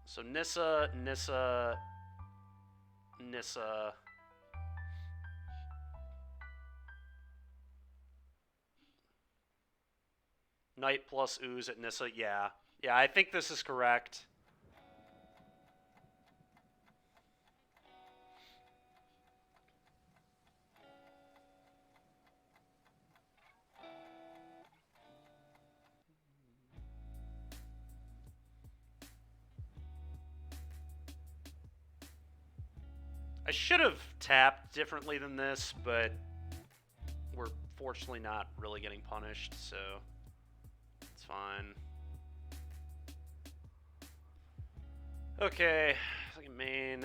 So Nissa, Nissa, Nissa. Knight plus ooze at Nissa. Yeah. Yeah, I think this is correct. I should have tapped differently than this, but we're fortunately not really getting punished, so it's fine. Okay, second main.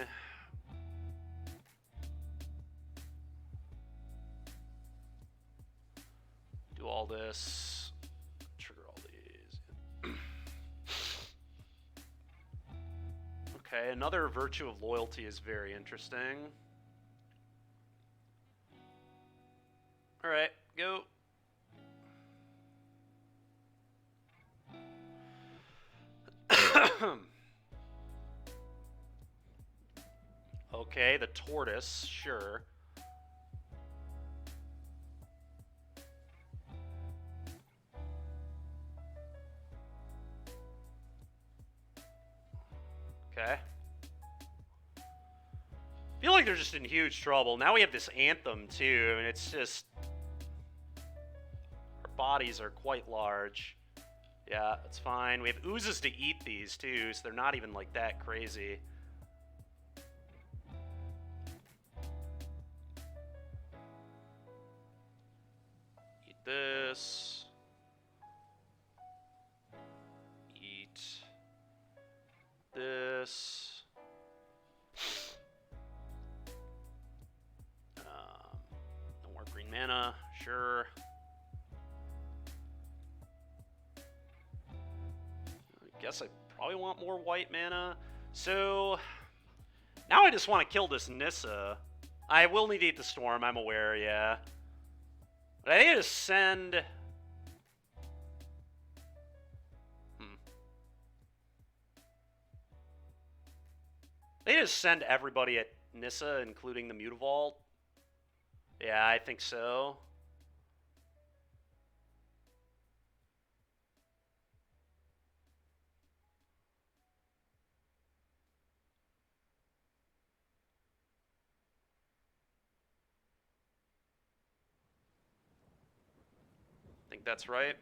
Do all this. Trigger all these. Okay, another virtue of loyalty is very interesting. Alright, go. Okay, the tortoise, sure. Okay. I feel like they're just in huge trouble. Now we have this anthem, too, and it's just... Our bodies are quite large. Yeah, that's fine. We have oozes to eat these, too, so they're not even, like, that crazy. Eat this. Eat this. No more green mana, sure. I guess I probably want more white mana. So, now I just want to kill this Nissa. I will need to eat the Storm, I'm aware, yeah. But I need to send... They just send everybody at Nissa, including the Mutavault. Yeah, I think so. I think that's right.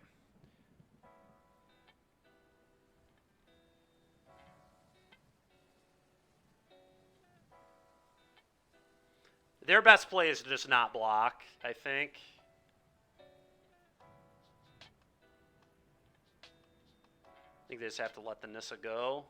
Their best play is to just not block, I think. I think they just have to let the Nissa go.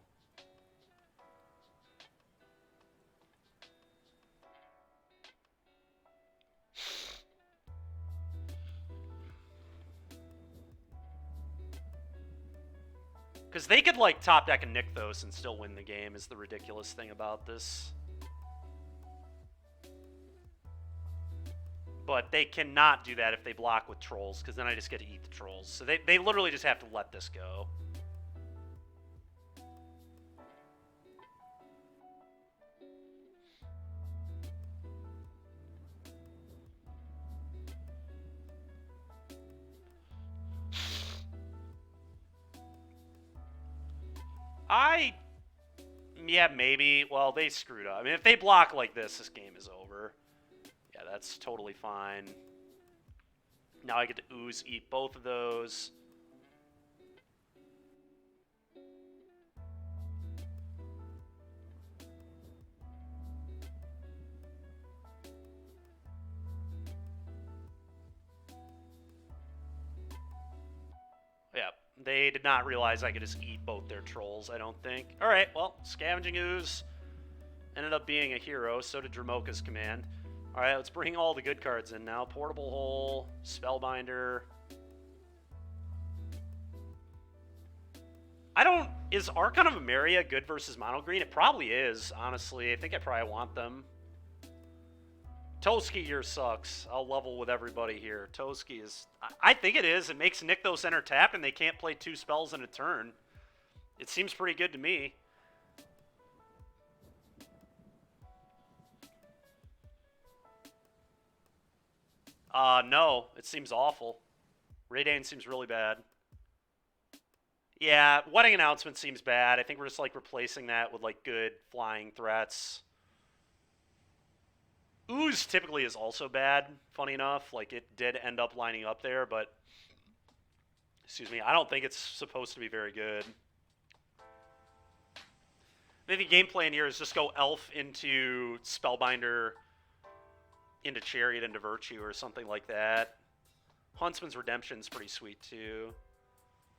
Because they could, like, top deck and Nykthos and still win the game is the ridiculous thing about this. But they cannot do that if they block with Trolls, because then I just get to eat the Trolls. So they literally just have to let this go. Yeah, maybe. Well, they screwed up. I mean, if they block like this game is over. Yeah, that's totally fine. Now I get to ooze, eat both of those. Yeah, they did not realize I could just eat both their Trolls, I don't think. All right, well, Scavenging Ooze ended up being a hero. So did Dramoka's command. All right, let's bring all the good cards in now. Portable Hole, Spellbinder. Is Archon of Emeria good versus Mono Green? It probably is, honestly. I think I probably want them. Toski here sucks. I'll level with everybody here. Toski is... I think it is. It makes Nykthos enter tap, and they can't play 2 spells in a turn. It seems pretty good to me. No. It seems awful. Raydane seems really bad. Yeah, Wedding Announcement seems bad. I think we're just, like, replacing that with, like, good flying threats. Ooze typically is also bad, funny enough. Like, it did end up lining up there, but... Excuse me, I don't think it's supposed to be very good. Maybe game plan here is just go Elf into Spellbinder, into Chariot, into Virtue, or something like that. Huntsman's Redemption's pretty sweet, too.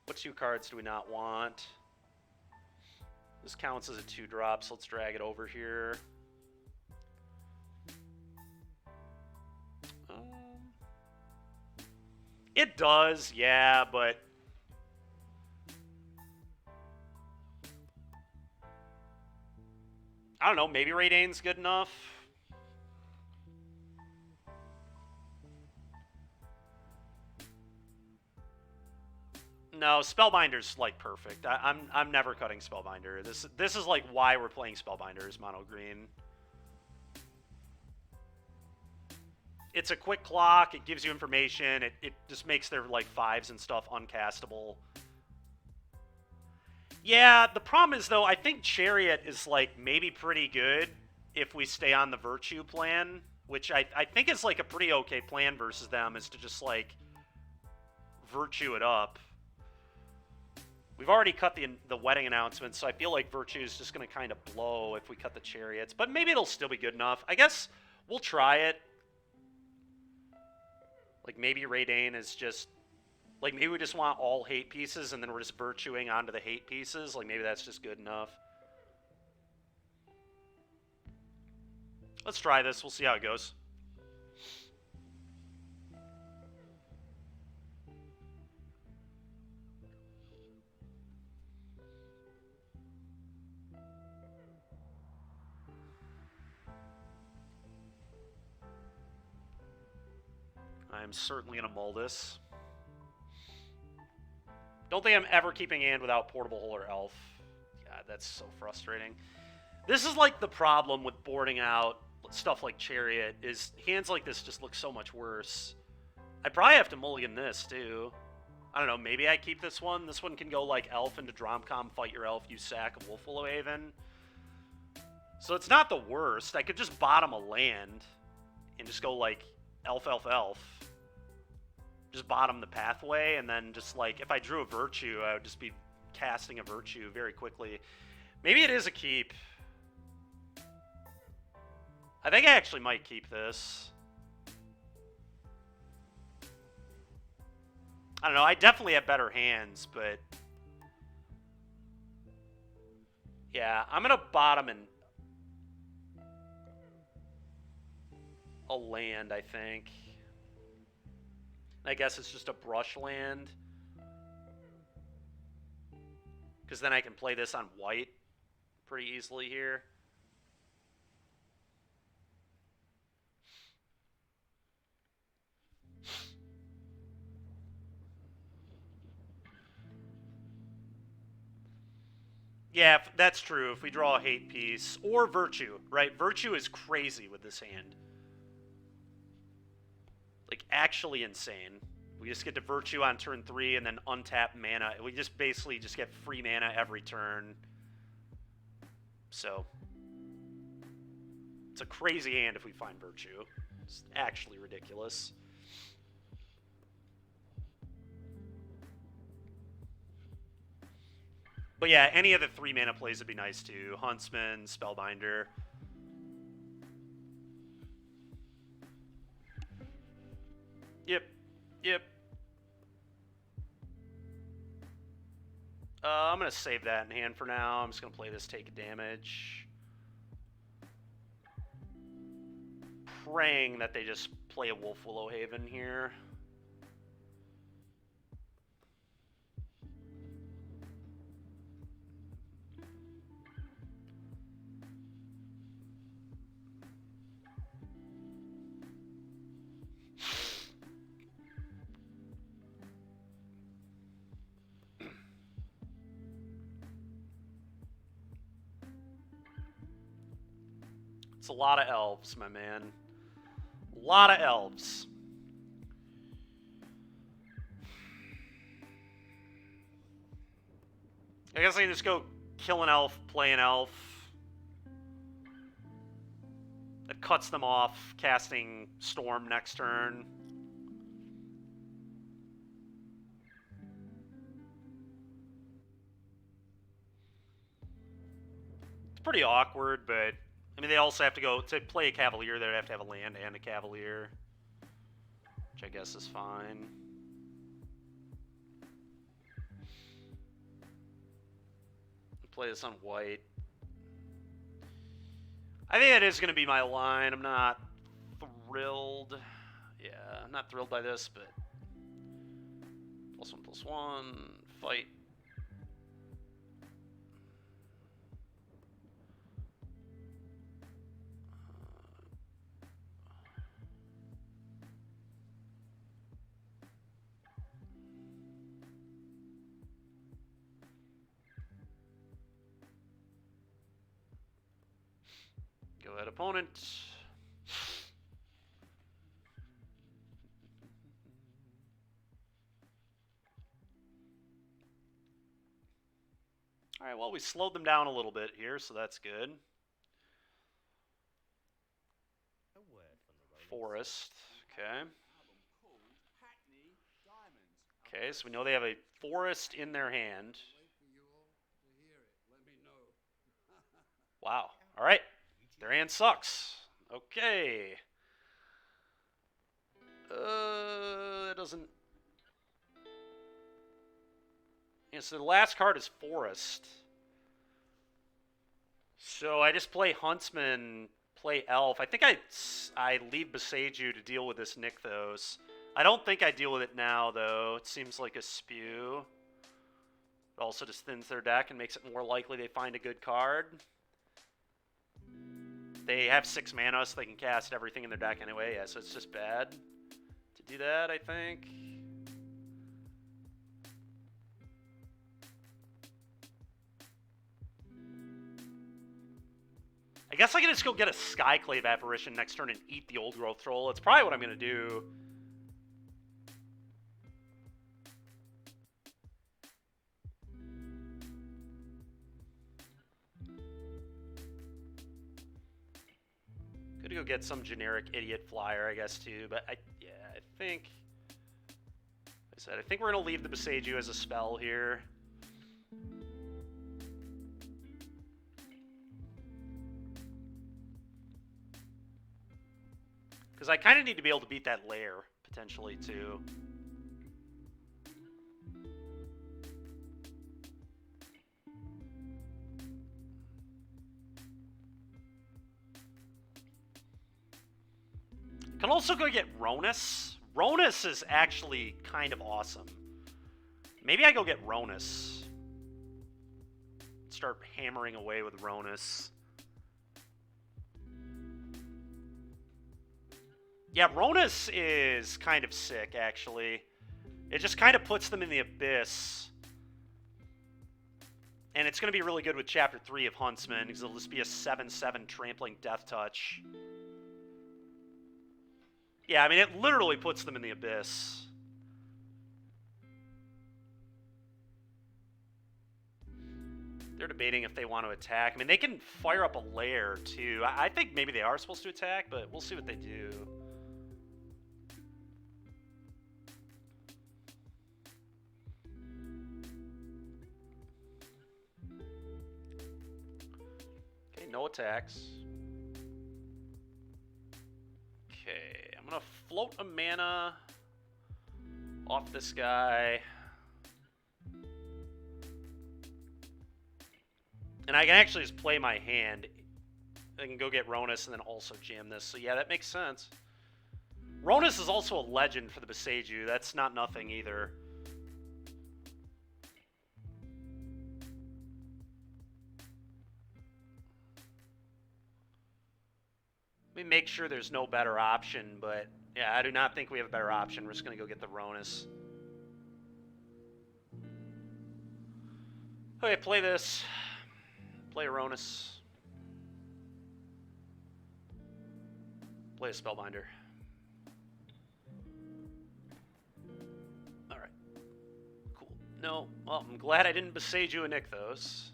What 2 cards do we not want? This counts as a 2-drop, so let's drag it over here. It does, yeah, but... I don't know, maybe Raydane's good enough? No, Spellbinder's, like, perfect. I'm never cutting Spellbinder. This is, like, why we're playing Spellbinder is mono green. It's a quick clock. It gives you information. It just makes their, like, 5s and stuff uncastable. Yeah, the problem is, though, I think Chariot is, like, maybe pretty good if we stay on the Virtue plan, which I think is, like, a pretty okay plan versus them, is to just, like, Virtue it up. We've already cut the Wedding Announcement, so I feel like Virtue is just going to kind of blow if we cut the Chariots. But maybe it'll still be good enough. I guess we'll try it. Like, maybe Raydane is just... Like, maybe we just want all hate pieces, and then we're just Virtuing onto the hate pieces. Like, maybe that's just good enough. Let's try this. We'll see how it goes. I'm certainly going to mull this. Don't think I'm ever keeping hand without Portable Hole or Elf. God, that's so frustrating. This is like the problem with boarding out stuff like Chariot, is hands like this just look so much worse. I probably have to mulligan this, too. I don't know, maybe I keep this one. This one can go like Elf into Dromcom, fight your Elf, you sack a Wolfwillow Haven. So it's not the worst. I could just bottom a land and just go like Elf, Elf, Elf. Just bottom the pathway, and then just like, if I drew a Virtue, I would just be casting a Virtue very quickly. Maybe it is a keep. I think I actually might keep this. I don't know, I definitely have better hands, but... Yeah, I'm going to bottom in a land, I think. I guess it's just a brush land. Because then I can play this on white pretty easily here. Yeah, that's true. If we draw a hate piece or Virtue, right? Virtue is crazy with this hand. Like, actually insane. We just get to Virtue on turn 3 and then untap mana. We just basically just get free mana every turn. So, it's a crazy hand if we find Virtue. It's actually ridiculous. But yeah, any of the 3 mana plays would be nice too. Huntsman, Spellbinder. Yep. I'm going to save that in hand for now. I'm just going to play this, take a damage. Praying that they just play a Wolf Willowhaven here. It's a lot of elves, my man. A lot of elves. I guess I can just go kill an elf, play an elf. That cuts them off, casting Storm next turn. It's pretty awkward, but... I mean, they also have to go... To play a Cavalier, they have to have a land and a Cavalier. Which I guess is fine. Play this on white. I think that is going to be my line. I'm not thrilled. Yeah, I'm not thrilled by this, but... +1/+1. Fight. Go ahead, opponent. All right, well, we slowed them down a little bit here, so that's good. Forest, okay. Okay, so we know they have a forest in their hand. Wow, all right. Their hand sucks. Okay. That doesn't... Yeah, so the last card is Forest. So I just play Huntsman, play Elf. I think I leave Beseiju to deal with this Nykthos. I don't think I deal with it now, though. It seems like a spew. It also just thins their deck and makes it more likely they find a good card. They have 6 mana, so they can cast everything in their deck anyway. Yeah, so it's just bad to do that, I think. I guess I can just go get a Skyclave Apparition next turn and eat the Old Growth Troll. That's probably what I'm going to do. Could go get some generic idiot flyer, I guess, too. But I think, like I said, I think we're going to leave the Beseiju as a spell here. Because I kind of need to be able to beat that lair, potentially, too. I can also go get Ronus. Ronus is actually kind of awesome. Maybe I go get Ronus. Start hammering away with Ronus. Yeah, Ronus is kind of sick, actually. It just kind of puts them in the abyss. And it's going to be really good with Chapter 3 of Huntsman, because it'll just be a 7/7 trampling death touch. Yeah, I mean, it literally puts them in the abyss. They're debating if they want to attack. I mean, they can fire up a lair, too. I think maybe they are supposed to attack, but we'll see what they do. Okay, no attacks. Okay, I'm going to float a mana off this guy. And I can actually just play my hand. I can go get Ronus and then also jam this. So yeah, that makes sense. Ronus is also a legend for the Boseiju. That's not nothing either. Let me make sure there's no better option, but yeah, I do not think we have a better option. We're just going to go get the Ronus. Okay, play this. Play a Ronus. Play a Spellbinder. Alright. Cool. No, well, I'm glad I didn't Boseiju and Nykthos.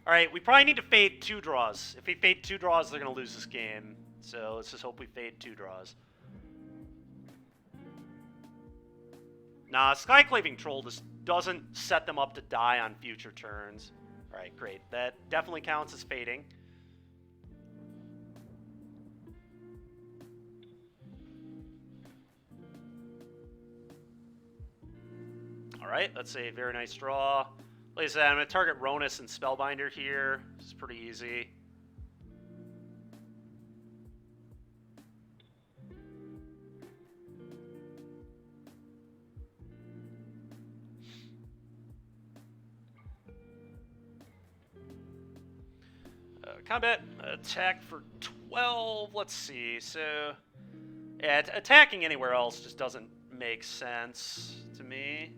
Alright, we probably need to fade 2 draws. If we fade 2 draws, they're going to lose this game. So let's just hope we fade 2 draws. Nah, Skyclaving Troll just doesn't set them up to die on future turns. Alright, great. That definitely counts as fading. Alright, that's a very nice draw. Like I said, I'm going to target Ronus and Spellbinder here. It's pretty easy. Combat attack for 12. Let's see. So, yeah, attacking anywhere else just doesn't make sense to me.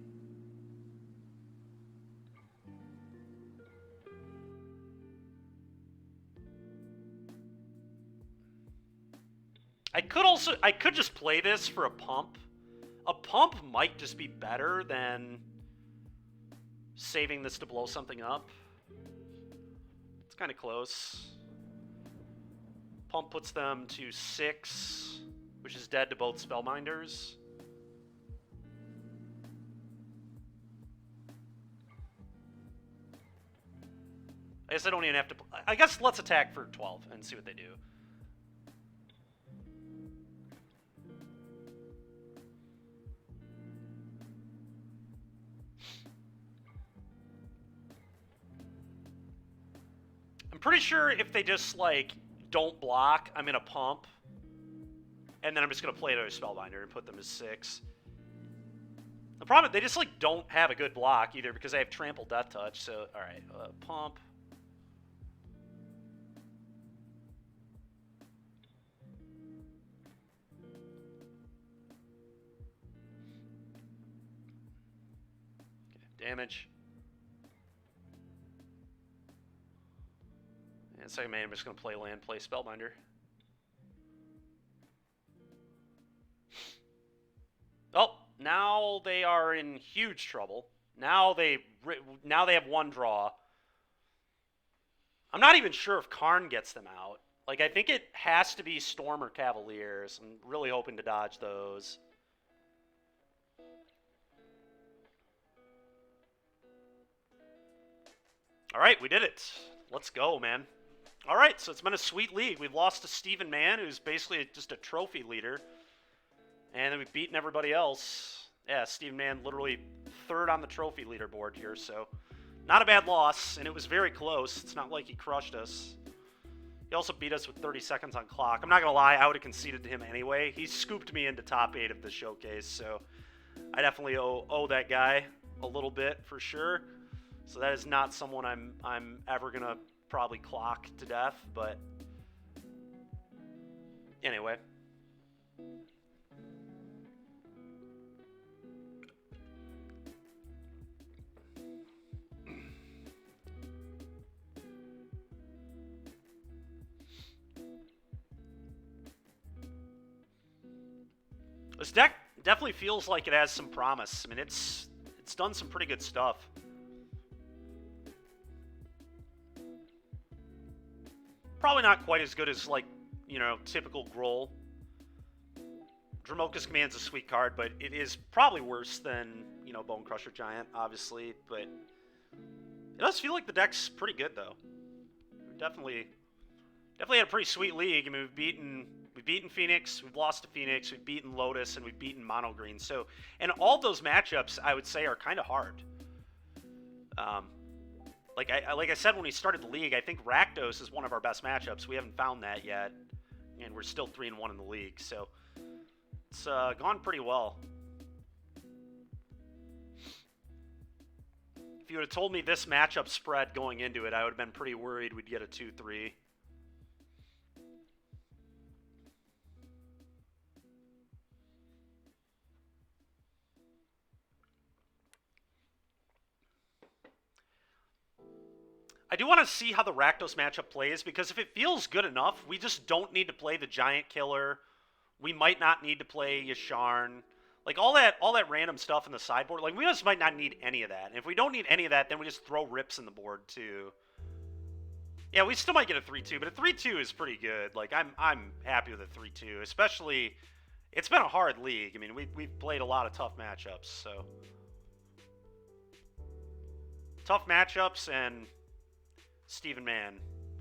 I could just play this for a pump. A pump might just be better than saving this to blow something up. It's kind of close. Pump puts them to 6, which is dead to both Spellbinders. I guess I don't even have to... I guess let's attack for 12 and see what they do. I'm pretty sure if they just, like, don't block, I'm going to pump. And then I'm just going to play another Spellbinder and put them as 6. The problem is they just, like, don't have a good block either because they have Trample Death Touch. So, alright, pump. Okay, damage. And second man, I'm just going to play land, play Spellbinder. Oh, now they are in huge trouble. Now they have 1 draw. I'm not even sure if Karn gets them out. Like, I think it has to be Storm or Cavaliers. I'm really hoping to dodge those. All right, we did it. Let's go, man. All right, so it's been a sweet league. We've lost to Steven Mann, who's basically just a trophy leader. And then we've beaten everybody else. Yeah, Steven Mann literally third on the trophy leaderboard here, so not a bad loss, and it was very close. It's not like he crushed us. He also beat us with 30 seconds on clock. I'm not going to lie, I would have conceded to him anyway. He scooped me into top 8 of the showcase, so I definitely owe that guy a little bit for sure. So that is not someone I'm ever going to probably clock to death, but anyway. This deck definitely feels like it has some promise. I mean, it's done some pretty good stuff. Probably not quite as good as, like, you know, typical Grohl. Dramoka's Command's a sweet card, but it is probably worse than, you know, Bone Crusher Giant, obviously. But it does feel like the deck's pretty good, though. We've definitely had a pretty sweet league. I mean, we've beaten Phoenix, we've lost to Phoenix, we've beaten Lotus, and we've beaten Mono Green. So, and all those matchups, I would say, are kind of hard. Like I said when we started the league, I think Rakdos is one of our best matchups. We haven't found that yet, and we're still 3-1 in the league. So it's gone pretty well. If you would have told me this matchup spread going into it, I would have been pretty worried we'd get a 2-3. I do want to see how the Rakdos matchup plays, because if it feels good enough, we just don't need to play the Giant Killer. We might not need to play Yasharn. Like, all that random stuff in the sideboard, like, we just might not need any of that. And if we don't need any of that, then we just throw rips in the board, too. Yeah, we still might get a 3-2, but a 3-2 is pretty good. Like, I'm happy with a 3-2, especially, it's been a hard league. I mean, we've played a lot of tough matchups, so. Tough matchups, and Steven Mann,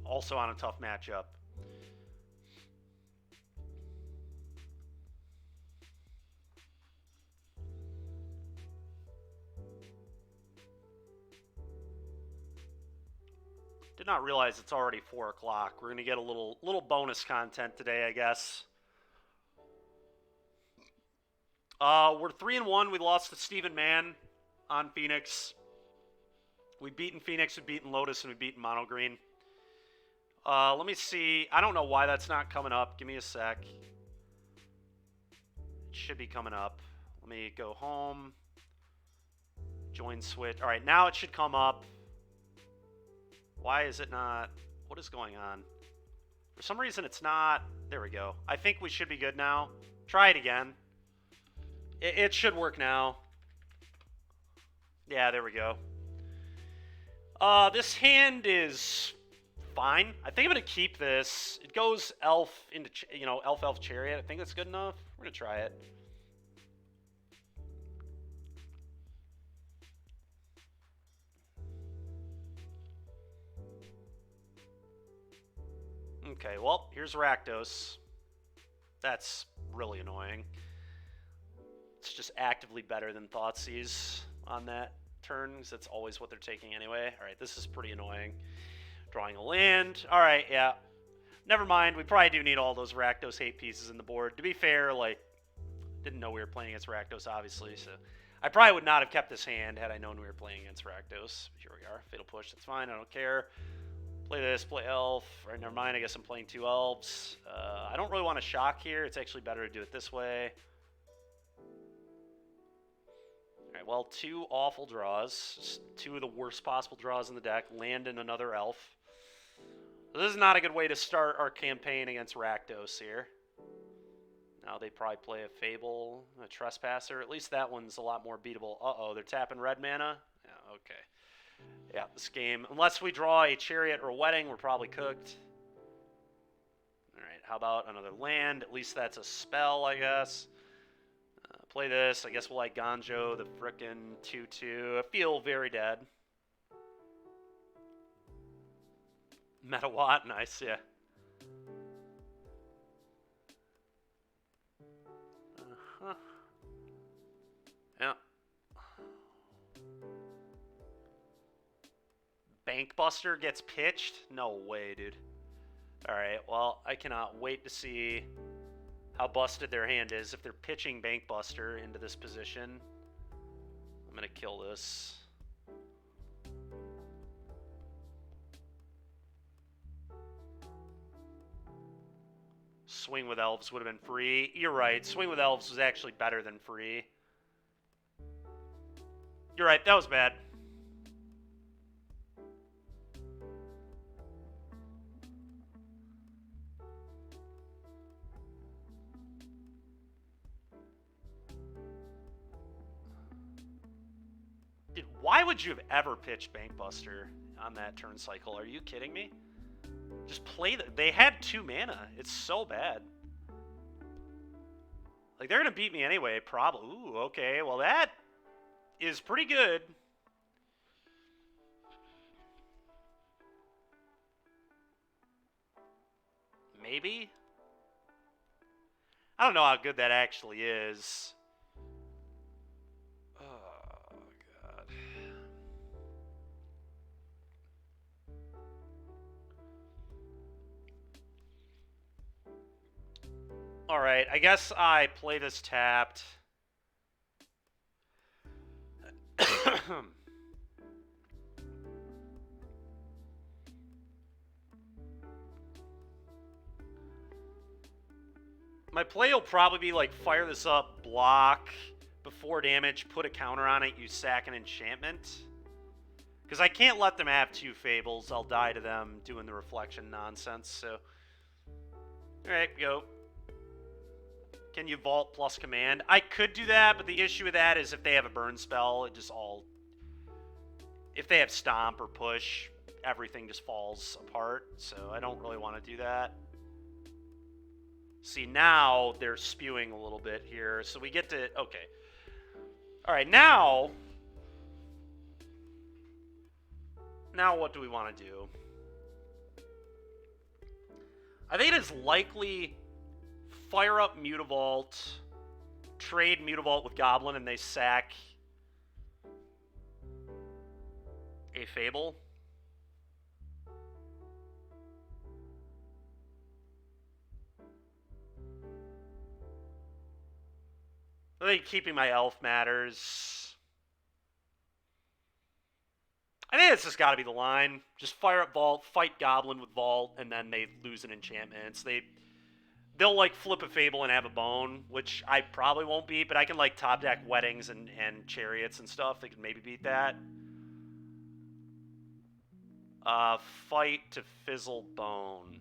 also on a tough matchup. Did not realize it's already 4 o'clock. We're going to get a little bonus content today, I guess. We're 3-1. We lost to Steven Mann on Phoenix. We've beaten Phoenix, we've beaten Lotus, and we've beaten Mono Green. Let me see. I don't know why that's not coming up. Give me a sec. It should be coming up. Let me go home. Join switch. All right, now it should come up. Why is it not? What is going on? For some reason, it's not. There we go. I think we should be good now. Try it again. It should work now. Yeah, there we go. This hand is fine. I think I'm going to keep this. It goes elf into, elf chariot. I think that's good enough. We're going to try it. Okay, well, here's Rakdos. That's really annoying. It's just actively better than Thoughtseize on that turn, because that's always what they're taking anyway. All right, this is pretty annoying. Drawing a land. All right, yeah. Never mind. We probably do need all those Rakdos hate pieces in the board. To be fair, like, didn't know we were playing against Rakdos, obviously, so I probably would not have kept this hand had I known we were playing against Rakdos. Here we are. Fatal Push. That's fine. I don't care. Play this. Play Elf. All right, never mind. I guess I'm playing 2 Elves. I don't really want to shock here. It's actually better to do it this way. Alright, well, 2 awful draws. Just 2 of the worst possible draws in the deck. Land in another elf. So this is not a good way to start our campaign against Rakdos here. Now they probably play a Fable, a Trespasser. At least that one's a lot more beatable. Uh-oh, they're tapping red mana? Yeah, okay. Yeah, this game, unless we draw a Chariot or a Wedding, we're probably cooked. Alright, how about another land? At least that's a spell, I guess. Play this. I guess we'll like Ganjo, the frickin' 2-2. I feel very dead. Metawatt, nice, yeah. Uh-huh. Yeah. Bankbuster gets pitched? No way, dude. Alright, well, I cannot wait to see how busted their hand is if they're pitching Bankbuster into this position. I'm gonna kill this. Swing with Elves would have been free. You're right, Swing with Elves was actually better than free. You're right, that was bad. Dude, why would you have ever pitched Bankbuster on that turn cycle? Are you kidding me? Just play they had 2 mana. It's so bad. Like, they're going to beat me anyway, probably. Ooh, okay. Well, that is pretty good. Maybe? I don't know how good that actually is. Oh, God. Alright, I guess I play this tapped. My play will probably be like fire this up, block, before damage, put a counter on it, use sack and enchantment. Because I can't let them have 2 fables. I'll die to them doing the reflection nonsense, so. Alright, go. Can you vault plus command? I could do that, but the issue with that is if they have a burn spell, it just all... If they have stomp or push, everything just falls apart, so I don't really want to do that. See, now they're spewing a little bit here, so we get to... Okay. Alright, now... Now what do we want to do? I think it is likely fire up Mutavault, trade Mutavault with Goblin, and they sack a Fable. I think keeping my elf matters. I think it's just got to be the line. Just fire up Vault, fight Goblin with Vault, and then they lose an enchantment. They'll like flip a Fable and have a Bone, which I probably won't beat, but I can like top deck Weddings and Chariots and stuff. They can maybe beat that. Fight to fizzle Bone.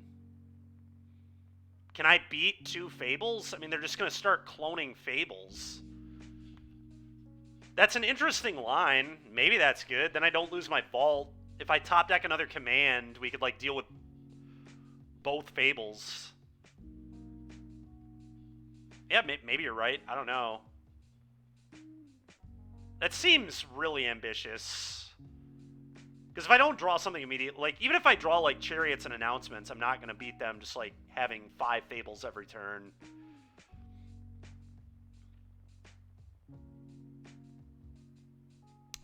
Can I beat 2 Fables? I mean, they're just going to start cloning Fables. That's an interesting line. Maybe that's good. Then I don't lose my Vault. If I top deck another command, we could like deal with both Fables. Yeah, maybe you're right. I don't know. That seems really ambitious. Because if I don't draw something immediately, like, even if I draw, like, Chariots and Announcements, I'm not going to beat them just, like, having 5 Fables every turn.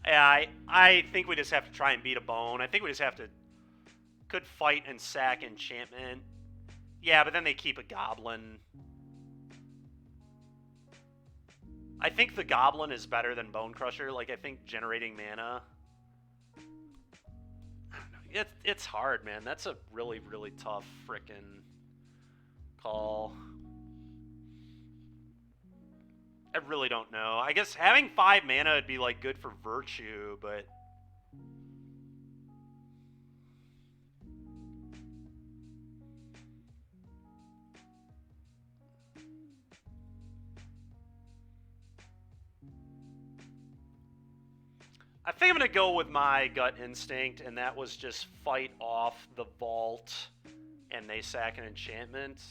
Yeah, I think we just have to try and beat a Bone. I think we just have to... Could fight and sack Enchantment. Yeah, but then they keep a Goblin. I think the Goblin is better than Bone Crusher. Like, I think generating mana... It's hard, man. That's a really, really tough frickin' call. I really don't know. I guess having 5 mana would be, like, good for Virtue, but... I think I'm going to go with my gut instinct, and that was just fight off the Vault, and they sack an enchantment.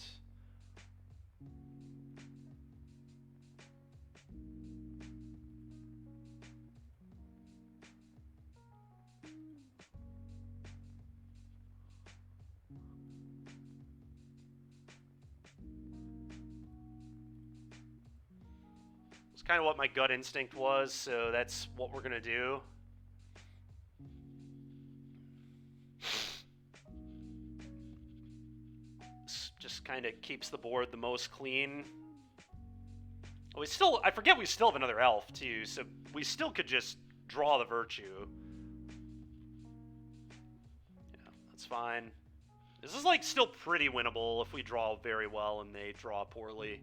kind of what my gut instinct was, so that's what we're going to do. This just kind of keeps the board the most clean. I forget we still have another elf, too, so we still could just draw the Virtue. Yeah, that's fine. This is, like, still pretty winnable if we draw very well and they draw poorly.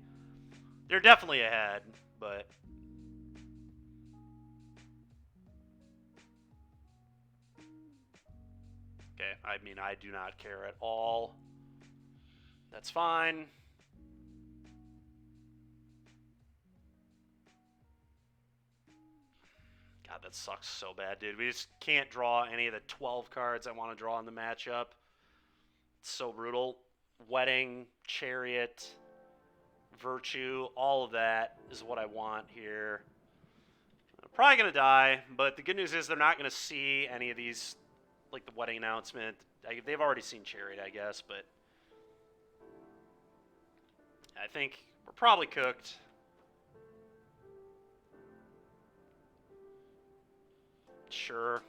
They're definitely ahead, but... Okay, I mean, I do not care at all. That's fine. God, that sucks so bad, dude. We just can't draw any of the 12 cards I want to draw in the matchup. It's so brutal. Wedding, Chariot, Virtue, all of that is what I want here. I'm probably going to die, but the good news is they're not going to see any of these, like the wedding announcement. They've already seen Chariot, I guess, but I think we're probably cooked. Sure.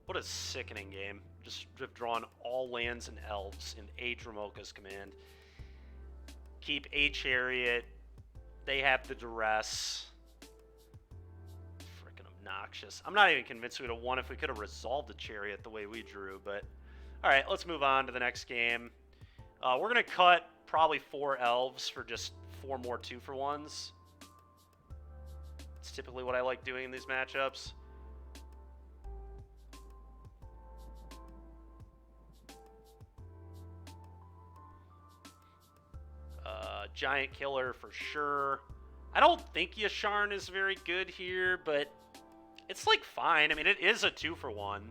What a sickening game. Just have drawn all lands and elves in a Dromoka's command. Keep a Chariot. They have the Duress. Freaking obnoxious. I'm not even convinced we would have won if we could have resolved the Chariot the way we drew, but... Alright, let's move on to the next game. We're going to cut probably 4 elves for just 4 more 2-for-1s. It's typically what I like doing in these matchups. Giant Killer for sure. I don't think Yasharn is very good here, but it's like fine. I mean, it is a 2-for-1.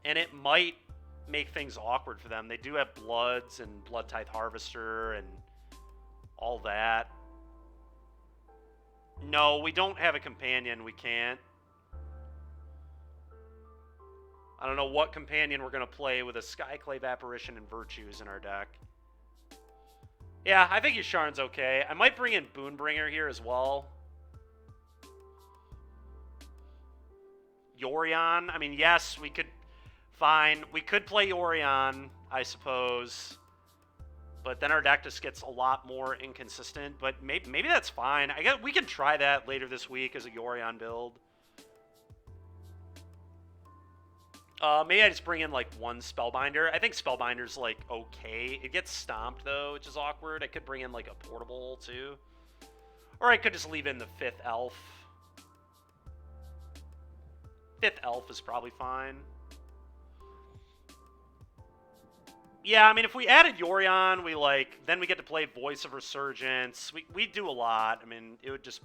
And it might make things awkward for them. They do have Bloods and Blood Tithe Harvester and all that. No, we don't have a companion. We can't. I don't know what companion we're going to play with a Skyclave Apparition and Virtues in our deck. Yeah, I think Yasharn's okay. I might bring in Boonbringer here as well. Yorion. I mean, yes, we could... Fine. We could play Yorion, I suppose. But then our deck just gets a lot more inconsistent. But maybe that's fine. I guess we can try that later this week as a Yorion build. Maybe I just bring in, like, 1 Spellbinder. I think Spellbinder's, like, okay. It gets stomped, though, which is awkward. I could bring in, like, a Portable, too. Or I could just leave in the 5th Elf. 5th Elf is probably fine. Yeah, I mean, if we added Yorion, then we get to play Voice of Resurgence. We do a lot. I mean, it would just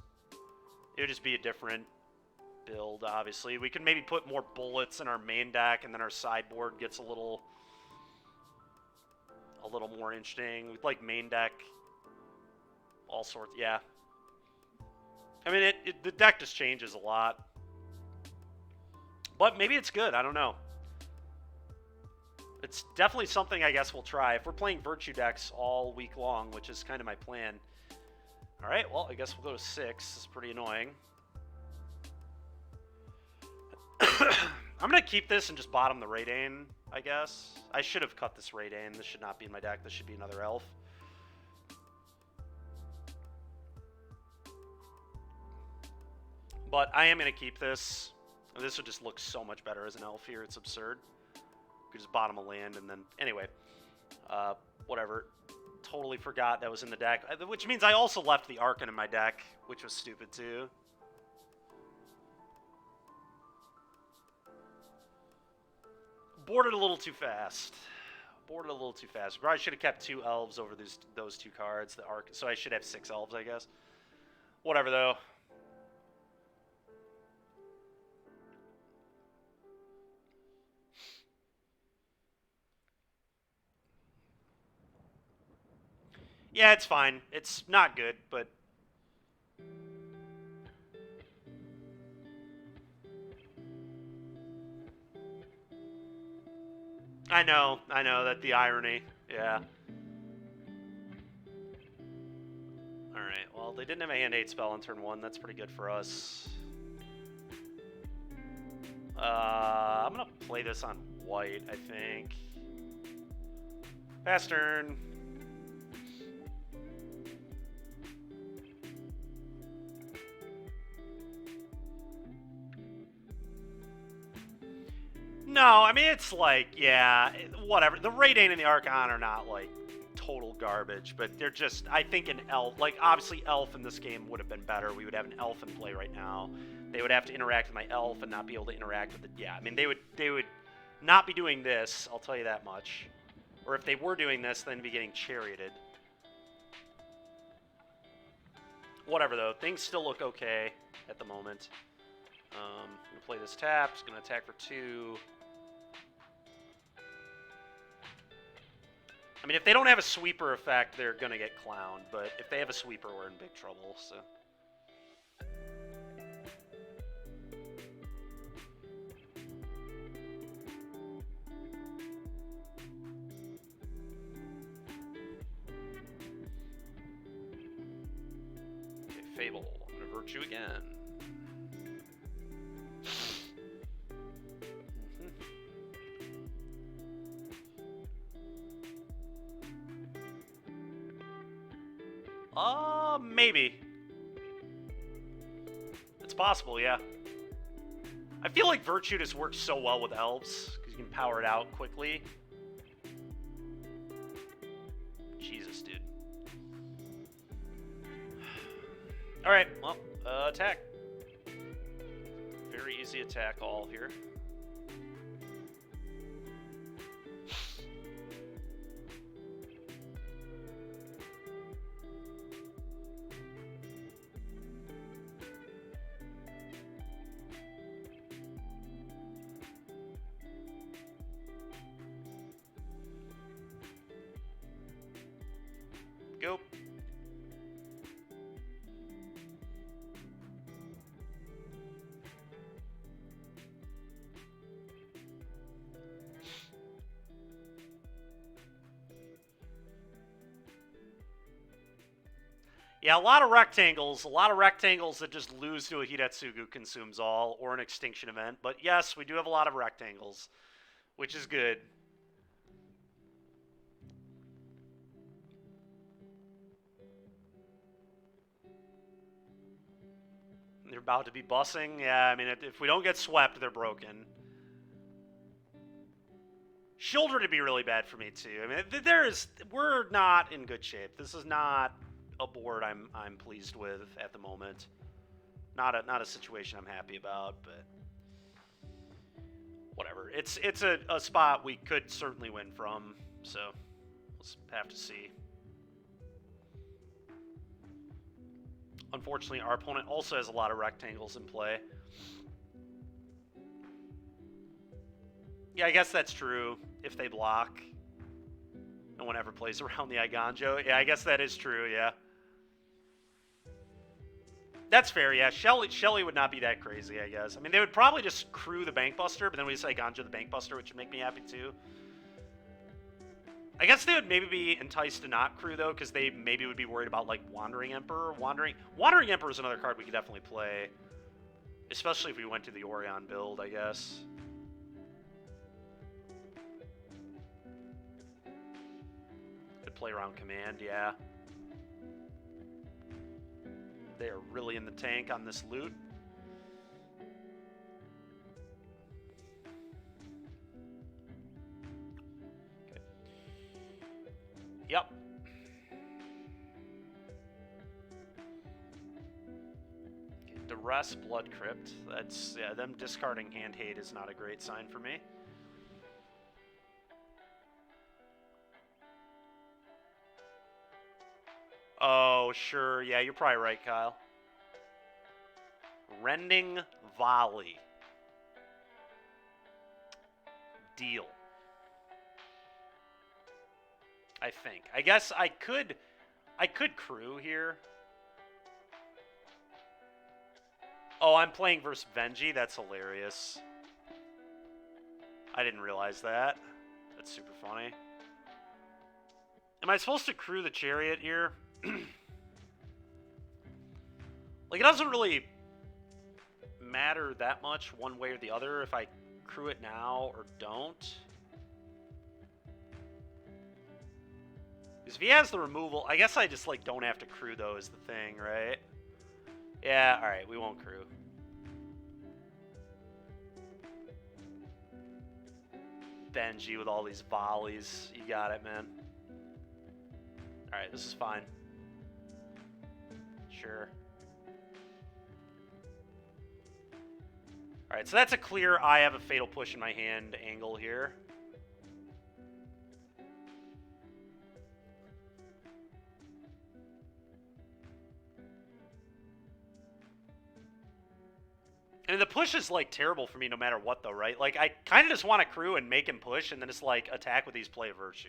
be a different build, obviously. We can maybe put more bullets in our main deck, and then our sideboard gets a little more interesting. With, like, main deck, all sorts, yeah. I mean, the deck just changes a lot. But maybe it's good, I don't know. It's definitely something I guess we'll try. If we're playing Virtue decks all week long, which is kind of my plan. Alright, well, I guess we'll go to 6. This is pretty annoying. I'm going to keep this and just bottom the Raidane, I guess. I should have cut this Raidane. This should not be in my deck. This should be another elf. But I am going to keep this. This would just look so much better as an elf here. It's absurd. We could just bottom a land and then... Anyway. Whatever. Totally forgot that was in the deck. Which means I also left the Archon in my deck, which was stupid too. Boarded a little too fast. Boarded a little too fast. Probably should have kept 2 elves over those 2 cards. The Arc. So I should have 6 elves, I guess. Whatever, though. Yeah, it's fine. It's not good, but... I know that the irony. Yeah. Alright, well, they didn't have a hand 8 spell on turn 1. That's pretty good for us. I'm gonna play this on white, I think. Fast turn. No, I mean, it's like, yeah, whatever. The Raidane and the Archon are not, like, total garbage, but they're just, I think an elf, like, obviously elf in this game would have been better. We would have an elf in play right now. They would have to interact with my elf and not be able to interact with the, yeah, I mean, they would not be doing this, I'll tell you that much. Or if they were doing this, then be getting charioted. Whatever, though. Things still look okay at the moment. I'm going to play this tap. Just going to attack for 2. I mean, if they don't have a sweeper effect, they're going to get clowned. But if they have a sweeper, we're in big trouble, so... Fable. I'm going to Virtue again. Maybe. It's possible, yeah. I feel like Virtue just works so well with elves, because you can power it out quickly. Jesus, dude. Alright, well, attack. Very easy attack all here. Go. Yeah, a lot of rectangles that just lose to a Hidetsugu consumes all, or an extinction event. But yes, we do have a lot of rectangles, which is good. They're about to be bussing. Yeah, I mean, if we don't get swept, they're broken. Shoulder to be really bad for me too. I mean, we're not in good shape. This is not a board I'm pleased with at the moment. Not a situation I'm happy about, but whatever. It's a spot we could certainly win from. So let's have to see. Unfortunately, our opponent also has a lot of rectangles in play. Yeah, I guess that's true. If they block, no one ever plays around the Iganjo. Yeah, I guess that is true, yeah. That's fair, yeah. Shelly would not be that crazy, I guess. I mean, they would probably just crew the Bankbuster, but then we just Iganjo the Bankbuster, which would make me happy too. I guess they would maybe be enticed to not crew, though, because they maybe would be worried about, like, Wandering Emperor. Wandering Emperor is another card we could definitely play. Especially if we went to the Orion build, I guess. Could play around Command, yeah. They are really in the tank on this loot. Okay. Yep. Okay, Duress, Blood Crypt. That's, yeah, them discarding Hand Hate is not a great sign for me. Oh, sure. Yeah, you're probably right, Kyle. Rending Volley. Deal. I think. I guess I could crew here. Oh, I'm playing versus Venji? That's hilarious. I didn't realize that. That's super funny. Am I supposed to crew the chariot here? Like, it doesn't really matter that much one way or the other if I crew it now or don't. Because if he has the removal, I guess I just, like, don't have to crew, though, is the thing, right? Yeah, alright, we won't crew. Benji with all these volleys. You got it, man. Alright, this is fine. Sure. Alright, so that's a clear I have a fatal push in my hand angle here. And the push is, like, terrible for me no matter what, though, right? Like, I kind of just want to crew and make him push and then just, like, attack with these play Virtue.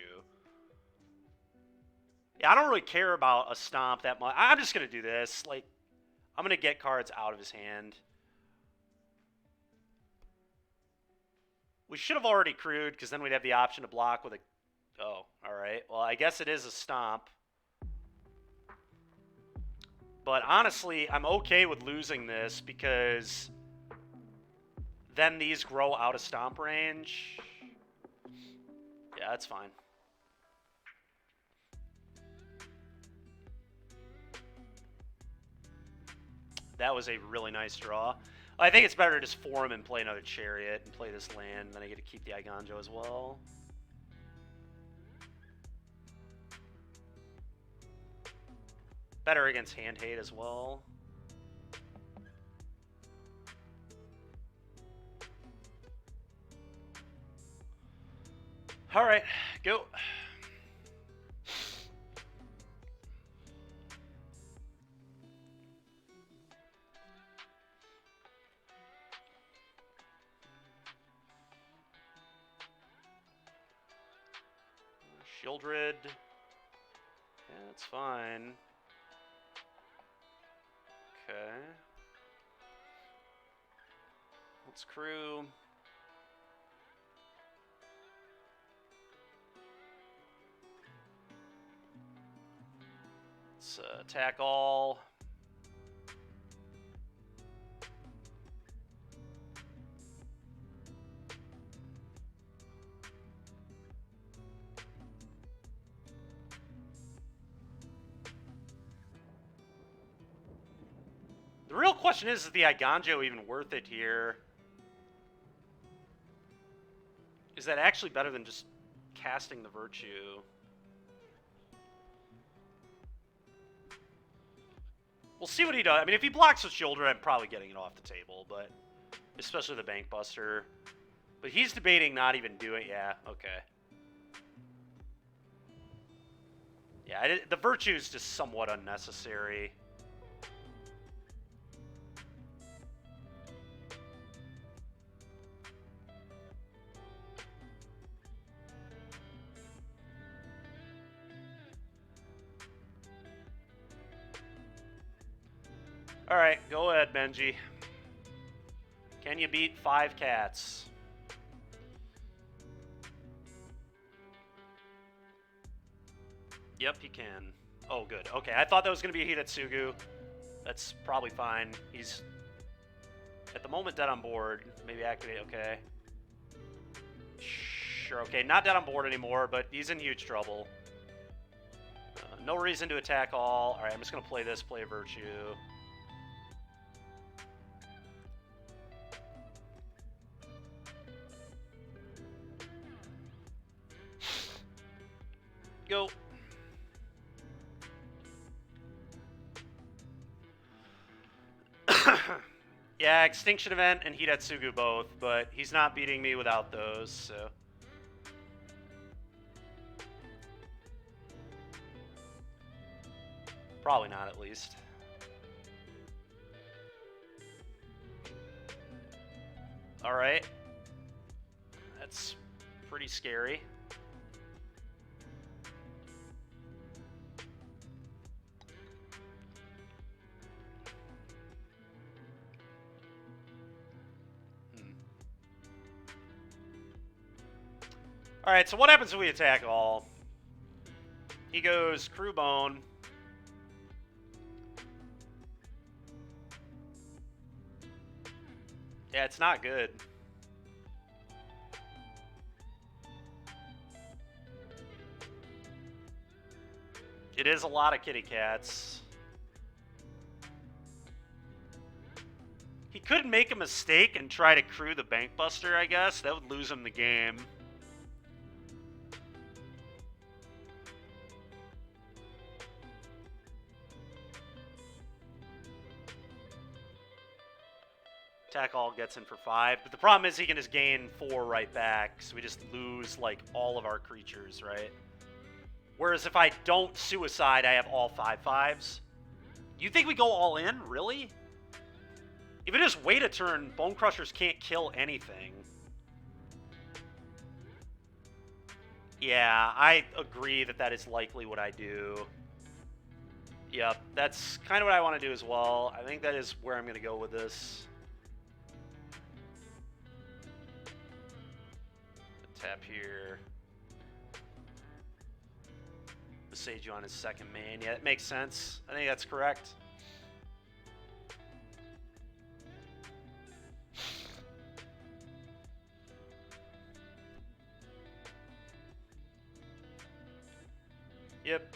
Yeah, I don't really care about a stomp that much. I'm just going to do this. Like, I'm going to get cards out of his hand. We should have already crewed, because then we'd have the option to block with a... Oh, alright. Well, I guess it is a stomp. But honestly, I'm okay with losing this, because then these grow out of stomp range. Yeah, that's fine. That was a really nice draw. I think it's better to just form and play another chariot and play this land, and then I get to keep the Iganjo as well. Better against hand hate as well. All right, go. Shieldred. Yeah, that's fine. Okay. Let's crew. Let's attack all. The real question is the Iganjo even worth it here? Is that actually better than just casting the Virtue? We'll see what he does. I mean, if he blocks with Shoulder, I'm probably getting it off the table, but especially the Bank Buster. But he's debating not even doing... Yeah, okay. Yeah, the Virtue is just somewhat unnecessary. Alright, go ahead, Benji. Can you beat 5 cats? Yep, he can. Oh, good. Okay, I thought that was going to be a Hidatsugu. That's probably fine. He's, at the moment, dead on board. Maybe activate, okay. Sure, okay, not dead on board anymore, but he's in huge trouble. No reason to attack all. Alright, I'm just going to play this, play Virtue. Go. Yeah, Extinction Event and Hidatsugu both, but he's not beating me without those, so... Probably not, at least. Alright. That's pretty scary. Alright, so what happens when we attack all? He goes crew bone. Yeah, it's not good. It is a lot of kitty cats. He could make a mistake and try to crew the bank buster, I guess. That would lose him the game. Attack all gets in for 5, but the problem is he can just gain 4 right back, so we just lose, like, all of our creatures, right? Whereas if I don't suicide, I have all 5/5s. You think we go all in? Really? If it just wait a turn, Bone Crushers can't kill anything. Yeah, I agree that that is likely what I do. Yep, that's kind of what I want to do as well. I think that is where I'm going to go with this. Tap here. Besage you on his second main. Yeah, that makes sense. I think that's correct. Yep.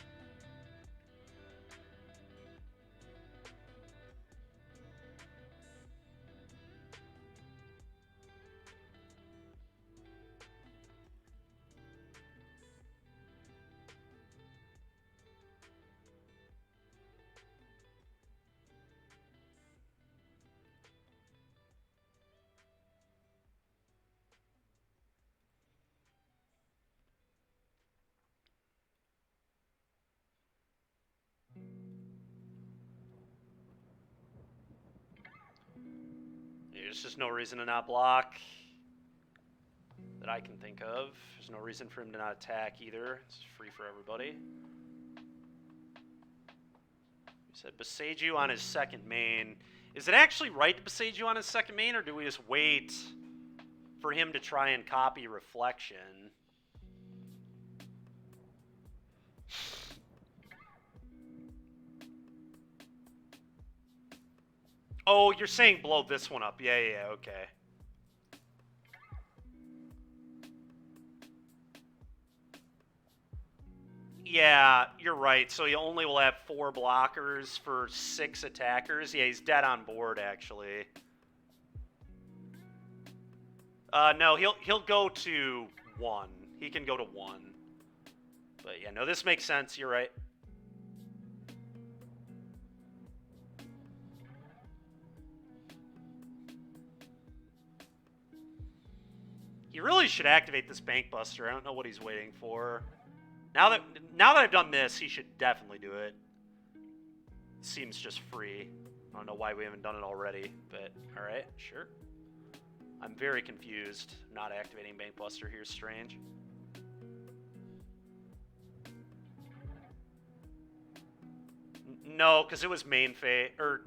There's just no reason to not block that I can think of. There's no reason for him to not attack either. It's free for everybody. He said Besage you on his second main. Is it actually right to Besage you on his second main, or do we just wait for him to try and copy Reflection? Oh, you're saying blow this one up. Yeah, okay. Yeah, you're right. So he only will have 4 blockers for 6 attackers. Yeah, he's dead on board, actually. No, he'll go to 1. He can go to 1. But yeah, no, this makes sense. You're right. He really should activate this Bank Buster. I don't know what he's waiting for. Now that I've done this, he should definitely do it. Seems just free. I don't know why we haven't done it already, but alright, sure. I'm very confused. Not activating Bank Buster here is strange. No, because it was main phase, or...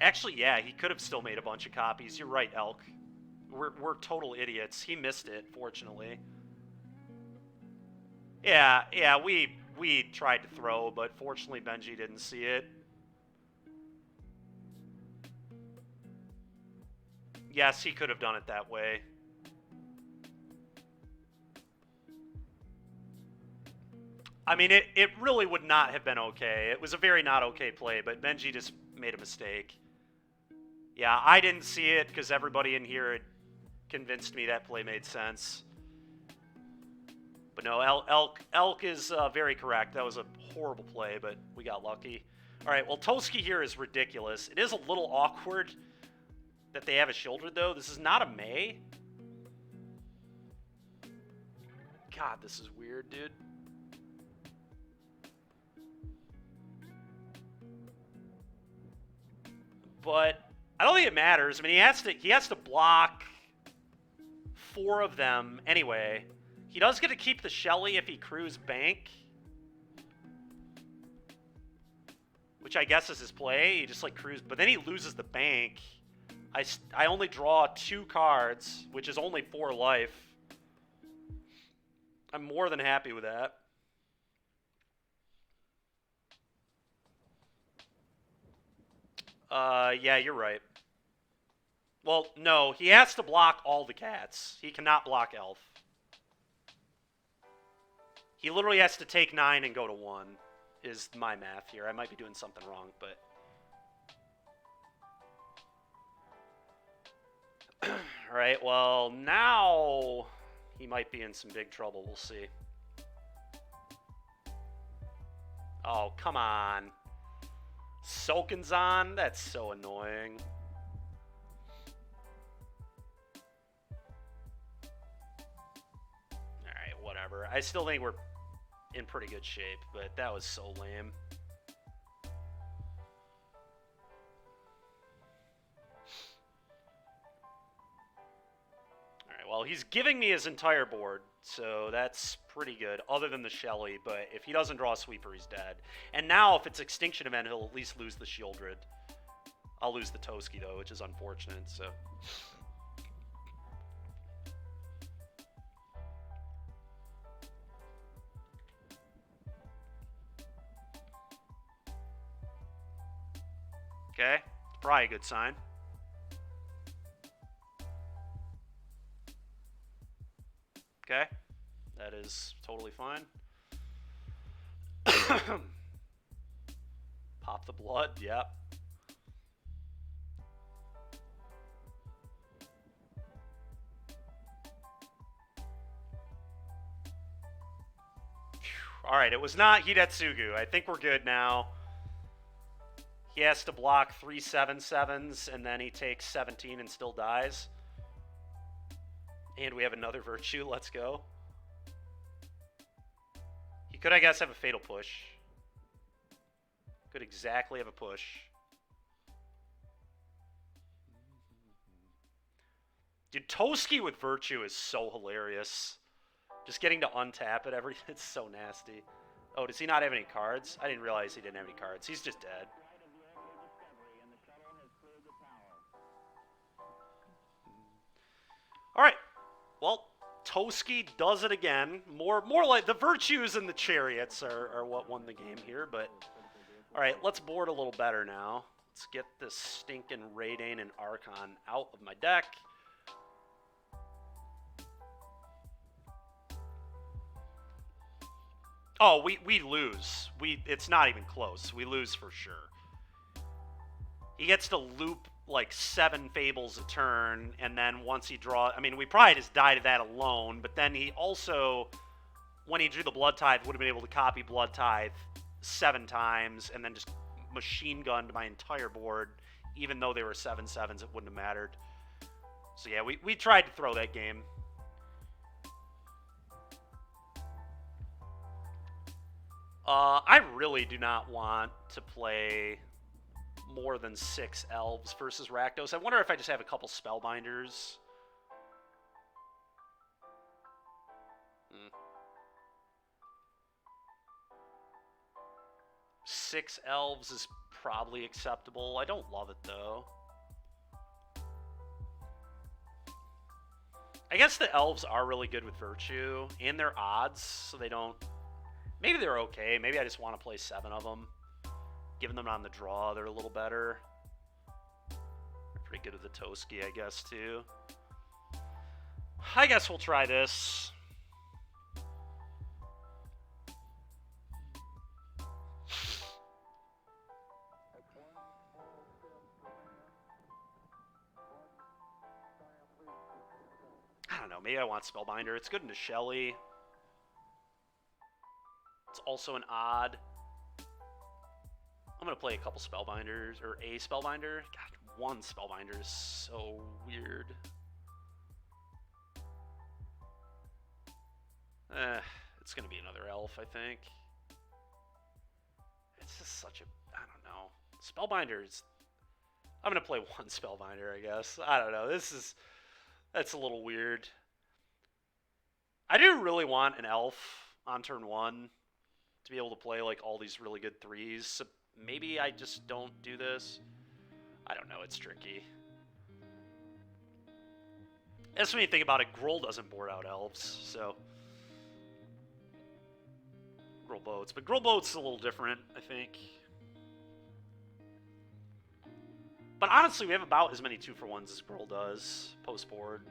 Actually, yeah, he could have still made a bunch of copies. You're right, Elk. We're total idiots. He missed it, fortunately. Yeah, we tried to throw, but fortunately Benji didn't see it. Yes, he could have done it that way. I mean, it really would not have been okay. It was a very not okay play, but Benji just made a mistake. Yeah, I didn't see it because everybody in here had convinced me that play made sense. But no, Elk is very correct. That was a horrible play, but we got lucky. All right, well, Toski here is ridiculous. It is a little awkward that they have a shoulder, though. This is not a May. God, this is weird, dude. But I don't think it matters. I mean, he has to block 4 of them anyway. He does get to keep the Shelly if he crews Bank, which I guess is his play. He just like crews, but then he loses the Bank. I only draw 2 cards, which is only 4 life. I'm more than happy with that. Yeah, you're right. Well, no, he has to block all the cats. He cannot block Elf. He literally has to take 9 and go to 1, is my math here. I might be doing something wrong, but... Alright, well, now he might be in some big trouble. We'll see. Oh, come on. Soken's on? That's so annoying. Alright, whatever. I still think we're in pretty good shape, but that was so lame. Alright, well, he's giving me his entire board, so that's pretty good, other than the Shelly, but if he doesn't draw a sweeper, he's dead. And now, if it's Extinction Event, he'll at least lose the Shieldred. I'll lose the Toski, though, which is unfortunate, so... Okay, probably a good sign. Okay, that is totally fine. Pop the blood, yep. Alright, it was not Hidetsugu. I think we're good now. He has to block 3 7/7s, and then he takes 17 and still dies. And we have another Virtue. Let's go. He could, I guess, have a Fatal Push. Could exactly have a push. Dude, Toski with Virtue is so hilarious. Just getting to untap it every... It's so nasty. Oh, does he not have any cards? I didn't realize he didn't have any cards. He's just dead. Alright. Well, Toski does it again. More like the Virtues and the Chariots are what won the game here, but... Alright, let's board a little better now. Let's get this stinking Raidane and Archon out of my deck. Oh, we lose. It's not even close. We lose for sure. He gets to loop like 7 Fables a turn, and then once he draws... I mean, we probably just died to that alone, but then he also, when he drew the Blood Tithe, would have been able to copy Blood Tithe 7 times, and then just machine gunned my entire board. Even though they were 7/7s, it wouldn't have mattered. So yeah, we tried to throw that game. I really do not want to play more than 6 elves versus Rakdos. I wonder if I just have a couple Spellbinders. 6 elves is probably acceptable. I don't love it, though. I guess the elves are really good with Virtue, and they're odds, so they don't... Maybe they're okay. Maybe I just want to play 7 of them. Given them on the draw, they're a little better. They're pretty good with the Toski, I guess, too. I guess we'll try this. I don't know. Maybe I want Spellbinder. It's good into Shelly. It's also an odd. I'm going to play a couple Spellbinders, or a Spellbinder. God, 1 Spellbinder is so weird. It's going to be another elf, I think. It's just such a... I don't know. Spellbinders... I'm going to play 1 Spellbinder, I guess. I don't know. That's a little weird. I do really want an elf on turn 1 to be able to play like all these really good 3s. So maybe I just don't do this. I don't know. It's tricky. That's when you think about it, Gruul doesn't board out elves, so... Gruul boats. But Gruul boats is a little different, I think. But honestly, we have about as many 2-for-1s as Gruul does, post-board.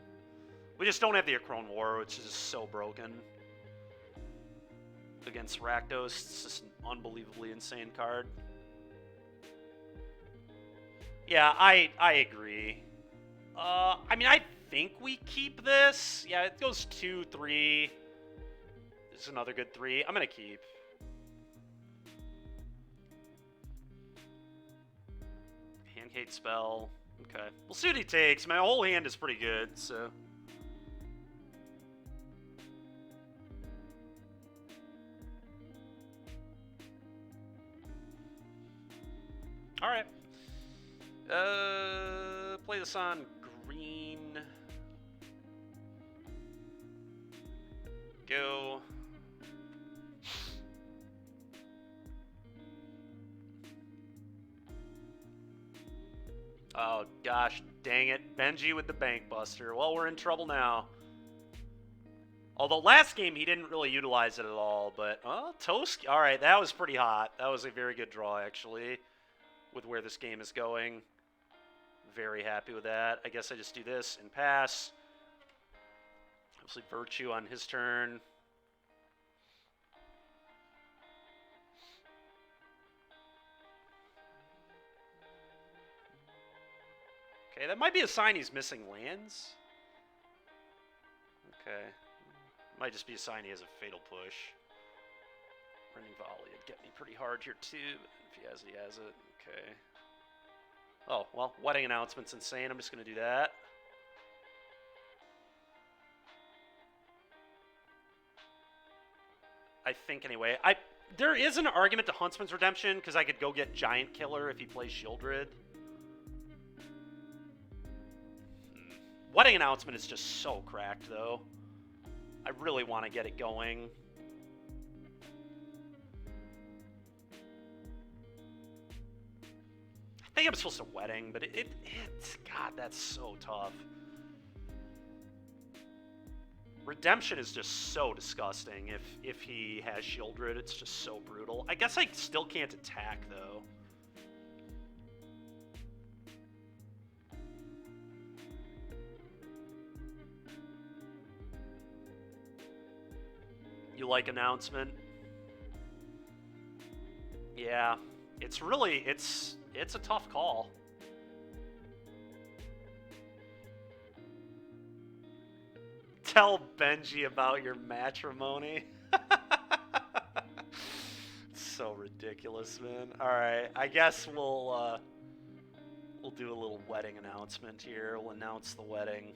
We just don't have the Acrone War, which is so broken. Against Rakdos, it's just an unbelievably insane card. Yeah, I agree. I mean, I think we keep this. Yeah, it goes 2, 3. This is another good 3. I'm going to keep. Handcade spell. Okay. We'll see what he takes. My whole hand is pretty good, so... Alright. Play this on green. Go. Oh, gosh, dang it. Benji with the Bank Buster. Well, we're in trouble now. Although last game he didn't really utilize it at all, but... Oh, Toast. All right, that was pretty hot. That was a very good draw, actually, with where this game is going. Very happy with that. I guess I just do this and pass. Obviously, Virtue on his turn. Okay, that might be a sign he's missing lands. Okay. Might just be a sign he has a Fatal Push. Running Volley would get me pretty hard here, too. If he has it, he has it. Okay. Oh, well, Wedding Announcement's insane. I'm just going to do that. I think, anyway. There is an argument to Huntsman's Redemption, because I could go get Giant Killer if he plays Shieldred. Wedding Announcement is just so cracked, though. I really want to get it going. I think I'm supposed to Wedding, but God, that's so tough. Redemption is just so disgusting if he has Shieldred. It's just so brutal. I guess I still can't attack, though. You like Announcement? Yeah, it's really, it's a tough call. Tell Benji about your matrimony. So ridiculous, man. All right, I guess we'll do a little wedding announcement here. We'll announce the wedding.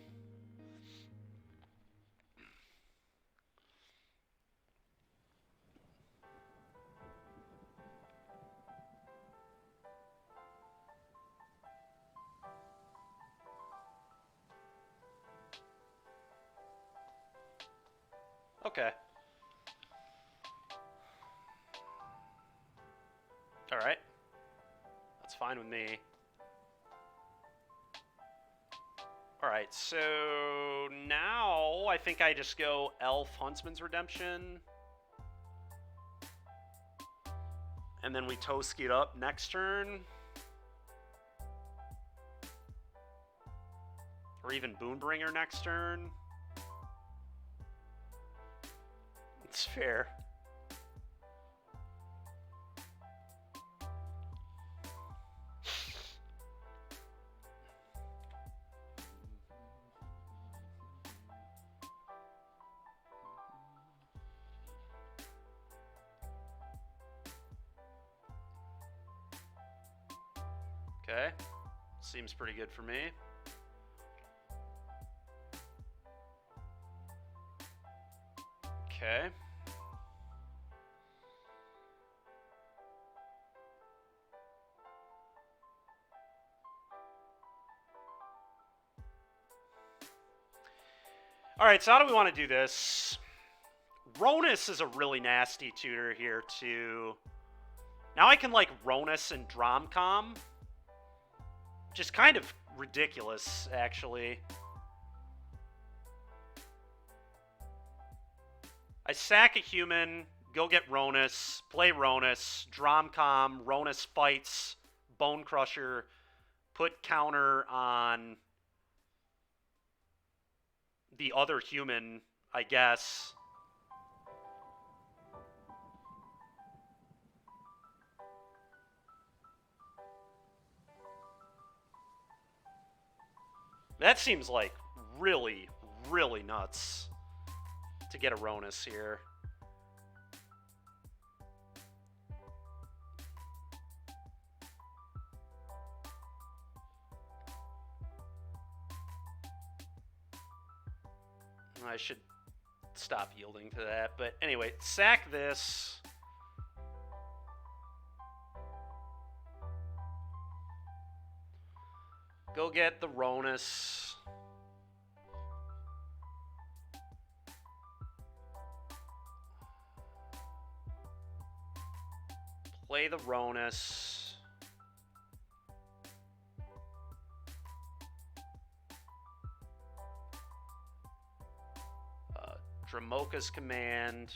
Okay. All right. That's fine with me. All right, so now I think I just go Elf Huntsman's Redemption. And then we Toski it up next turn. Or even Boonbringer next turn. It's fair. Okay. Seems pretty good for me. Okay. All right, so how do we want to do this? Ronus is a really nasty tutor here, too. Now I can, like, Ronus and Dromcom. Which is kind of ridiculous, actually. I sack a human, go get Ronus, play Ronus, Dromcom, Ronus fights, Bone Crusher, put counter on the other human, I guess. That seems like really, really nuts to get a Ronus here. I should stop yielding to that. But anyway, sack this. Go get the Ronus. Play the Ronus. Dramoka's command.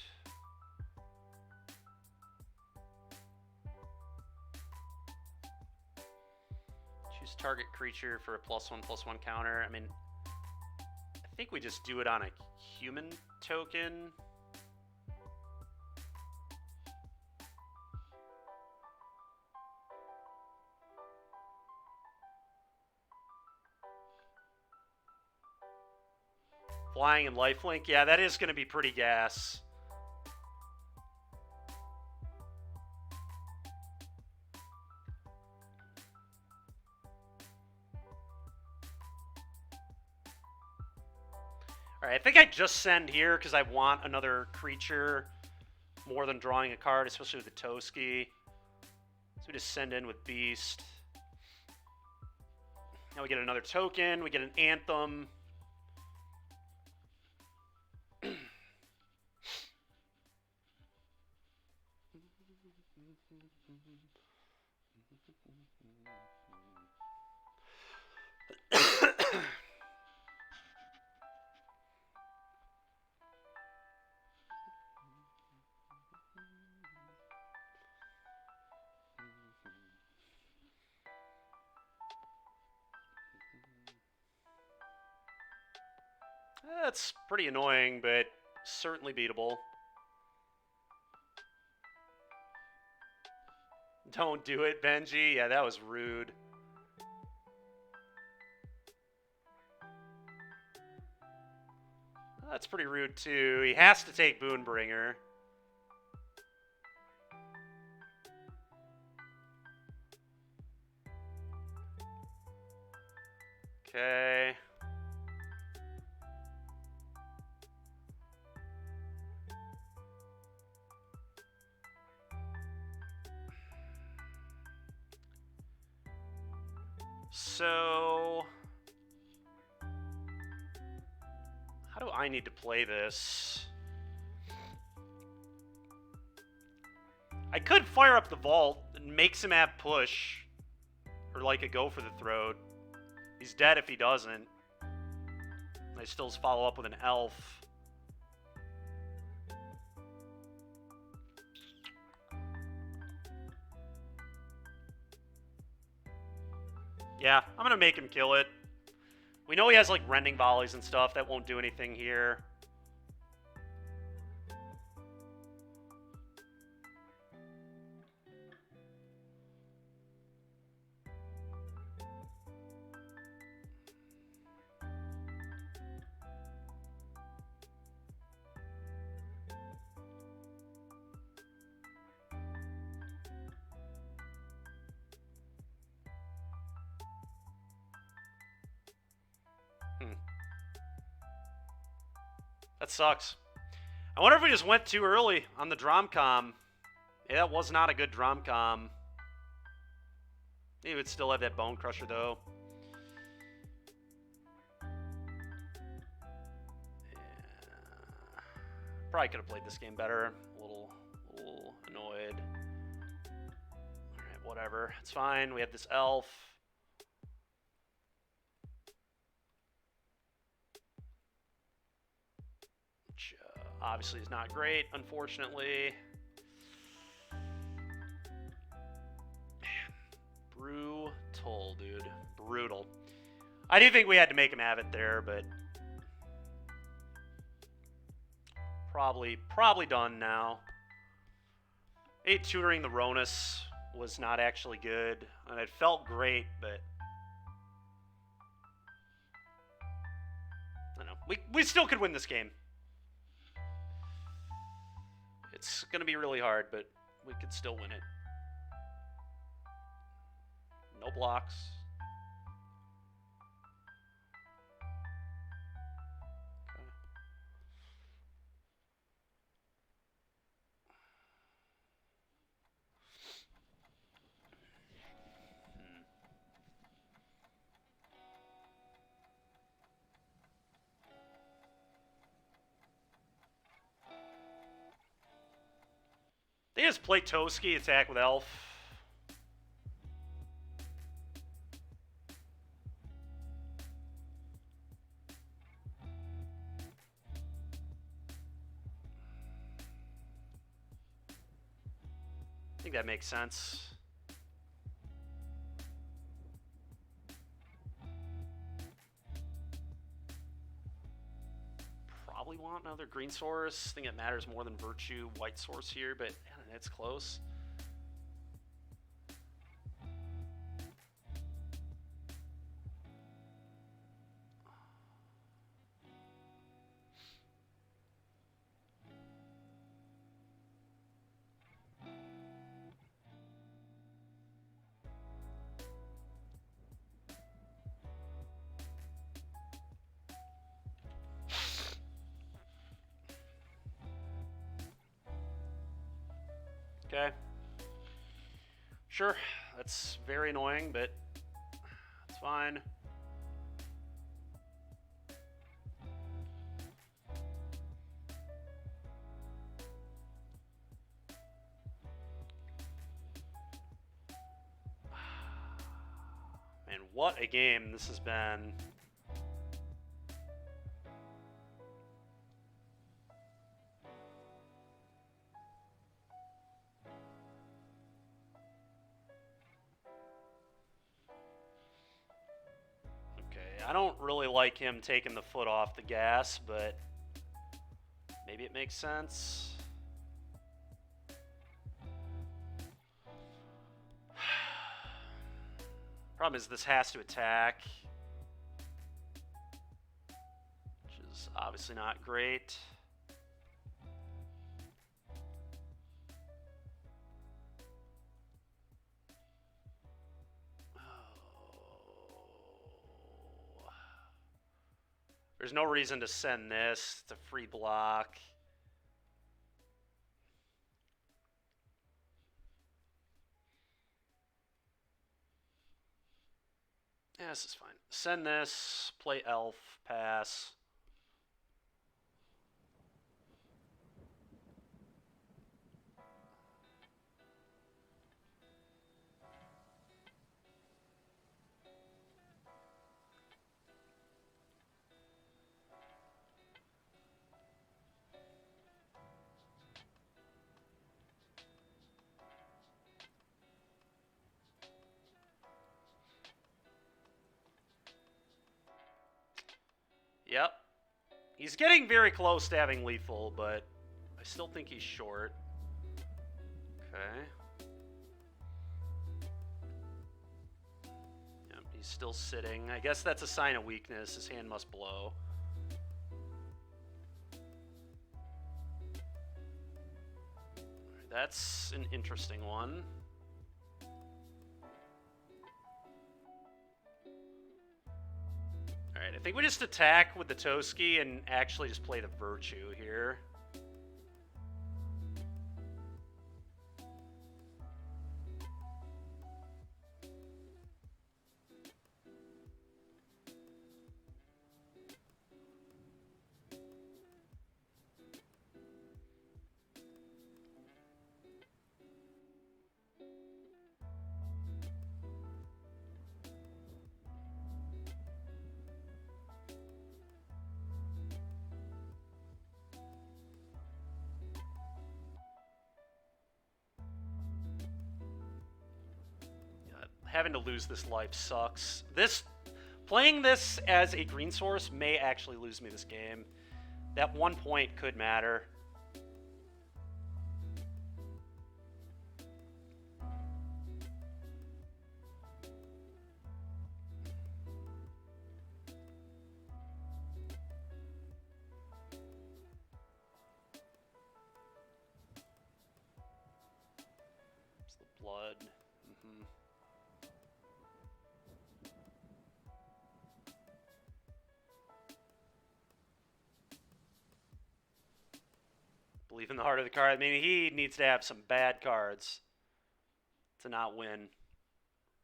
Choose target creature for a +1/+1 counter. I mean, I think we just do it on a human token. Flying and lifelink. Yeah, that is going to be pretty gas. Alright, I think I just send here because I want another creature more than drawing a card, especially with the Toski. So we just send in with Beast. Now we get another token, we get an Anthem. That's pretty annoying, but certainly beatable. Don't do it, Benji. Yeah, that was rude. That's pretty rude, too. He has to take Boonbringer. Okay. So, how do I need to play this? I could fire up the vault and makes him have push, or like a go for the throat. He's dead if he doesn't. I still just follow up with an elf. Yeah, I'm gonna make him kill it. We know he has like rending volleys and stuff. That won't do anything here. That sucks. I wonder if we just went too early on the Dromcom. Yeah, that was not a good Dromcom. He would still have that Bone Crusher, though. Yeah. Probably could have played this game better. A little annoyed. Alright, whatever. It's fine. We have this elf. obviously is not great, unfortunately. Man, brutal, dude. Brutal. I do think we had to make him have it there, but probably done now. 8 tutoring the Ronus was not actually good, and it felt great, but I don't know. We still could win this game. It's going to be really hard, but we could still win it. No blocks. Okay. They just play Toski, attack with Elf. I think that makes sense. Probably want another green source. I think it matters more than Virtue white source here, but man, it's close. Okay. Sure, that's very annoying, but it's fine. Man, what a game this has been. I don't really like him taking the foot off the gas, but maybe it makes sense. Problem is this has to attack, which is obviously not great. There's no reason to send this. It's a free block. Yeah, this is fine. Send this, play Elf, pass. Yep. He's getting very close to having lethal, but I still think he's short. Okay. Yep, he's still sitting. I guess that's a sign of weakness. His hand must blow. That's an interesting one. Alright, I think we just attack with the Toski and actually just play the Virtue here. having to lose this life sucks. Playing this as a green source may actually lose me this game. That 1 point could matter. It's the blood. Believe in the heart of the card. I mean, he needs to have some bad cards to not win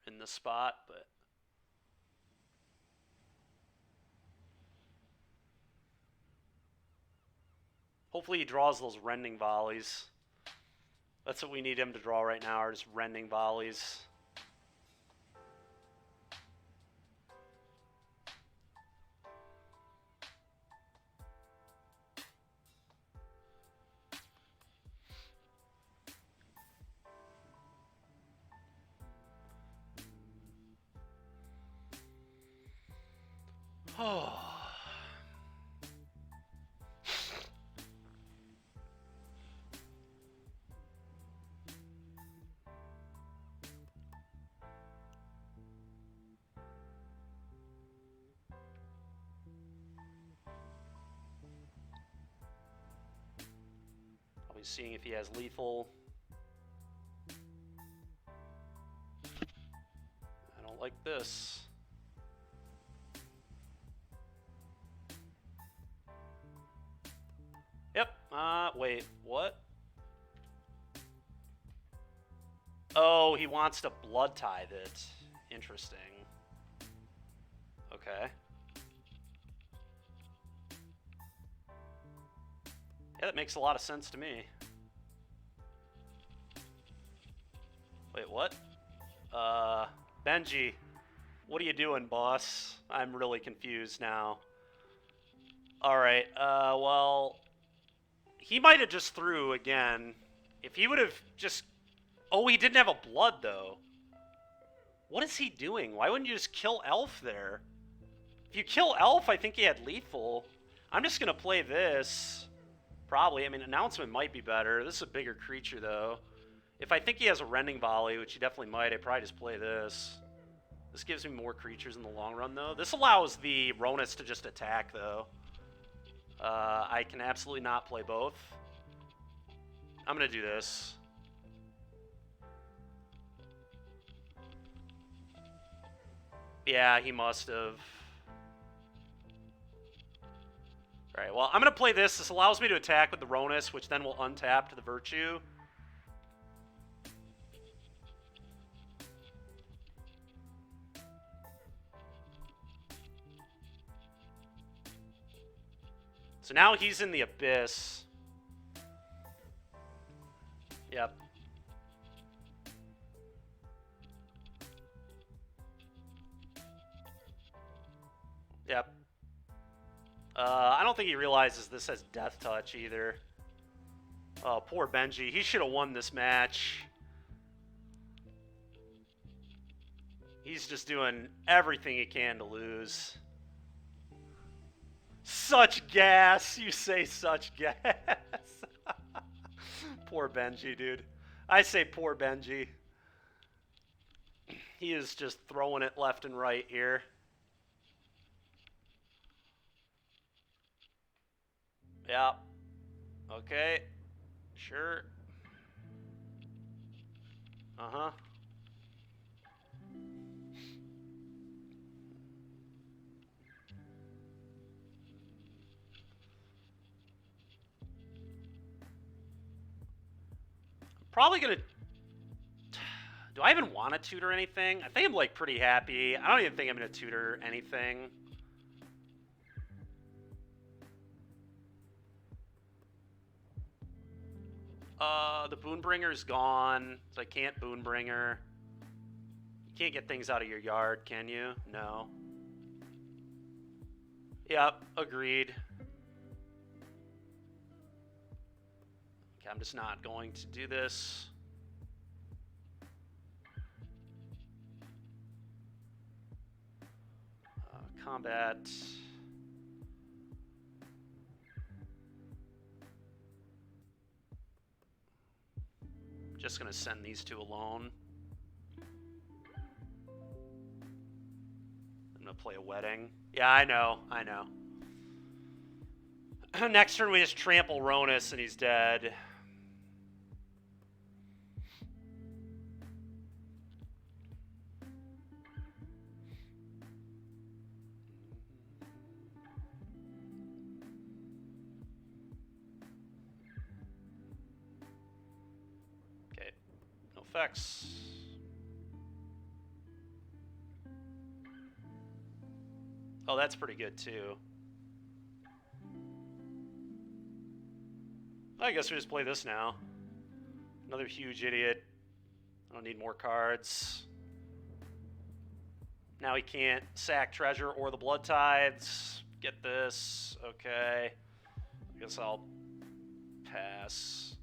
in this spot, but hopefully he draws those rending volleys. That's what we need him to draw right now, are just rending volleys. Oh. I'll be seeing if he has lethal. I don't like this. Yep. Wait, what? Oh, he wants to blood tithe it. Interesting. Okay. Yeah, that makes a lot of sense to me. Wait, what? Benji, what are you doing, boss? I'm really confused now. Alright, well, he might have just threw again. If he would have just... Oh, he didn't have a blood, though. What is he doing? Why wouldn't you just kill Elf there? If you kill Elf, I think he had lethal. I'm just going to play this. Probably. I mean, Announcement might be better. This is a bigger creature, though. If I think he has a Rending Volley, which he definitely might, I'd probably just play this. This gives me more creatures in the long run, though. This allows the Ronus to just attack, though. I can absolutely not play both. I'm going to do this. Yeah, he must have. Alright, well, I'm going to play this. This allows me to attack with the Ronus, which then will untap to the Virtue. So now he's in the Abyss. Yep. Yep. I don't think he realizes this has Death Touch either. Oh, poor Benji. He should have won this match. He's just doing everything he can to lose. Such gas. You say such gas. Poor Benji, dude. I say poor Benji. He is just throwing it left and right here. Yeah. Okay. Sure. Uh-huh. Probably gonna... Do I even want to tutor anything? I think I'm, like, pretty happy. I don't even think I'm gonna tutor anything. The Boonbringer's gone, so I can't Boonbringer. You can't get things out of your yard, can you? No. Yep, agreed. Okay, I'm just not going to do this. combat. Just gonna send these two alone. I'm gonna play a wedding. Yeah, I know. Next turn we just trample Ronus and he's dead. Okay, no effects. Oh, that's pretty good too. I guess we just play this now. Another huge idiot. I don't need more cards. Now he can't sack treasure or the blood tides. Get this. Okay. I guess I'll pass.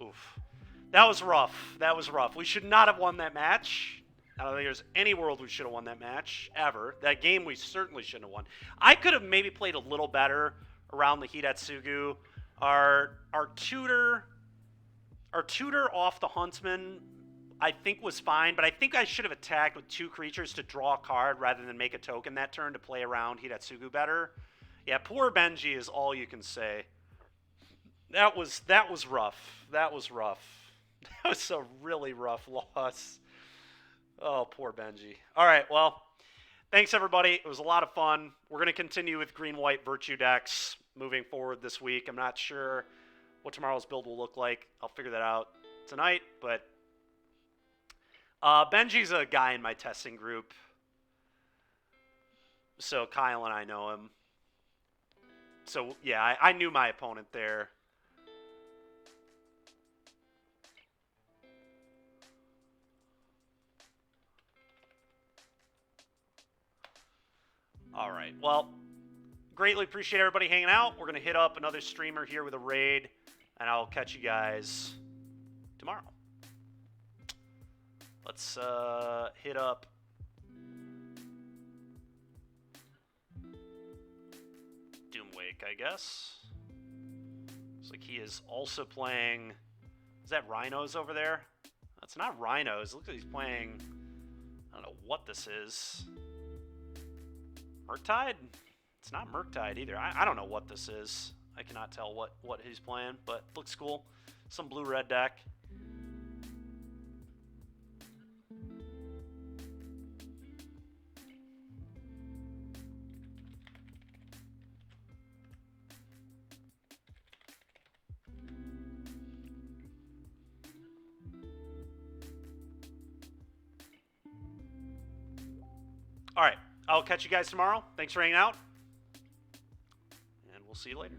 Oof. That was rough. We should not have won that match. I don't think there's any world we should have won that match, ever. That game we certainly shouldn't have won. I could have maybe played a little better around the Hidatsugu. Our tutor off the Huntsman, I think was fine, but I think I should have attacked with 2 creatures to draw a card rather than make a token that turn to play around Hidatsugu better. Yeah, poor Benji is all you can say. That was rough. That was a really rough loss. Oh, poor Benji. All right, well, thanks, everybody. It was a lot of fun. We're going to continue with green-white Virtue decks moving forward this week. I'm not sure what tomorrow's build will look like. I'll figure that out tonight, but Benji's a guy in my testing group, so Kyle and I know him. So, yeah, I knew my opponent there. All right, well, greatly appreciate everybody hanging out. We're going to hit up another streamer here with a raid, and I'll catch you guys tomorrow. Let's hit up Doomwake, I guess. Looks like he is also playing... Is that Rhinos over there? That's not Rhinos. Looks like he's playing... I don't know what this is. Murktide? It's not Murktide either. I don't know what this is. I cannot tell what he's playing, but looks cool. Some blue-red deck. All right. I'll catch you guys tomorrow. Thanks for hanging out. And we'll see you later.